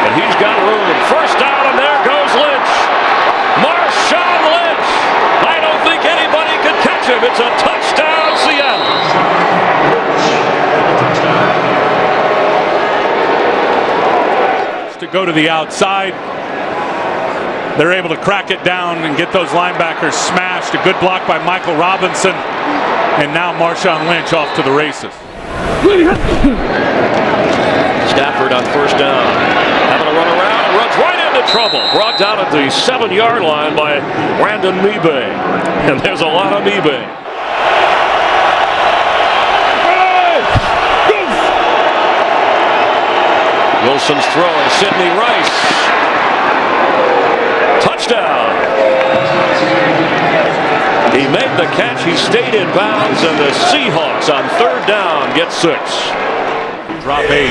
And he's got room. First down, and there goes Lynch. Marshawn Lynch! I don't think anybody could catch him. It's a touchdown, Seattle. To go to the outside. They're able to crack it down and get those linebackers smashed. A good block by Michael Robinson. And now Marshawn Lynch off to the races. Stafford on first down. Having a run around and runs right into trouble. Brought down at the 7-yard line by Brandon Mebe. And there's a lot of Mebe. Wilson's throwing. Sidney Rice. Touchdown. He made the catch. He stayed in bounds. And the Seahawks on third down get 6. Drop 8.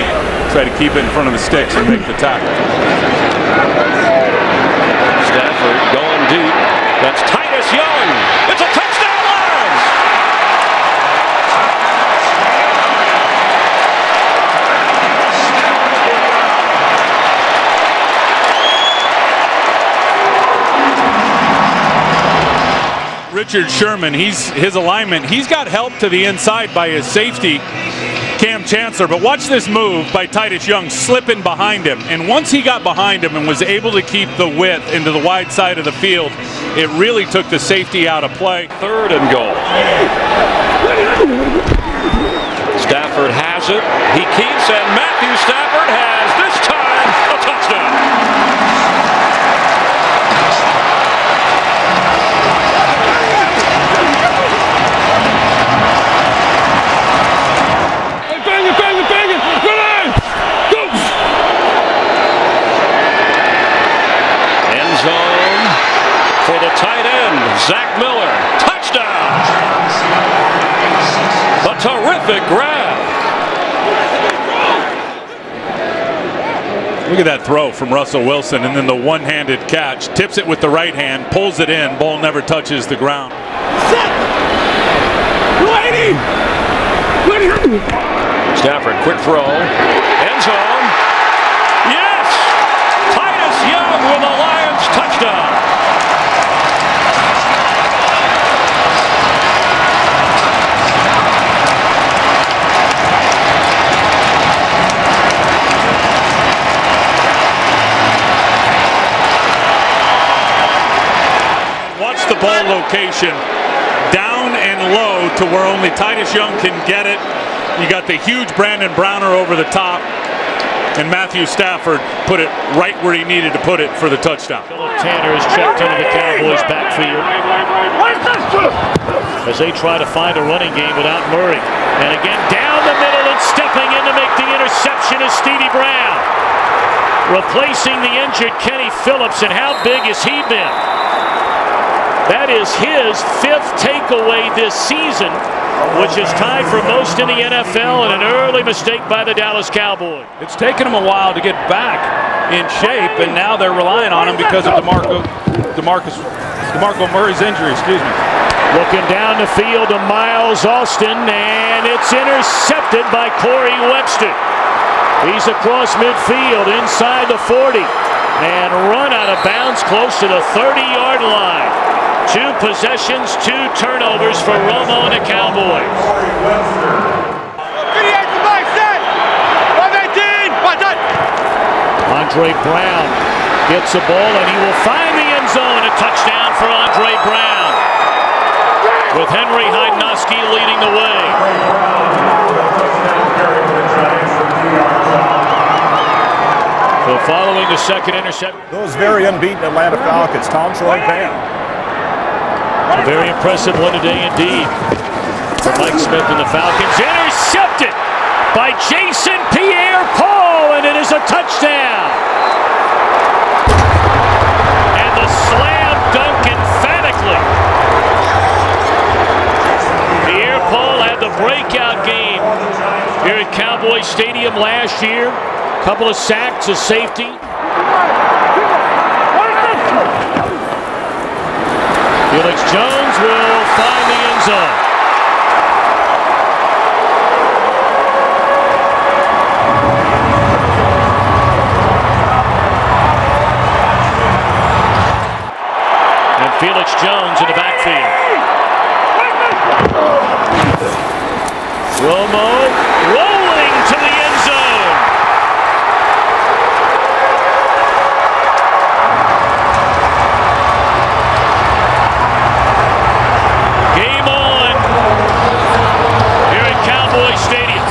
Try to keep it in front of the sticks and make the tackle. Stafford going deep. That's Titus Young. It's a touchdown, Lions! Richard Sherman, his alignment, he's got help to the inside by his safety, Cam Chancellor, but watch this move by Titus Young slipping behind him. And once he got behind him and was able to keep the width into the wide side of the field, it really took the safety out of play. Third and goal. Stafford has it. He keeps, and Matthew Stafford has, this time, a touchdown. Zone for the tight end, Zach Miller. Touchdown! A terrific grab. Look at that throw from Russell Wilson, and then the one-handed catch. Tips it with the right hand, pulls it in. Ball never touches the ground. Stafford, quick throw. End zone. Yes! Titus Young with a Lions touchdown. Watch the ball location. Down and low to where only Titus Young can get it. You got the huge Brandon Browner over the top. And Matthew Stafford put it right where he needed to put it for the touchdown. Philip Tanner is checked into the Cowboys backfield as they try to find a running game without Murray. And again, down the middle and stepping in to make the interception is Stevie Brown. Replacing the injured Kenny Phillips, and how big has he been? That is his 5th takeaway this season, which is tied for most in the NFL, and an early mistake by the Dallas Cowboys. It's taken them a while to get back in shape, and now they're relying on him because of DeMarco Murray's injury, Looking down the field to Miles Austin, and it's intercepted by Corey Webster. He's across midfield inside the 40 and run out of bounds close to the 30-yard line. 2 possessions, 2 turnovers for Romo and the Cowboys. Andre Brown gets the ball, and he will find the end zone. A touchdown for Andre Brown, with Henry Hydnoski leading the way. So following the second interception. Those very unbeaten Atlanta Falcons, Tom Troy Pan. A very impressive one today indeed for Mike Smith and the Falcons. Intercepted by Jason Pierre-Paul, and it is a touchdown. And the slam dunk emphatically. Pierre-Paul had the breakout game here at Cowboy Stadium last year. Couple of sacks, a safety. Felix Jones will find the end zone. And Felix Jones in the backfield. Romo rolling to the end zone. Game on here at Cowboy Stadium.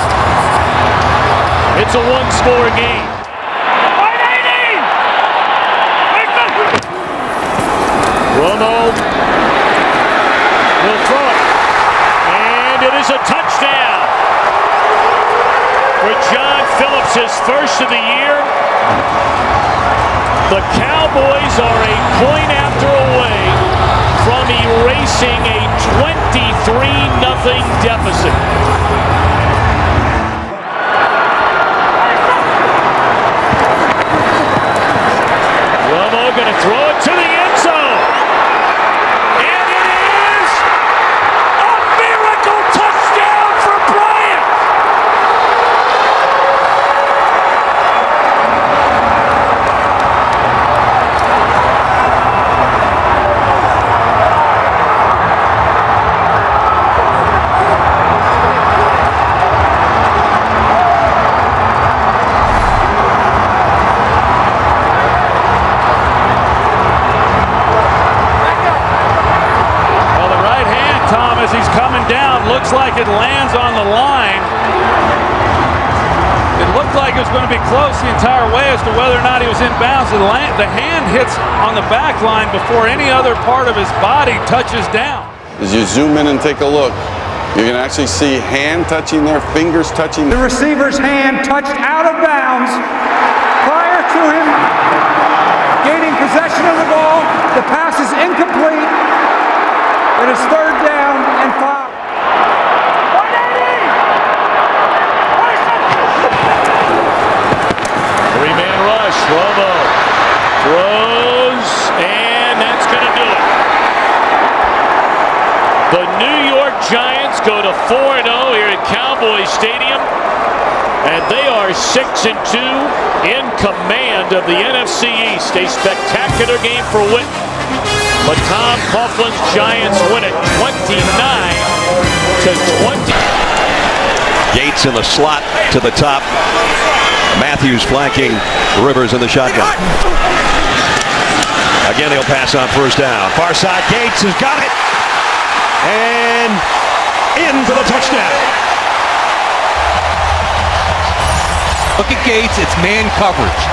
It's a one-score game. Romo will throw it. And it is a touchdown for John Phillips, his first of the year. The Cowboys are a point after away from erasing a 23-0 deficit. Romo going to throw it to the end zone. And it is a miracle touchdown for Bryant. As he's coming down, looks like it lands on the line. It looked like it was going to be close the entire way as to whether or not he was in bounds. The hand hits on the back line before any other part of his body touches down. As you zoom in and take a look, you can actually see hand touching there, fingers touching. The receiver's hand touched out of bounds prior to him gaining possession of the ball. The pass is incomplete. It is third down and 5. Three-man rush. Romo throws, and that's going to do it. The New York Giants go to 4-0 here at Cowboy Stadium, and they are 6-2 in command of the NFC East. A spectacular game for Whitten. But Tom Coughlin's Giants win it 29-20. Gates in the slot to the top. Matthews flanking Rivers in the shotgun. Again, he'll pass on first down. Far side, Gates has got it. And in for the touchdown. Look at Gates, it's man coverage.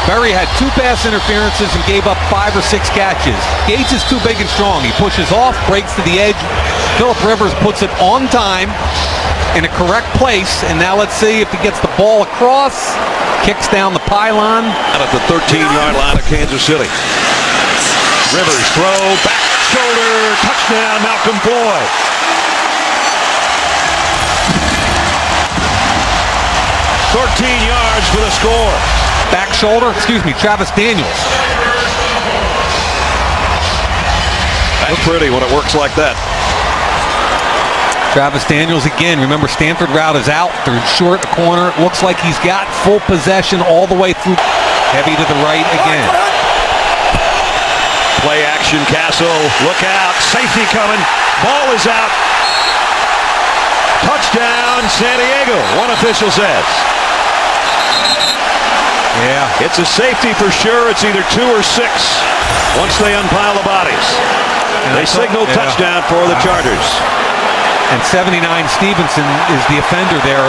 Berry had 2 pass interferences and gave up 5 or 6 catches. Gates is too big and strong. He pushes off, breaks to the edge. Phillip Rivers puts it on time in a correct place, and now let's see if he gets the ball across, kicks down the pylon. Out at the 13-yard line of Kansas City. Rivers throw, back shoulder, touchdown, Malcolm Boyd. yards for the score. Back shoulder, Travis Daniels. That's pretty when it works like that. Travis Daniels again. Remember, Stanford route is out. They're short a corner. It looks like he's got full possession all the way through. Heavy to the right again. Play action, Castle. Look out. Safety coming. Ball is out. Touchdown, San Diego. One official says. Yeah. It's a safety for sure. It's either 2 or 6 once they unpile the bodies. And they signal touchdown for the Chargers. And 79 Stevenson is the offender there.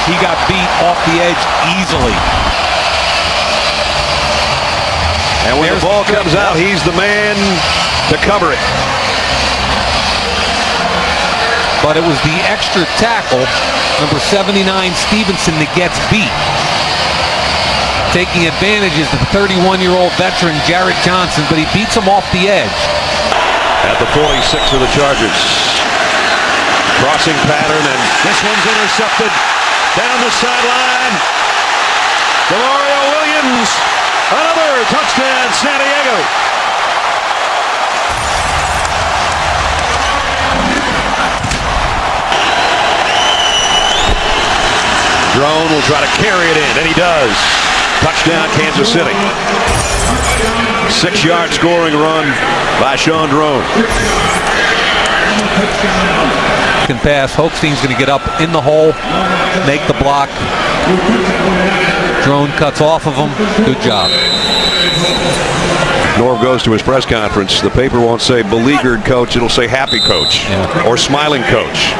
He got beat off the edge easily. And when the ball comes out, he's the man to cover it. but it was the extra tackle, number 79 Stevenson, that gets beat. Taking advantage is the 31-year-old veteran Jarrett Johnson, but he beats him off the edge. At the 46 of the Chargers. Crossing pattern, and this one's intercepted down the sideline. Demario Williams, another touchdown, San Diego. Drone will try to carry it in, and he does. Touchdown, Kansas City. 6-yard scoring run by Sean Drone. Can pass. Holstein's going to get up in the hole, make the block. Drone cuts off of him. Good job. Norv goes to his press conference. The paper won't say beleaguered coach, it'll say happy coach or smiling coach.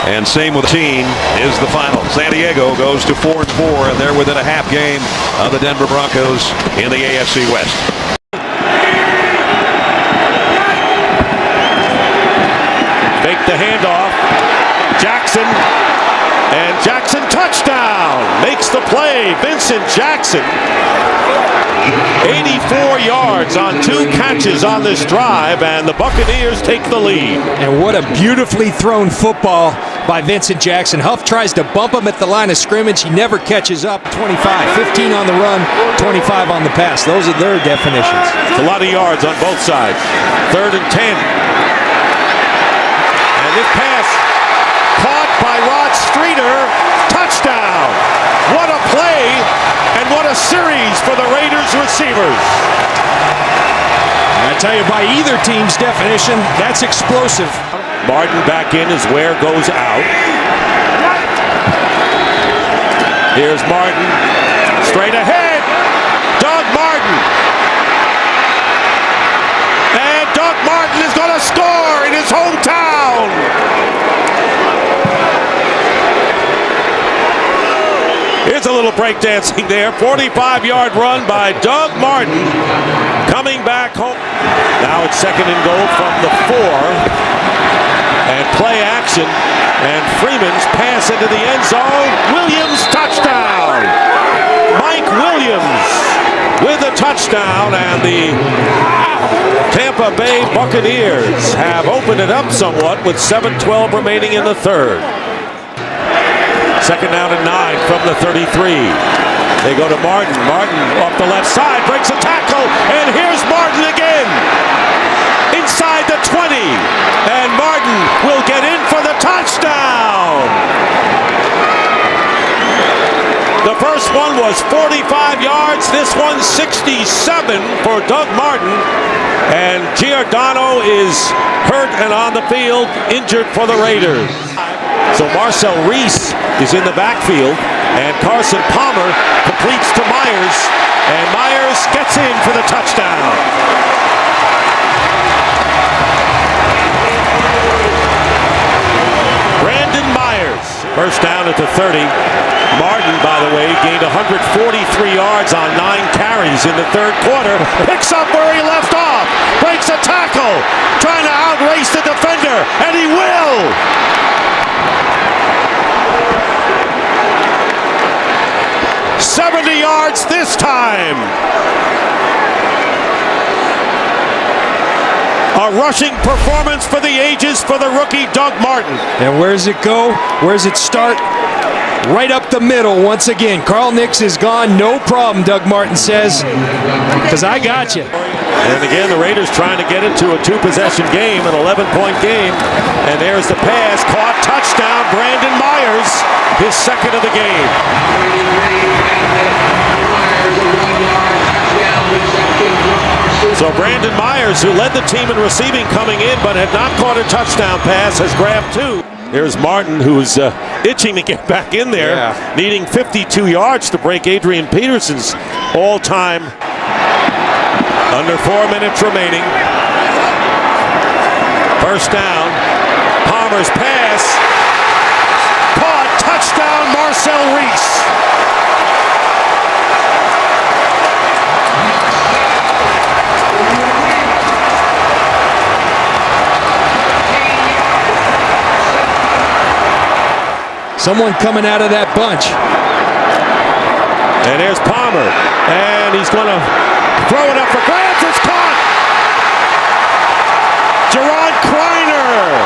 And same with the team is the final. San Diego goes to 4-4, and they're within a half game of the Denver Broncos in the AFC West. Make the handoff. Jackson. And Jackson touchdown. Makes the play. Vincent Jackson. 84 yards on 2 catches on this drive, and the Buccaneers take the lead. And what a beautifully thrown football by Vincent Jackson. Huff tries to bump him at the line of scrimmage. He never catches up. 25, 15 on the run, 25 on the pass. Those are their definitions. It's a lot of yards on both sides. 3rd and 10. And this pass caught by Rod Streeter. Touchdown. What a play, and what a series for the Raiders receivers. I tell you, by either team's definition, that's explosive. Martin back in as Ware goes out. Here's Martin. Straight ahead. Doug Martin. And Doug Martin is going to score in his hometown. Here's a little breakdancing there. 45-yard run by Doug Martin. Coming back home. Now it's 2nd and goal from the 4. And play action. And Freeman's pass into the end zone. Williams touchdown. Mike Williams with a touchdown. And the Tampa Bay Buccaneers have opened it up somewhat with 7:12 remaining in the 3rd. 2nd down and 9 from the 33. They go to Martin. Martin off the left side, breaks a tackle, and here's Martin again. Inside the 20, and Martin will get in for the touchdown. The first one was 45 yards. This one's 67 for Doug Martin. And Giordano is hurt and on the field, injured for the Raiders. So Marcel Reese is in the backfield, and Carson Palmer completes to Myers, and Myers gets in for the touchdown. Brandon Myers, first down at the 30. Martin, by the way, gained 143 yards on 9 carries in the 3rd quarter. Picks up where he left off, breaks a tackle, trying to outrace the defender, and he will. 70 yards this time. A rushing performance for the ages for the rookie Doug Martin. And where does it go? Where does it start? Right up the middle once again. Carl Nix is gone. No problem, Doug Martin says, because I got you. And again, the Raiders trying to get into a 2-possession game, an 11-point game. And there's the pass. Caught, touchdown, Brandon Myers, his 2nd of the game. So Brandon Myers, who led the team in receiving coming in but had not caught a touchdown pass, has grabbed 2. Here's Martin, who's itching to get back in there, needing 52 yards to break Adrian Peterson's all-time. Under 4 minutes remaining. First down. Palmer's pass. Caught. Touchdown, Marcel Reese. Someone coming out of that bunch. And there's Palmer, and he's going to throw it up for grabs. It's caught. Gerard Kreiner.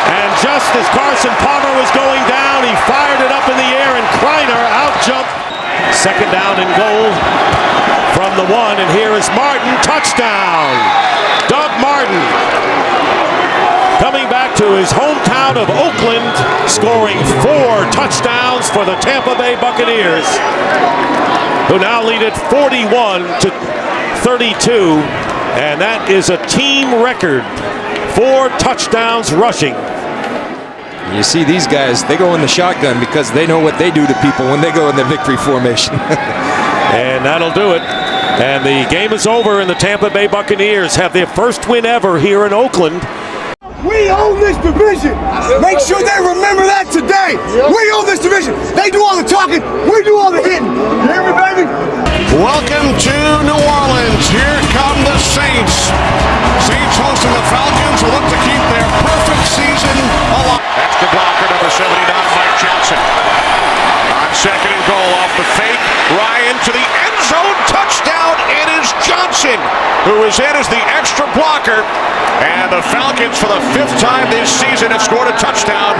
And just as Carson Palmer was going down, he fired it up in the air, and Kreiner out-jumped. Second down and goal from the 1, and here is Martin. Touchdown. Doug Martin, coming back to his hometown of Oakland, scoring 4 touchdowns for the Tampa Bay Buccaneers, who now lead it 41-32, and that is a team record. 4 touchdowns rushing. You see these guys, they go in the shotgun because they know what they do to people when they go in the victory formation. And that'll do it. And the game is over, and the Tampa Bay Buccaneers have their first win ever here in Oakland. We own this division. Make sure they remember that today. We own this division. They do all the talking. We do all the hitting. You hear me, baby? Welcome to New Orleans. Here come the Saints. Saints hosting the Falcons will look to keep their perfect season alive. That's the blocker, number 79, Mike Johnson. On second and goal off the fake. Ryan to the end zone. Touchdown. It is Johnson who is in as the extra blocker. And the Falcons, for the 5th time this season, have scored a touchdown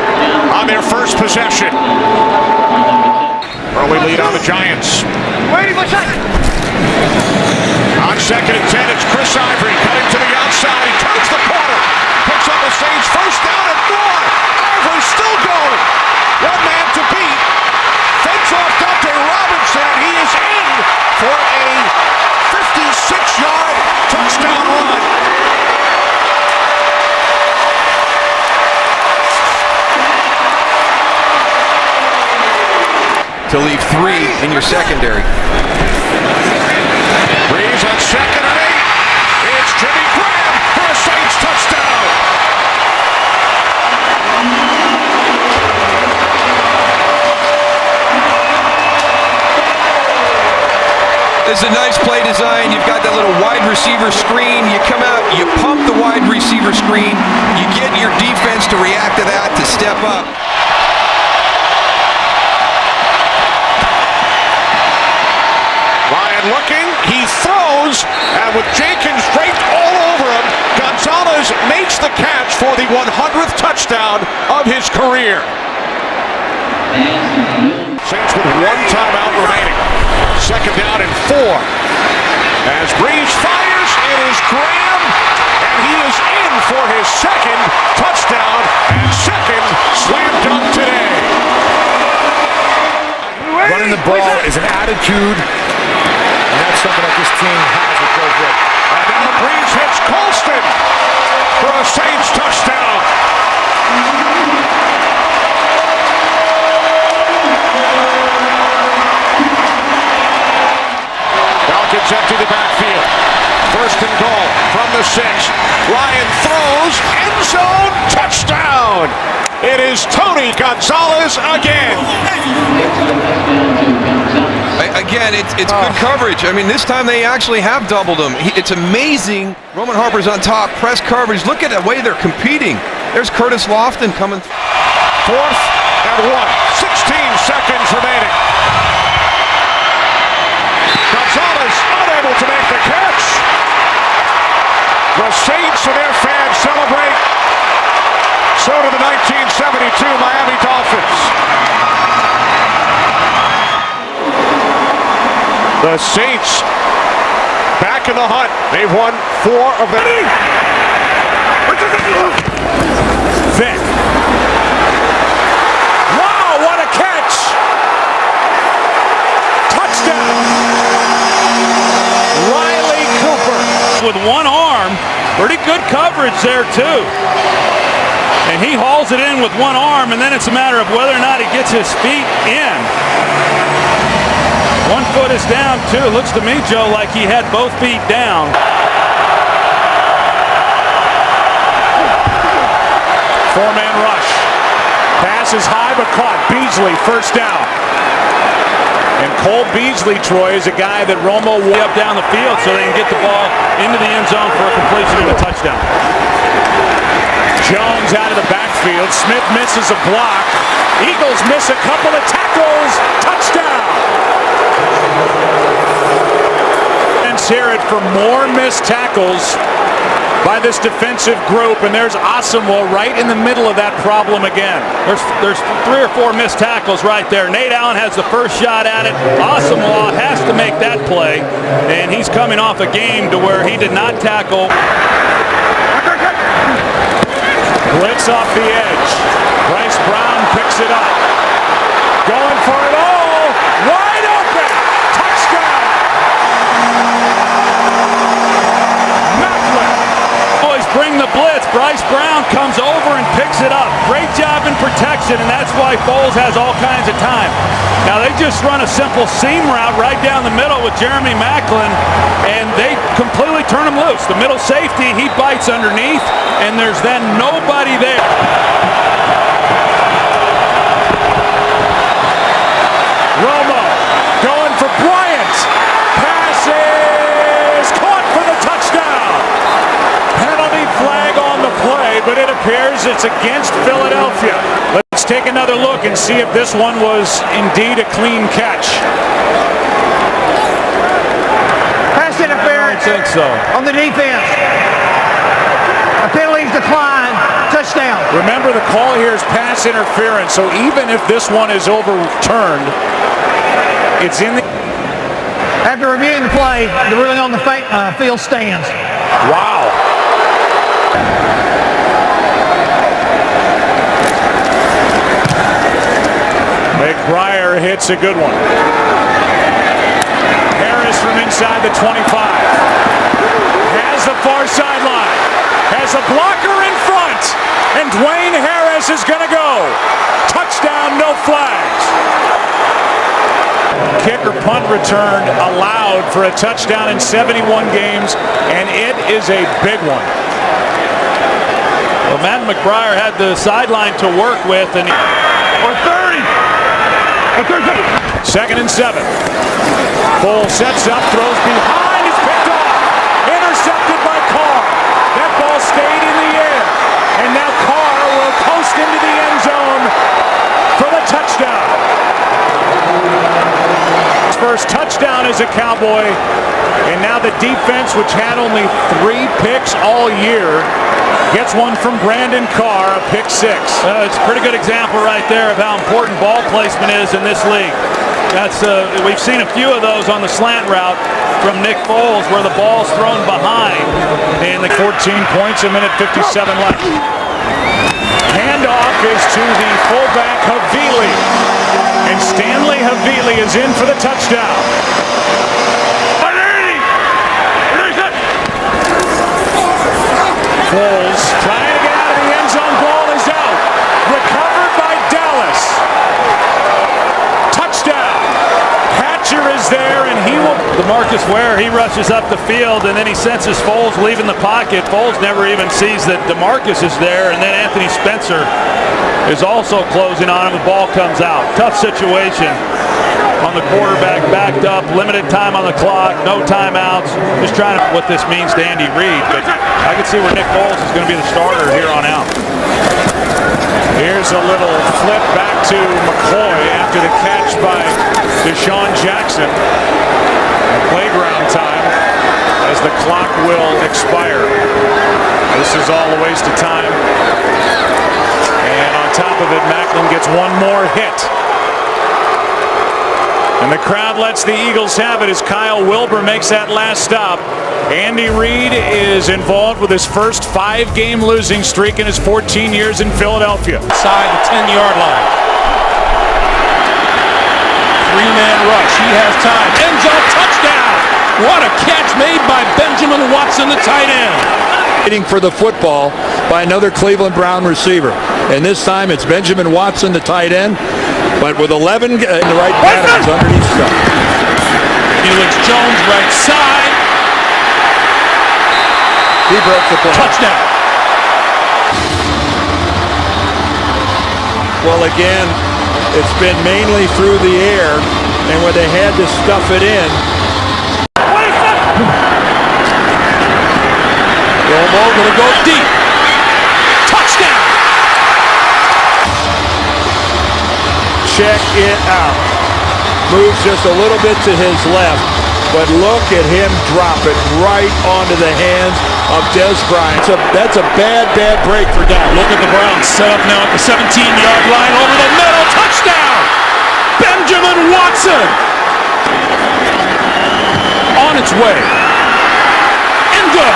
on their first possession. Early lead on the Giants. On second and 10, it's Chris Ivory cutting to the outside. He turns the corner. Picks up the Saints. First down and more. Ivory still going. One man to beat. Fends off Dante Robinson, and he is in for a 56-yard touchdown run. To leave 3 in your secondary. Breeze on second and 8. It's Jimmy Graham for a Saints touchdown. This is a nice play design. You've got that little wide receiver screen. You come out, you pump the wide receiver screen. You get your defense to react to that, to step up. Ryan looking, he throws, and with Jenkins draped all over him, Gonzalez makes the catch for the 100th touchdown of his career. Saints with 1 timeout remaining. Second down and 4. As Breeze fires, it is Graham, and he is in for his second touchdown and second slam dunk today. Running the ball is an attitude, and that's something that this team has with Joe Vick. And now Breeze hits Colston for a Saints touchdown. Falcons empty the backfield. First and goal from the 6. Ryan throws, end zone, touchdown. It is Tony Gonzalez again. Again, it's good coverage. I mean, this time they actually have doubled him. It's amazing. Roman Harper's on top, press coverage. Look at the way they're competing. There's Curtis Lofton coming. 4th and 1. 16 seconds remaining. Gonzalez unable to make the catch. The Saints and their fans celebrate. So do the 1972 Miami Dolphins. The Saints back in the hunt. They've won 4 of them. Vick. Wow, what a catch! Touchdown! Riley Cooper. With one arm, pretty good coverage there too. And he hauls it in with one arm, and then it's a matter of whether or not he gets his feet in. 1 foot is down too. Looks to me, Joe, like he had both feet down. Four-man rush. Pass is high but caught. Beasley, first down. And Cole Beasley, Troy, is a guy that Romo way up down the field so they can get the ball into the end zone for a completion and a touchdown. Jones out of the backfield. Smith misses a block. Eagles miss a couple of tackles. Touchdown. Let's hear it for more missed tackles by this defensive group, and there's Asamoah right in the middle of that problem again. There's 3 or 4 missed tackles right there. Nate Allen has the first shot at it. Asamoah has to make that play, and he's coming off a game to where he did not tackle. Blitz off the edge. Bryce Brown picks it up. Going for it all. Wide open. Touchdown. Boys bring the blitz. Bryce Brown comes over and picks it up. Great job in protection, and that's why Foles has all kinds of time. Now they just run a simple seam route right down the middle with Jeremy Maclin, and they completely turn him loose. The middle safety, he bites underneath, and there's then nobody there. Romo going for Bryant. Pass is caught for the touchdown. Penalty flag on the play, but it appears it's against Philadelphia. Let's take another look and see if this one was indeed a clean catch. Pass interference. I think so. On the defense. A penalty's declined. Touchdown. Remember, the call here is pass interference, so even if this one is overturned, it's in the... After reviewing the play, the ruling on the field stands. Wow. McBriar hits a good one. Harris from inside the 25. Has the far sideline. Has a blocker in front. And Dwayne Harris is going to go. Touchdown, no flags. Kick or punt return allowed for a touchdown in 71 games, and it is a big one. Well, Matt McBriar had the sideline to work with, and or 30. 2nd and 7. Foles sets up, throws behind, is picked off. Intercepted by Carr. That ball stayed in the air. And now Carr will coast into the end zone for the touchdown. His first touchdown as a Cowboy. And now the defense, which had only 3 picks all year, gets one from Brandon Carr, a pick 6. It's a pretty good example right there of how important ball placement is in this league. We've seen a few of those on the slant route from Nick Foles where the ball's thrown behind. And the 14 points, a minute 57 left. Handoff is to the fullback Havili. And Stanley Havili is in for the touchdown. Foles trying to get out of the end zone. Ball is out. Recovered by Dallas. Touchdown. Hatcher is there, and he will... DeMarcus Ware, he rushes up the field, and then he senses Foles leaving the pocket. Foles never even sees that DeMarcus is there, and then Anthony Spencer is also closing on him. The ball comes out. Tough situation on the quarterback, backed up, limited time on the clock, no timeouts. Just trying to what this means to Andy Reid, but I can see where Nick Foles is going to be the starter here on out. Here's a little flip back to McCoy after the catch by Deshaun Jackson. Playground time as the clock will expire. This is all a waste of time. And on top of it, Maclin gets one more hit. And the crowd lets the Eagles have it as Kyle Wilbur makes that last stop. Andy Reid is involved with his first 5-game losing streak in his 14 years in Philadelphia. Inside the 10-yard line. 3-man rush. He has time. End zone touchdown. What a catch made by Benjamin Watson, the tight end. Waiting for the football by another Cleveland Brown receiver. And this time it's Benjamin Watson, the tight end. But with 11 in the right patterns underneath stuff. Felix Jones right side. He broke the play. Touchdown. Well, again, it's been mainly through the air, and where they had to stuff it in. Romo gonna go deep. Touchdown. Touchdown! Check it out. Moves just a little bit to his left, but look at him drop it right onto the hands of Des Bryant. That's a bad break for down. Look at the Browns set up now at the 17-yard line over the middle. Touchdown! Benjamin Watson! On its way. And good.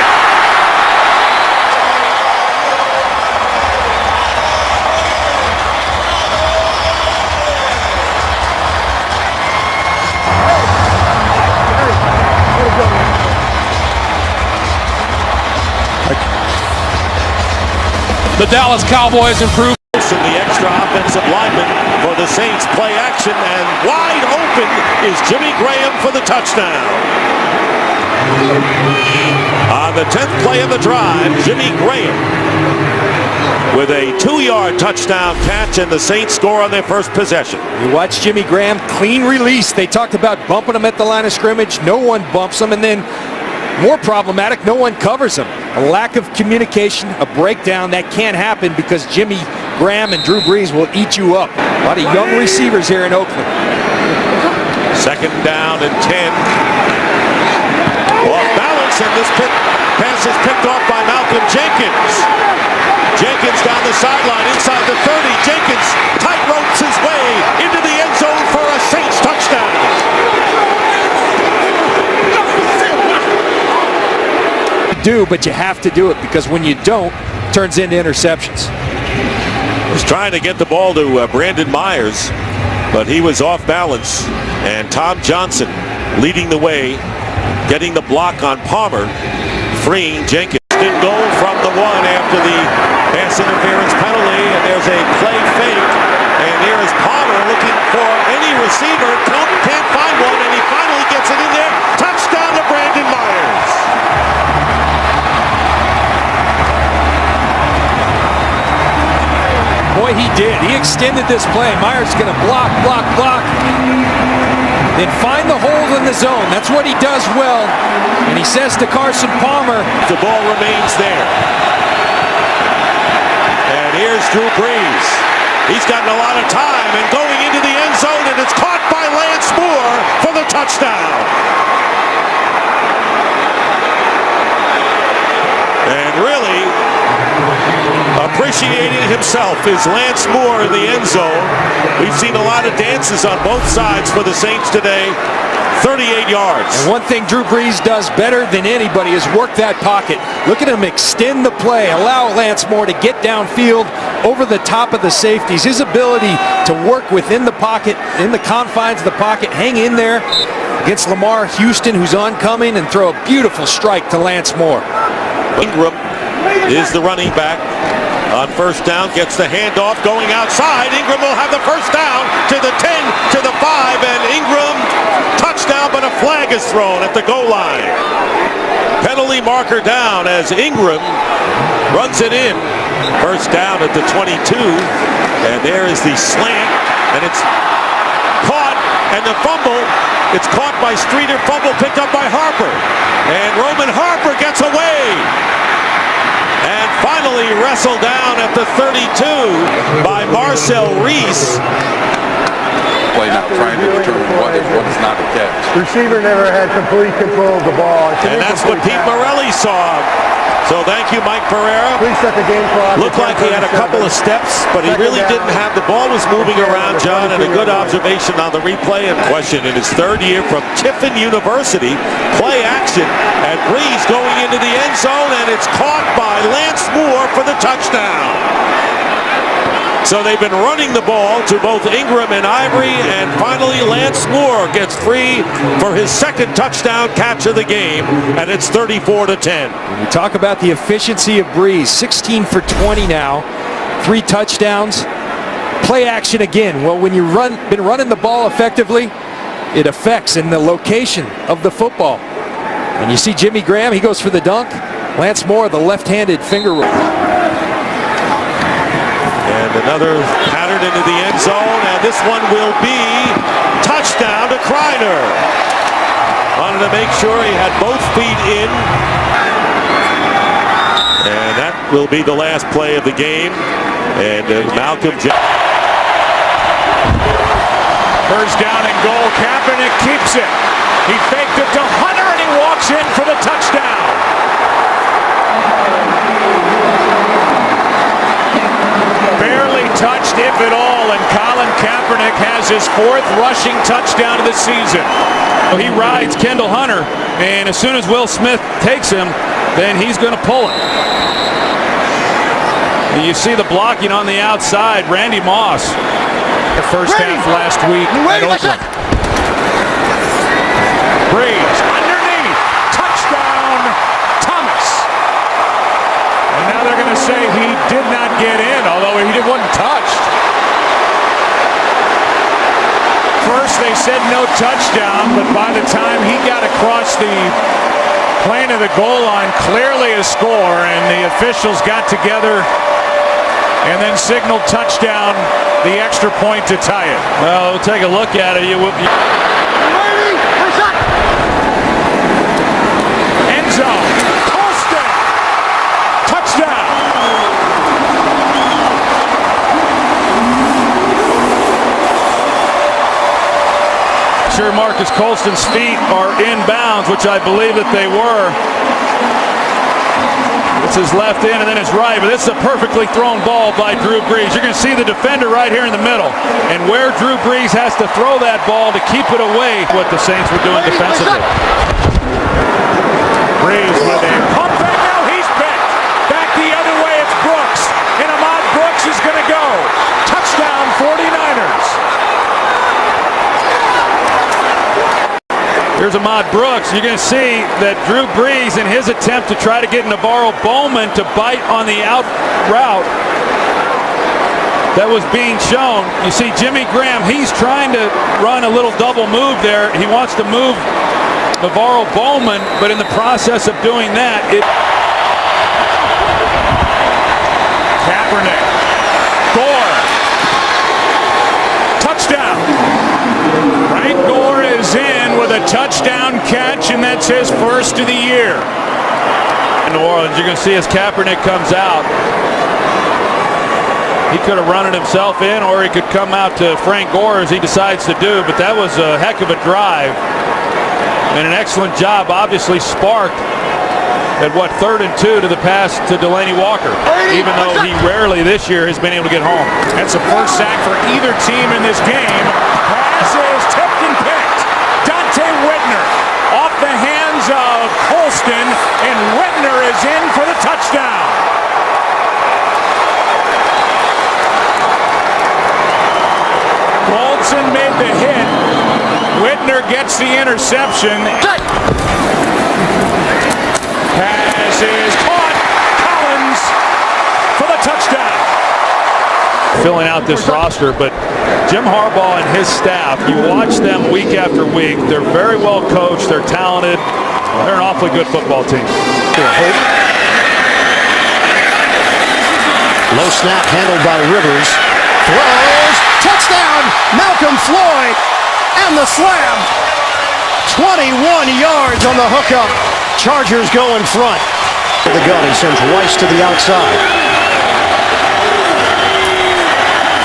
The Dallas Cowboys improve. The extra offensive lineman for the Saints. Play action, and wide open is Jimmy Graham for the touchdown. On the 10th play of the drive, Jimmy Graham with a 2-yard touchdown catch, and the Saints score on their first possession. You watch Jimmy Graham, clean release. They talked about bumping him at the line of scrimmage. No one bumps him, and then more problematic, no one covers him. A lack of communication, a breakdown. That can't happen because Jimmy Graham and Drew Brees will eat you up. A lot of young receivers here in Oakland. Second down and 10. Off balance, and this pass is picked off by Malcolm Jenkins. Jenkins down the sideline, inside the 30. Jenkins tight ropes his way into the end zone for a Saints touchdown. But you have to do it, because when you don't, it turns into interceptions. Was trying to get the ball to Brandon Myers, but he was off balance, and Tom Johnson leading the way, getting the block on Palmer, freeing Jenkins. Didn't go from the one after the pass interference penalty, and there's a play fake, and here is Palmer looking for any receiver. Can't find one, and he finally gets it in there. Touchdown to Brandon Myers. Boy, he did. He extended this play. Myers going to block. Then find the hole in the zone. That's what he does well. And he says to Carson Palmer, the ball remains there. And here's Drew Brees. He's gotten a lot of time and going into the end zone, and it's caught by Lance Moore for the touchdown. And really appreciating himself is Lance Moore in the end zone. We've seen a lot of dances on both sides for the Saints today. 38 yards. And one thing Drew Brees does better than anybody is work that pocket. Look at him extend the play, allow Lance Moore to get downfield over the top of the safeties. His ability to work within the pocket, in the confines of the pocket, hang in there against Lamar Houston, who's oncoming, and throw a beautiful strike to Lance Moore. Ingram is the running back. On first down, gets the handoff going outside. Ingram will have the first down to the 10, to the 5, and Ingram touchdown, but a flag is thrown at the goal line. Penalty marker down as Ingram runs it in. First down at the 22, and there is the slant, and it's caught, and the fumble, it's caught by Streeter, fumble picked up by Harper, and Roman Harper gets away. And finally wrestled down at the 32 by Marcel Reese. Play now, trying to determine what is not a catch. Receiver never had complete control of the ball. And that's what Pete Morelli saw. So thank you, Mike Pereira. Please set the game clock. Looked like he had a couple of steps, but he really didn't have. The ball was moving around, John, and a good observation on the replay. And question in his third year from Tiffin University. Play action, and Brees going into the end zone, and it's caught by Lance Moore for the touchdown. So they've been running the ball to both Ingram and Ivory, and finally Lance Moore gets free for his second touchdown catch of the game, and it's 34-10. When you talk about the efficiency of Brees, 16 for 20 now, 3 touchdowns. Play action again. Well, when you've been running the ball effectively, it affects in the location of the football. And you see Jimmy Graham, he goes for the dunk. Lance Moore, the left-handed finger roll. And another pattern into the end zone, and this one will be touchdown to Kreiner. Wanted to make sure he had both feet in. And that will be the last play of the game. And Malcolm First down and goal. Kaepernick keeps it. He faked it to Hunter and he walks in for the touchdown. Barely touched, if at all, and Colin Kaepernick has his 4th rushing touchdown of the season. He rides Kendall Hunter, and as soon as Will Smith takes him, then he's going to pull it. And you see the blocking on the outside. Randy Moss. The first half last week at Oakland. Breeze underneath. Touchdown, Thomas. And now they're going to say he did not get in, although he wasn't touched. First they said no touchdown, but by the time he got across the plane of the goal line, clearly a score, and the officials got together and then signaled touchdown, the extra point to tie it. Well, we'll take a look at it. End zone. Colston. Touchdown. Sure, Marcus Colston's feet are in bounds, which I believe that they were. It's his left in and then his right, but this is a perfectly thrown ball by Drew Brees. You're going to see the defender right here in the middle, and where Drew Brees has to throw that ball to keep it away, what the Saints were doing defensively. Brees with a pump back. Now he's bent. Back the other way, it's Brooks, and Ahmad Brooks is going to go. Touchdown, 49ers. Here's Ahmad Brooks. You're going to see that Drew Brees, in his attempt to try to get Navarro Bowman to bite on the out route that was being shown. You see Jimmy Graham, he's trying to run a little double move there. He wants to move Navarro Bowman, but in the process of doing that, Kaepernick. Gore. Touchdown. Frank Gore is in with a touchdown catch, and that's his first of the year. In New Orleans, you're going to see as Kaepernick comes out, he could have run it himself in, or he could come out to Frank Gore as he decides to do, but that was a heck of a drive and an excellent job, obviously sparked at 3rd and 2 to the pass to Delaney Walker, even though he rarely this year has been able to get home. That's the first sack for either team in this game. Pass is tipped and picked. Dante Whitner off the hands of Colston, and Whitner is in for the touchdown. Colson made the hit. Whitner gets the interception. Pass is caught. Collins for the touchdown. Filling out this roster, but Jim Harbaugh and his staff, you watch them week after week. They're very well coached. They're talented. They're an awfully good football team. Low snap handled by Rivers. Throws. Touchdown. Malcolm Floyd. And the slam. 21 yards on the hookup. Chargers go in front. The gun, he sends Rice to the outside.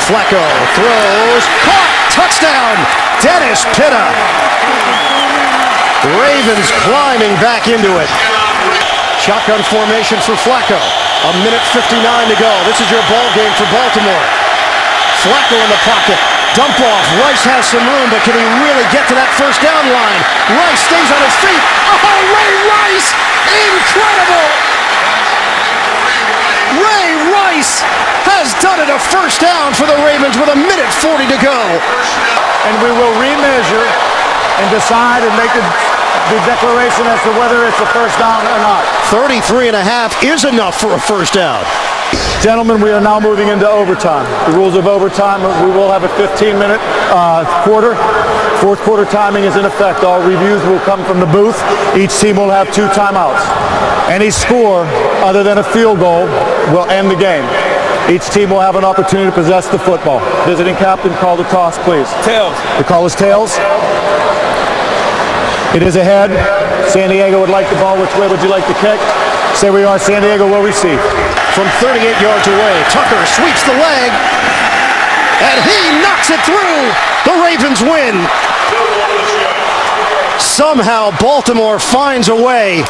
Flacco throws, caught, touchdown, Dennis Pitta. Ravens climbing back into it. Shotgun formation for Flacco. 1:59 to go. This is your ball game for Baltimore. Flacco in the pocket. Dump off. Rice has some room, but can he really get to that first down line? Rice stays on his feet. Oh, Ray Rice! Incredible! Ray Rice has done it, a first down for the Ravens with 1:40 to go. And we will remeasure and decide and make the declaration as to whether it's a first down or not. 33.5 is enough for a first down. Gentlemen, we are now moving into overtime. The rules of overtime, we will have a 15-minute quarter. Fourth quarter timing is in effect. All reviews will come from the booth. Each team will have 2 timeouts. Any score other than a field goal will end the game. Each team will have an opportunity to possess the football. Visiting captain, call the toss, please. Tails. The call is tails. It is ahead. San Diego would like the ball. Which way would you like to kick? Say we are, San Diego will receive. From 38 yards away, Tucker sweeps the leg, and he knocks it through. The Ravens win. Somehow Baltimore finds a way.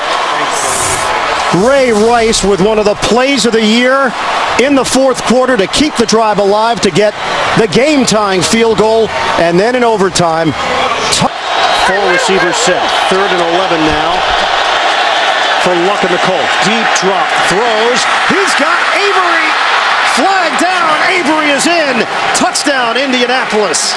Ray Rice with one of the plays of the year in the fourth quarter to keep the drive alive, to get the game-tying field goal, and then in overtime. Full receiver set. 3rd and 11 now for Luck and the Colts. Deep drop, throws. He's got Avery. Flag down. Avery is in. Touchdown, Indianapolis.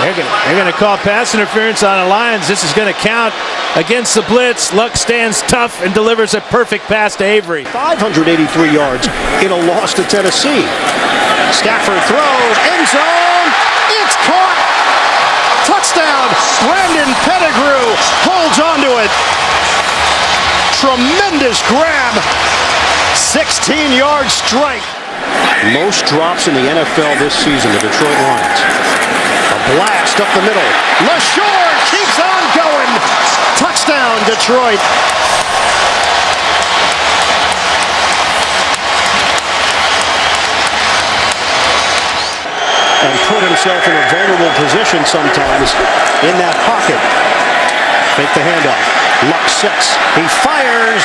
They're going to call pass interference on the Lions. This is going to count against the blitz. Luck stands tough and delivers a perfect pass to Avery. 583 yards in a loss to Tennessee. Stafford throws, end zone. It's caught. Touchdown. Brandon Pettigrew holds onto it. Tremendous grab. 16-yard strike. Most drops in the NFL this season, the Detroit Lions. A blast up the middle. LaShore keeps on going. Touchdown, Detroit. And put himself in a vulnerable position sometimes in that pocket. Fake the handoff. Luck sets. He fires.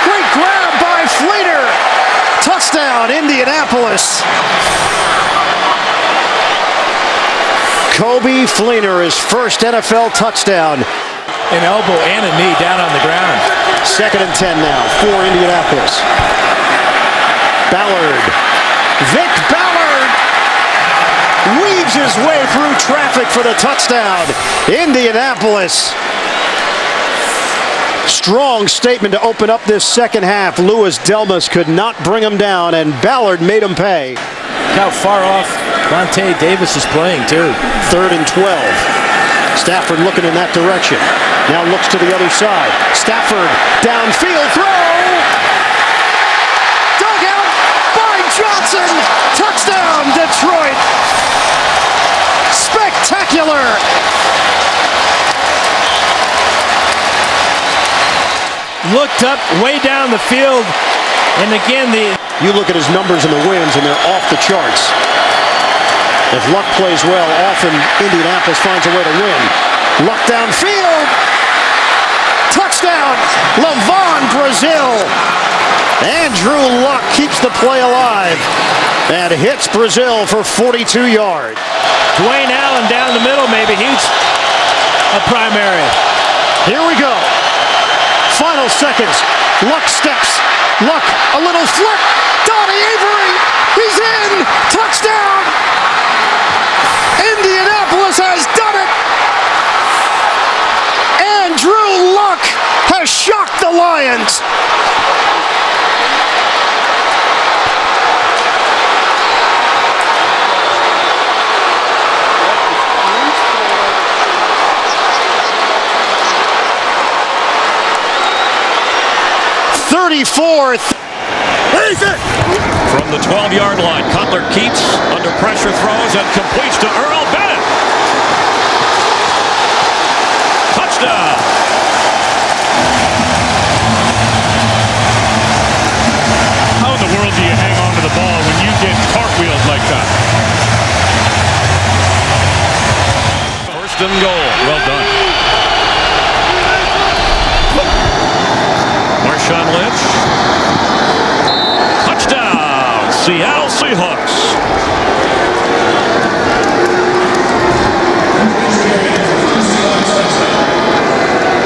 Great grab by Fleeter. Touchdown, Indianapolis. Kobe Fleener, his first NFL touchdown. An elbow and a knee down on the ground. 2nd and 10 now for Indianapolis. Ballard. Vic Ballard weaves his way through traffic for the touchdown. Indianapolis. Strong statement to open up this second half. Louis Delmas could not bring him down, and Ballard made him pay. How far off Vontae Davis is playing, too. 3rd and 12. Stafford looking in that direction. Now looks to the other side. Stafford, downfield throw. Dug out by Johnson. Touchdown, Detroit. Spectacular. Looked up way down the field, and again you look at his numbers in the wins, and they're off the charts. If Luck plays well, often Indianapolis finds a way to win. Luck downfield. Touchdown, Levon Brazil. Andrew Luck keeps the play alive and hits Brazil for 42 yards. Dwayne Allen down the middle, maybe he's a primary. Here we go. Final seconds. Luck steps. Luck, a little flip. Donnie Avery. He's in. Touchdown. Indianapolis has done it. Andrew Luck has shocked the Lions. From the 12-yard line, Cutler keeps under pressure, throws and completes to Earl Bennett. Touchdown. How in the world do you hang on to the ball when you get cartwheels like that? 1st and goal. Well done. Marshawn Lynch. Touchdown, Seattle Seahawks.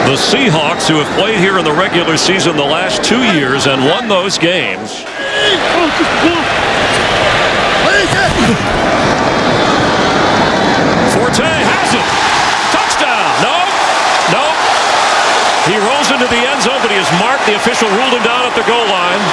The Seahawks, who have played here in the regular season the last 2 years and won those games. Forte has it. Touchdown. No. He rolls into the end zone, but he is marked. The official ruled him down at the goal line.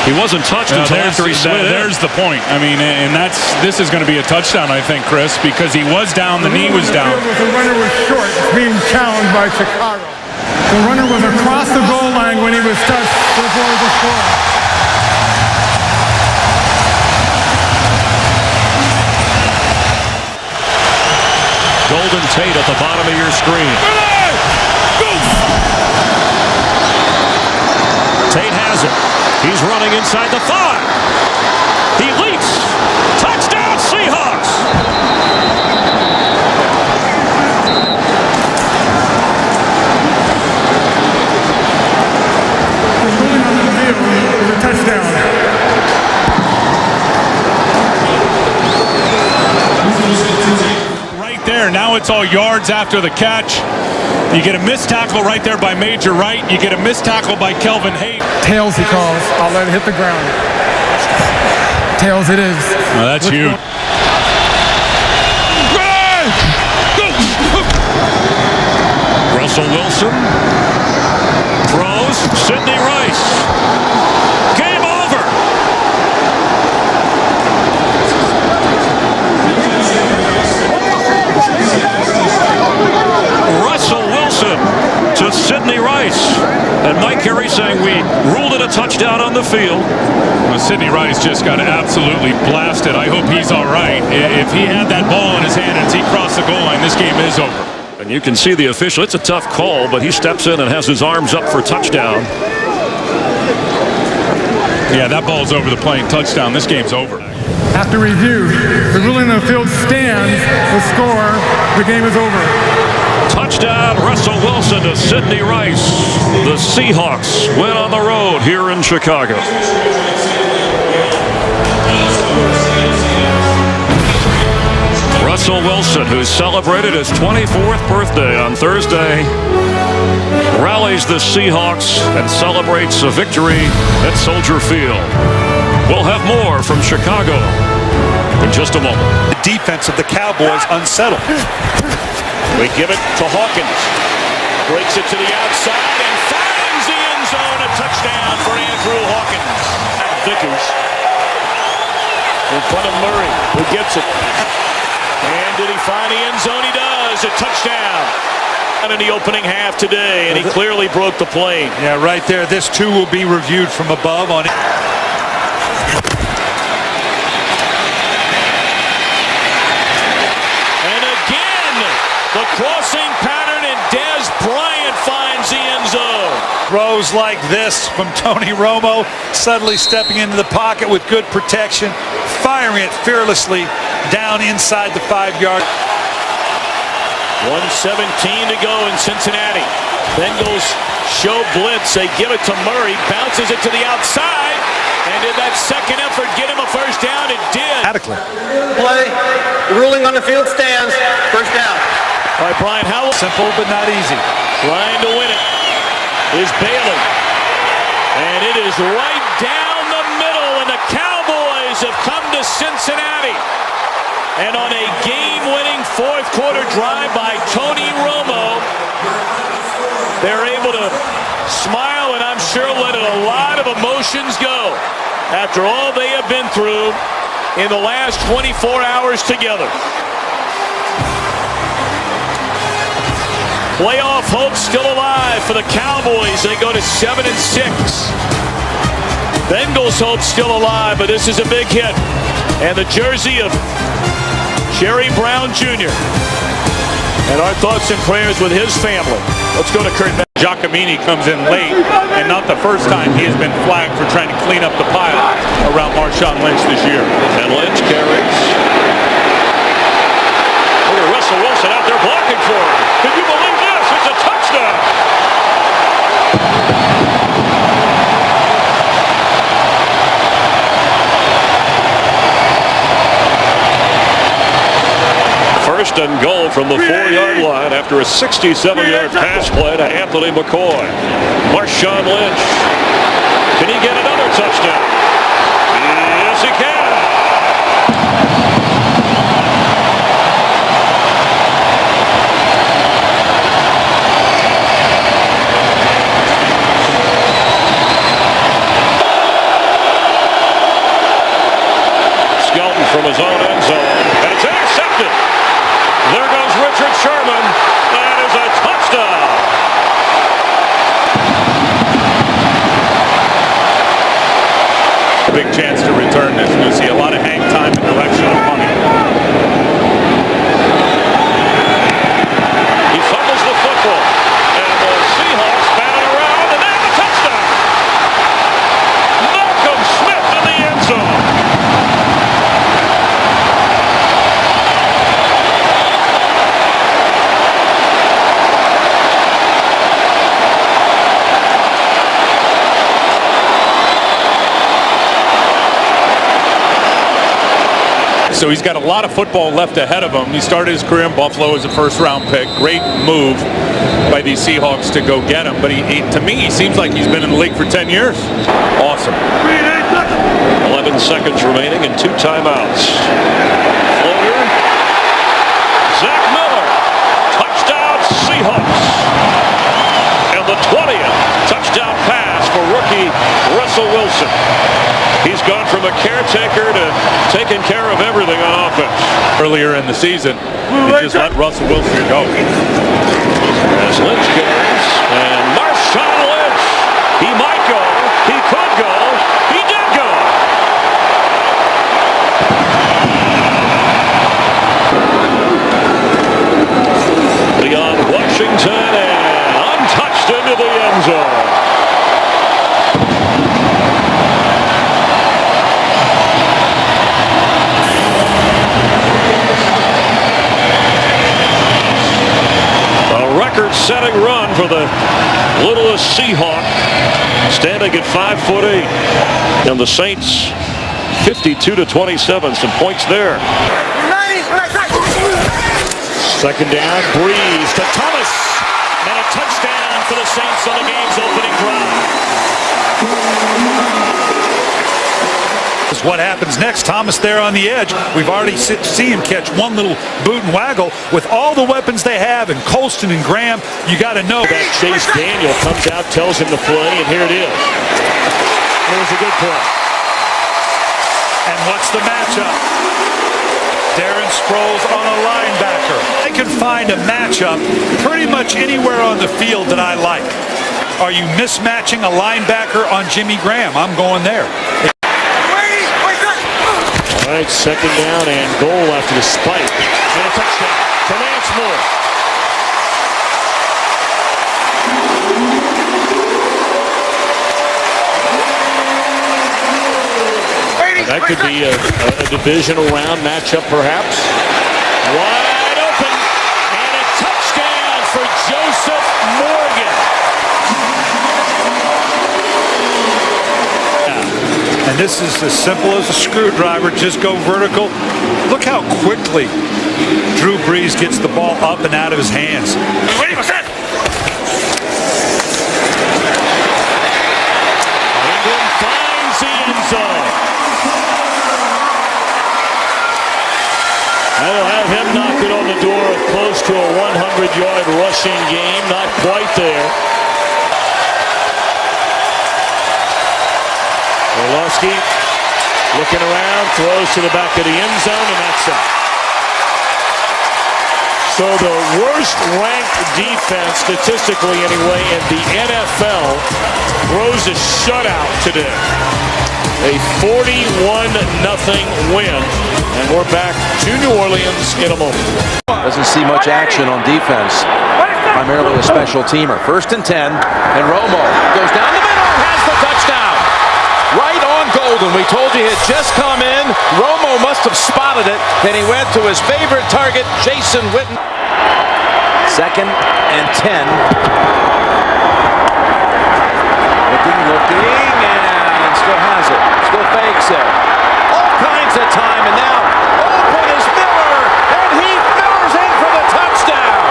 He wasn't touched until after he slid in. There's the point. I mean, and this is going to be a touchdown, I think, Chris, because he was down, the knee was down. The runner was short, being challenged by Chicago. The runner was across the goal line when he was touched before the score. Golden Tate at the bottom of your screen. has it. He's running inside the 5. He leaps. Touchdown, Seahawks. A touchdown. Right there. Now it's all yards after the catch. You get a missed tackle right there by Major Wright. You get a missed tackle by Kelvin Hayes. Tails he calls. I'll let it hit the ground. Tails it is. Oh, that's huge. Russell Wilson throws. Sidney Rice. Game over. Russell Wilson to Sidney Rice. And Mike Carey saying we ruled it a touchdown on the field. Well, Sidney Rice just got absolutely blasted. I hope he's all right. If he had that ball in his hand and he crossed the goal line, this game is over. And you can see the official. It's a tough call, but he steps in and has his arms up for touchdown. Yeah, that ball's over the plane. Touchdown. This game's over. After review, the ruling on the field stands. The score, the game is over. Touchdown, Russell Wilson to Sidney Rice. The Seahawks win on the road here in Chicago. Russell Wilson, who celebrated his 24th birthday on Thursday, rallies the Seahawks and celebrates a victory at Soldier Field. We'll have more from Chicago in just a moment. The defense of the Cowboys unsettled. We give it to Hawkins. Breaks it to the outside and finds the end zone. A touchdown for Andrew Hawkins. Vickers in front of Murray, who gets it. And did he find the end zone? He does. A touchdown. In the opening half today, and he clearly broke the plane. Yeah, right there. This too will be reviewed from above on it. And again, the crossing pattern, and Dez Bryant finds the end zone. Throws like this from Tony Romo, suddenly stepping into the pocket with good protection, firing it fearlessly down inside the 5-yard. 1:17 to go in Cincinnati. Bengals show blitz. They give it to Murray. Bounces it to the outside. And did that second effort get him a first down? It did. Adequately. Play. The ruling on the field stands. First down. All right, Brian Howell. Simple but not easy. Trying to win it is Bailey. And it is right down the middle. And the Cowboys have come to Cincinnati. And on a game-winning fourth-quarter drive by Tony Romo, they're able to smile and I'm sure let a lot of emotions go after all they have been through in the last 24 hours together. Playoff hope still alive for the Cowboys. They go to 7-6. Bengals hope still alive, but this is a big hit. And the jersey of Jerry Brown Jr. And our thoughts and prayers with his family. Let's go to Kurt. Giacomini comes in late, and not the first time he has been flagged for trying to clean up the pile around Marshawn Lynch this year. And Lynch carries. Look at Russell Wilson out there blocking for him. Can you believe this? It's a touchdown. First and goal from the 4-yard line after a 67-yard pass play to Anthony McCoy. Marshawn Lynch. Can he get another touchdown? Yes, he can. Skelton from his own end zone. And it's intercepted. There goes Richard Sherman. That is a touchdown. Big chance to return this. You'll see a lot of hang time in direction of money. He fumbles the football. And the Seahawks bat it around, and they have a touchdown. So he's got a lot of football left ahead of him. He started his career in Buffalo as a first-round pick. Great move by these Seahawks to go get him. But to me, he seems like he's been in the league for 10 years. Awesome. 11 seconds remaining and 2 timeouts. Floater. Zach Miller. Touchdown Seahawks. And the 20th touchdown pass for rookie Russell Wilson. He's gone from a caretaker to taking care of everything on offense. Earlier in the season, he just let Russell Wilson go. As Lynch goes, and Marshawn Lynch. He might go. He could go. He did go. Beyond Washington and untouched into the end zone. Record-setting run for the littlest Seahawk, standing at 5'8", and the Saints 52-27. Some points there. Second down, Breeze to Thomas, and a touchdown for the Saints on the game's opening drive. Is what happens next. Thomas there on the edge. We've already seen him catch one little boot and waggle. With all the weapons they have, and Colston and Graham, you got to know that Chase Daniel comes out, tells him to play, and here it is. Here's a good play. And what's the matchup? Darren Sproles on a linebacker. I can find a matchup pretty much anywhere on the field that I like. Are you mismatching a linebacker on Jimmy Graham? I'm going there. All right, second down and goal after the spike. And a touchdown to Lance Moore. That could be a divisional round matchup, perhaps. Wide open. And a touchdown for Joseph Morgan. And this is as simple as a screwdriver. Just go vertical. Look how quickly Drew Brees gets the ball up and out of his hands. England finds the end zone. That'll have him knocking on the door of close to a 100-yard rushing game. Not quite there. Orlovsky looking around, throws to the back of the end zone, and that's it. So the worst ranked defense, statistically anyway, in the NFL throws a shutout today. A 41-0 win, and we're back to New Orleans in a moment. Doesn't see much action on defense, primarily a special teamer. 1st and 10, and Romo goes down the middle and has the touchdown. Right on Golden. We told you he had just come in. Romo must have spotted it. Then he went to his favorite target, Jason Witten. 2nd and 10. Looking, and still has it. Still fakes it. All kinds of time, and now open is Miller, and he Miller's in for the touchdown.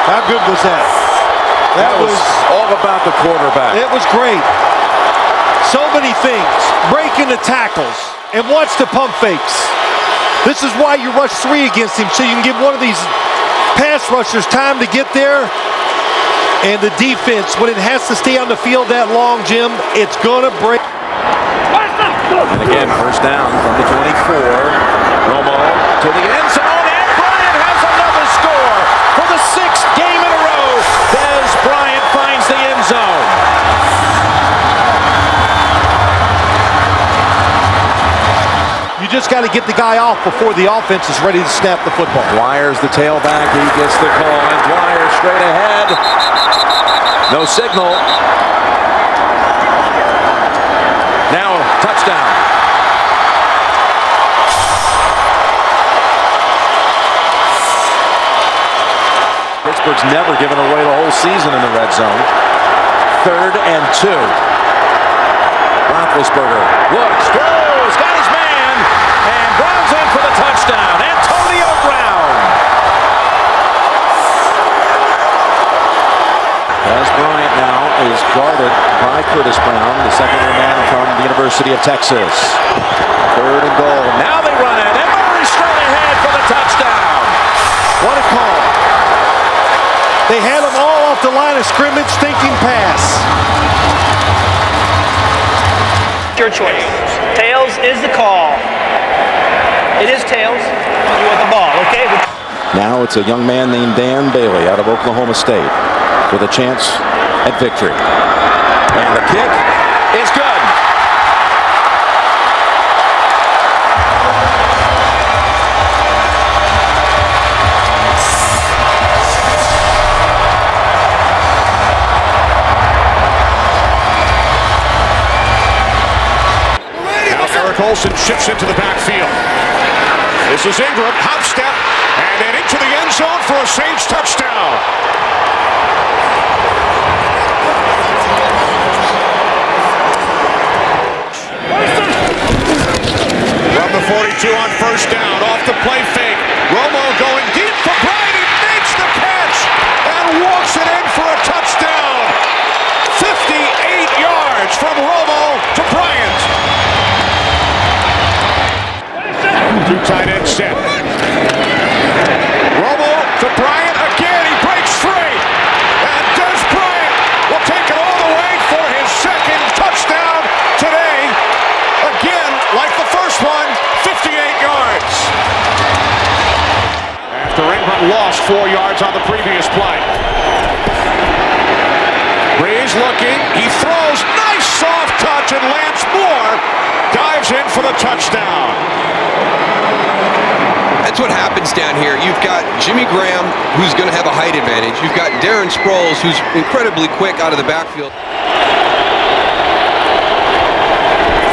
How good was that? That was all about the quarterback. It was great. So many things. Breaking the tackles. And watch the pump fakes. This is why you rush 3 against him, so you can give one of these pass rushers time to get there. And the defense, when it has to stay on the field that long, Jim, it's going to break. And again, 1st down from the 24. Romo to the end zone, and Bryant has another score for the 6th game in a row. Dez Bryant finds the end zone. You just got to get the guy off before the offense is ready to snap the football. Dwyer's the tailback. He gets the call, and Dwyer straight ahead. No signal. Now, touchdown. Pittsburgh's never given away the whole season in the red zone. 3rd and 2. Roethlisberger looks, throws, got his man, and Brown's in for the touchdown. Antonio Brown. As Bryant now is guarded by Curtis Brown, the second-year man from the University of Texas. 3rd and goal. Now they run it, and Murray straight ahead for the touchdown. What a call. They had them all off the line of scrimmage thinking pass. Your choice. Tails is the call. It is tails. You want the ball, okay? Now it's a young man named Dan Bailey out of Oklahoma State with a chance at victory. And the kick is good. Olsen shifts into the backfield. This is Ingram, hop step, and then into the end zone for a Saints touchdown. From the 42 on 1st down, off the play fake. Romo going deep for Bryant. He makes the catch and walks it in for a touchdown. 58 yards from Romo to Bryant. 2 tight end set. Romo to Bryant again. He breaks free. And Des Bryant will take it all the way for his 2nd touchdown today. Again, like the first one, 58 yards. After Ingram lost 4 yards on the previous play. Breeze looking. He throws. Nice soft touch, and Lance Moore dives in for the touchdown. That's what happens down here. You've got Jimmy Graham, who's going to have a height advantage. You've got Darren Sproles, who's incredibly quick out of the backfield.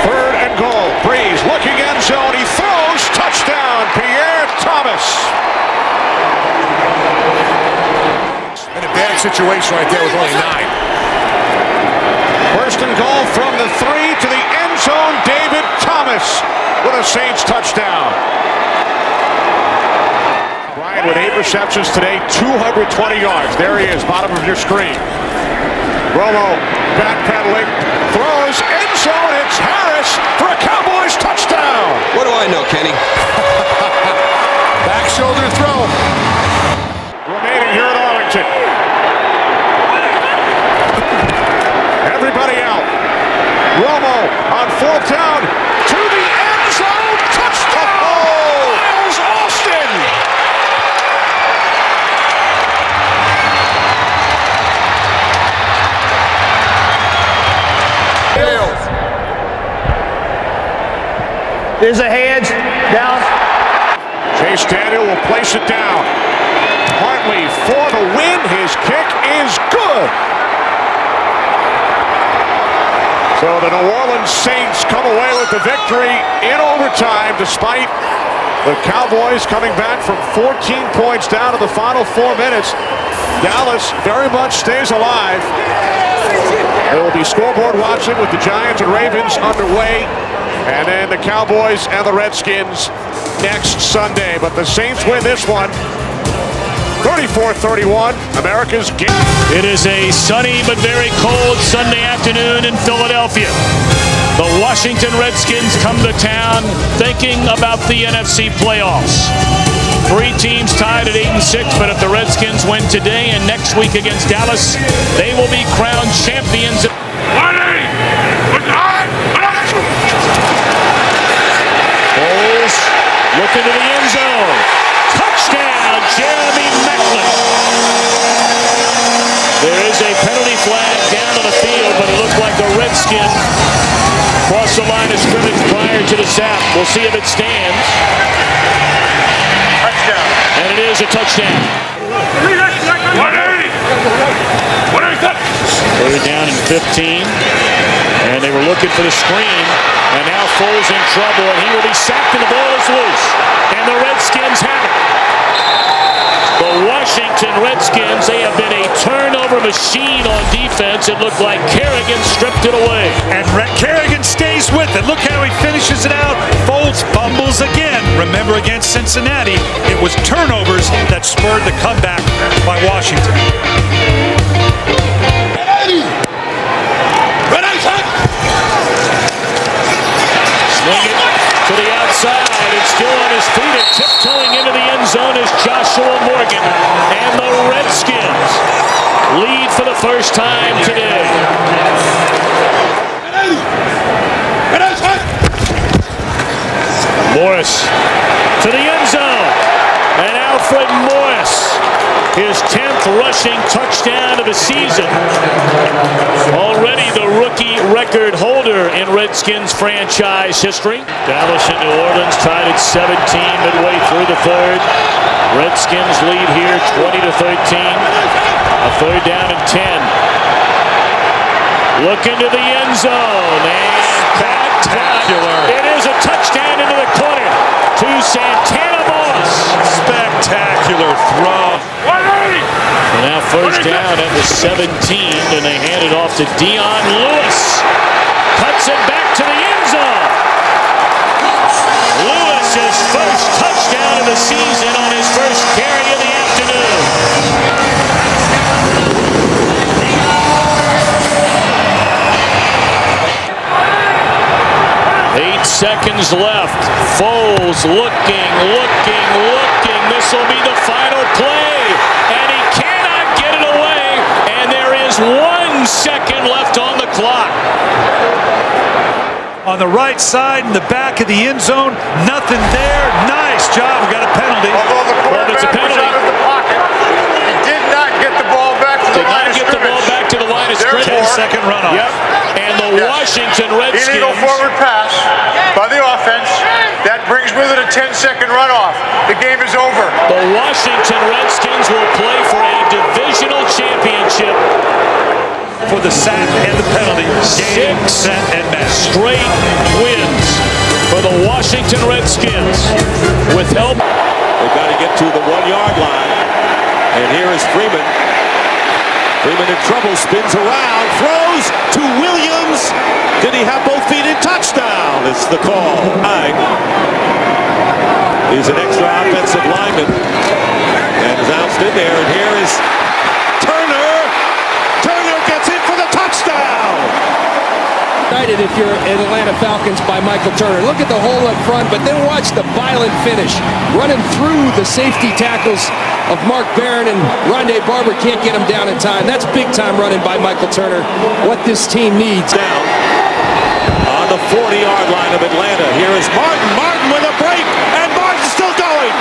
3rd and goal. Breeze looking end zone. He throws. Touchdown. Pierre Thomas. In a bad situation right there with only 9. 1st and goal from the 3 to the end zone. David Thomas with a Saints touchdown. Bryant with 8 receptions today, 220 yards. There he is, bottom of your screen. Romo backpedaling, throws, end zone. It's Harris for a Cowboys touchdown. What do I know, Kenny? Back shoulder throw. Remaining here at Arlington. Everybody out. Romo on 4th down to the end zone. Touchdown! Miles Austin! There's a hedge down. Chase Daniel will place it down. Hartley for the win. His kick is good. So the New Orleans Saints come away with the victory in overtime, despite the Cowboys coming back from 14 points down to the final 4 minutes. Dallas very much stays alive. There will be scoreboard watching with the Giants and Ravens underway. And then the Cowboys and the Redskins next Sunday. But the Saints win this one, 34-31, America's game. It is a sunny but very cold Sunday afternoon in Philadelphia. The Washington Redskins come to town thinking about the NFC playoffs. 3 teams tied at 8-6, but if the Redskins win today and next week against Dallas, they will be crowned champions. Foles looking to the end zone. Touchdown, Jeremy Maclin. There is a penalty flag down on the field, but it looked like a Redskin crossed the line of scrimmage prior to the sack. We'll see if it stands. Touchdown. And it is a touchdown. 3rd down and 15. And they were looking for the screen. And now Foles in trouble, and he will be sacked, and the ball is loose. And the Redskins have it. The Washington Redskins, they have been a turnover machine on defense. It looked like Kerrigan stripped it away. And Kerrigan stayed And look how he finishes it out. Foles fumbles again. Remember against Cincinnati, it was turnovers that spurred the comeback by Washington. Swing it to the outside. It's still on his feet and tiptoeing into the end zone is Joshua Morgan. And the Redskins lead for the first time today. Morris to the end zone. And Alfred Morris, his 10th rushing touchdown of the season. Already the rookie record holder in Redskins franchise history. Dallas and New Orleans tied at 17 midway through the third. Redskins lead here 20-13. A third down and 10. Look into the end zone. And spectacular. It is a touchdown into the corner to Santana Moss. Spectacular throw. So now first down at the 17, and they hand it off to Dion Lewis. Cuts it back to the end zone. Lewis's first touchdown of the season on his first carry of the afternoon. 8 seconds left. Foles looking. This will be the final play. And he cannot get it away. And there is 1 second left on the clock. On the right side, in the back of the end zone, nothing there. Nice job. We got a penalty. Although the quarterback was out of the pocket, he did not get the ball back to the line of scrimmage. 10-second runoff. Yep. And the Washington Redskins. Illegal forward pass by the offense. That brings with it a 10-second runoff. The game is over. The Washington Redskins will play for a divisional championship. For the sack and the penalty. Game, set, and match. Straight wins for the Washington Redskins. With help. They've got to get to the 1-yard line. And here is Freeman. Freeman in trouble, spins around, throws to Williams. Did he have both feet in? Touchdown? It's the call. He's an extra offensive lineman. And is ounced in there. And here is Turner. Turner gets in for the touchdown. Excited if you're an Atlanta Falcons by Michael Turner. Look at the hole up front, but then watch the violent finish. Running through the safety tackles of Mark Barron, and Rondé Barber can't get him down in time. That's big time running by Michael Turner. What this team needs. Down on the 40-yard line of Atlanta. Here is Martin. Martin with a break, and Martin's still going.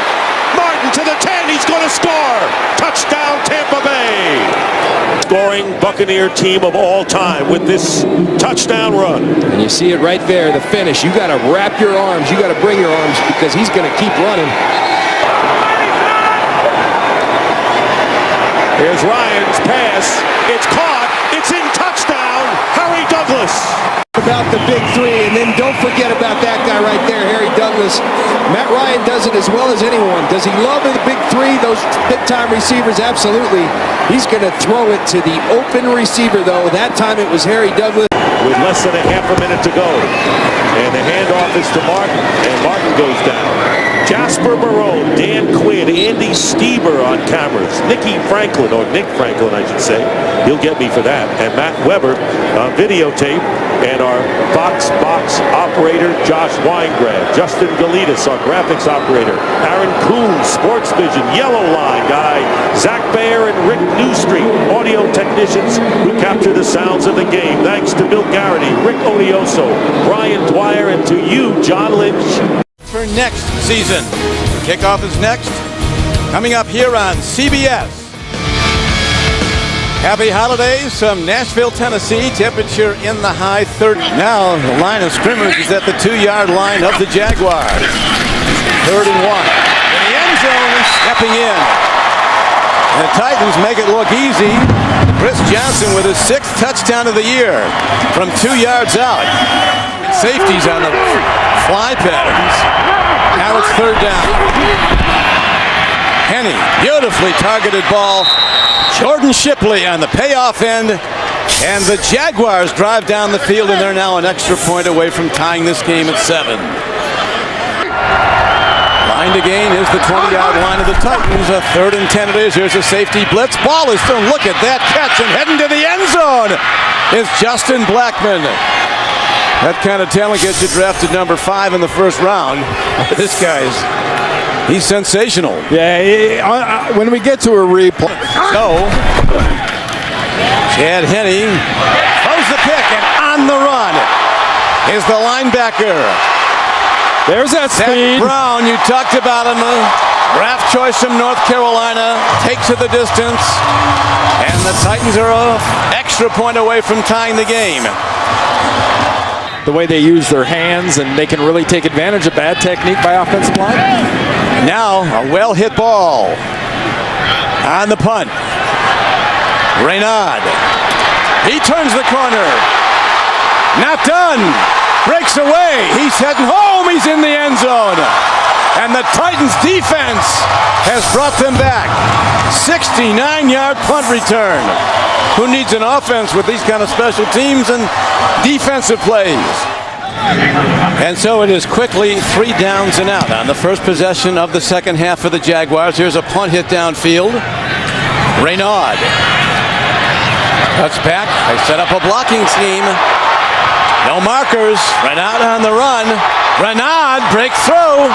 Martin to the 10. He's going to score. Touchdown, Tampa Bay. Scoring Buccaneer team of all time with this touchdown run. And you see it right there, the finish. You got to wrap your arms. You got to bring your arms because he's going to keep running. Here's Ryan's pass. It's caught. It's in. Touchdown. Harry Douglas. About the big three, and then don't forget about that guy right there, Harry Douglas. Matt Ryan does it as well as anyone. Does he love the big three, those big-time receivers? Absolutely. He's going to throw it to the open receiver, though. That time it was Harry Douglas. With less than a half a minute to go. And the handoff is to Martin, and Martin goes down. Jasper Barone, Dan Quinn, Andy Stieber on cameras. Nicky Franklin, or Nick Franklin, I should say. He'll get me for that. And Matt Weber on videotape. And our box operator, Josh Weingrab. Justin Galitas, our graphics operator. Aaron Coons, Sports Vision, Yellow Line guy. Zach Baer and Rick Newstreet, audio technicians who capture the sounds of the game. Thanks to Bill Garrity, Rick Odioso, Brian Dwyer, and to you, John Lynch. For next season. Kickoff is next. Coming up here on CBS. Happy holidays from Nashville, Tennessee. Temperature in the high 30s. Now the line of scrimmage is at the 2-yard line of the Jaguars. 3rd and 1. In the end zone and stepping in. And the Titans make it look easy. Chris Johnson with his 6th touchdown of the year from 2 yards out. Safeties on the fly patterns. Now it's 3rd down. Henny, beautifully targeted ball. Jordan Shipley on the payoff end. And the Jaguars drive down the field, and they're now an extra point away from tying this game at 7. Line to gain is the 20-yard line of the Titans. A 3rd and 10 it is. Here's a safety blitz. Ball is thrown. Look at that catch, and heading to the end zone is Justin Blackmon. That kind of talent gets you drafted number 5 in the first round. This he's sensational. Yeah, when we get to a replay. So, Chad Henne throws the pick, and on the run is the linebacker. There's that speed. Zach Brown, you talked about him, draft choice from North Carolina, takes it the distance, and the Titans are an extra point away from tying the game. The way they use their hands, and they can really take advantage of bad technique by offensive line. Now, a well-hit ball on the punt. Reynaud, he turns the corner. Not done. Breaks away. He's heading home. He's in the end zone. And the Titans defense has brought them back. 69-yard punt return. Who needs an offense with these kind of special teams and defensive plays? And so it is quickly 3 downs and out on the first possession of the second half for the Jaguars. Here's a punt hit downfield. Reynaud cuts back. They set up a blocking scheme. No markers. Reynaud on the run. Reynaud breaks through.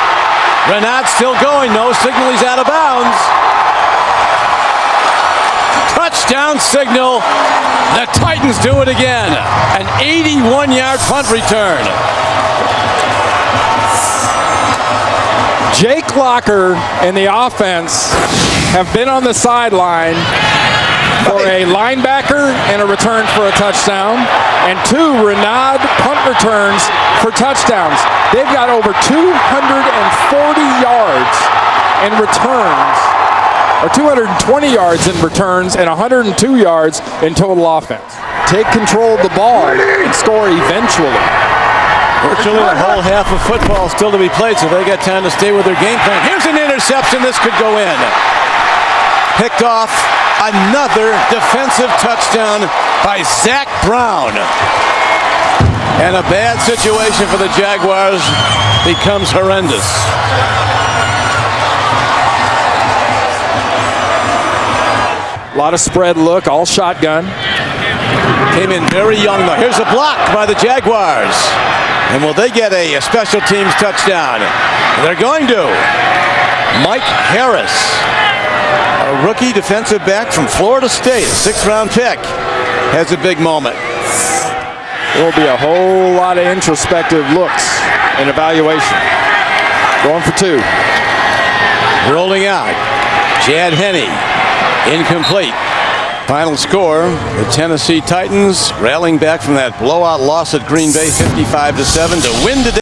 Reynaud still going. No signal. He's out of bounds. Touchdown signal. The Titans do it again. An 81-yard punt return. Jake Locker and the offense have been on the sideline for a linebacker and a return for a touchdown, and 2 Reynaud punt returns for touchdowns. They've got over 240 yards in returns, or 220 yards in returns, and 102 yards in total offense. Take control of the ball and score eventually. Virtually a whole half of football still to be played, so they got time to stay with their game plan. Here's an interception. This could go in. Picked off. Another defensive touchdown by Zach Brown. And a bad situation for the Jaguars becomes horrendous. A lot of spread look, all shotgun. Came in very young though. Here's a block by the Jaguars. And will they get a special teams touchdown? They're going to. Mike Harris, a rookie defensive back from Florida State, a 6th-round pick, has a big moment. There will be a whole lot of introspective looks and evaluation. Going for 2. Rolling out. Chad Henne, incomplete. Final score, the Tennessee Titans rallying back from that blowout loss at Green Bay 55-7 to win today.